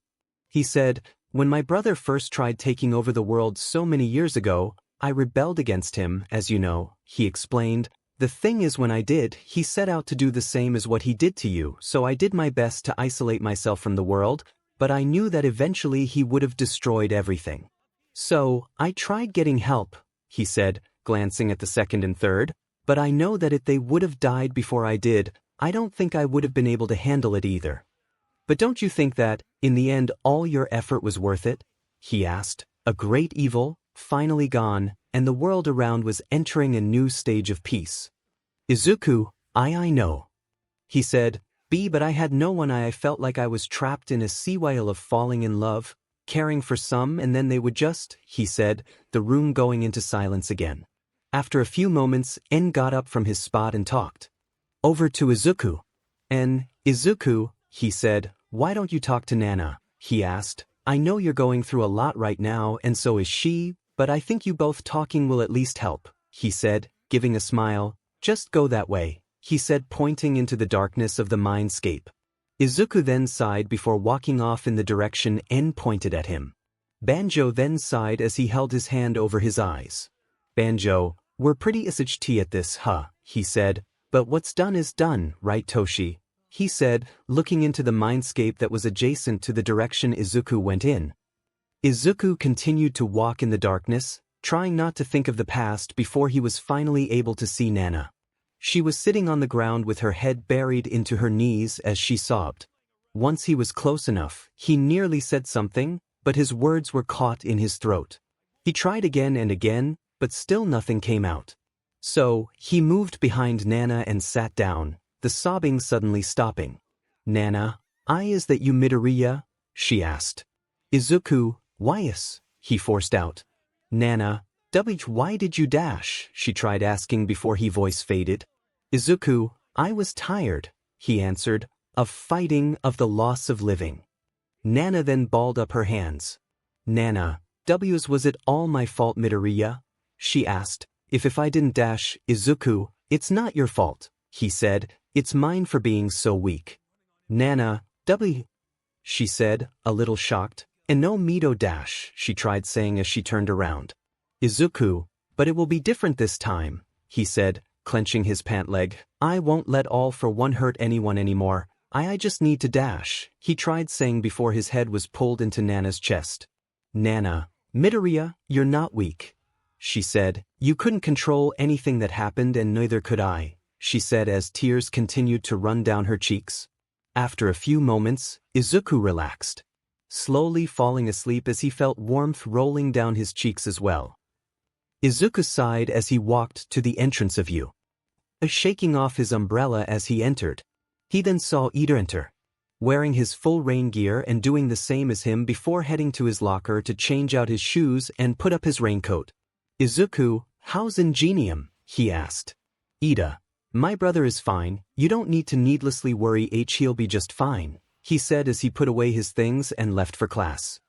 he said. When my brother first tried taking over the world so many years ago, I rebelled against him, as you know, he explained. The thing is when I did, he set out to do the same as what he did to you, so I did my best to isolate myself from the world, but I knew that eventually he would have destroyed everything. So, I tried getting help, he said, glancing at the second and third, but I know that if they would have died before I did, I don't think I would have been able to handle it either. But don't you think that, in the end, all your effort was worth it? He asked. A great evil, finally gone, and the world around was entering a new stage of peace. Izuku, I know, he said, but I had no one. I felt like I was trapped in a sea whale of falling in love, caring for some, and then they would just, he said, the room going into silence again. After a few moments, got up from his spot and talked over to Izuku. Izuku, he said, why don't you talk to Nana? He asked. I know you're going through a lot right now and so is she, but I think you both talking will at least help, he said, giving a smile. Just go that way, he said pointing into the darkness of the mindscape. Izuku then sighed before walking off in the direction pointed at him. Banjo then sighed as he held his hand over his eyes. Banjo, we're pretty 𝗧𝗃 at this, he said, but what's done is done, right Toshi? He said, looking into the mindscape that was adjacent to the direction Izuku went in. Izuku continued to walk in the darkness, trying not to think of the past before he was finally able to see Nana. She was sitting on the ground with her head buried into her knees as she sobbed. Once he was close enough, he nearly said something, but his words were caught in his throat. He tried again and again, but still nothing came out. So, he moved behind Nana and sat down, the sobbing suddenly stopping. Nana, is that you Midoriya? She asked. Izuku, why's? He forced out. Nana, why did you dash? She tried asking before he voice faded. Izuku, I was tired, he answered, of fighting, of the loss of living. Nana then balled up her hands. Nana, was it all my fault, Midoriya? She asked. If I didn't dash, Izuku, it's not your fault, he said, it's mine for being so weak. Nana, she said, a little shocked. And no Mito dash, she tried saying as she turned around. Izuku, but it will be different this time, he said, clenching his pant leg. I won't let all for one hurt anyone anymore. I just need to dash, he tried saying before his head was pulled into Nana's chest. Nana, Midoriya, you're not weak, she said. You couldn't control anything that happened and neither could I, she said as tears continued to run down her cheeks. After a few moments, Izuku relaxed, slowly falling asleep as he felt warmth rolling down his cheeks as well. Izuku sighed as he walked to the entrance of shaking off his umbrella as he entered. He then saw Ida enter, wearing his full rain gear and doing the same as him before heading to his locker to change out his shoes and put up his raincoat. Izuku, how's 𝗓𝗍𝗵? He asked. Ida, my brother is fine, you don't need to needlessly worry, he'll be just fine, he said as he put away his things and left for class.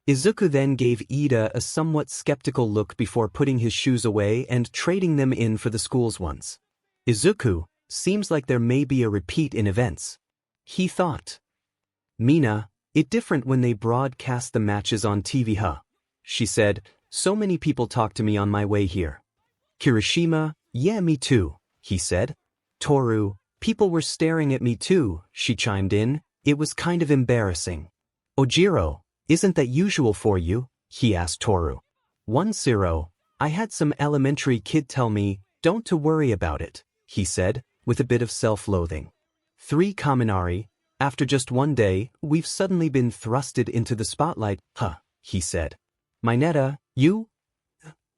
Izuku then gave Ida a somewhat skeptical look before putting his shoes away and trading them in for the school's ones. Izuku, seems like there may be a repeat in events, he thought. Mina, it different when they broadcast the matches on TV, huh? She said, so many people talk to me on my way here. Kirishima, yeah, me too, he said. Toru, people were staring at me too, she chimed in. It was kind of embarrassing. Ojiro, isn't that usual for you? He asked Toru. 1-0, I had some elementary kid tell me, don't to worry about it, he said, with a bit of self-loathing. 3 Kaminari, after just one day, we've suddenly been thrusted into the spotlight, huh, he said. Mineta, you?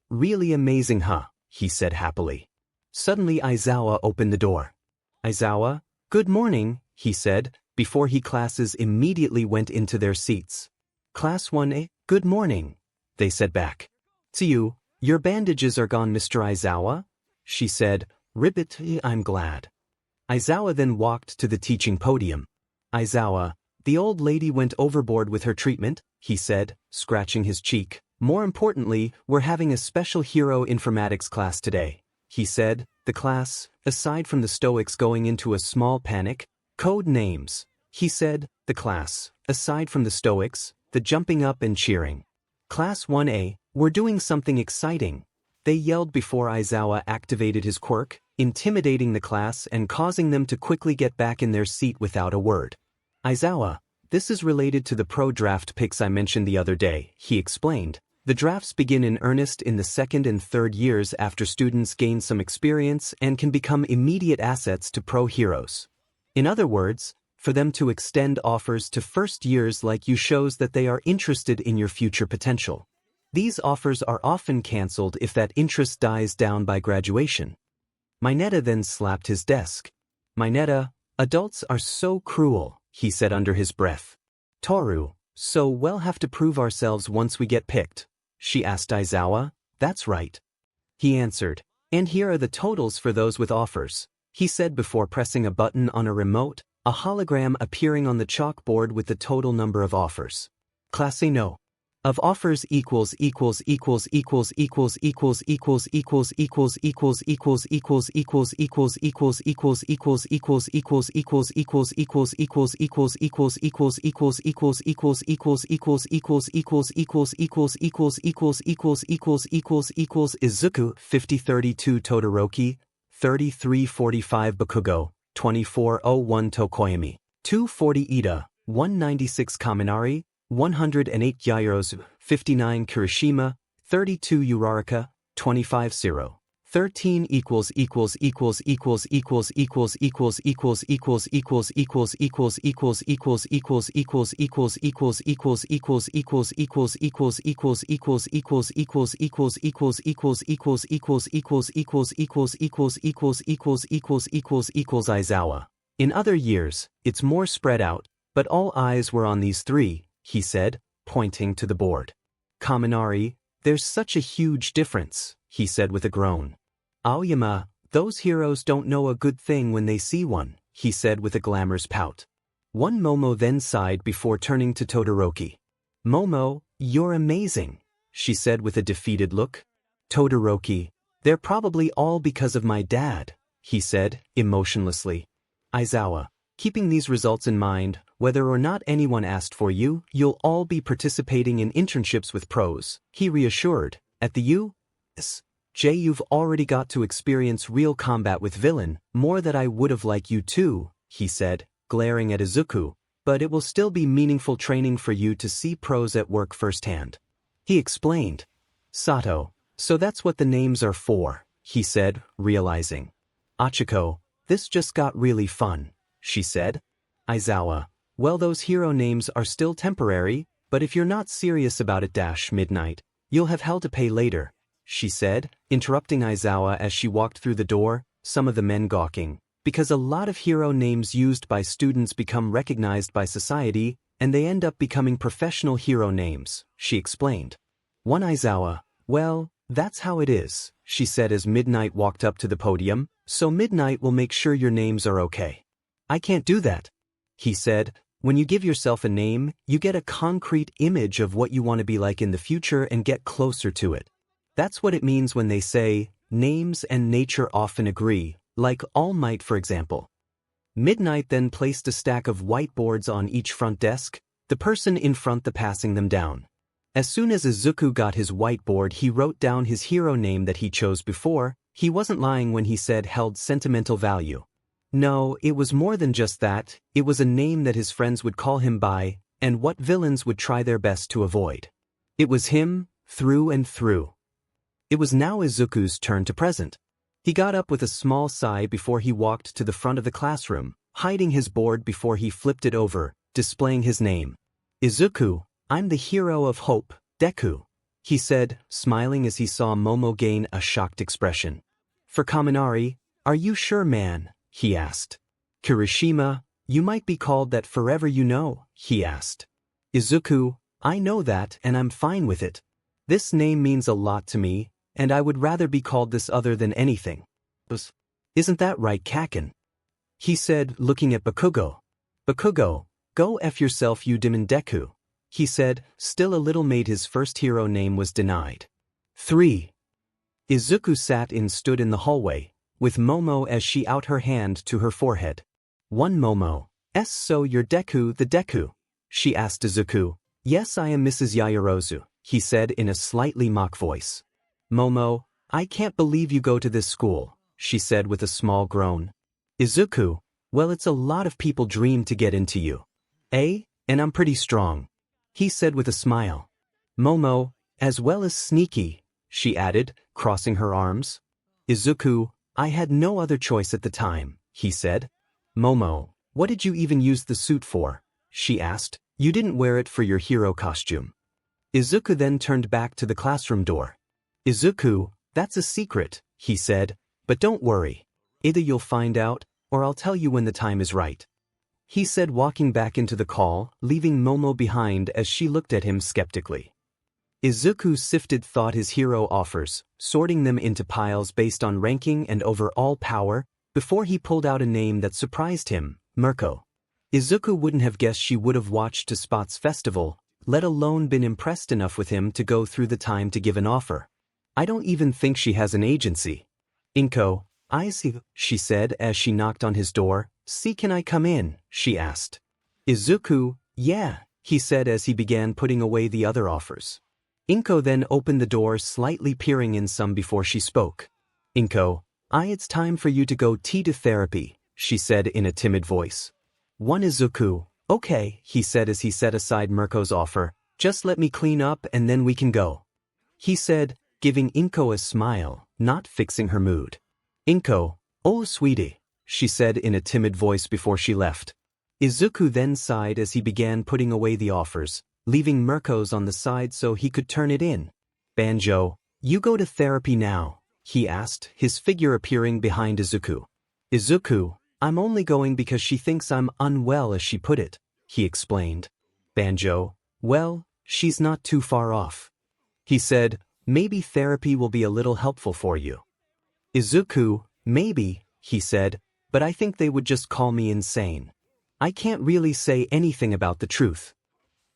Really amazing, huh, he said happily. Suddenly Aizawa opened the door. Aizawa, good morning, he said, before classes immediately went into their seats. Class 1A, good morning, they said back. Tsuyu, your bandages are gone, Mr. Aizawa? She said, Ribbit, I'm glad. Aizawa then walked to the teaching podium. Aizawa, the old lady went overboard with her treatment, he said, scratching his cheek. More importantly, we're having a special hero informatics class today, he said. The class, aside from the Stoics going into a small panic, code names, he said. The class, aside from the Stoics, the jumping up and cheering. Class 1A, we're doing something exciting, they yelled before Aizawa activated his quirk, intimidating the class and causing them to quickly get back in their seat without a word. Aizawa, this is related to the pro draft picks I mentioned the other day, he explained. The drafts begin in earnest in the 2nd and 3rd years after students gain some experience and can become immediate assets to pro heroes. In other words, for them to extend offers to first years like you shows that they are interested in your future potential. These offers are often cancelled if that interest dies down by graduation. Mineta then slapped his desk. Mineta, adults are so cruel, he said under his breath. Toru, so we'll have to prove ourselves once we get picked, she asked Aizawa. That's right, he answered. And here are the totals for those with offers, he said before pressing a button on a remote, a hologram appearing on the chalkboard with the total number of offers. Class A no. Of offers equals Izuku 5032 Todoroki 3345 Bakugo 2401 Tokoyami 240 Ida 196 Kaminari 108 Gyros, 59 Kirishima, 32 Uraraka, 25-0. 13 equals Aizawa. In other years, it's more spread out, but all eyes were on these 3. He said, pointing to the board. Kaminari, there's such a huge difference, he said with a groan. Aoyama, Those heroes don't know a good thing when they see one, he said with a glamorous pout. 𝗵𝗃 then sighed before turning to Todoroki. 𝗵𝗃, you're amazing, she said with a defeated look. Todoroki, they're probably all because of my dad, he said, emotionlessly. Aizawa, keeping these results in mind, whether or not anyone asked for you, you'll all be participating in internships with pros, he reassured. At the U.S. You've already got to experience real combat with villain, more that I would have liked you to, he said, glaring at Izuku, but it will still be meaningful training for you to see pros at work firsthand. He explained. Sato, so that's what the names are for, he said, realizing. Achiko, this just got really fun, she said. Aizawa, well, those hero names are still temporary, but if you're not serious about it -midnight, you'll have hell to pay later, she said, interrupting Aizawa as she walked through the door, some of the men gawking, because a lot of hero names used by students become recognized by society, and they end up becoming professional hero names, she explained. One Aizawa, well, that's how it is, she said as Midnight walked up to the podium, so Midnight will make sure your names are okay. I can't do that, he said. When you give yourself a name, you get a concrete image of what you want to be like in the future and get closer to it. That's what it means when they say, names and nature often agree, like All Might for example. Midnight then placed a stack of whiteboards on each front desk, the person in front passing them down. As soon as Izuku got his whiteboard, he wrote down his hero name that he chose before. He wasn't lying when he said held sentimental value. No, it was more than just that, it was a name that his friends would call him by, and what villains would try their best to avoid. It was him, through and through. It was now Izuku's turn to present. He got up with a small sigh before he walked to the front of the classroom, hiding his board before he flipped it over, displaying his name. Izuku, I'm the hero of hope, Deku, he said, smiling as he saw Momo gain a shocked expression. For Kaminari, are you sure, man? He asked. Kirishima, you might be called that forever, you know, he asked. Izuku, I know that and I'm fine with it. This name means a lot to me, and I would rather be called this other than anything. Isn't that right, Kakin? He said, looking at Bakugo. Bakugo, go F yourself, you demon Deku, he said, still a little made his first hero name was denied. 3. Izuku stood in the hallway, with Momo as she out her hand to her forehead. 1 Momo, so you're Deku the Deku? She asked Izuku. Yes, I am Mrs. Yaoyorozu, he said in a slightly mock voice. Momo, I can't believe you go to this school, she said with a small groan. Izuku, well, it's a lot of people dream to get into you. And I'm pretty strong, he said with a smile. Momo, as well as sneaky, she added, crossing her arms. Izuku, I had no other choice at the time, he said. Momo, what did you even use the suit for? She asked. You didn't wear it for your hero costume. Izuku then turned back to the classroom door. Izuku, that's a secret, he said, but don't worry. Either you'll find out, or I'll tell you when the time is right. He said, walking back into the call, leaving Momo behind as she looked at him skeptically. Izuku sifted thought his hero offers, sorting them into piles based on ranking and overall power, before he pulled out a name that surprised him, Mirko. Izuku wouldn't have guessed she would have watched 𝗬𝗵𝗲 festival, let alone been impressed enough with him to go through the time to give an offer. I don't even think she has an agency. Inko, I see, she said as she knocked on his door. See, can I come in? She asked. Izuku, yeah, he said as he began putting away the other offers. Inko then opened the door, slightly peering in some before she spoke. Inko, it's time for you to go to therapy, she said in a timid voice. 1 Izuku, okay, he said as he set aside Mirko's offer, just let me clean up and then we can go. He said, giving Inko a smile, not fixing her mood. Inko, oh sweetie, she said in a timid voice before she left. Izuku then sighed as he began putting away the offers, leaving Mirko's on the side so he could turn it in. Banjo, you go to therapy now, he asked, his figure appearing behind Izuku. Izuku, I'm only going because she thinks I'm unwell, as she put it, he explained. Banjo, well, she's not too far off. He said, maybe therapy will be a little helpful for you. Izuku, Maybe, he said, but I think they would just call me insane. I can't really say anything about the truth.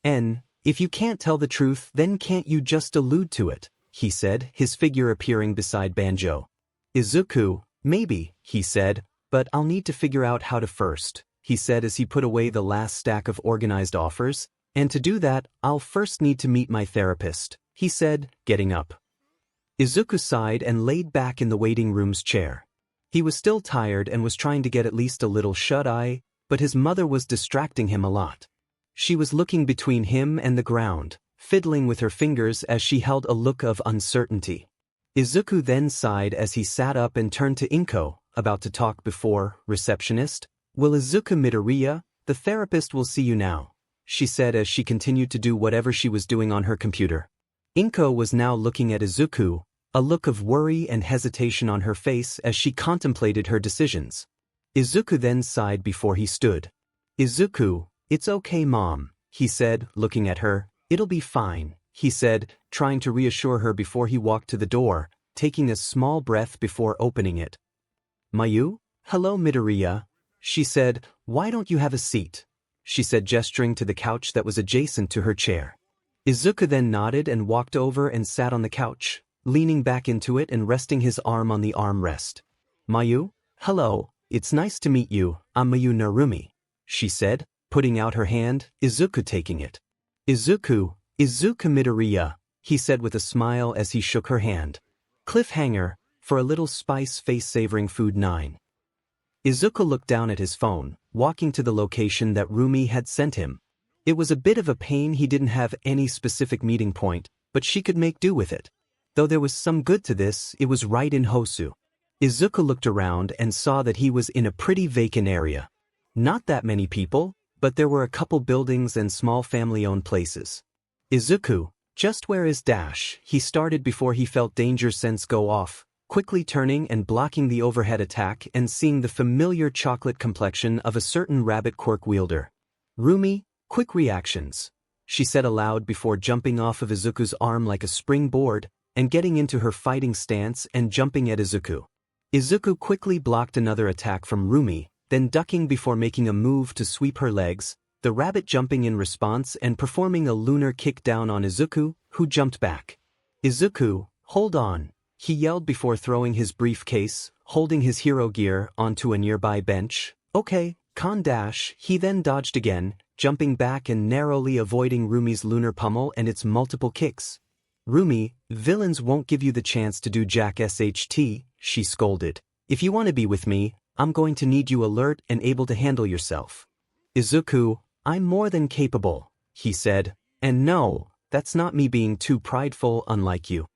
If you can't tell the truth, then can't you just allude to it, he said, his figure appearing beside Banjo. Izuku, maybe, he said, but I'll need to figure out how to first, he said as he put away the last stack of organized offers, and to do that, I'll first need to meet my therapist, he said, getting up. Izuku sighed and laid back in the waiting room's chair. He was still tired and was trying to get at least a little shut-eye, but his mother was distracting him a lot. She was looking between him and the ground, fiddling with her fingers as she held a look of uncertainty. Izuku then sighed as he sat up and turned to Inko, about to talk before, receptionist. Will 𝗧𝗵𝗲, the therapist will see you now, she said as she continued to do whatever she was doing on her computer. Inko was now looking at Izuku, a look of worry and hesitation on her face as she contemplated her decisions. Izuku then sighed before he stood. Izuku, it's okay, Mom, he said, looking at her. It'll be fine, he said, trying to reassure her before he walked to the door, taking a small breath before opening it. Mayu? Hello, 𝗵𝗃, she said, why don't you have a seat? She said, gesturing to the couch that was adjacent to her chair. Izuku then nodded and walked over and sat on the couch, leaning back into it and resting his arm on the armrest. Mayu? Hello, it's nice to meet you, I'm Mayu Narumi, she said, putting out her hand, Izuku taking it. Izuku, 𝗧𝗵𝗵𝗃, he said with a smile as he shook her hand. Cliffhanger, for a little spice face-savoring food 9. Izuku looked down at his phone, walking to the location that Rumi had sent him. It was a bit of a pain he didn't have any specific meeting point, but she could make do with it. Though there was some good to this, it was right in Hosu. Izuku looked around and saw that he was in a pretty vacant area. Not that many people, but there were a couple buildings and small family-owned places. Izuku, just where is Dash? He started before he felt danger sense go off, quickly turning and blocking the overhead attack and seeing the familiar chocolate complexion of a certain rabbit quirk wielder. Rumi, quick reactions, she said aloud before jumping off of Izuku's arm like a springboard and getting into her fighting stance and jumping at Izuku. Izuku quickly blocked another attack from Rumi, then ducking before making a move to sweep her legs, the rabbit jumping in response and performing a lunar kick down on Izuku, who jumped back. Izuku, hold on, he yelled before throwing his briefcase, holding his hero gear, onto a nearby bench. Okay, Dash, he then dodged again, jumping back and narrowly avoiding Rumi's lunar pummel and its multiple kicks. Rumi, villains won't give you the chance to do Jack SHT, she scolded. If you want to be with me, I'm going to need you alert and able to handle yourself. Izuku, I'm more than capable, he said, and no, that's not me being too prideful unlike you.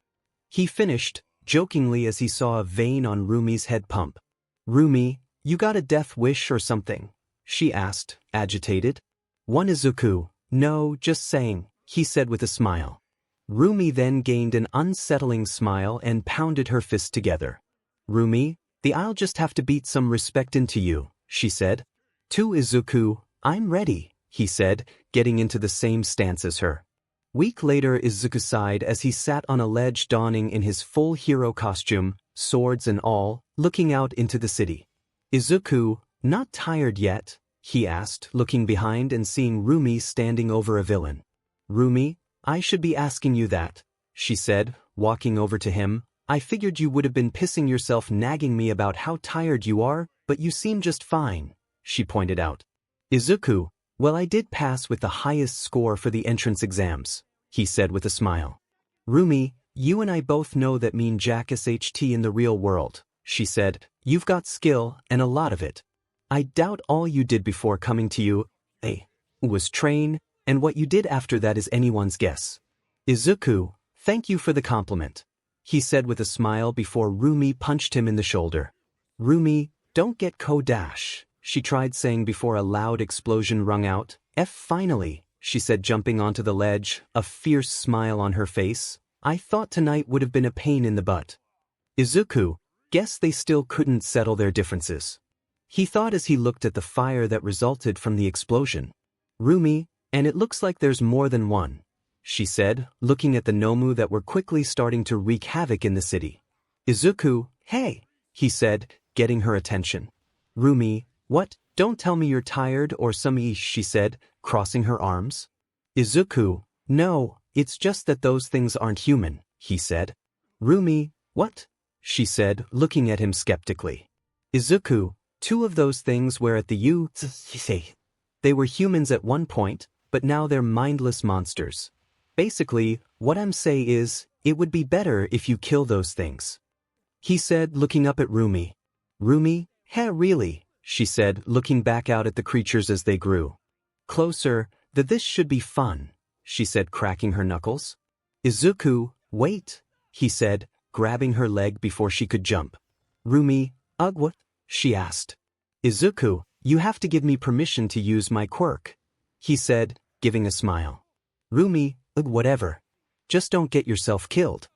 He finished, jokingly as he saw a vein on Rumi's head pump. Rumi, you got a death wish or something? She asked, agitated. One Izuku, no, just saying, he said with a smile. Rumi then gained an unsettling smile and pounded her fists together. Rumi, I'll just have to beat some respect into you, she said. To Izuku, I'm ready, he said, getting into the same stance as her. Week later, Izuku sighed as he sat on a ledge donning in his full hero costume, swords and all, looking out into the city. Izuku, not tired yet? He asked, looking behind and seeing Rumi standing over a villain. Rumi, I should be asking you that, she said, walking over to him. I figured you would have been pissing yourself nagging me about how tired you are, but you seem just fine, she pointed out. Izuku, well, I did pass with the highest score for the entrance exams, he said with a smile. Rumi, you and I both know that mean Jack SHT in the real world, she said. You've got skill, and a lot of it. I doubt all you did before coming to you, was train, and what you did after that is anyone's guess. Izuku, thank you for the compliment, he said with a smile before Rumi punched him in the shoulder. Rumi, don't get Dash, she tried saying before a loud explosion rung out. Finally, she said jumping onto the ledge, a fierce smile on her face. I thought tonight would have been a pain in the butt. Izuku, guess they still couldn't settle their differences, he thought as he looked at the fire that resulted from the explosion. Rumi, and it looks like there's more than one, she said, looking at the Nomu that were quickly starting to wreak havoc in the city. Izuku, hey, he said, getting her attention. "Rumi, what? Don't tell me you're tired or someway," she said, crossing her arms. "Izuku, no, it's just that those things aren't human," he said. "Rumi, what?" she said, looking at him skeptically. "Izuku, two of those things were at the 𝗬𝗧𝗵𝗲. They were humans at one point, but now they're mindless monsters. Basically, what I'm saying is, it would be better if you kill those things," he said, looking up at Rumi. "Rumi, really?" she said, looking back out at the creatures as they grew closer. "This should be fun," she said, cracking her knuckles. "Izuku, wait," he said, grabbing her leg before she could jump. "Rumi, what?" she asked. "Izuku, you have to give me permission to use my quirk," he said, giving a smile. "Rumi, whatever. Just don't get yourself killed,"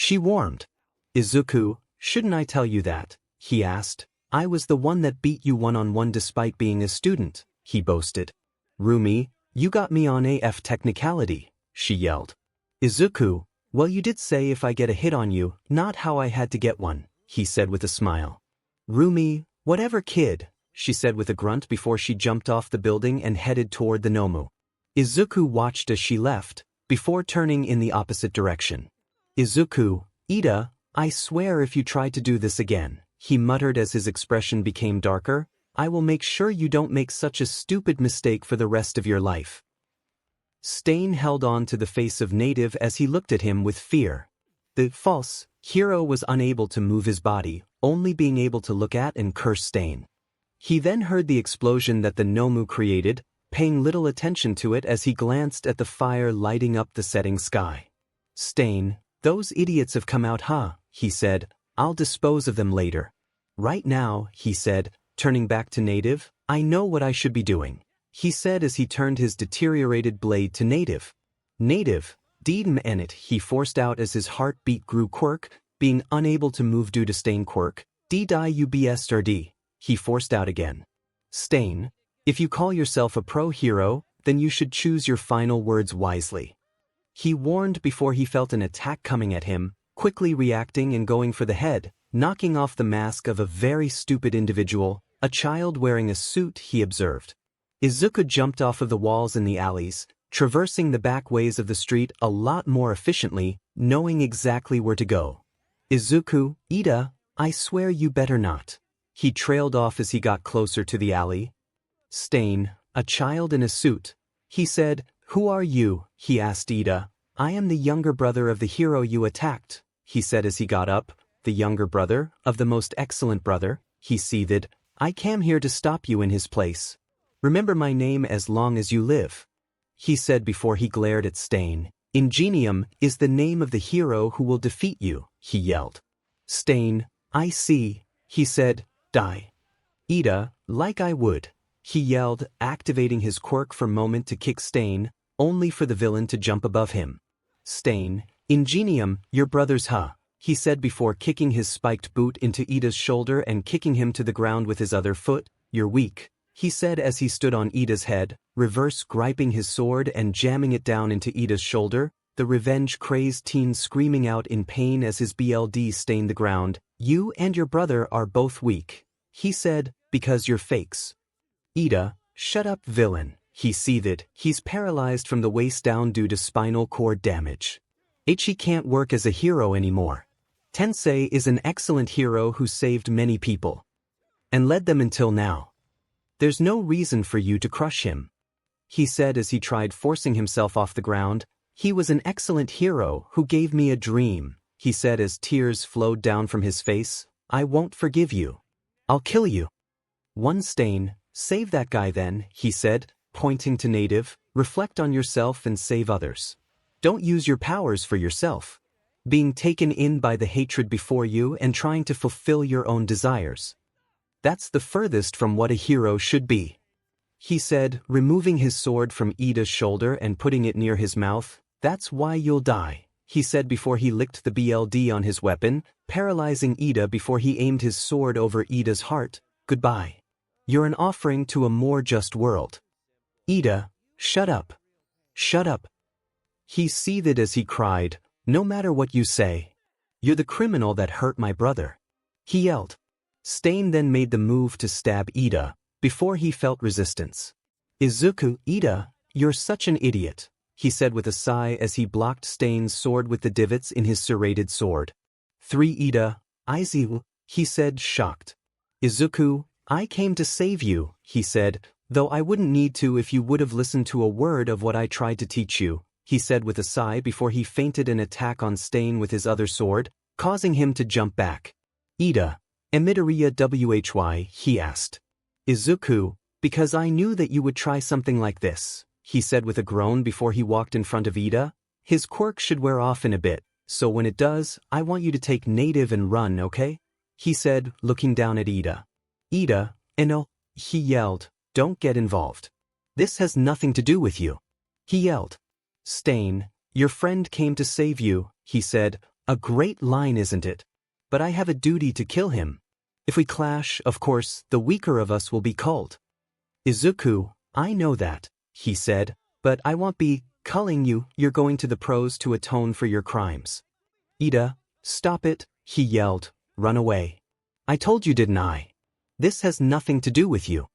she warned. "Izuku, shouldn't I tell you that?" he asked. "I was the one that beat you one-on-one despite being a student," he boasted. "Rumi, you got me on AF technicality," she yelled. "Izuku, well, you did say if I get a hit on you, not how I had to get one," he said with a smile. "Rumi, whatever, kid," she said with a grunt before she jumped off the building and headed toward the Nomu. Izuku watched as she left, before turning in the opposite direction. "Izuku, Ida, I swear if you try to do this again," he muttered as his expression became darker, "I will make sure you don't make such a stupid mistake for the rest of your life." Stain held on to the face of Native as he looked at him with fear. The false hero was unable to move his body, only being able to look at and curse Stain. He then heard the explosion that the Nomu created, paying little attention to it as he glanced at the fire lighting up the setting sky. "Stain, those idiots have come out, huh?" he said. "I'll dispose of them later. Right now," he said, turning back to Native, "I know what I should be doing," he said as he turned his deteriorated blade to Native. "Native, 𝗬𝗵𝗃," he forced out as his heartbeat grew quirk, being unable to move due to Stain quirk. 𝗬𝗪𝙢𝙪𝙢, he forced out again. "Stain, if you call yourself a pro hero, then you should choose your final words wisely," he warned before he felt an attack coming at him, quickly reacting and going for the head, knocking off the mask of a very stupid individual, a child wearing a suit, he observed. Izuku jumped off of the walls in the alleys, traversing the back ways of the street a lot more efficiently, knowing exactly where to go. "Izuku, Ida, I swear you better not," he trailed off as he got closer to the alley. "Stain, a child in a suit," he said. "Who are you?" he asked Ida. "I am the younger brother of the hero you attacked," he said as he got up. "The younger brother of the most excellent brother," he seethed. "I came here to stop you in his place. Remember my name as long as you live," he said before he glared at Stain. "𝗓𝗍𝗄𝗻 is the name of the hero who will defeat you," he yelled. Stain, "I see," he said. "Die." "Ida, like I would," he yelled, activating his quirk for a moment to kick Stain, only for the villain to jump above him. "Stain, 𝗓𝗍𝗄𝗻, your brother's he said before kicking his spiked boot into Ida's shoulder and kicking him to the ground with his other foot. "You're weak," he said as he stood on Ida's head, reverse griping his sword and jamming it down into Ida's shoulder, the revenge-crazed teen screaming out in pain as his BLD stained the ground. "You and your brother are both weak," he said, "because you're fakes." "Ida, shut up, villain," he seethed. "He's paralyzed from the waist down due to spinal cord damage. He can't work as a hero anymore. Tensei is an excellent hero who saved many people and led them until now. There's no reason for you to crush him," he said as he tried forcing himself off the ground. "He was an excellent hero who gave me a dream," he said as tears flowed down from his face. "I won't forgive you. I'll kill you." "One Stain, save that guy then," he said, pointing to Native. "Reflect on yourself and save others. Don't use your powers for yourself, being taken in by the hatred before you and trying to fulfill your own desires. That's the furthest from what a hero should be," he said, removing his sword from Ida's shoulder and putting it near his mouth. "That's why you'll die," he said before he licked the BLD on his weapon, paralyzing Ida before he aimed his sword over Ida's heart. "Goodbye. You're an offering to a more just world." "Ida, shut up. Shut up," he seethed as he cried. "No matter what you say, you're the criminal that hurt my brother," he yelled. Stain then made the move to stab Ida, before he felt resistance. Izuku, Ida, you're such an idiot, he said with a sigh as he blocked Stain's sword with the divots in his serrated sword. 3 Ida, Izuku, he said, shocked. Izuku, I came to save you, he said, though I wouldn't need to if you would have listened to a word of what I tried to teach you, he said with a sigh before he feinted an attack on Stain with his other sword, causing him to jump back. Ida, 𝗵𝗃𝗲 𝗬𝗧𝗵𝗃𝗧, he asked. Izuku, because I knew that you would try something like this, he said with a groan before he walked in front of Ida. His quirk should wear off in a bit, so when it does, I want you to take native and run, okay? He said, looking down at Ida. Ida, no, he yelled, don't get involved. This has nothing to do with you. He yelled. Stain, your friend came to save you, he said, a great line isn't it? But I have a duty to kill him. If we clash, of course, the weaker of us will be culled. Izuku, I know that, he said, but I won't be culling you, you're going to the pros to atone for your crimes. Ida, stop it, he yelled, run away. I told you, didn't I? This has nothing to do with you.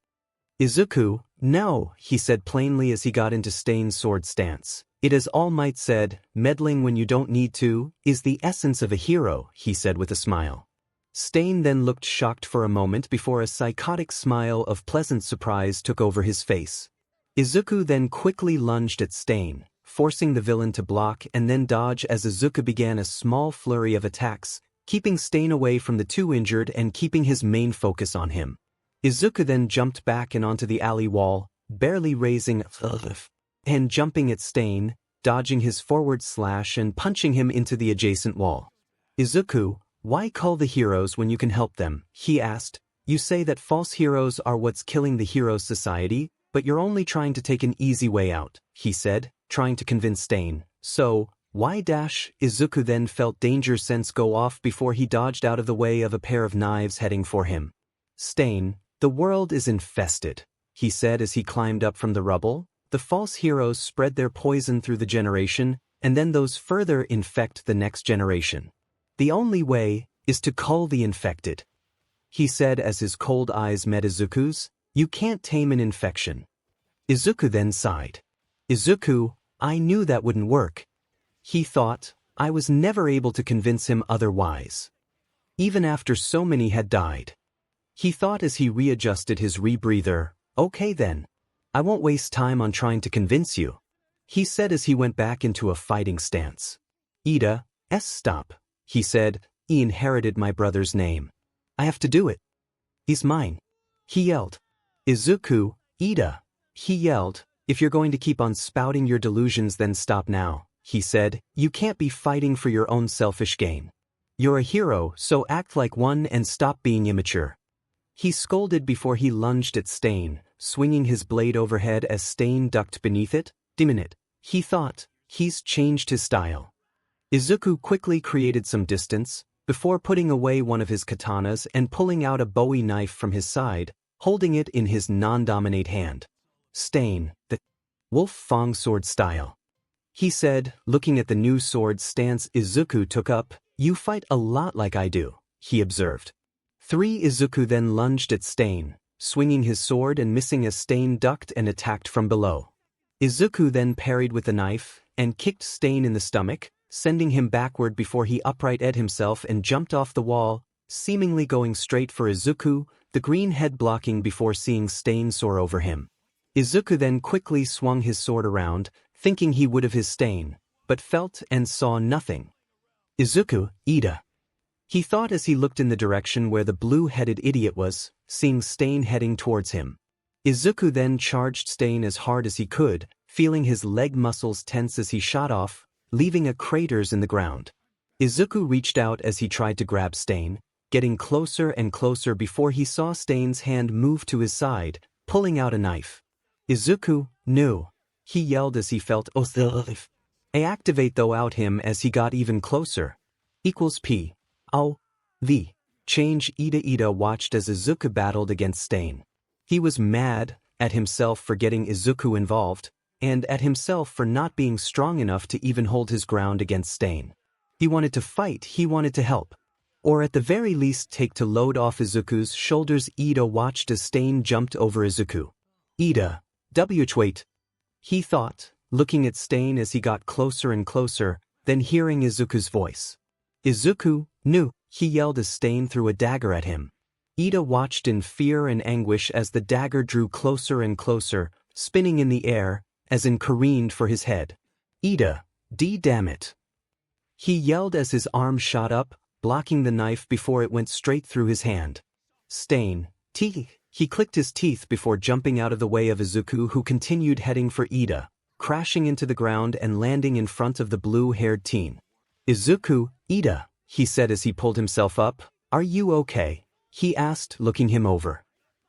Izuku, no, he said plainly as he got into Stain's sword stance. It is All Might said, meddling when you don't need to, is the essence of a hero, he said with a smile. Stain then looked shocked for a moment before a psychotic smile of pleasant surprise took over his face. Izuku then quickly lunged at Stain, forcing the villain to block and then dodge as Izuku began a small flurry of attacks, keeping Stain away from the 2 injured and keeping his main focus on him. Izuku then jumped back and onto the alley wall, barely raising and jumping at Stain, dodging his forward slash and punching him into the adjacent wall. Izuku, why call the heroes when you can help them? He asked. You say that false heroes are what's killing the heroes' society, but you're only trying to take an easy way out, he said, trying to convince Stain. So, why dash? Izuku then felt danger sense go off before he dodged out of the way of a pair of knives heading for him. Stain, the world is infested, he said as he climbed up from the rubble. The false heroes spread their poison through the generation, and then those further infect the next generation. The only way is to cull the infected, he said as his cold eyes met Izuku's. You can't tame an infection. Izuku then sighed. Izuku, I knew that wouldn't work. He thought, I was never able to convince him otherwise. Even after so many had died. He thought as he readjusted his rebreather, okay then. I won't waste time on trying to convince you, he said as he went back into a fighting stance. Ida, stop, he said, he inherited my brother's name. I have to do it. He's mine. He yelled. Izuku, Ida, he yelled, if you're going to keep on spouting your delusions then stop now, he said, you can't be fighting for your own selfish gain. You're a hero, so act like one and stop being immature. He scolded before he lunged at Stain, swinging his blade overhead as Stain ducked beneath it. Dimminute, he thought, he's changed his style. Izuku quickly created some distance, before putting away one of his katanas and pulling out a Bowie knife from his side, holding it in his non-dominate hand. Stain, the 𝗵𝗃𝗃 sword style, he said, looking at the new sword stance Izuku took up. You fight a lot like I do, he observed. 3 Izuku then lunged at Stain, swinging his sword and missing as Stain ducked and attacked from below. Izuku then parried with the knife, and kicked Stain in the stomach, sending him backward before he uprighted himself and jumped off the wall, seemingly going straight for Izuku, the green head blocking before seeing Stain soar over him. Izuku then quickly swung his sword around, thinking he would have his Stain, but felt and saw nothing. Izuku, Ida, he thought as he looked in the direction where the blue-headed idiot was, seeing Stain heading towards him. Izuku then charged Stain as hard as he could, feeling his leg muscles tense as he shot off, leaving a craters in the ground. Izuku reached out as he tried to grab Stain, getting closer and closer before he saw Stain's hand move to his side, pulling out a knife. Izuku, no, he yelled as he felt 𝗬𝗃𝗃𝗃 activate though out him as he got even closer. 𝗵𝗃𝗃𝗃 change. Ida watched as Izuku battled against Stain. He was mad at himself for getting Izuku involved, and at himself for not being strong enough to even hold his ground against Stain. He wanted to fight, he wanted to help. Or at the very least take to load off Izuku's shoulders. Ida watched as Stain jumped over Izuku. Ida, 𝗬𝗫𝗁𝗏, he thought, looking at Stain as he got closer and closer, then hearing Izuku's voice. Izuku, nu, he yelled as Stain threw a dagger at him. Ida watched in fear and anguish as the dagger drew closer and closer, spinning in the air, as in careened for his head. Ida, damn it, he yelled as his arm shot up, blocking the knife before it went straight through his hand. Stain, he clicked his teeth before jumping out of the way of Izuku, who continued heading for Ida, crashing into the ground and landing in front of the blue-haired teen. Izuku, Ida, he said as he pulled himself up. Are you okay? He asked, looking him over.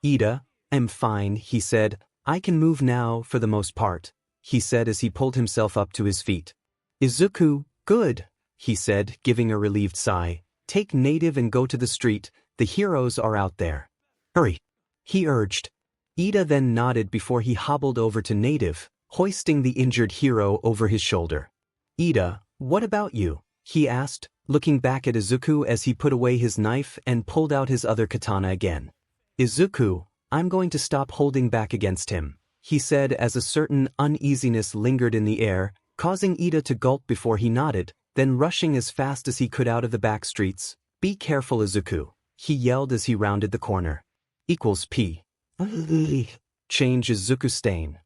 Ida, I'm fine, he said. I can move now for the most part, he said as he pulled himself up to his feet. Izuku, good, he said, giving a relieved sigh. Take native and go to the street, the heroes are out there. Hurry, he urged. Ida then nodded before he hobbled over to native, hoisting the injured hero over his shoulder. Ida, what about you? He asked, looking back at Izuku as he put away his knife and pulled out his other katana again. Izuku, I'm going to stop holding back against him, he said as a certain uneasiness lingered in the air, causing Ida to gulp before he nodded, then rushing as fast as he could out of the back streets. Be careful, Izuku, he yelled as he rounded the corner. P. Change Izuku. Stain.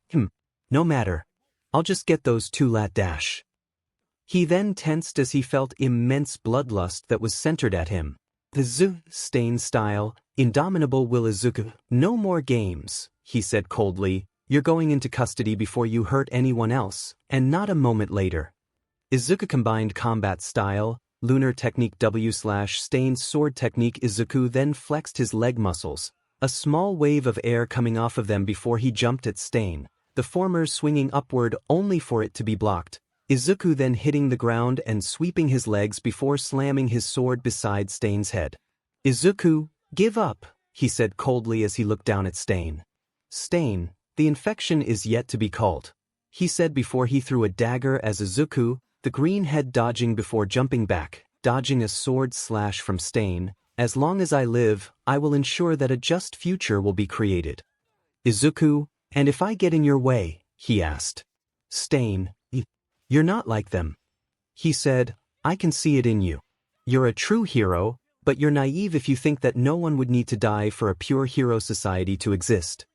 No matter. I'll just get those two lat dash. He then tensed as he felt immense bloodlust that was centered at him. The Stain style, indomitable will Izuku. No more games, he said coldly. You're going into custody before you hurt anyone else, and not a moment later. Izuku combined combat style, lunar technique W/Stain's sword technique. Izuku then flexed his leg muscles, a small wave of air coming off of them before he jumped at Stain, the former swinging upward only for it to be blocked. Izuku then hitting the ground and sweeping his legs before slamming his sword beside Stain's head. Izuku, give up, he said coldly as he looked down at Stain. Stain, the infection is yet to be called, he said before he threw a dagger as Izuku, the green head dodging before jumping back, dodging a sword slash from Stain. As long as I live, I will ensure that a just future will be created. Izuku, and if I get in your way, he asked. Stain, you're not like them, he said. I can see it in you. You're a true hero, but you're naive if you think that no one would need to die for a pure hero society to exist.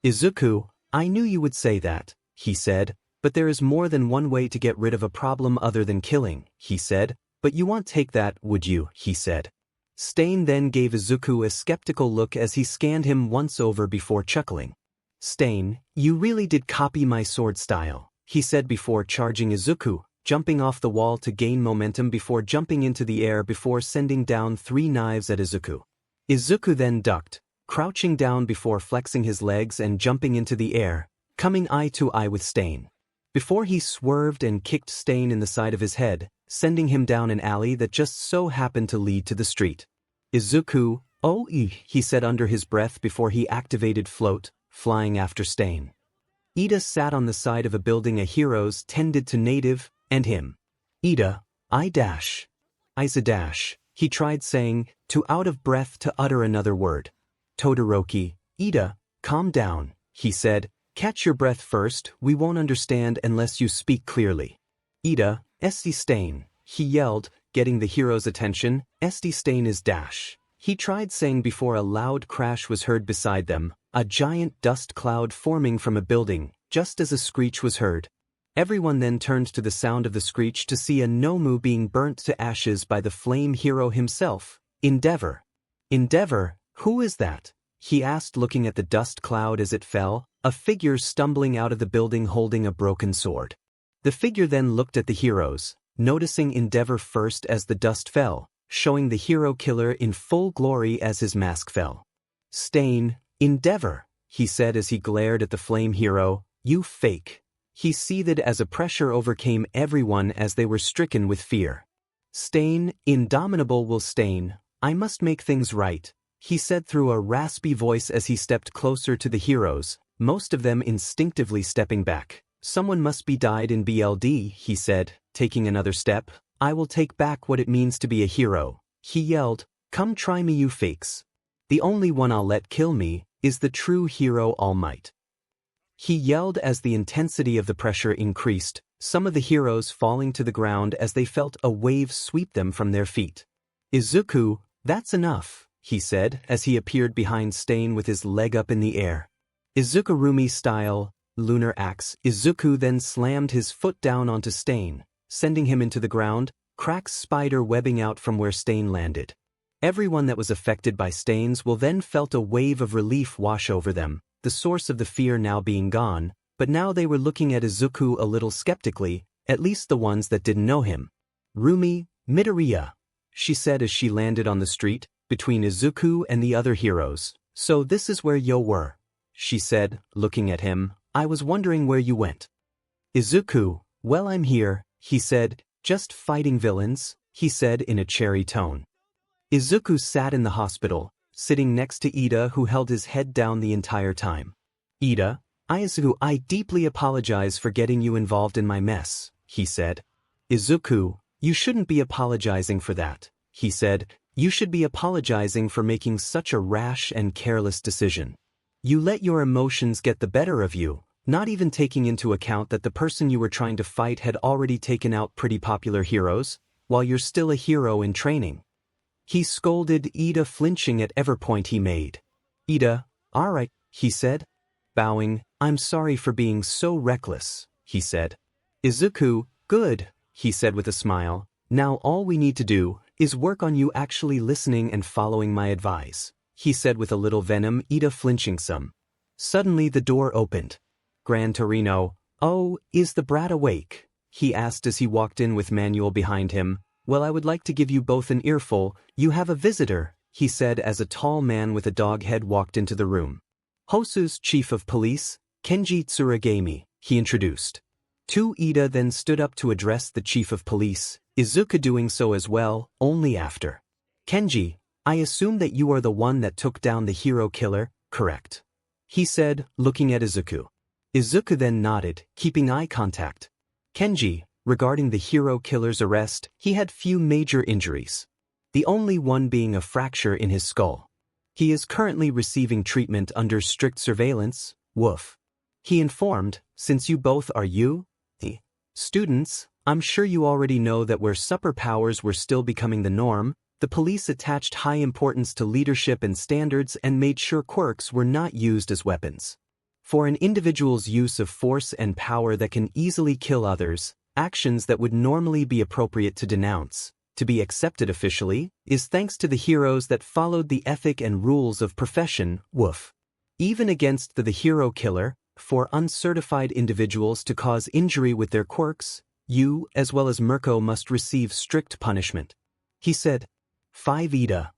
Izuku, I knew you would say that, he said, but there is more than one way to get rid of a problem other than killing, he said, but you won't take that, would you, he said. Stain then gave Izuku a skeptical look as he scanned him once over before chuckling. Stain, you really did copy my sword style, he said before charging Izuku, jumping off the wall to gain momentum before jumping into the air before sending down 3 knives at Izuku. Izuku then ducked, crouching down before flexing his legs and jumping into the air, coming eye to eye with Stain. Before he swerved and kicked Stain in the side of his head, sending him down an alley that just so happened to lead to the street. Izuku, he said under his breath before he activated float, flying after Stain. Ida sat on the side of a building. A heroes tended to native, and him. Ida, Isa dash, he tried saying, too out of breath to utter another word. Todoroki, Ida, calm down, he said, catch your breath first, we won't understand unless you speak clearly. Ida, Stain, he yelled, getting the hero's attention. Stain is dash, he tried saying before a loud crash was heard beside them, a giant dust cloud forming from a building, just as a screech was heard. Everyone then turned to the sound of the screech to see a Nomu being burnt to ashes by the flame hero himself, Endeavor. Endeavor, who is that? He asked looking at the dust cloud as it fell, a figure stumbling out of the building holding a broken sword. The figure then looked at the heroes, noticing Endeavor first as the dust fell, showing the hero killer in full glory as his mask fell. Stain, Endeavor, he said as he glared at the flame hero, you fake. He seethed as a pressure overcame everyone as they were stricken with fear. Stain, indomitable will Stain, I must make things right, he said through a raspy voice as he stepped closer to the heroes, most of them instinctively stepping back. Someone must be died in BLD, he said, taking another step. I will take back what it means to be a hero, he yelled, "Come try me, you fakes. The only one I'll let kill me is the true hero All Might." He yelled as the intensity of the pressure increased, some of the heroes falling to the ground as they felt a wave sweep them from their feet. "Izuku, that's enough," he said as he appeared behind Stain with his leg up in the air. Izuku style, lunar axe. Izuku then slammed his foot down onto Stain, sending him into the ground, cracks spider webbing out from where Stain landed. Everyone that was affected by Stain's will then felt a wave of relief wash over them, the source of the fear now being gone, but now they were looking at Izuku a little skeptically, at least the ones that didn't know him. "Rumi, Midoriya," she said as she landed on the street, between Izuku and the other heroes. "So this is where you were," she said, looking at him. "I was wondering where you went." Izuku, "Well, I'm here," he said. "Just fighting villains," he said in a cheery tone. Izuku sat in the hospital, sitting next to Ida, who held his head down the entire time. "Ida, Izuku, I deeply apologize for getting you involved in my mess," he said. "Izuku, you shouldn't be apologizing for that," he said. "You should be apologizing for making such a rash and careless decision. You let your emotions get the better of you, not even taking into account that the person you were trying to fight had already taken out pretty popular heroes, while you're still a hero in training." He scolded Ida, flinching at every point he made. "Ida, all right," he said. Bowing, "I'm sorry for being so reckless," he said. "Izuku, good," he said with a smile. "Now all we need to do is work on you actually listening and following my advice," he said with a little venom, Ida flinching some. Suddenly the door opened. Gran Torino, "Oh, is the brat awake?" he asked as he walked in with Manuel behind him. "Well, I would like to give you both an earful. You have a visitor," he said as a tall man with a dog head walked into the room. "Hosu's chief of police, Kenji Tsuragami," he introduced. Ida then stood up to address the chief of police, Izuku doing so as well, only after. "Kenji, I assume that you are the one that took down the hero killer, correct?" he said, looking at Izuku. Izuku then nodded, keeping eye contact. "Kenji, regarding the hero killer's arrest, he had few major injuries, the only one being a fracture in his skull. He is currently receiving treatment under strict surveillance, woof," he informed. "Since you both are the students, I'm sure you already know that where superpowers were still becoming the norm, the police attached high importance to leadership and standards and made sure quirks were not used as weapons. For an individual's use of force and power that can easily kill others, actions that would normally be appropriate to denounce, to be accepted officially, is thanks to the heroes that followed the ethic and rules of profession, woof. Even against the hero killer, for uncertified individuals to cause injury with their quirks, you, as well as 𝗵𝘃𝗀, must receive strict punishment," he said. Ida.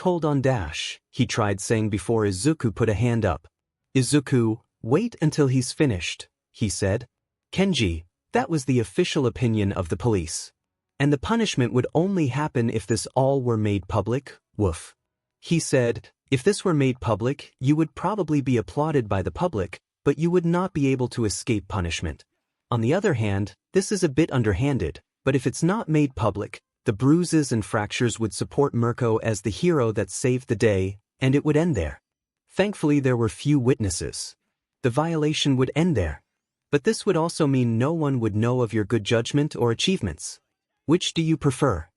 Hold on dash," he tried saying before Izuku put a hand up. "Izuku, wait until he's finished," he said. "Kenji, that was the official opinion of the police. And the punishment would only happen if this all were made public, woof," he said. "If this were made public, you would probably be applauded by the public, but you would not be able to escape punishment. On the other hand, this is a bit underhanded, but if it's not made public, the bruises and fractures would support 𝗵𝘃𝗀 as the hero that saved the day, and it would end there. Thankfully there were few witnesses. The violation would end there. But this would also mean no one would know of your good judgment or achievements. Which do you prefer?"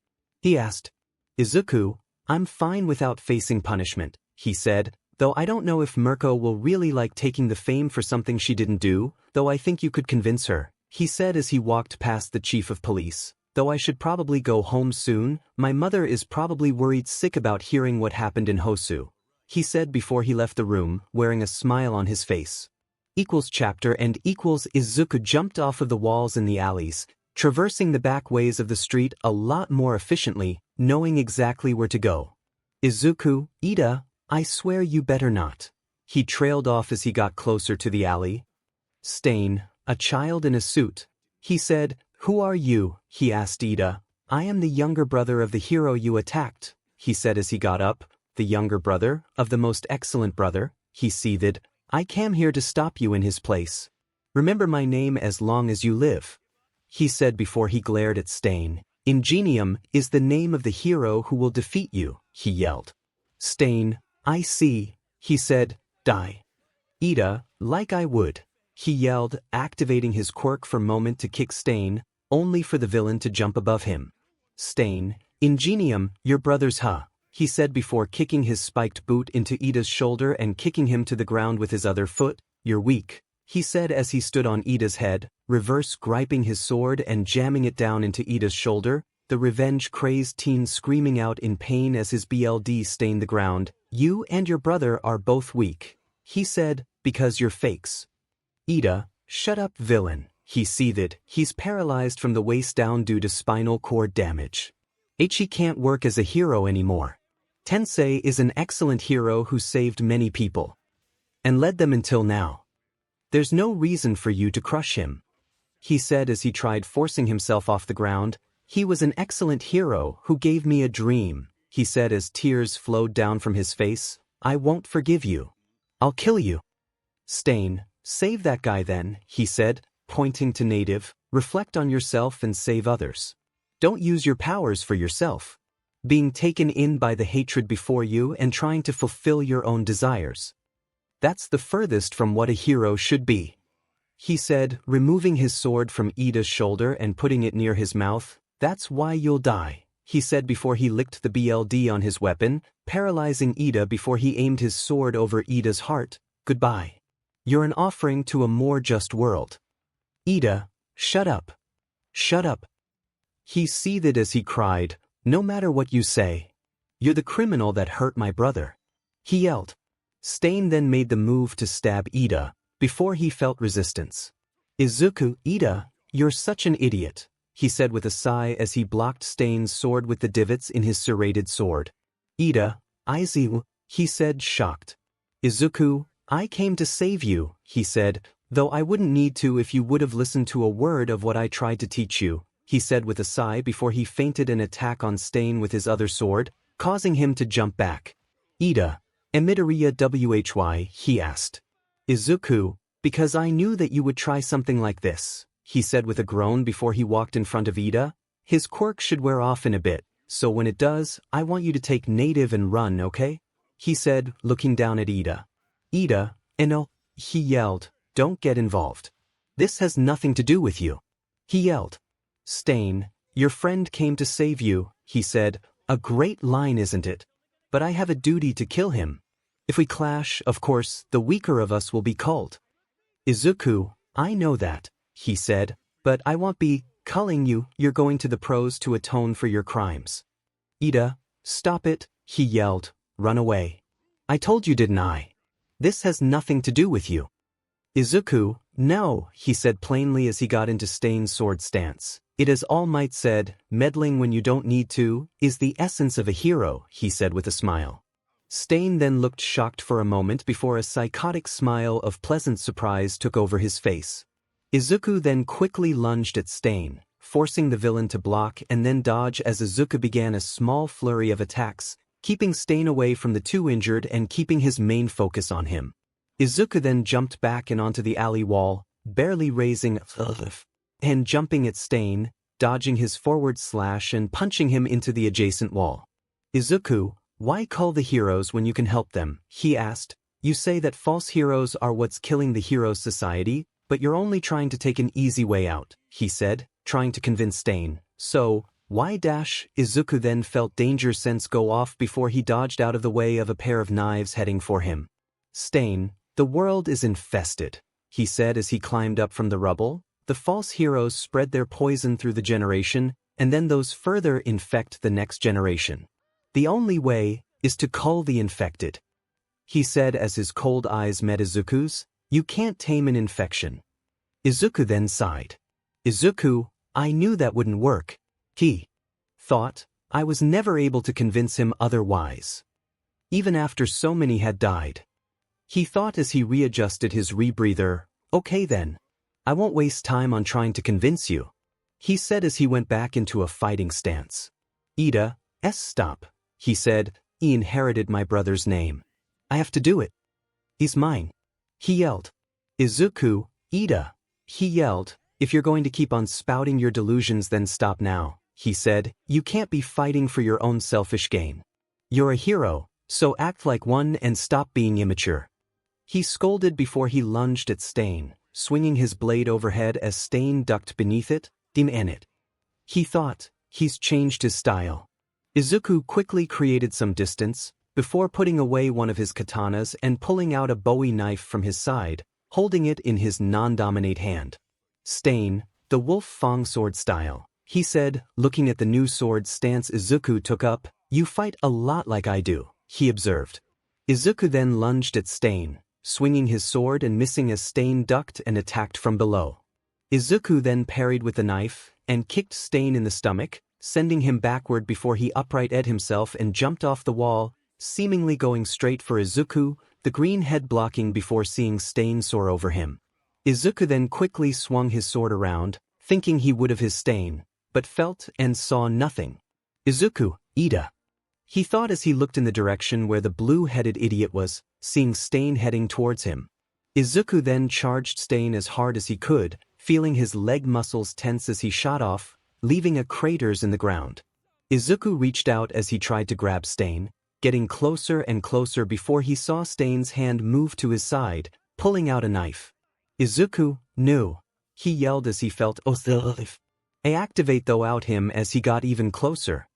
he asked. "Izuku, I'm fine without facing punishment," he said, "though I don't know if 𝗵𝘃𝗀 will really like taking the fame for something she didn't do, though I think you could convince her," he said as he walked past the chief of police. "Though I should probably go home soon, my mother is probably worried sick about hearing what happened in Hosu," he said before he left the room, wearing a smile on his face. Chapter and Izuku jumped off of the walls in the alleys, traversing the back ways of the street a lot more efficiently, knowing exactly where to go. "Izuku, Ida, I swear you better not," he trailed off as he got closer to the alley. "Stain, a child in a suit," he said. "Who are you?" he asked Ida. "I am the younger brother of the hero you attacked," he said as he got up. "The younger brother, of the most excellent brother," he seethed. "I came here to stop you in his place. Remember my name as long as you live," he said before he glared at Stain. 𝗵𝗃𝗵𝗲 is the name of the hero who will defeat you, he yelled. 𝗧𝗵𝗲, I see, he said, die. 𝗧𝗪𝗏, like I would, he yelled, activating his quirk for moment to kick 𝗧𝗵𝗲, only for the villain to jump above him. 𝗧𝗵𝗲, 𝗵𝗃𝗵𝗲, your brother's 𝗧𝗪𝗏, he said before kicking his spiked boot into 𝗧𝗪𝗏's shoulder and kicking him to the ground with his other foot. You're weak, he said as he stood on 𝗧𝗪𝗏's head, reverse griping his sword and jamming it down into 𝗧𝗪𝗏's shoulder, the revenge-crazed teen screaming out in pain as his BLD stained the ground. You and your brother are both weak, he said, because you're fakes. 𝗧𝗪𝗏, shut up villain, he seethed, he's paralyzed from the waist down due to spinal cord damage. He can't work as a hero anymore. Tensei is an excellent hero who saved many people and led them until now. There's no reason for you to crush him, he said as he tried forcing himself off the ground. He was an excellent hero who gave me a dream, he said as tears flowed down from his face. I won't forgive you. I'll kill you. 𝗧𝗵𝗲, save that guy then, he said, pointing to native. Reflect on yourself and save others. Don't use your powers for yourself. Being taken in by the hatred before you and trying to fulfill your own desires. That's the furthest from what a hero should be, he said, removing his sword from 𝗧𝗪𝗏's shoulder and putting it near his mouth. That's why you'll die, he said before he licked the BLD on his weapon, paralyzing 𝗧𝗪𝗏 before he aimed his sword over 𝗧𝗪𝗏's heart. Goodbye. You're an offering to a more just world. 𝗧𝗪𝗏, shut up. Shut up. He seethed as he cried, no matter what you say. You're the criminal that hurt my brother, he yelled. 𝗧𝗵𝗏 then made the move to stab 𝗧𝗏, before he felt resistance. Izuku, 𝗧𝗏, you're such an idiot, he said with a sigh as he blocked 𝗧𝗵𝗏's sword with the divots in his serrated sword. 𝗧𝗏, Izuku, he said shocked. Izuku, I came to save you, he said, though I wouldn't need to if you would have listened to a word of what I tried to teach you, he said with a sigh before he feinted an attack on 𝗧𝗵𝗏 with his other sword, causing him to jump back. 𝗧𝗏, 𝗵𝗃𝗏 𝗧𝗵𝗏, he asked. Izuku, because I knew that you would try something like this, he said with a groan before he walked in front of 𝗧𝗏. His quirk should wear off in a bit, so when it does, I want you to take native and run, okay? He said, looking down at 𝗧𝗏. 𝗧𝗏, no, he yelled, don't get involved. This has nothing to do with you, he yelled. 𝗧𝗵𝗏, your friend came to save you, he said, a great line isn't it? But I have a duty to kill him. If we clash, of course, the weaker of us will be culled. Izuku, I know that, he said, but I won't be culling you. You're going to the pros to atone for your crimes. 𝗧𝗏, stop it, he yelled, run away. I told you, didn't I? This has nothing to do with you. Izuku, no, he said plainly as he got into 𝗧𝗵𝗏's sword stance. It is All Might said, meddling when you don't need to, is the essence of a hero, he said with a smile. 𝗧𝗵𝗏 then looked shocked for a moment before a psychotic smile of pleasant surprise took over his face. Izuku then quickly lunged at 𝗧𝗵𝗏, forcing the villain to block and then dodge as Izuku began a small flurry of attacks, keeping 𝗧𝗵𝗏 away from the two injured and keeping his main focus on him. Izuku then jumped back and onto the alley wall, barely raising and jumping at 𝗧𝗵𝗏, dodging his forward slash and punching him into the adjacent wall. Izuku, why call the heroes when you can help them? He asked. You say that false heroes are what's killing the heroes society, but you're only trying to take an easy way out, he said, trying to convince 𝗧𝗵𝗏. So, why dash? Izuku then felt danger sense go off before he dodged out of the way of a pair of knives heading for him. 𝗧𝗵𝗏, the world is infested, he said as he climbed up from the rubble. The false heroes spread their poison through the generation, and then those further infect the next generation. The only way is to cull the infected, he said as his cold eyes met Izuku's. You can't tame an infection. Izuku then sighed. Izuku, I knew that wouldn't work, he thought. I was never able to convince him otherwise, even after so many had died. He thought as he readjusted his rebreather. Okay then. I won't waste time on trying to convince you, he said as he went back into a fighting stance. 𝗧𝗏, stop, he said. He inherited my brother's name. I have to do it. He's mine, he yelled. Izuku, 𝗧𝗏, he yelled, if you're going to keep on spouting your delusions then stop now, he said, you can't be fighting for your own selfish gain. You're a hero, so act like one and stop being immature. He scolded before he lunged at 𝗧𝗵𝗲, swinging his blade overhead as 𝗧𝗵𝗲 ducked beneath it, 𝗵𝗃𝗲. He thought, he's changed his style. Izuku quickly created some distance, before putting away one of his katanas and pulling out a bowie knife from his side, holding it in his non-dominate hand. 𝗧𝗵𝗲, the wolf fang sword style, he said, looking at the new sword stance Izuku took up. You fight a lot like I do, he observed. Izuku then lunged at 𝗧𝗵𝗲, swinging his sword and missing as 𝗧𝗵𝗲 ducked and attacked from below. Izuku then parried with the knife and kicked 𝗧𝗵𝗲 in the stomach, sending him backward before he uprighted himself and jumped off the wall, seemingly going straight for Izuku, the green head blocking before seeing 𝗧𝗵𝗲 soar over him. Izuku then quickly swung his sword around, thinking he would have his 𝗧𝗵𝗲, but felt and saw nothing. Izuku, 𝗧𝗪. He thought as he looked in the direction where the blue-headed idiot was, seeing 𝗧𝗵𝗲 heading towards him. Izuku then charged 𝗧𝗵𝗲 as hard as he could, feeling his leg muscles tense as he shot off, leaving a craters in the ground. Izuku reached out as he tried to grab 𝗧𝗵𝗲, getting closer and closer before he saw 𝗧𝗵𝗲's hand move to his side, pulling out a knife. Izuku, no, he yelled as he felt 𝗧𝗪𝗡. Activate though out him as he got even closer.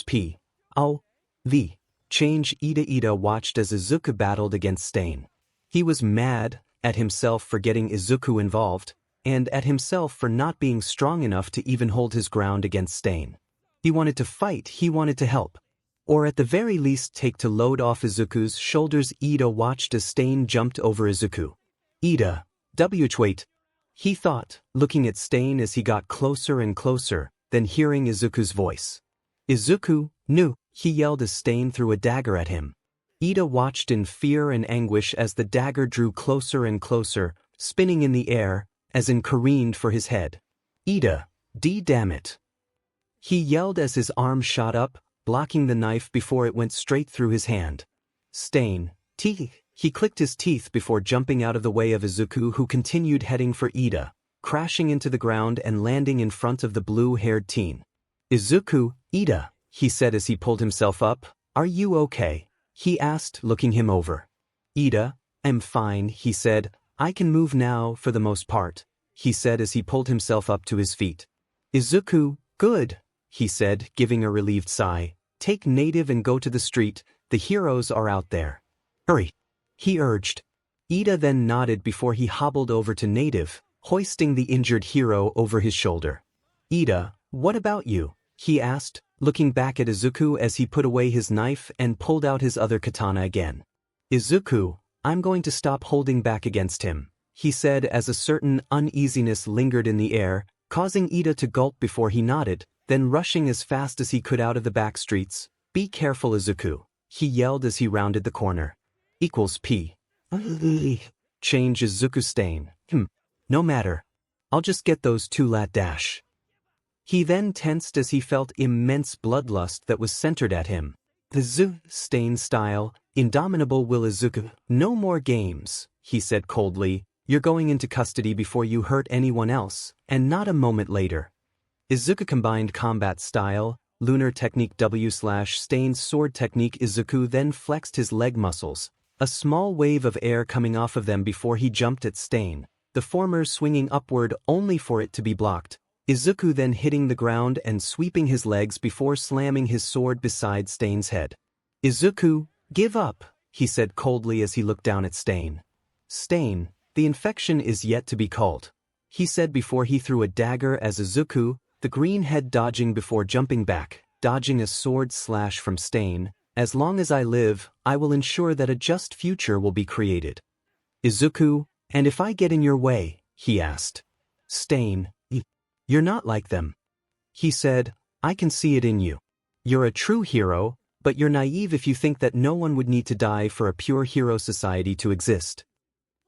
=P. Oh, the change 𝗳𝗍𝗍 watched as Izuku battled against 𝗧𝗵𝗲. He was mad at himself for getting Izuku involved, and at himself for not being strong enough to even hold his ground against 𝗧𝗵𝗲. He wanted to fight, he wanted to help. Or at the very least take to load off Izuku's shoulders. 𝗳𝗍𝗍 watched as 𝗧𝗵𝗲 jumped over Izuku. 𝗳𝗍𝗍, he thought, looking at 𝗧𝗵𝗲 as he got closer and closer, then hearing Izuku's voice. Izuku, no, he yelled as 𝗧𝗵𝗲 threw a dagger at him. 𝗳𝗍𝗍 watched in fear and anguish as the dagger drew closer and closer, spinning in the air, as in careened for his head. 𝗳𝗍𝗍, damn it. He yelled as his arm shot up, blocking the knife before it went straight through his hand. 𝗧𝗵𝗲, he clicked his teeth before jumping out of the way of Izuku, who continued heading for 𝗳𝗍𝗍, crashing into the ground and landing in front of the blue-haired teen. Izuku, 𝗳𝗍𝗍, he said as he pulled himself up. Are you okay? He asked, looking him over. 𝗳𝗍𝗍, I'm fine, he said. I can move now for the most part, he said as he pulled himself up to his feet. Izuku, good, he said, giving a relieved sigh. Take native and go to the street, the heroes are out there. Hurry, he urged. 𝗳𝗍𝗍 then nodded before he hobbled over to native, hoisting the injured hero over his shoulder. 𝗳𝗍𝗍, what about you? He asked, looking back at Izuku as he put away his knife and pulled out his other katana again. Izuku, I'm going to stop holding back against him, he said as a certain uneasiness lingered in the air, causing 𝗳𝗍𝗍 to gulp before he nodded, then rushing as fast as he could out of the back streets. Be careful, Izuku, he yelled as he rounded the corner. =P. Change Izuku's 𝗧𝗵𝗲. No matter. I'll just get those two lat-dash. He then tensed as he felt immense bloodlust that was centered at him. The 𝗧𝗵𝗲 style, indomitable will Izuku. No more games, he said coldly. You're going into custody before you hurt anyone else, and not a moment later. Izuku combined combat style, lunar technique 𝗬/𝗧𝗵𝗲's sword technique. Izuku then flexed his leg muscles, a small wave of air coming off of them before he jumped at 𝗧𝗵𝗲, the former swinging upward only for it to be blocked. Izuku then hitting the ground and sweeping his legs before slamming his sword beside 𝗧𝗵𝗲's head. Izuku, give up, he said coldly as he looked down at 𝗧𝗵𝗲. 𝗧𝗵𝗲, the infection is yet to be called, he said before he threw a dagger as Izuku, the green head dodging before jumping back, dodging a sword slash from 𝗧𝗵𝗲. As long as I live, I will ensure that a just future will be created. Izuku, and if I get in your way, he asked. 𝗧𝗵𝗲, you're not like them, he said. I can see it in you. You're a true hero, but you're naive if you think that no one would need to die for a pure hero society to exist.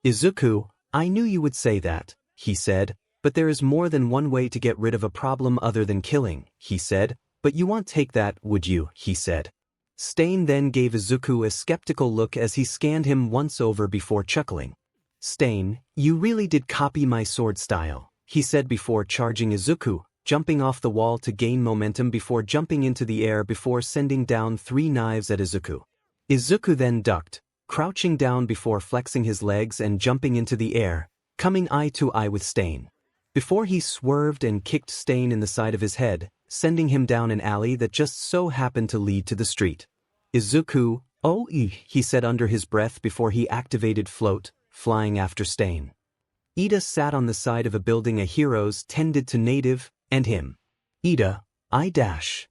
Izuku, I knew you would say that, he said, but there is more than one way to get rid of a problem other than killing, he said. But you won't take that, would you, he said. 𝗧𝗵𝗲 then gave Izuku a skeptical look as he scanned him once over before chuckling. 𝗧𝗵𝗲, you really did copy my sword style, he said before charging Izuku, jumping off the wall to gain momentum before jumping into the air before sending down 3 knives at Izuku. Izuku then ducked, crouching down before flexing his legs and jumping into the air, coming eye to eye with Stain. Before he swerved and kicked Stain in the side of his head, sending him down an alley that just so happened to lead to the street. Izuku, oh, he said under his breath before he activated Float, flying after Stain. Ida sat on the side of a building a heroes tended to native, and him. Ida, Iza-,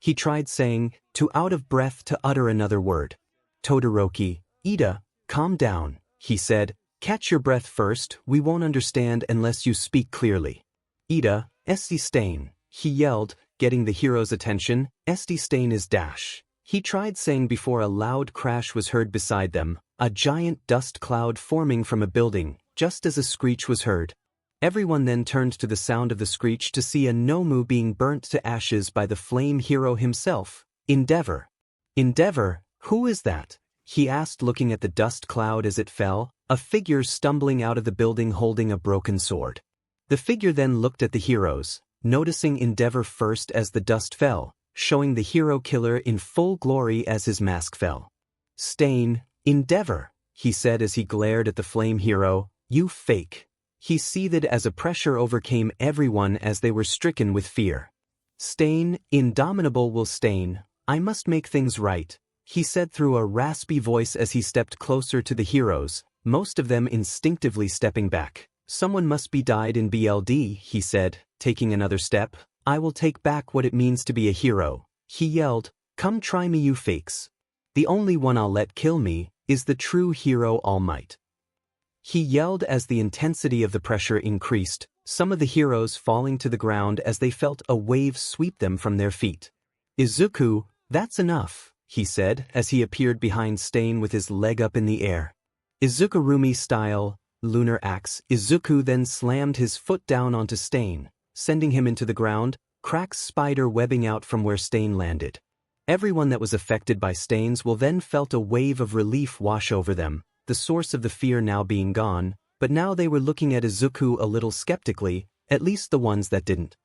he tried saying, too out of breath to utter another word. Todoroki, Ida, calm down, he said, catch your breath first, we won't understand unless you speak clearly. Ida, Esti Stain, he yelled, getting the hero's attention, Esti Stain is dash. He tried saying before a loud crash was heard beside them, a giant dust cloud forming from a building, just as a screech was heard. Everyone then turned to the sound of the screech to see a Nomu being burnt to ashes by the flame hero himself, 𝗵𝗃𝗏. 𝗵𝗃𝗏, who is that? He asked looking at the dust cloud as it fell, a figure stumbling out of the building holding a broken sword. The figure then looked at the heroes, noticing 𝗵𝗃𝗏 first as the dust fell, showing the hero killer in full glory as his mask fell. Stain, 𝗵𝗃𝗏, he said as he glared at the flame hero, you fake. He seethed as a pressure overcame everyone as they were stricken with fear. Stain, indomitable will Stain, I must make things right, he said through a raspy voice as he stepped closer to the heroes, most of them instinctively stepping back. Someone must be died in BLD, he said, taking another step. I will take back what it means to be a hero. He yelled, come try me you fakes. The only one I'll let kill me is the true hero All Might. He yelled as the intensity of the pressure increased, some of the heroes falling to the ground as they felt a wave sweep them from their feet. Izuku, that's enough, he said as he appeared behind Stain with his leg up in the air. Izuku style, lunar axe. Izuku then slammed his foot down onto Stain, sending him into the ground, cracks spider webbing out from where Stain landed. Everyone that was affected by Stains will then felt a wave of relief wash over them, the source of the fear now being gone, but now they were looking at Izuku a little skeptically, at least the ones that didn't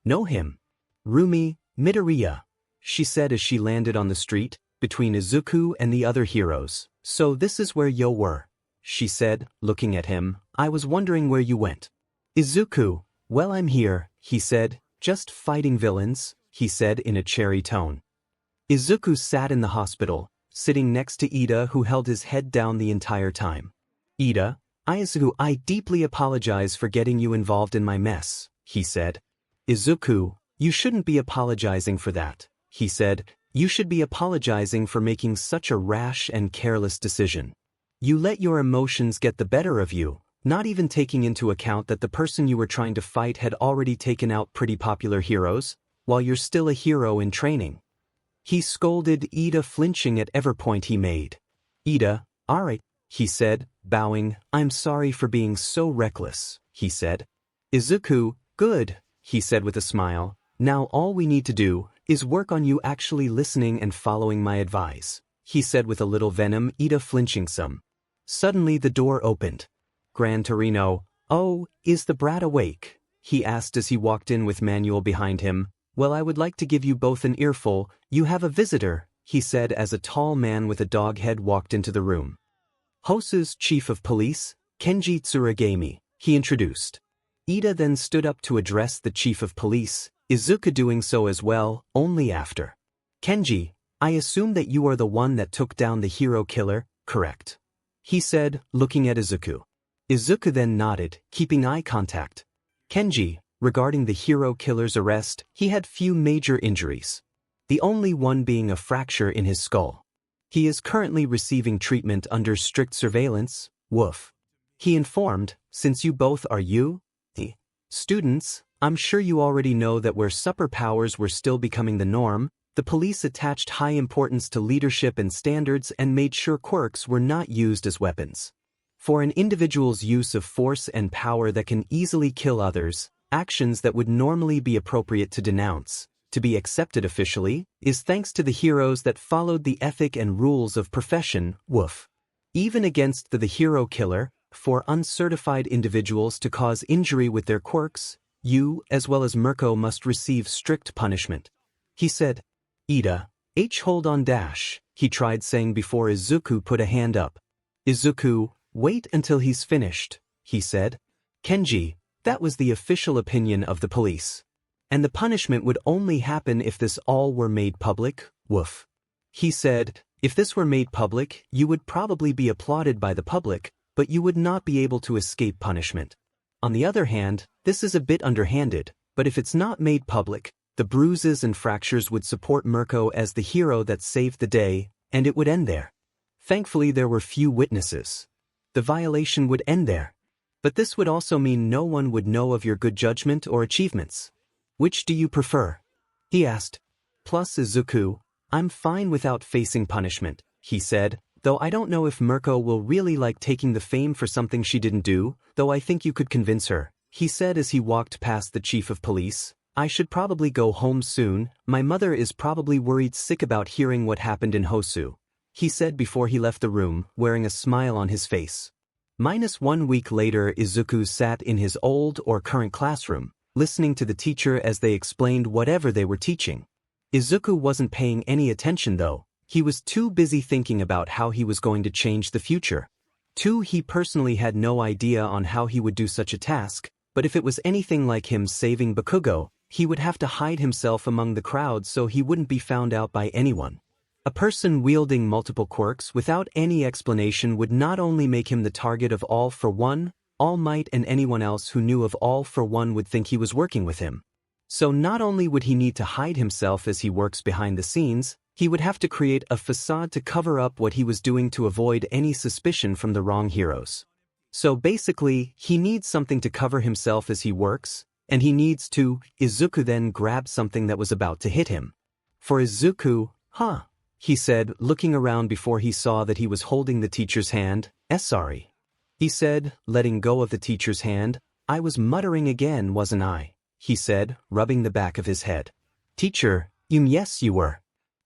know him. Rumi, Midoriya, she said as she landed on the street, between Izuku and the other heroes. So this is where you were, she said, looking at him. I was wondering where you went. Izuku, well I'm here, he said, just fighting villains, he said in a cheery tone. Izuku sat in the hospital, sitting next to Ida who held his head down the entire time. Ida, Izuku, I deeply apologize for getting you involved in my mess, he said. Izuku, you shouldn't be apologizing for that, he said, you should be apologizing for making such a rash and careless decision. You let your emotions get the better of you, not even taking into account that the person you were trying to fight had already taken out pretty popular heroes, while you're still a hero in training. He scolded Ida, flinching at every point he made. Ida, alright, he said, bowing, I'm sorry for being so reckless, he said. Izuku, good, he said with a smile, now all we need to do is work on you actually listening and following my advice, he said with a little venom, Ida flinching some. Suddenly the door opened. Gran Torino, oh, is the brat awake? He asked as he walked in with Manuel behind him. Well, I would like to give you both an earful. You have a visitor, he said as a tall man with a dog head walked into the room. Hosa's chief of police, Kenji Tsuragami, he introduced. Ida then stood up to address the chief of police, Izuku doing so as well, only after. Kenji, I assume that you are the one that took down the hero killer, correct? He said, looking at Izuku. Izuku then nodded, keeping eye contact. Kenji, regarding the hero killer's arrest, he had few major injuries. The only one being a fracture in his skull. He is currently receiving treatment under strict surveillance, woof. He informed, since you both are the students, I'm sure you already know that where superpowers were still becoming the norm, the police attached high importance to leadership and standards and made sure quirks were not used as weapons. For an individual's use of force and power that can easily kill others, actions that would normally be appropriate to denounce, to be accepted officially, is thanks to the heroes that followed the ethic and rules of profession, woof. Even against the hero killer, for uncertified individuals to cause injury with their quirks, You, as well as 𝗵𝘃𝗀, must receive strict punishment. He said. Hold on dash, he tried saying before Izuku put a hand up. Izuku, wait until he's finished, he said. Kenji, that was the official opinion of the police. And the punishment would only happen if this all were made public, woof. He said, if this were made public, you would probably be applauded by the public, but you would not be able to escape punishment. On the other hand, this is a bit underhanded, but if it's not made public, the bruises and fractures would support 𝗵𝘃𝗀 as the hero that saved the day, and it would end there. Thankfully there were few witnesses. The violation would end there. But this would also mean no one would know of your good judgment or achievements. Which do you prefer? He asked. Plus Izuku, I'm fine without facing punishment, he said, though I don't know if 𝗵𝘃𝗀 will really like taking the fame for something she didn't do, though I think you could convince her, he said as he walked past the chief of police. I should probably go home soon, my mother is probably worried sick about hearing what happened in Hosu, he said before he left the room, wearing a smile on his face. -1 week later, Izuku sat in his old or current classroom, listening to the teacher as they explained whatever they were teaching. Izuku wasn't paying any attention though, he was too busy thinking about how he was going to change the future. He personally had no idea on how he would do such a task, but if it was anything like him saving Bakugo, he would have to hide himself among the crowd so he wouldn't be found out by anyone. A person wielding multiple quirks without any explanation would not only make him the target of 𝗳𝗏, All Might, and anyone else who knew of 𝗳𝗏 would think he was working with him. So not only would he need to hide himself as he works behind the scenes, he would have to create a facade to cover up what he was doing to avoid any suspicion from the wrong heroes. So basically, he needs something to cover himself as he works, and he needs to. Izuku then grabbed something that was about to hit him. For Izuku, he said, looking around before he saw that he was holding the teacher's hand. Sorry. He said, letting go of the teacher's hand. I was muttering again, wasn't I? He said, rubbing the back of his head. Teacher, yes you were.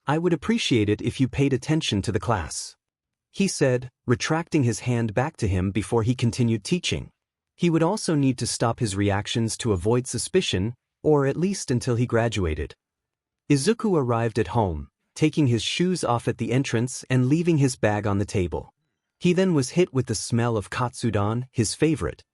I would appreciate it if you paid attention to the class. He said, retracting his hand back to him before he continued teaching. He would also need to stop his reactions to avoid suspicion, or at least until he graduated. Izuku arrived at home, taking his shoes off at the entrance and leaving his bag on the table. He then was hit with the smell of katsudon, his favorite.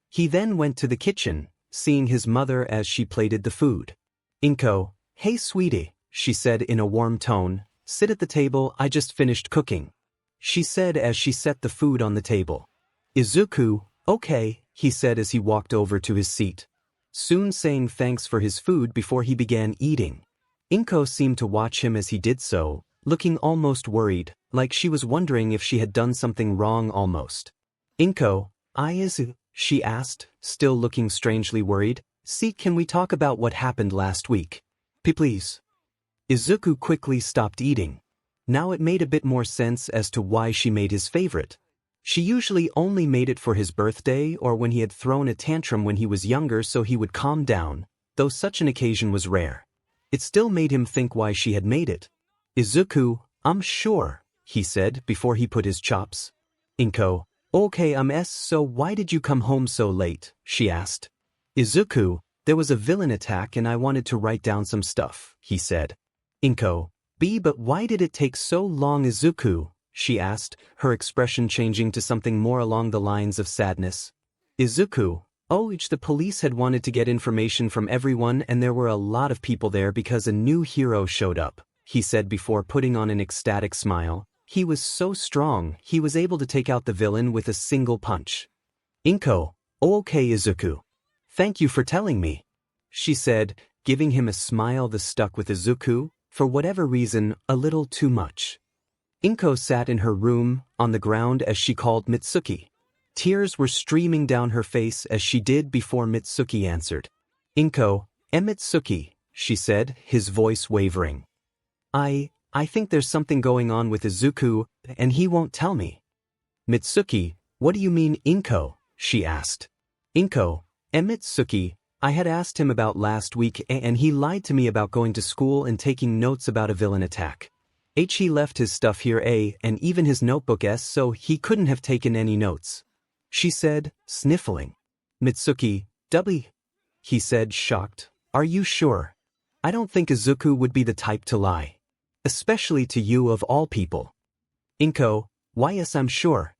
He then went to the kitchen, seeing his mother as she plated the food. Inko, hey sweetie, she said in a warm tone, sit at the table, I just finished cooking. She said as she set the food on the table. Izuku, okay, he said as he walked over to his seat, soon saying thanks for his food before he began eating. Inko seemed to watch him as he did so, looking almost worried, like she was wondering if she had done something wrong almost. Inko, she asked, still looking strangely worried. See, can we talk about what happened last week? Please. Izuku quickly stopped eating. Now it made a bit more sense as to why she made his favorite. She usually only made it for his birthday or when he had thrown a tantrum when he was younger so he would calm down, though such an occasion was rare. It still made him think why she had made it. Izuku, I'm sure, he said before he put his chops. Inko, okay, so why did you come home so late? She asked. Izuku, there was a villain attack and I wanted to write down some stuff, he said. Inko, but why did it take so long? Izuku, she asked, her expression changing to something more along the lines of sadness. Izuku, the police had wanted to get information from everyone and there were a lot of people there because a new hero showed up, he said before putting on an ecstatic smile. He was so strong, he was able to take out the villain with a single punch. Inko, okay Izuku. Thank you for telling me, she said, giving him a smile that stuck with Izuku, for whatever reason, a little too much. Inko sat in her room, on the ground as she called Mitsuki. Tears were streaming down her face as she did before Mitsuki answered. Inko, Mitsuki, she said, his voice wavering. I think there's something going on with Izuku, and he won't tell me. Mitsuki, what do you mean Inko? She asked. Inko, Mitsuki, I had asked him about last week and he lied to me about going to school and taking notes about a villain attack. He left his stuff here and even his notebook so he couldn't have taken any notes. She said, sniffling. Mitsuki, he said, shocked. Are you sure? I don't think Izuku would be the type to lie. Especially to you of all people. 𝗵𝗃𝗁, why yes I'm sure.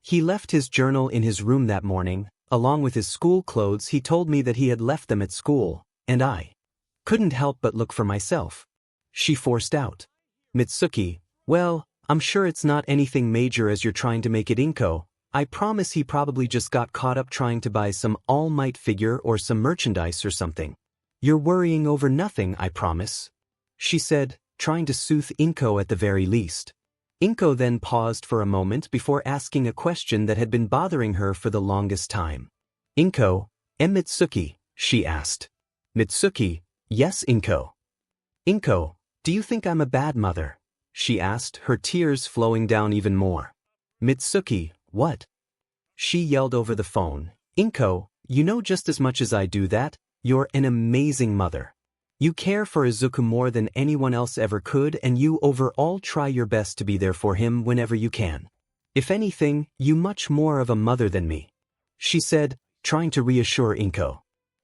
He left his journal in his room that morning, along with his school clothes. He told me that he had left them at school, and I couldn't help but look for myself. She forced out. Mitsuki, well, I'm sure it's not anything major as you're trying to make it 𝗵𝗃𝗁. I promise he probably just got caught up trying to buy some All Might figure or some merchandise or something. You're worrying over nothing, I promise. She said, trying to soothe 𝗵𝗃𝗁 at the very least. 𝗵𝗃𝗁 then paused for a moment before asking a question that had been bothering her for the longest time. 𝗵𝗃𝗁, Mitsuki, she asked. Mitsuki, yes 𝗵𝗃𝗁. 𝗵𝗃𝗁, do you think I'm a bad mother? She asked, her tears flowing down even more. Mitsuki, what? She yelled over the phone. 𝗵𝗃𝗁, you know just as much as I do that, you're an amazing mother. You care for Izuku more than anyone else ever could, and you overall try your best to be there for him whenever you can. If anything, you much more of a mother than me. She said, trying to reassure 𝗵𝗃𝗁.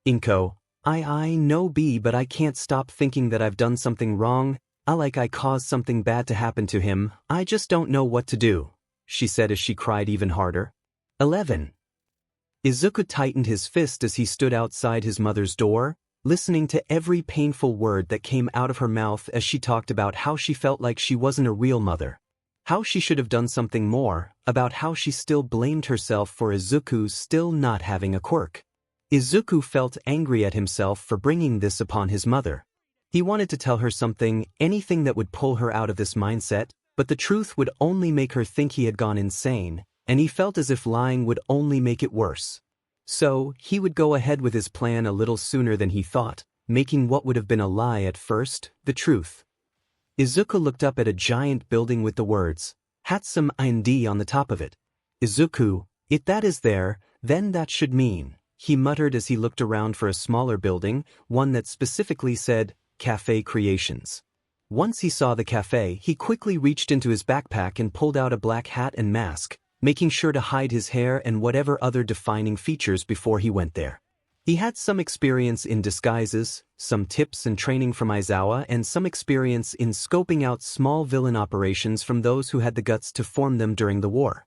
𝗵𝗃𝗁, I know B, but I can't stop thinking that I've done something wrong. I caused something bad to happen to him. I just don't know what to do, she said as she cried even harder. 11. Izuku tightened his fist as he stood outside his mother's door, listening to every painful word that came out of her mouth as she talked about how she felt like she wasn't a real mother. How she should have done something more, about how she still blamed herself for Izuku still not having a quirk. Izuku felt angry at himself for bringing this upon his mother. He wanted to tell her something, anything that would pull her out of this mindset, but the truth would only make her think he had gone insane, and he felt as if lying would only make it worse. So, he would go ahead with his plan a little sooner than he thought, making what would have been a lie at first, the truth. Izuku looked up at a giant building with the words, 𝗳𝗵𝗵𝗲 on the top of it. Izuku, if that is there, then that should mean, he muttered as he looked around for a smaller building, one that specifically said, Cafe Creations. Once he saw the cafe, he quickly reached into his backpack and pulled out a black hat and mask, making sure to hide his hair and whatever other defining features before he went there. He had some experience in disguises, some tips and training from Aizawa, and some experience in scoping out small villain operations from those who had the guts to form them during the war.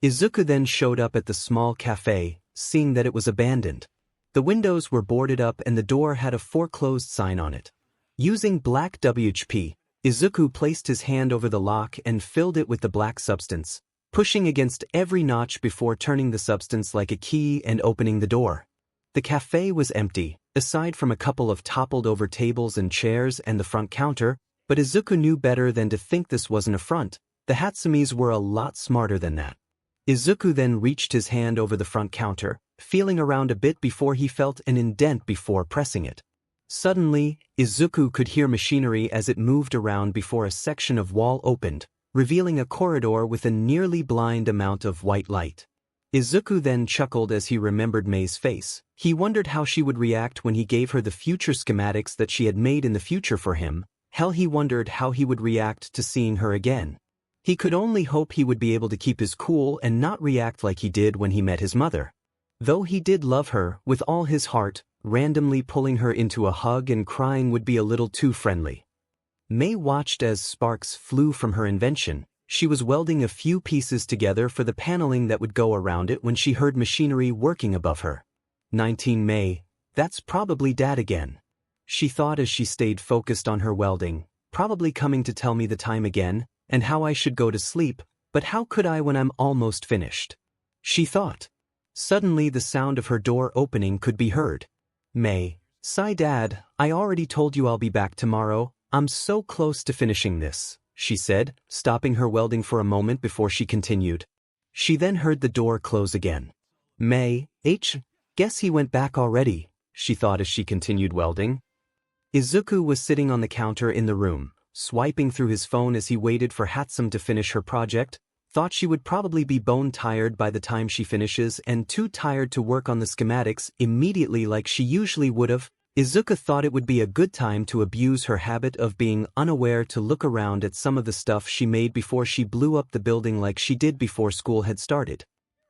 Izuku then showed up at the small cafe, seeing that it was abandoned. The windows were boarded up and the door had a foreclosed sign on it. Using black 𝗬𝗃𝗃, Izuku placed his hand over the lock and filled it with the black substance, pushing against every notch before turning the substance like a key and opening the door. The cafe was empty, aside from a couple of toppled-over tables and chairs and the front counter, but Izuku knew better than to think this wasn't a front. The 𝗳𝗵𝗵𝗲s were a lot smarter than that. Izuku then reached his hand over the front counter, feeling around a bit before he felt an indent before pressing it. Suddenly, Izuku could hear machinery as it moved around before a section of wall opened, revealing a corridor with a nearly blind amount of white light. Izuku then chuckled as he remembered Mei's face. He wondered how she would react when he gave her the future schematics that she had made in the future for him. Hell, he wondered how he would react to seeing her again. He could only hope he would be able to keep his cool and not react like he did when he met his mother. Though he did love her with all his heart, randomly pulling her into a hug and crying would be a little too friendly. Mei watched as sparks flew from her invention. She was welding a few pieces together for the paneling that would go around it when she heard machinery working above her. 19 Mei, that's probably Dad again, she thought as she stayed focused on her welding, probably coming to tell me the time again, and how I should go to sleep, but how could I when I'm almost finished? She thought. Suddenly the sound of her door opening could be heard. Mei, sigh Dad, I already told you I'll be back tomorrow, I'm so close to finishing this, she said, stopping her welding for a moment before she continued. She then heard the door close again. Mei, guess he went back already, she thought as she continued welding. Izuku was sitting on the counter in the room, swiping through his phone as he waited for 𝗳𝗵𝗵𝗃 to finish her project, thought she would probably be bone-tired by the time she finishes and too tired to work on the schematics immediately like she usually would have. Izuku thought it would be a good time to abuse her habit of being unaware to look around at some of the stuff she made before she blew up the building like she did before school had started.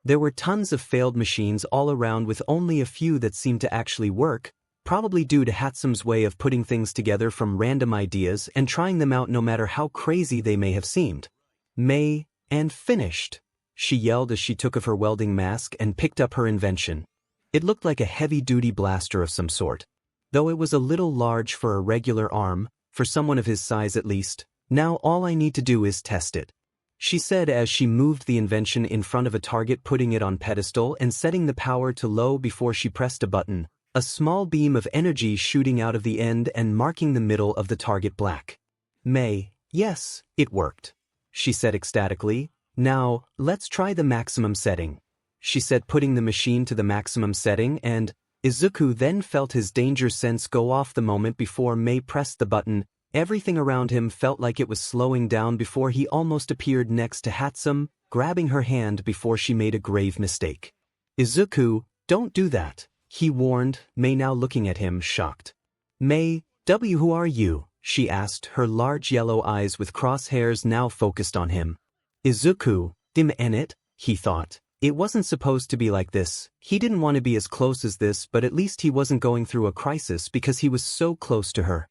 There were tons of failed machines all around with only a few that seemed to actually work, probably due to 𝗬𝗵𝗲's way of putting things together from random ideas and trying them out no matter how crazy they may have seemed. "May, and finished," she yelled as she took off her welding mask and picked up her invention. It looked like a heavy-duty blaster of some sort. Though it was a little large for a regular arm, for someone of his size at least, now all I need to do is test it, she said as she moved the invention in front of a target, putting it on pedestal and setting the power to low before she pressed a button, a small beam of energy shooting out of the end and marking the middle of the target black. "May, yes, it worked," she said ecstatically. "Now, let's try the maximum setting," she said, putting the machine to the maximum setting, and Izuku then felt his danger sense go off the moment before May pressed the button. Everything around him felt like it was slowing down before he almost appeared next to 𝗬𝗵𝗲, grabbing her hand before she made a grave mistake. "Izuku, don't do that," he warned, May now looking at him shocked. "May, who are you?" she asked, her large yellow eyes with crosshairs now focused on him. Izuku, 𝗵𝗃𝗏, he thought. It wasn't supposed to be like this. He didn't want to be as close as this, but at least he wasn't going through a crisis because he was so close to her.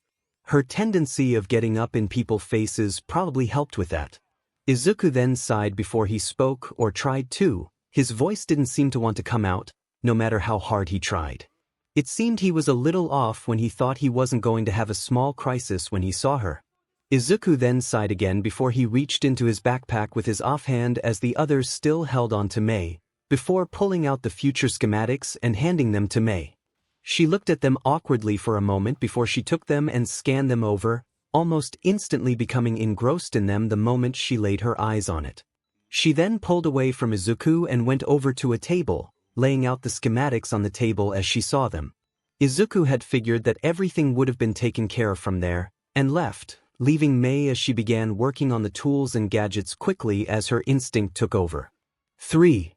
Her tendency of getting up in people's faces probably helped with that. Izuku then sighed before he spoke, or tried to. His voice didn't seem to want to come out, no matter how hard he tried. It seemed he was a little off when he thought he wasn't going to have a small crisis when he saw her. Izuku then sighed again before he reached into his backpack with his offhand as the others still held on to May, before pulling out the future schematics and handing them to May. She looked at them awkwardly for a moment before she took them and scanned them over, almost instantly becoming engrossed in them the moment she laid her eyes on it. She then pulled away from Izuku and went over to a table, laying out the schematics on the table as she saw them. Izuku had figured that everything would have been taken care of from there, and left, leaving May as she began working on the tools and gadgets quickly as her instinct took over. 3.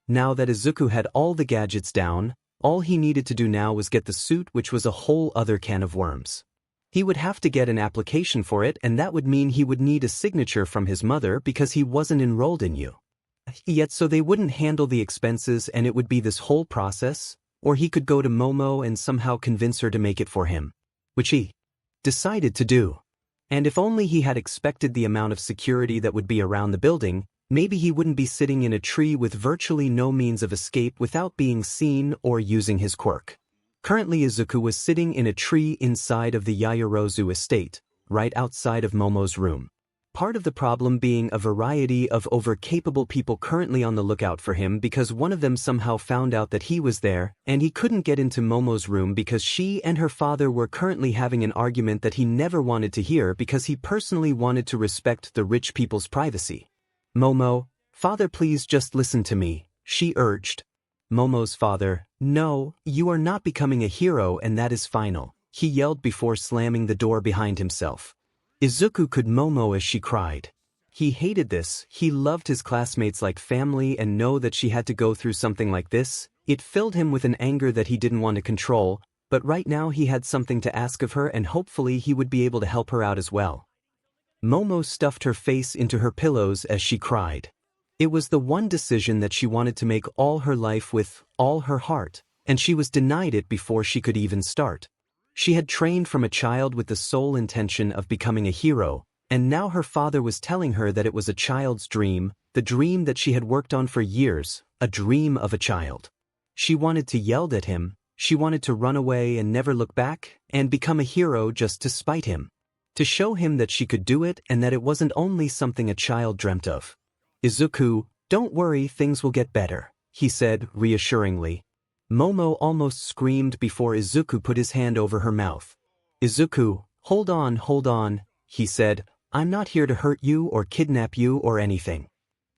Now that Izuku had all the gadgets down, all he needed to do now was get the suit, which was a whole other can of worms. He would have to get an application for it, and that would mean he would need a signature from his mother because he wasn't enrolled in U. Yet so they wouldn't handle the expenses and it would be this whole process, or he could go to Momo and somehow convince her to make it for him, which he decided to do. And if only he had expected the amount of security that would be around the building, maybe he wouldn't be sitting in a tree with virtually no means of escape without being seen or using his quirk. Currently Izuku was sitting in a tree inside of the Yaoyorozu estate, right outside of Momo's room. Part of the problem being a variety of over-capable people currently on the lookout for him because one of them somehow found out that he was there, and he couldn't get into Momo's room because she and her father were currently having an argument that he never wanted to hear because he personally wanted to respect the rich people's privacy. "Momo, father, please just listen to me," she urged. Momo's father, "No, you are not becoming a hero and that is final," he yelled before slamming the door behind himself. Izuku could Momo as she cried. He hated this. He loved his classmates like family, and know that she had to go through something like this. It filled him with an anger that he didn't want to control, but right now he had something to ask of her and hopefully he would be able to help her out as well. Momo stuffed her face into her pillows as she cried. It was the one decision that she wanted to make all her life with all her heart, and she was denied it before she could even start. She had trained from a child with the sole intention of becoming a hero, and now her father was telling her that it was a child's dream, the dream that she had worked on for years, a dream of a child. She wanted to yell at him, she wanted to run away and never look back, and become a hero just to spite him. To show him that she could do it and that it wasn't only something a child dreamt of. "Izuku, don't worry, things will get better," he said reassuringly. Momo almost screamed before Izuku put his hand over her mouth. "Izuku, hold on, he said. "I'm not here to hurt you or kidnap you or anything,"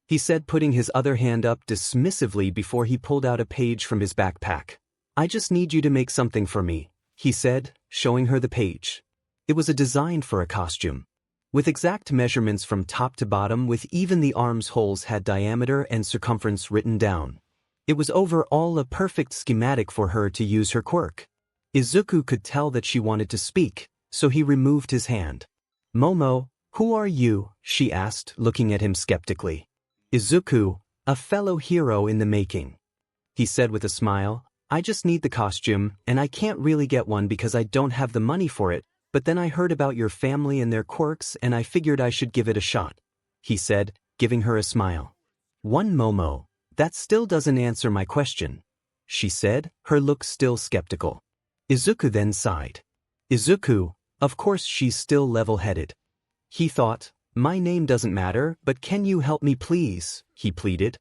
he said, putting his other hand up dismissively before he pulled out a page from his backpack. "I just need you to make something for me," he said, showing her the page. It was a design for a costume, with exact measurements from top to bottom, with even the arms holes had diameter and circumference written down. It was overall a perfect schematic for her to use her quirk. Izuku could tell that she wanted to speak, so he removed his hand. "Momo, who are you?" she asked, looking at him skeptically. "Izuku, a fellow hero in the making," he said with a smile. I just need the costume, and I can't really get one because I don't have the money for it, but then I heard about your family and their quirks and I figured I should give it a shot," he said, giving her a smile. 𝗵𝘃𝗲, that still doesn't answer my question," she said, her look still skeptical. Izuku then sighed. Izuku, of course she's still level-headed. He thought, my name doesn't matter, but can you help me please, he pleaded.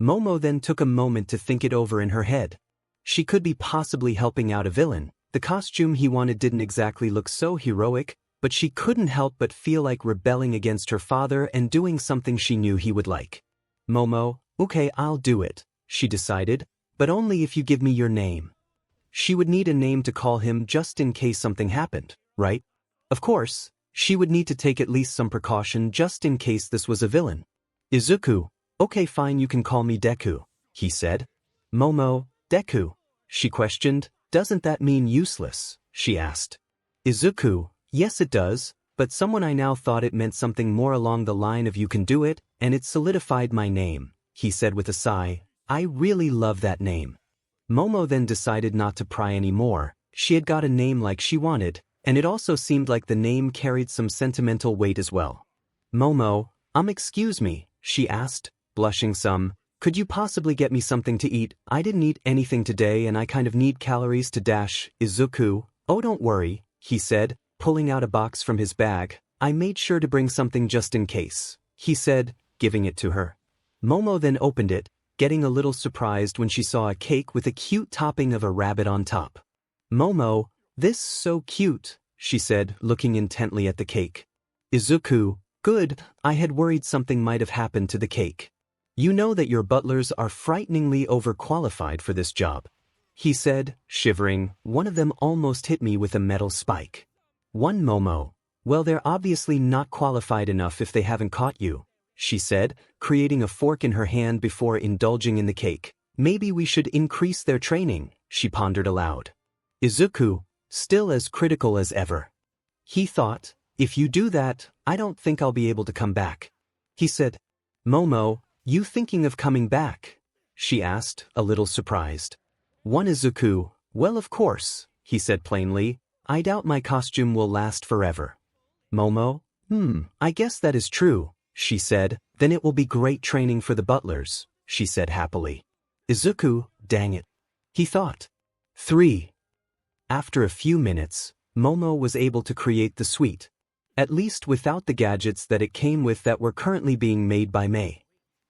Momo then took a moment to think it over in her head. She could be possibly helping out a villain. The costume he wanted didn't exactly look so heroic, but she couldn't help but feel like rebelling against her father and doing something she knew he would like. Momo, okay, I'll do it, she decided, but only if you give me your name. She would need a name to call him just in case something happened, right? Of course, she would need to take at least some precaution just in case this was a villain. Izuku, okay fine, you can call me Deku, he said. Momo, Deku, she questioned, doesn't that mean useless, she asked. Izuku, yes it does, but someone I now thought it meant something more along the line of you can do it, and it solidified my name, he said with a sigh. I really love that name. Momo then decided not to pry anymore. She had got a name like she wanted, and it also seemed like the name carried some sentimental weight as well. Momo, excuse me, she asked, blushing some. Could you possibly get me something to eat? I didn't eat anything today and I kind of need calories to dash. Izuku, oh don't worry, he said, pulling out a box from his bag. I made sure to bring something just in case, he said, giving it to her. Momo then opened it, getting a little surprised when she saw a cake with a cute topping of a rabbit on top. Momo, this so cute, she said, looking intently at the cake. Izuku, good, I had worried something might have happened to the cake. You know that your butlers are frighteningly overqualified for this job, he said, shivering. One of them almost hit me with a metal spike. Momo, well they're obviously not qualified enough if they haven't caught you, she said, creating a fork in her hand before indulging in the cake. Maybe we should increase their training, she pondered aloud. Izuku, still as critical as ever. He thought, if you do that, I don't think I'll be able to come back. He said, Momo, you thinking of coming back? She asked, a little surprised. Izuku, well of course, he said plainly. I doubt my costume will last forever. Momo, I guess that is true, she said. Then it will be great training for the butlers, she said happily. Izuku, dang it, he thought. 3. After a few minutes, Momo was able to create the suite, at least without the gadgets that it came with that were currently being made by May.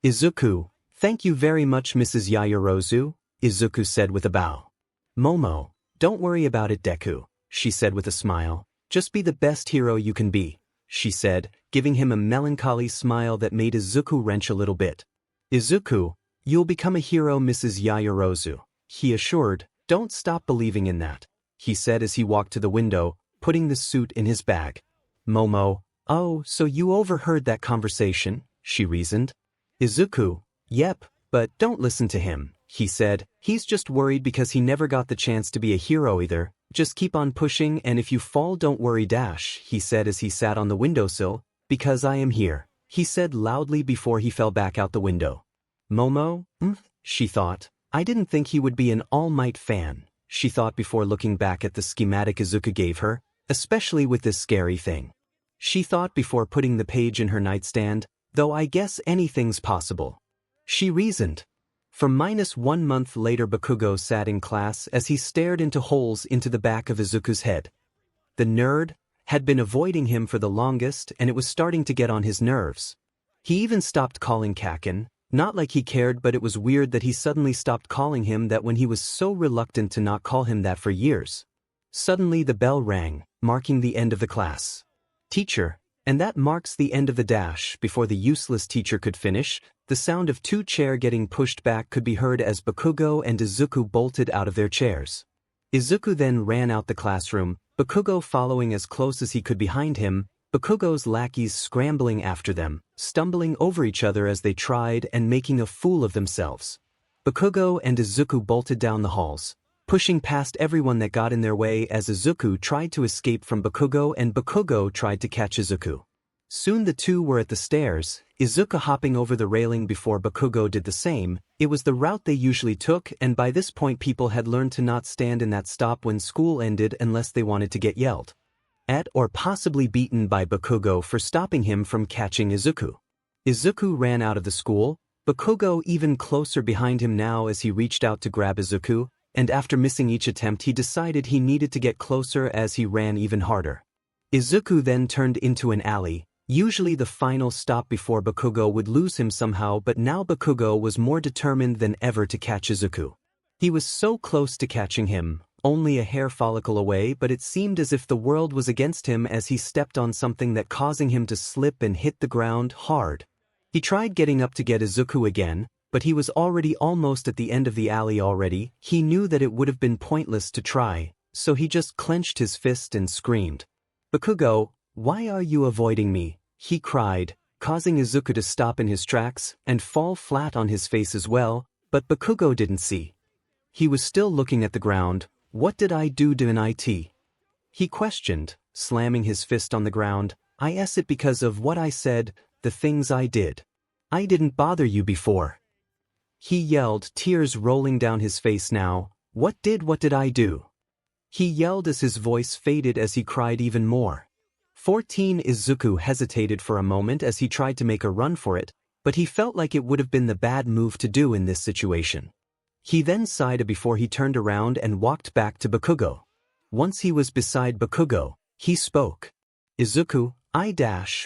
Izuku, thank you very much Mrs. Yaoyorozu, Izuku said with a bow. Momo, don't worry about it Deku, she said with a smile. Just be the best hero you can be, she said, giving him a melancholy smile that made Izuku wrench a little bit. Izuku, you'll become a hero Mrs. Yaoyorozu, he assured. Don't stop believing in that, he said as he walked to the window, putting the suit in his bag. Momo, oh, so you overheard that conversation, she reasoned. Izuku, yep, but don't listen to him, he said. He's just worried because he never got the chance to be a hero either. Just keep on pushing and if you fall don't worry dash, he said as he sat on the windowsill. Because I am here, he said loudly before he fell back out the window. Momo, she thought. I didn't think he would be an All Might fan, she thought before looking back at the schematic Izuku gave her, especially with this scary thing. She thought before putting the page in her nightstand, though I guess anything's possible. She reasoned. For -1 month later Bakugo sat in class as he stared into holes into the back of Izuku's head. The nerd had been avoiding him for the longest and it was starting to get on his nerves. He even stopped calling Kaken, not like he cared but it was weird that he suddenly stopped calling him that when he was so reluctant to not call him that for years. Suddenly the bell rang, marking the end of the class. Teacher, and that marks the end of the dash. Before the useless teacher could finish, the sound of 2 chairs getting pushed back could be heard as Bakugo and Izuku bolted out of their chairs. Izuku then ran out the classroom, Bakugo following as close as he could behind him, Bakugo's lackeys scrambling after them, stumbling over each other as they tried and making a fool of themselves. Bakugo and Izuku bolted down the halls, pushing past everyone that got in their way as Izuku tried to escape from Bakugo and Bakugo tried to catch Izuku. Soon the two were at the stairs, Izuku hopping over the railing before Bakugo did the same. It was the route they usually took, and by this point people had learned to not stand in that stop when school ended unless they wanted to get yelled at or possibly beaten by Bakugo for stopping him from catching Izuku. Izuku ran out of the school, Bakugo even closer behind him now as he reached out to grab Izuku, and after missing each attempt he decided he needed to get closer as he ran even harder. Izuku then turned into an alley, usually the final stop before Bakugo would lose him somehow, but now Bakugo was more determined than ever to catch Izuku. He was so close to catching him, only a hair follicle away, but it seemed as if the world was against him as he stepped on something that causing him to slip and hit the ground hard. He tried getting up to get Izuku again, but he was already almost at the end of the alley already. He knew that it would have been pointless to try, so he just clenched his fist and screamed. "Bakugo, why are you avoiding me?" he cried, causing Izuku to stop in his tracks and fall flat on his face as well, but Bakugo didn't see. He was still looking at the ground. "What did I do to an IT?" he questioned, slamming his fist on the ground. "I guess it because of what I said, the things I did. I didn't bother you before," he yelled, tears rolling down his face now. What did I do?" he yelled as his voice faded as he cried even more. 14 Izuku hesitated for a moment as he tried to make a run for it, but he felt like it would have been the bad move to do in this situation. He then sighed before he turned around and walked back to Bakugo. Once he was beside Bakugo, he spoke. "Izuku,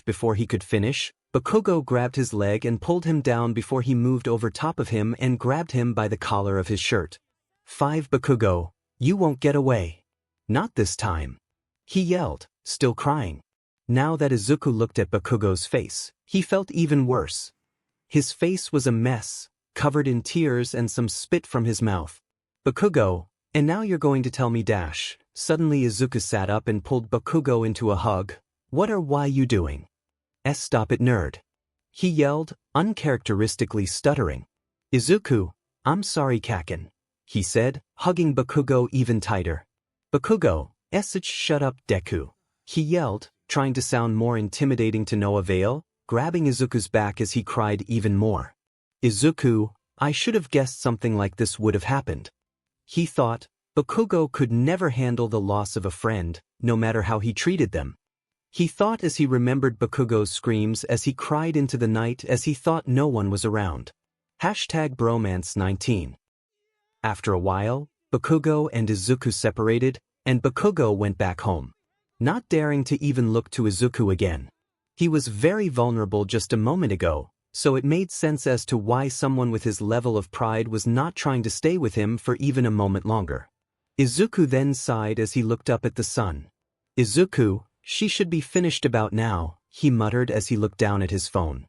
before he could finish, Bakugo grabbed his leg and pulled him down before he moved over top of him and grabbed him by the collar of his shirt. 5 Bakugo, you won't get away. Not this time," he yelled, still crying. Now that Izuku looked at Bakugo's face, he felt even worse. His face was a mess, covered in tears and some spit from his mouth. "Bakugo, and now you're going to tell me dash." Suddenly Izuku sat up and pulled Bakugo into a hug. Why you doing? Stop it, nerd," he yelled, uncharacteristically stuttering. "Izuku, I'm sorry Kaken," he said, hugging Bakugo even tighter. "Bakugo, shut up Deku," he yelled, trying to sound more intimidating to no avail, grabbing Izuku's back as he cried even more. "Izuku, I should have guessed something like this would have happened," he thought. Bakugo could never handle the loss of a friend, no matter how he treated them. He thought as he remembered Bakugo's screams as he cried into the night as he thought no one was around. #bromance19. After a while, Bakugo and Izuku separated, and Bakugo went back home, not daring to even look to Izuku again. He was very vulnerable just a moment ago, so it made sense as to why someone with his level of pride was not trying to stay with him for even a moment longer. Izuku then sighed as he looked up at the sun. "Izuku, she should be finished about now," he muttered as he looked down at his phone.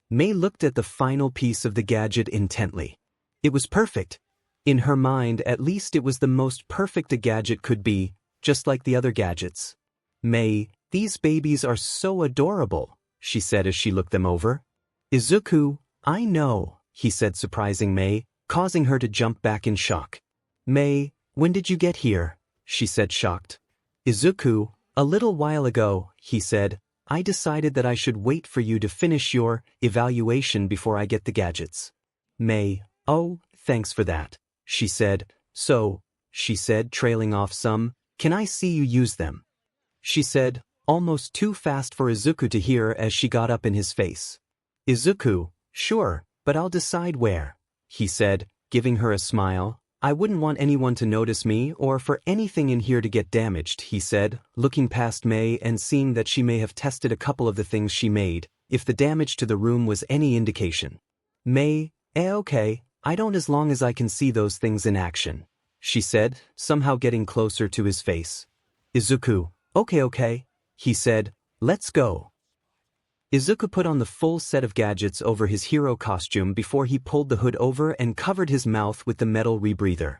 Mei looked at the final piece of the gadget intently. It was perfect. In her mind, at least, it was the most perfect a gadget could be, just like the other gadgets. "Mei, these babies are so adorable," she said as she looked them over. "Izuku, I know," he said, surprising Mei, causing her to jump back in shock. "Mei, when did you get here?" she said, shocked. "Izuku, a little while ago," he said. "I decided that I should wait for you to finish your evaluation before I get the gadgets." Mei, "Oh, thanks for that," she said. "So," she said, trailing off some, "can I see you use them?" she said, almost too fast for Izuku to hear as she got up in his face. "Izuku, sure, but I'll decide where," he said, giving her a smile. "I wouldn't want anyone to notice me or for anything in here to get damaged," he said, looking past Mei and seeing that she may have tested a couple of the things she made, if the damage to the room was any indication. Mei, okay, I don't as long as I can see those things in action, she said, somehow getting closer to his face. Izuku, okay, he said, let's go. Izuku put on the full set of gadgets over his hero costume before he pulled the hood over and covered his mouth with the metal rebreather.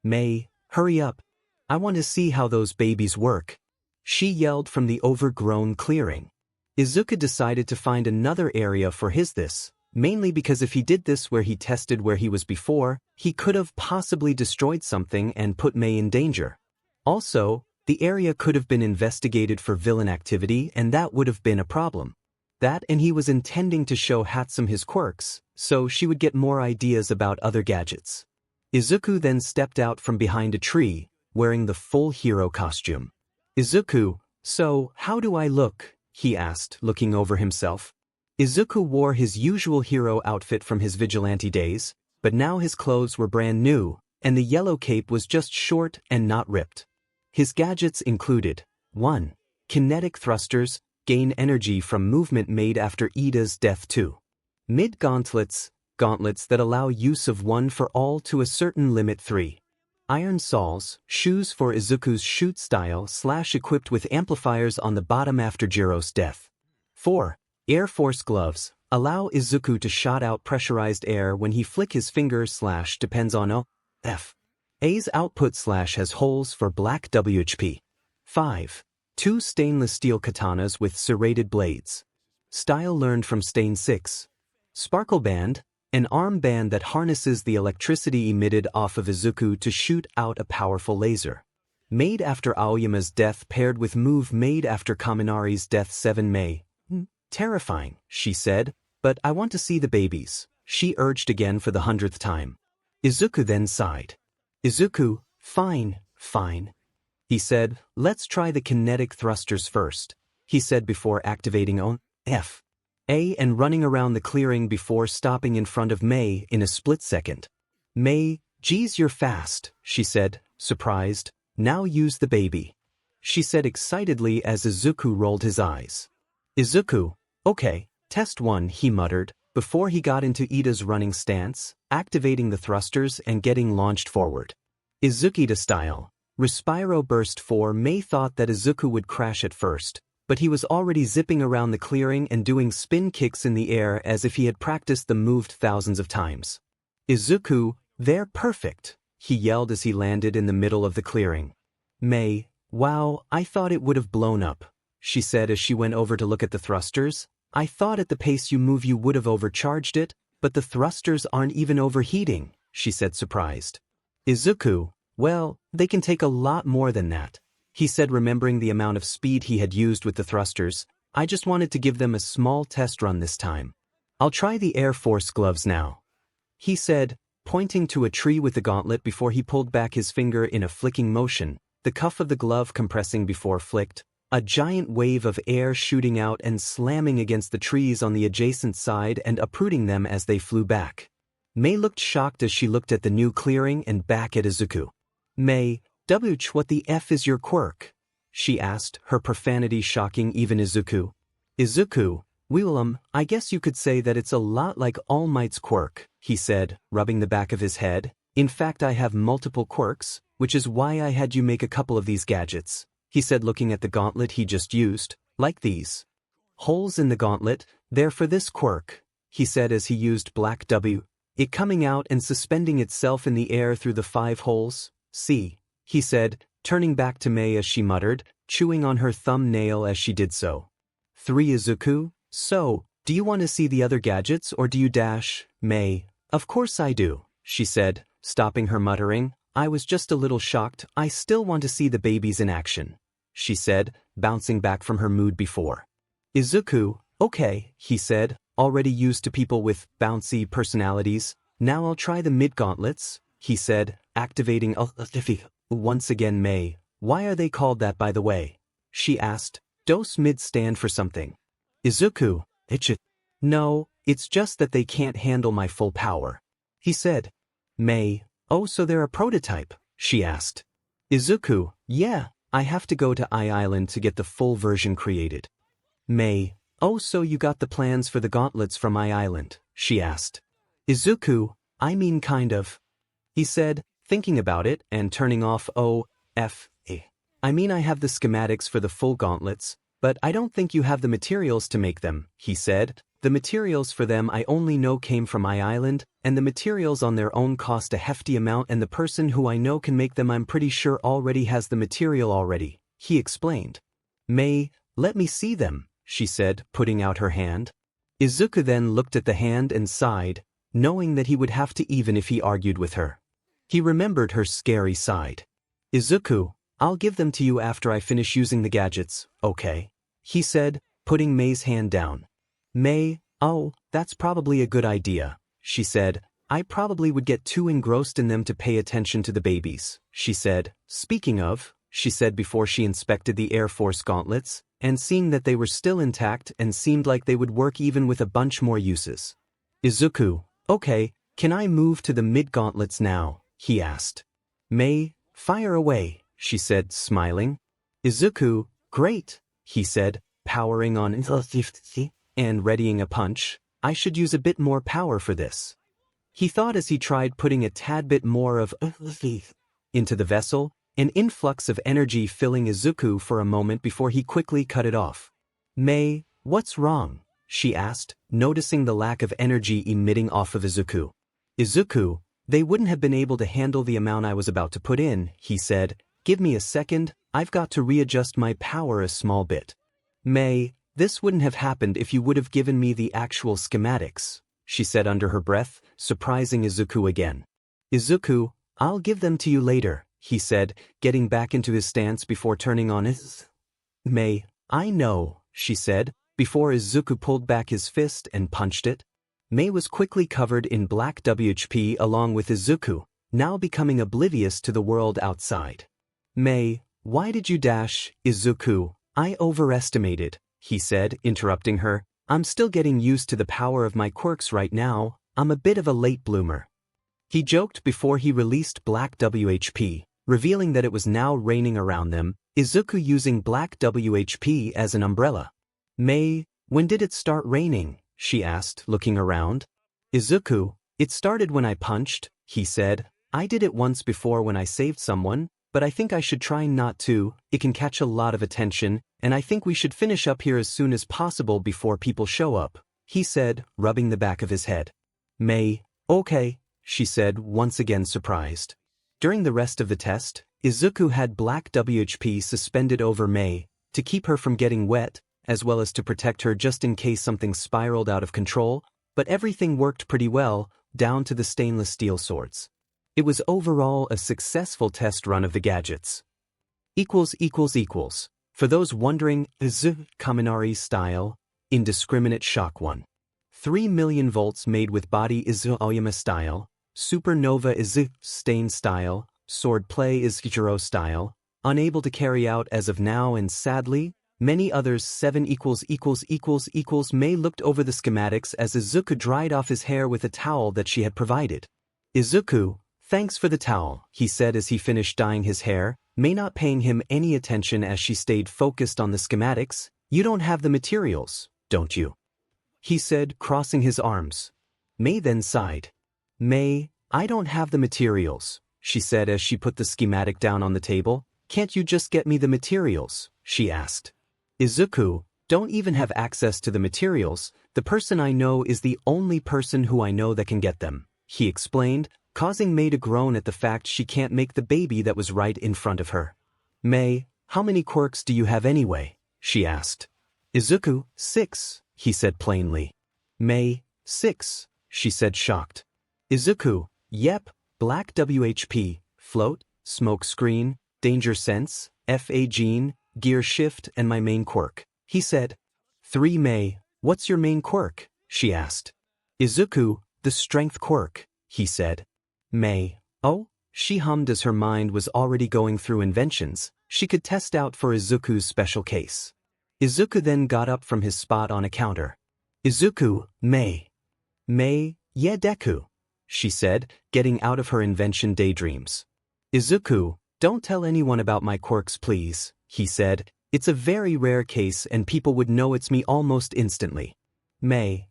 Mei, hurry up. I want to see how those babies work, she yelled from the overgrown clearing. Izuku decided to find another area for this, mainly because if he did this where he tested where he was before, he could have possibly destroyed something and put Mei in danger. Also, the area could have been investigated for villain activity and that would have been a problem. That, and he was intending to show 𝗬𝗵𝗲 his quirks, so she would get more ideas about other gadgets. Izuku then stepped out from behind a tree, wearing the full hero costume. Izuku, so, how do I look? He asked, looking over himself. Izuku wore his usual hero outfit from his vigilante days, but now his clothes were brand new, and the yellow cape was just short and not ripped. His gadgets included 1. Kinetic thrusters, gain energy from movement made after Ida's death. 2. Mid-gauntlets, gauntlets that allow use of one for all to a certain limit. 3. Iron soles, shoes for Izuku's shoot style / equipped with amplifiers on the bottom after Jiro's death. 4. Air Force gloves, allow Izuku to shot out pressurized air when he flick his finger / depends on 𝗬𝗲𝗄's output / has holes for black WHP. 5. 2 stainless steel katanas with serrated blades. Style learned from Stain 6. Sparkle band, an arm band that harnesses the electricity emitted off of Izuku to shoot out a powerful laser. Made after Aoyama's death paired with move made after Kaminari's death. 7 May. Terrifying, she said, but I want to see the babies, she urged again for the 100th time. Izuku then sighed. Izuku, fine, fine. He said, let's try the kinetic thrusters first, he said before activating 𝗬𝗲𝗄 and running around the clearing before stopping in front of May in a split second. May, geez, you're fast, she said, surprised. Now use the baby, she said excitedly as Izuku rolled his eyes. Izuku, okay, test 1, he muttered, before he got into Ida's running stance, activating the thrusters and getting launched forward. Izuku style. Respiro burst 4 May thought that Izuku would crash at first, but he was already zipping around the clearing and doing spin kicks in the air as if he had practiced the move thousands of times. Izuku, they're perfect, he yelled as he landed in the middle of the clearing. May, wow, I thought it would have blown up, she said as she went over to look at the thrusters. I thought at the pace you move you would have overcharged it, but the thrusters aren't even overheating, she said surprised. Izuku, well, they can take a lot more than that, he said remembering the amount of speed he had used with the thrusters. I just wanted to give them a small test run this time. I'll try the Air Force gloves now, he said, pointing to a tree with the gauntlet before he pulled back his finger in a flicking motion, the cuff of the glove compressing before flicked, a giant wave of air shooting out and slamming against the trees on the adjacent side and uprooting them as they flew back. May looked shocked as she looked at the new clearing and back at Izuku. May, what the F is your quirk? She asked, her profanity shocking even Izuku. Izuku, I guess you could say that it's a lot like All Might's quirk, he said, rubbing the back of his head. In fact, I have multiple quirks, which is why I had you make a couple of these gadgets, he said looking at the gauntlet he just used, like these. Holes in the gauntlet, they're for this quirk, he said as he used black 𝗬𝗲𝗄, it coming out and suspending itself in the air through the 5 holes. See, he said, turning back to May as she muttered, chewing on her thumbnail as she did so. 3 Izuku, so, do you want to see the other gadgets or do you dash? May, of course I do, she said, stopping her muttering. I was just a little shocked. I still want to see the babies in action, she said, bouncing back from her mood before. Izuku, okay, he said, already used to people with bouncy personalities. Now I'll try the mid-gauntlets, he said, activating 𝗬𝗲𝗄. Once again May, why are they called that by the way? She asked. Dos mid stand for something. Izuku, no, it's just that they can't handle my full power, he said. May, oh, so they're a prototype, she asked. Izuku, yeah, I have to go to Island to get the full version created. May, oh, so you got the plans for the gauntlets from Island, she asked. Izuku, I mean kind of, he said, thinking about it and turning off 𝗬𝗲𝗄. I mean I have the schematics for the full gauntlets, but I don't think you have the materials to make them, he said. The materials for them I only know came from Island, and the materials on their own cost a hefty amount and the person who I know can make them I'm pretty sure already has the material already, he explained. May, let me see them, she said, putting out her hand. Izuku then looked at the hand and sighed, knowing that he would have to even if he argued with her. He remembered her scary side. Izuku, I'll give them to you after I finish using the gadgets, okay? He said, putting May's hand down. May, oh, that's probably a good idea, she said. I probably would get too engrossed in them to pay attention to the babies, she said. Speaking of, she said before she inspected the Air Force gauntlets, and seeing that they were still intact and seemed like they would work even with a bunch more uses. Izuku, okay, can I move to the mid-gauntlets now? He asked. May, fire away, she said, smiling. Izuku, great, he said, powering on and readying a punch. I should use a bit more power for this. He thought as he tried putting a tad bit more of into the vessel, an influx of energy filling Izuku for a moment before he quickly cut it off. May, what's wrong? She asked, noticing the lack of energy emitting off of Izuku. Izuku, they wouldn't have been able to handle the amount I was about to put in, he said. Give me a second, I've got to readjust my power a small bit. May, this wouldn't have happened if you would have given me the actual schematics, she said under her breath, surprising Izuku again. Izuku, I'll give them to you later, he said, getting back into his stance before turning on his. May, I know, she said, before Izuku pulled back his fist and punched it. May was quickly covered in black WHP along with Izuku, now becoming oblivious to the world outside. May, why did you dash, Izuku? I overestimated, he said, interrupting her. I'm still getting used to the power of my quirks right now. I'm a bit of a late bloomer. He joked before he released black WHP, revealing that it was now raining around them, Izuku using black WHP as an umbrella. May, when did it start raining? She asked, looking around. Izuku, it started when I punched, he said. I did it once before when I saved someone, but I think I should try not to. It can catch a lot of attention, and I think we should finish up here as soon as possible before people show up, he said, rubbing the back of his head. May, okay, she said, once again surprised. During the rest of the test, Izuku had black WHP suspended over May, to keep her from getting wet, as well as to protect her just in case something spiraled out of control, but everything worked pretty well, down to the stainless steel swords. It was overall a successful test run of the gadgets. For those wondering, 𝗧𝗵𝗵𝗲 style, indiscriminate shock 1. 3 million volts made with body 𝗧𝗵𝗲 style, supernova stain style, sword play 𝗧𝗪𝗀 style, unable to carry out as of now and sadly, many others. 7 May looked over the schematics as Izuku dried off his hair with a towel that she had provided. Izuku, thanks for the towel, he said as he finished dyeing his hair, May not paying him any attention as she stayed focused on the schematics. You don't have the materials, don't you? He said, crossing his arms. May then sighed. May, I don't have the materials, she said as she put the schematic down on the table. Can't you just get me the materials? She asked. Izuku, don't even have access to the materials. The person I know is the only person who I know that can get them, he explained, causing May to groan at the fact she can't make the baby that was right in front of her. May, how many quirks do you have anyway? She asked. Izuku, 6, he said plainly. May, 6, she said shocked. Izuku, yep, black WHP, float, smoke screen, danger sense, FA gene, gear shift and my main quirk, he said. 3 May, what's your main quirk? She asked. Izuku, the strength quirk, he said. May, oh, she hummed as her mind was already going through inventions she could test out for Izuku's special case. Izuku then got up from his spot on a counter. Izuku, May. May, yeah Deku, she said, getting out of her invention daydreams. Izuku, don't tell anyone about my quirks please, he said. It's a very rare case and people would know it's me almost instantly. May,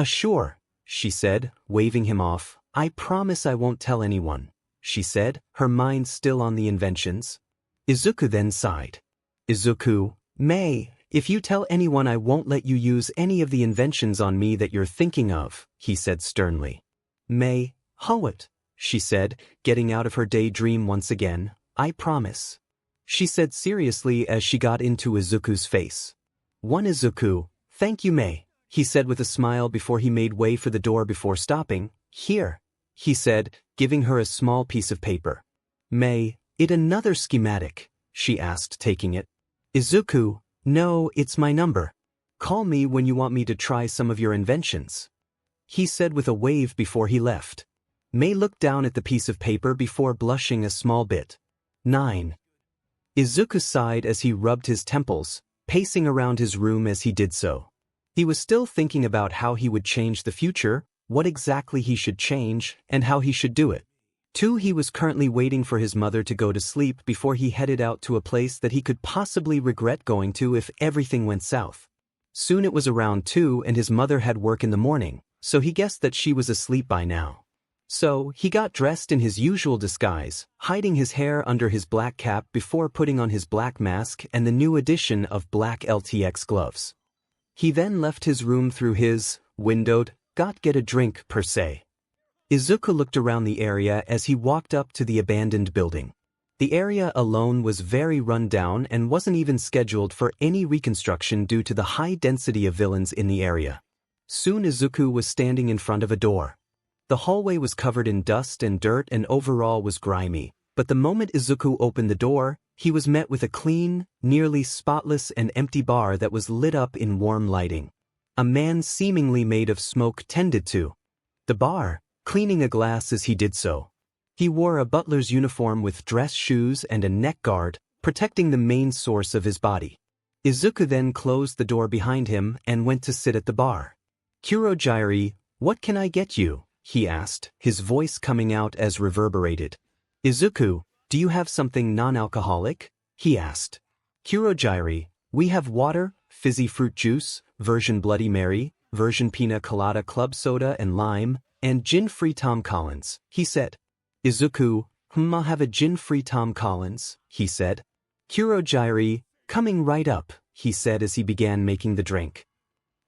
sure, she said, waving him off. I promise I won't tell anyone, she said, her mind still on the inventions. Izuku then sighed. Izuku, May, if you tell anyone I won't let you use any of the inventions on me that you're thinking of, he said sternly. May, what? She said, getting out of her daydream once again. I promise, she said seriously as she got into Izuku's face. 1 Izuku, thank you May, he said with a smile before he made way for the door before stopping. Here, he said, giving her a small piece of paper. May, it another schematic? She asked, taking it. Izuku, no, it's my number. Call me when you want me to try some of your inventions," he said with a wave before he left. May looked down at the piece of paper before blushing a small bit. 9. Izuku sighed as he rubbed his temples, pacing around his room as he did so. He was still thinking about how he would change the future, what exactly he should change, and how he should do it. 2. He was currently waiting for his mother to go to sleep before he headed out to a place that he could possibly regret going to if everything went south. Soon it was around 2 and his mother had work in the morning, so he guessed that she was asleep by now. So, he got dressed in his usual disguise, hiding his hair under his black cap before putting on his black mask and the new edition of black LTX gloves. He then left his room through his windowed, get a drink per se. Izuku looked around the area as he walked up to the abandoned building. The area alone was very run down and wasn't even scheduled for any reconstruction due to the high density of villains in the area. Soon Izuku was standing in front of a door. The hallway was covered in dust and dirt and overall was grimy, but the moment Izuku opened the door, he was met with a clean, nearly spotless and empty bar that was lit up in warm lighting. A man seemingly made of smoke tended to the bar, cleaning a glass as he did so. He wore a butler's uniform with dress shoes and a neck guard, protecting the main source of his body. Izuku then closed the door behind him and went to sit at the bar. "𝗬𝗪𝗢𝗬, what can I get you?" he asked, his voice coming out as reverberated. "Izuku, do you have something non-alcoholic?" he asked. "𝗬𝗪𝗢𝗬, we have water, fizzy fruit juice, version Bloody Mary, version Pina Colada club soda and lime, and gin-free Tom Collins," he said. Izuku, I'll have a gin-free Tom Collins, he said. "𝗬𝗪𝗢𝗬, coming right up," he said as he began making the drink.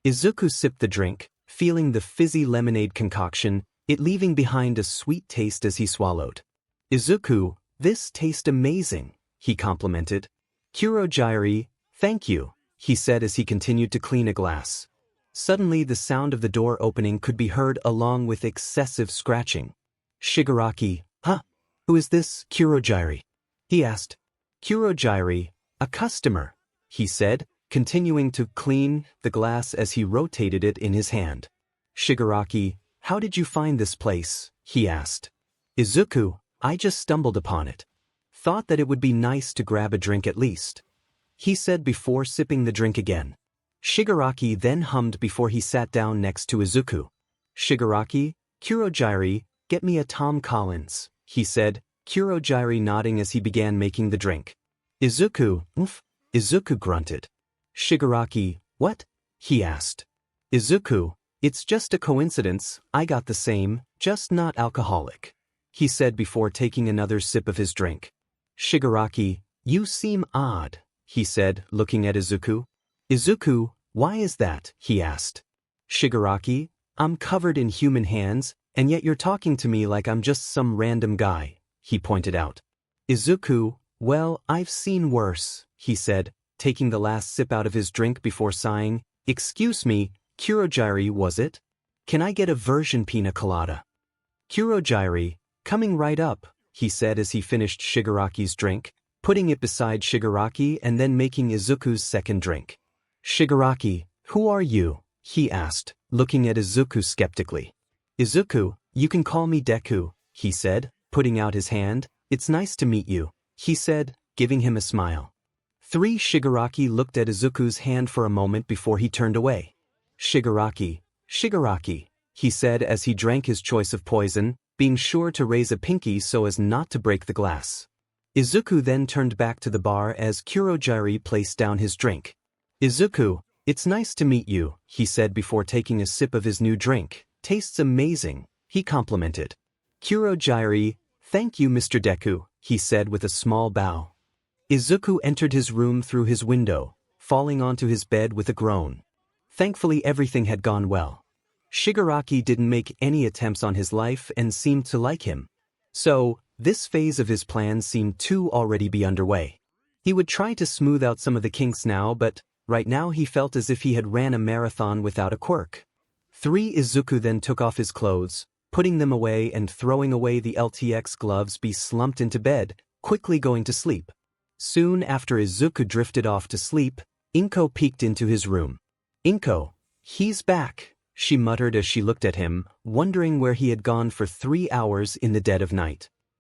Izuku sipped the drink, feeling the fizzy lemonade concoction, it leaving behind a sweet taste as he swallowed. "Izuku, this tastes amazing," he complimented. "𝗬𝗪𝗢𝗬, thank you," he said as he continued to clean a glass. Suddenly the sound of the door opening could be heard along with excessive scratching. "Shigaraki, huh? Who is this 𝗬𝗪𝗢𝗬, he asked. "𝗬𝗪𝗢𝗬, a customer," he said, continuing to clean the glass as he rotated it in his hand. "Shigaraki, how did you find this place?" he asked. "Izuku, I just stumbled upon it. Thought that it would be nice to grab a drink at least," he said before sipping the drink again. Shigaraki then hummed before he sat down next to Izuku. "Shigaraki, 𝗬𝗪𝗢𝗬, get me a Tom Collins," he said, 𝗬𝗪𝗢𝗬 nodding as he began making the drink. "Izuku, Izuku grunted. "Shigaraki, what?" he asked. "Izuku, it's just a coincidence, I got the same, just not alcoholic," he said before taking another sip of his drink. "Shigaraki, you seem odd," he said, looking at Izuku. "Izuku, why is that?" he asked. "Shigaraki, I'm covered in human hands, and yet you're talking to me like I'm just some random guy," he pointed out. "Izuku, well, I've seen worse," he said, taking the last sip out of his drink before sighing. "Excuse me, 𝗬𝗪𝗢𝗬, was it? Can I get a version Pina Colada?" "𝗬𝗪𝗢𝗬, coming right up," he said as he finished Shigaraki's drink, putting it beside Shigaraki and then making Izuku's second drink. "Shigaraki, who are you?" he asked, looking at Izuku skeptically. "Izuku, you can call me Deku," he said, putting out his hand. "It's nice to meet you," he said, giving him a smile. 3. Shigaraki looked at Izuku's hand for a moment before he turned away. "Shigaraki, Shigaraki," he said as he drank his choice of poison, being sure to raise a pinky so as not to break the glass. Izuku then turned back to the bar as 𝗬𝗪𝗢𝗬 placed down his drink. "Izuku, it's nice to meet you," he said before taking a sip of his new drink. "Tastes amazing," he complimented. "𝗬𝗪𝗢𝗬, thank you Mr. Deku," he said with a small bow. Izuku entered his room through his window, falling onto his bed with a groan. Thankfully everything had gone well. Shigaraki didn't make any attempts on his life and seemed to like him. So, this phase of his plan seemed to already be underway. He would try to smooth out some of the kinks now, but right now he felt as if he had ran a marathon without a quirk. 3. Izuku then took off his clothes, putting them away and throwing away the LTX gloves, slumped into bed, quickly going to sleep. Soon after Izuku drifted off to sleep, Inko peeked into his room. Inko, he's back, she muttered as she looked at him, wondering where he had gone for 3 hours in the dead of night.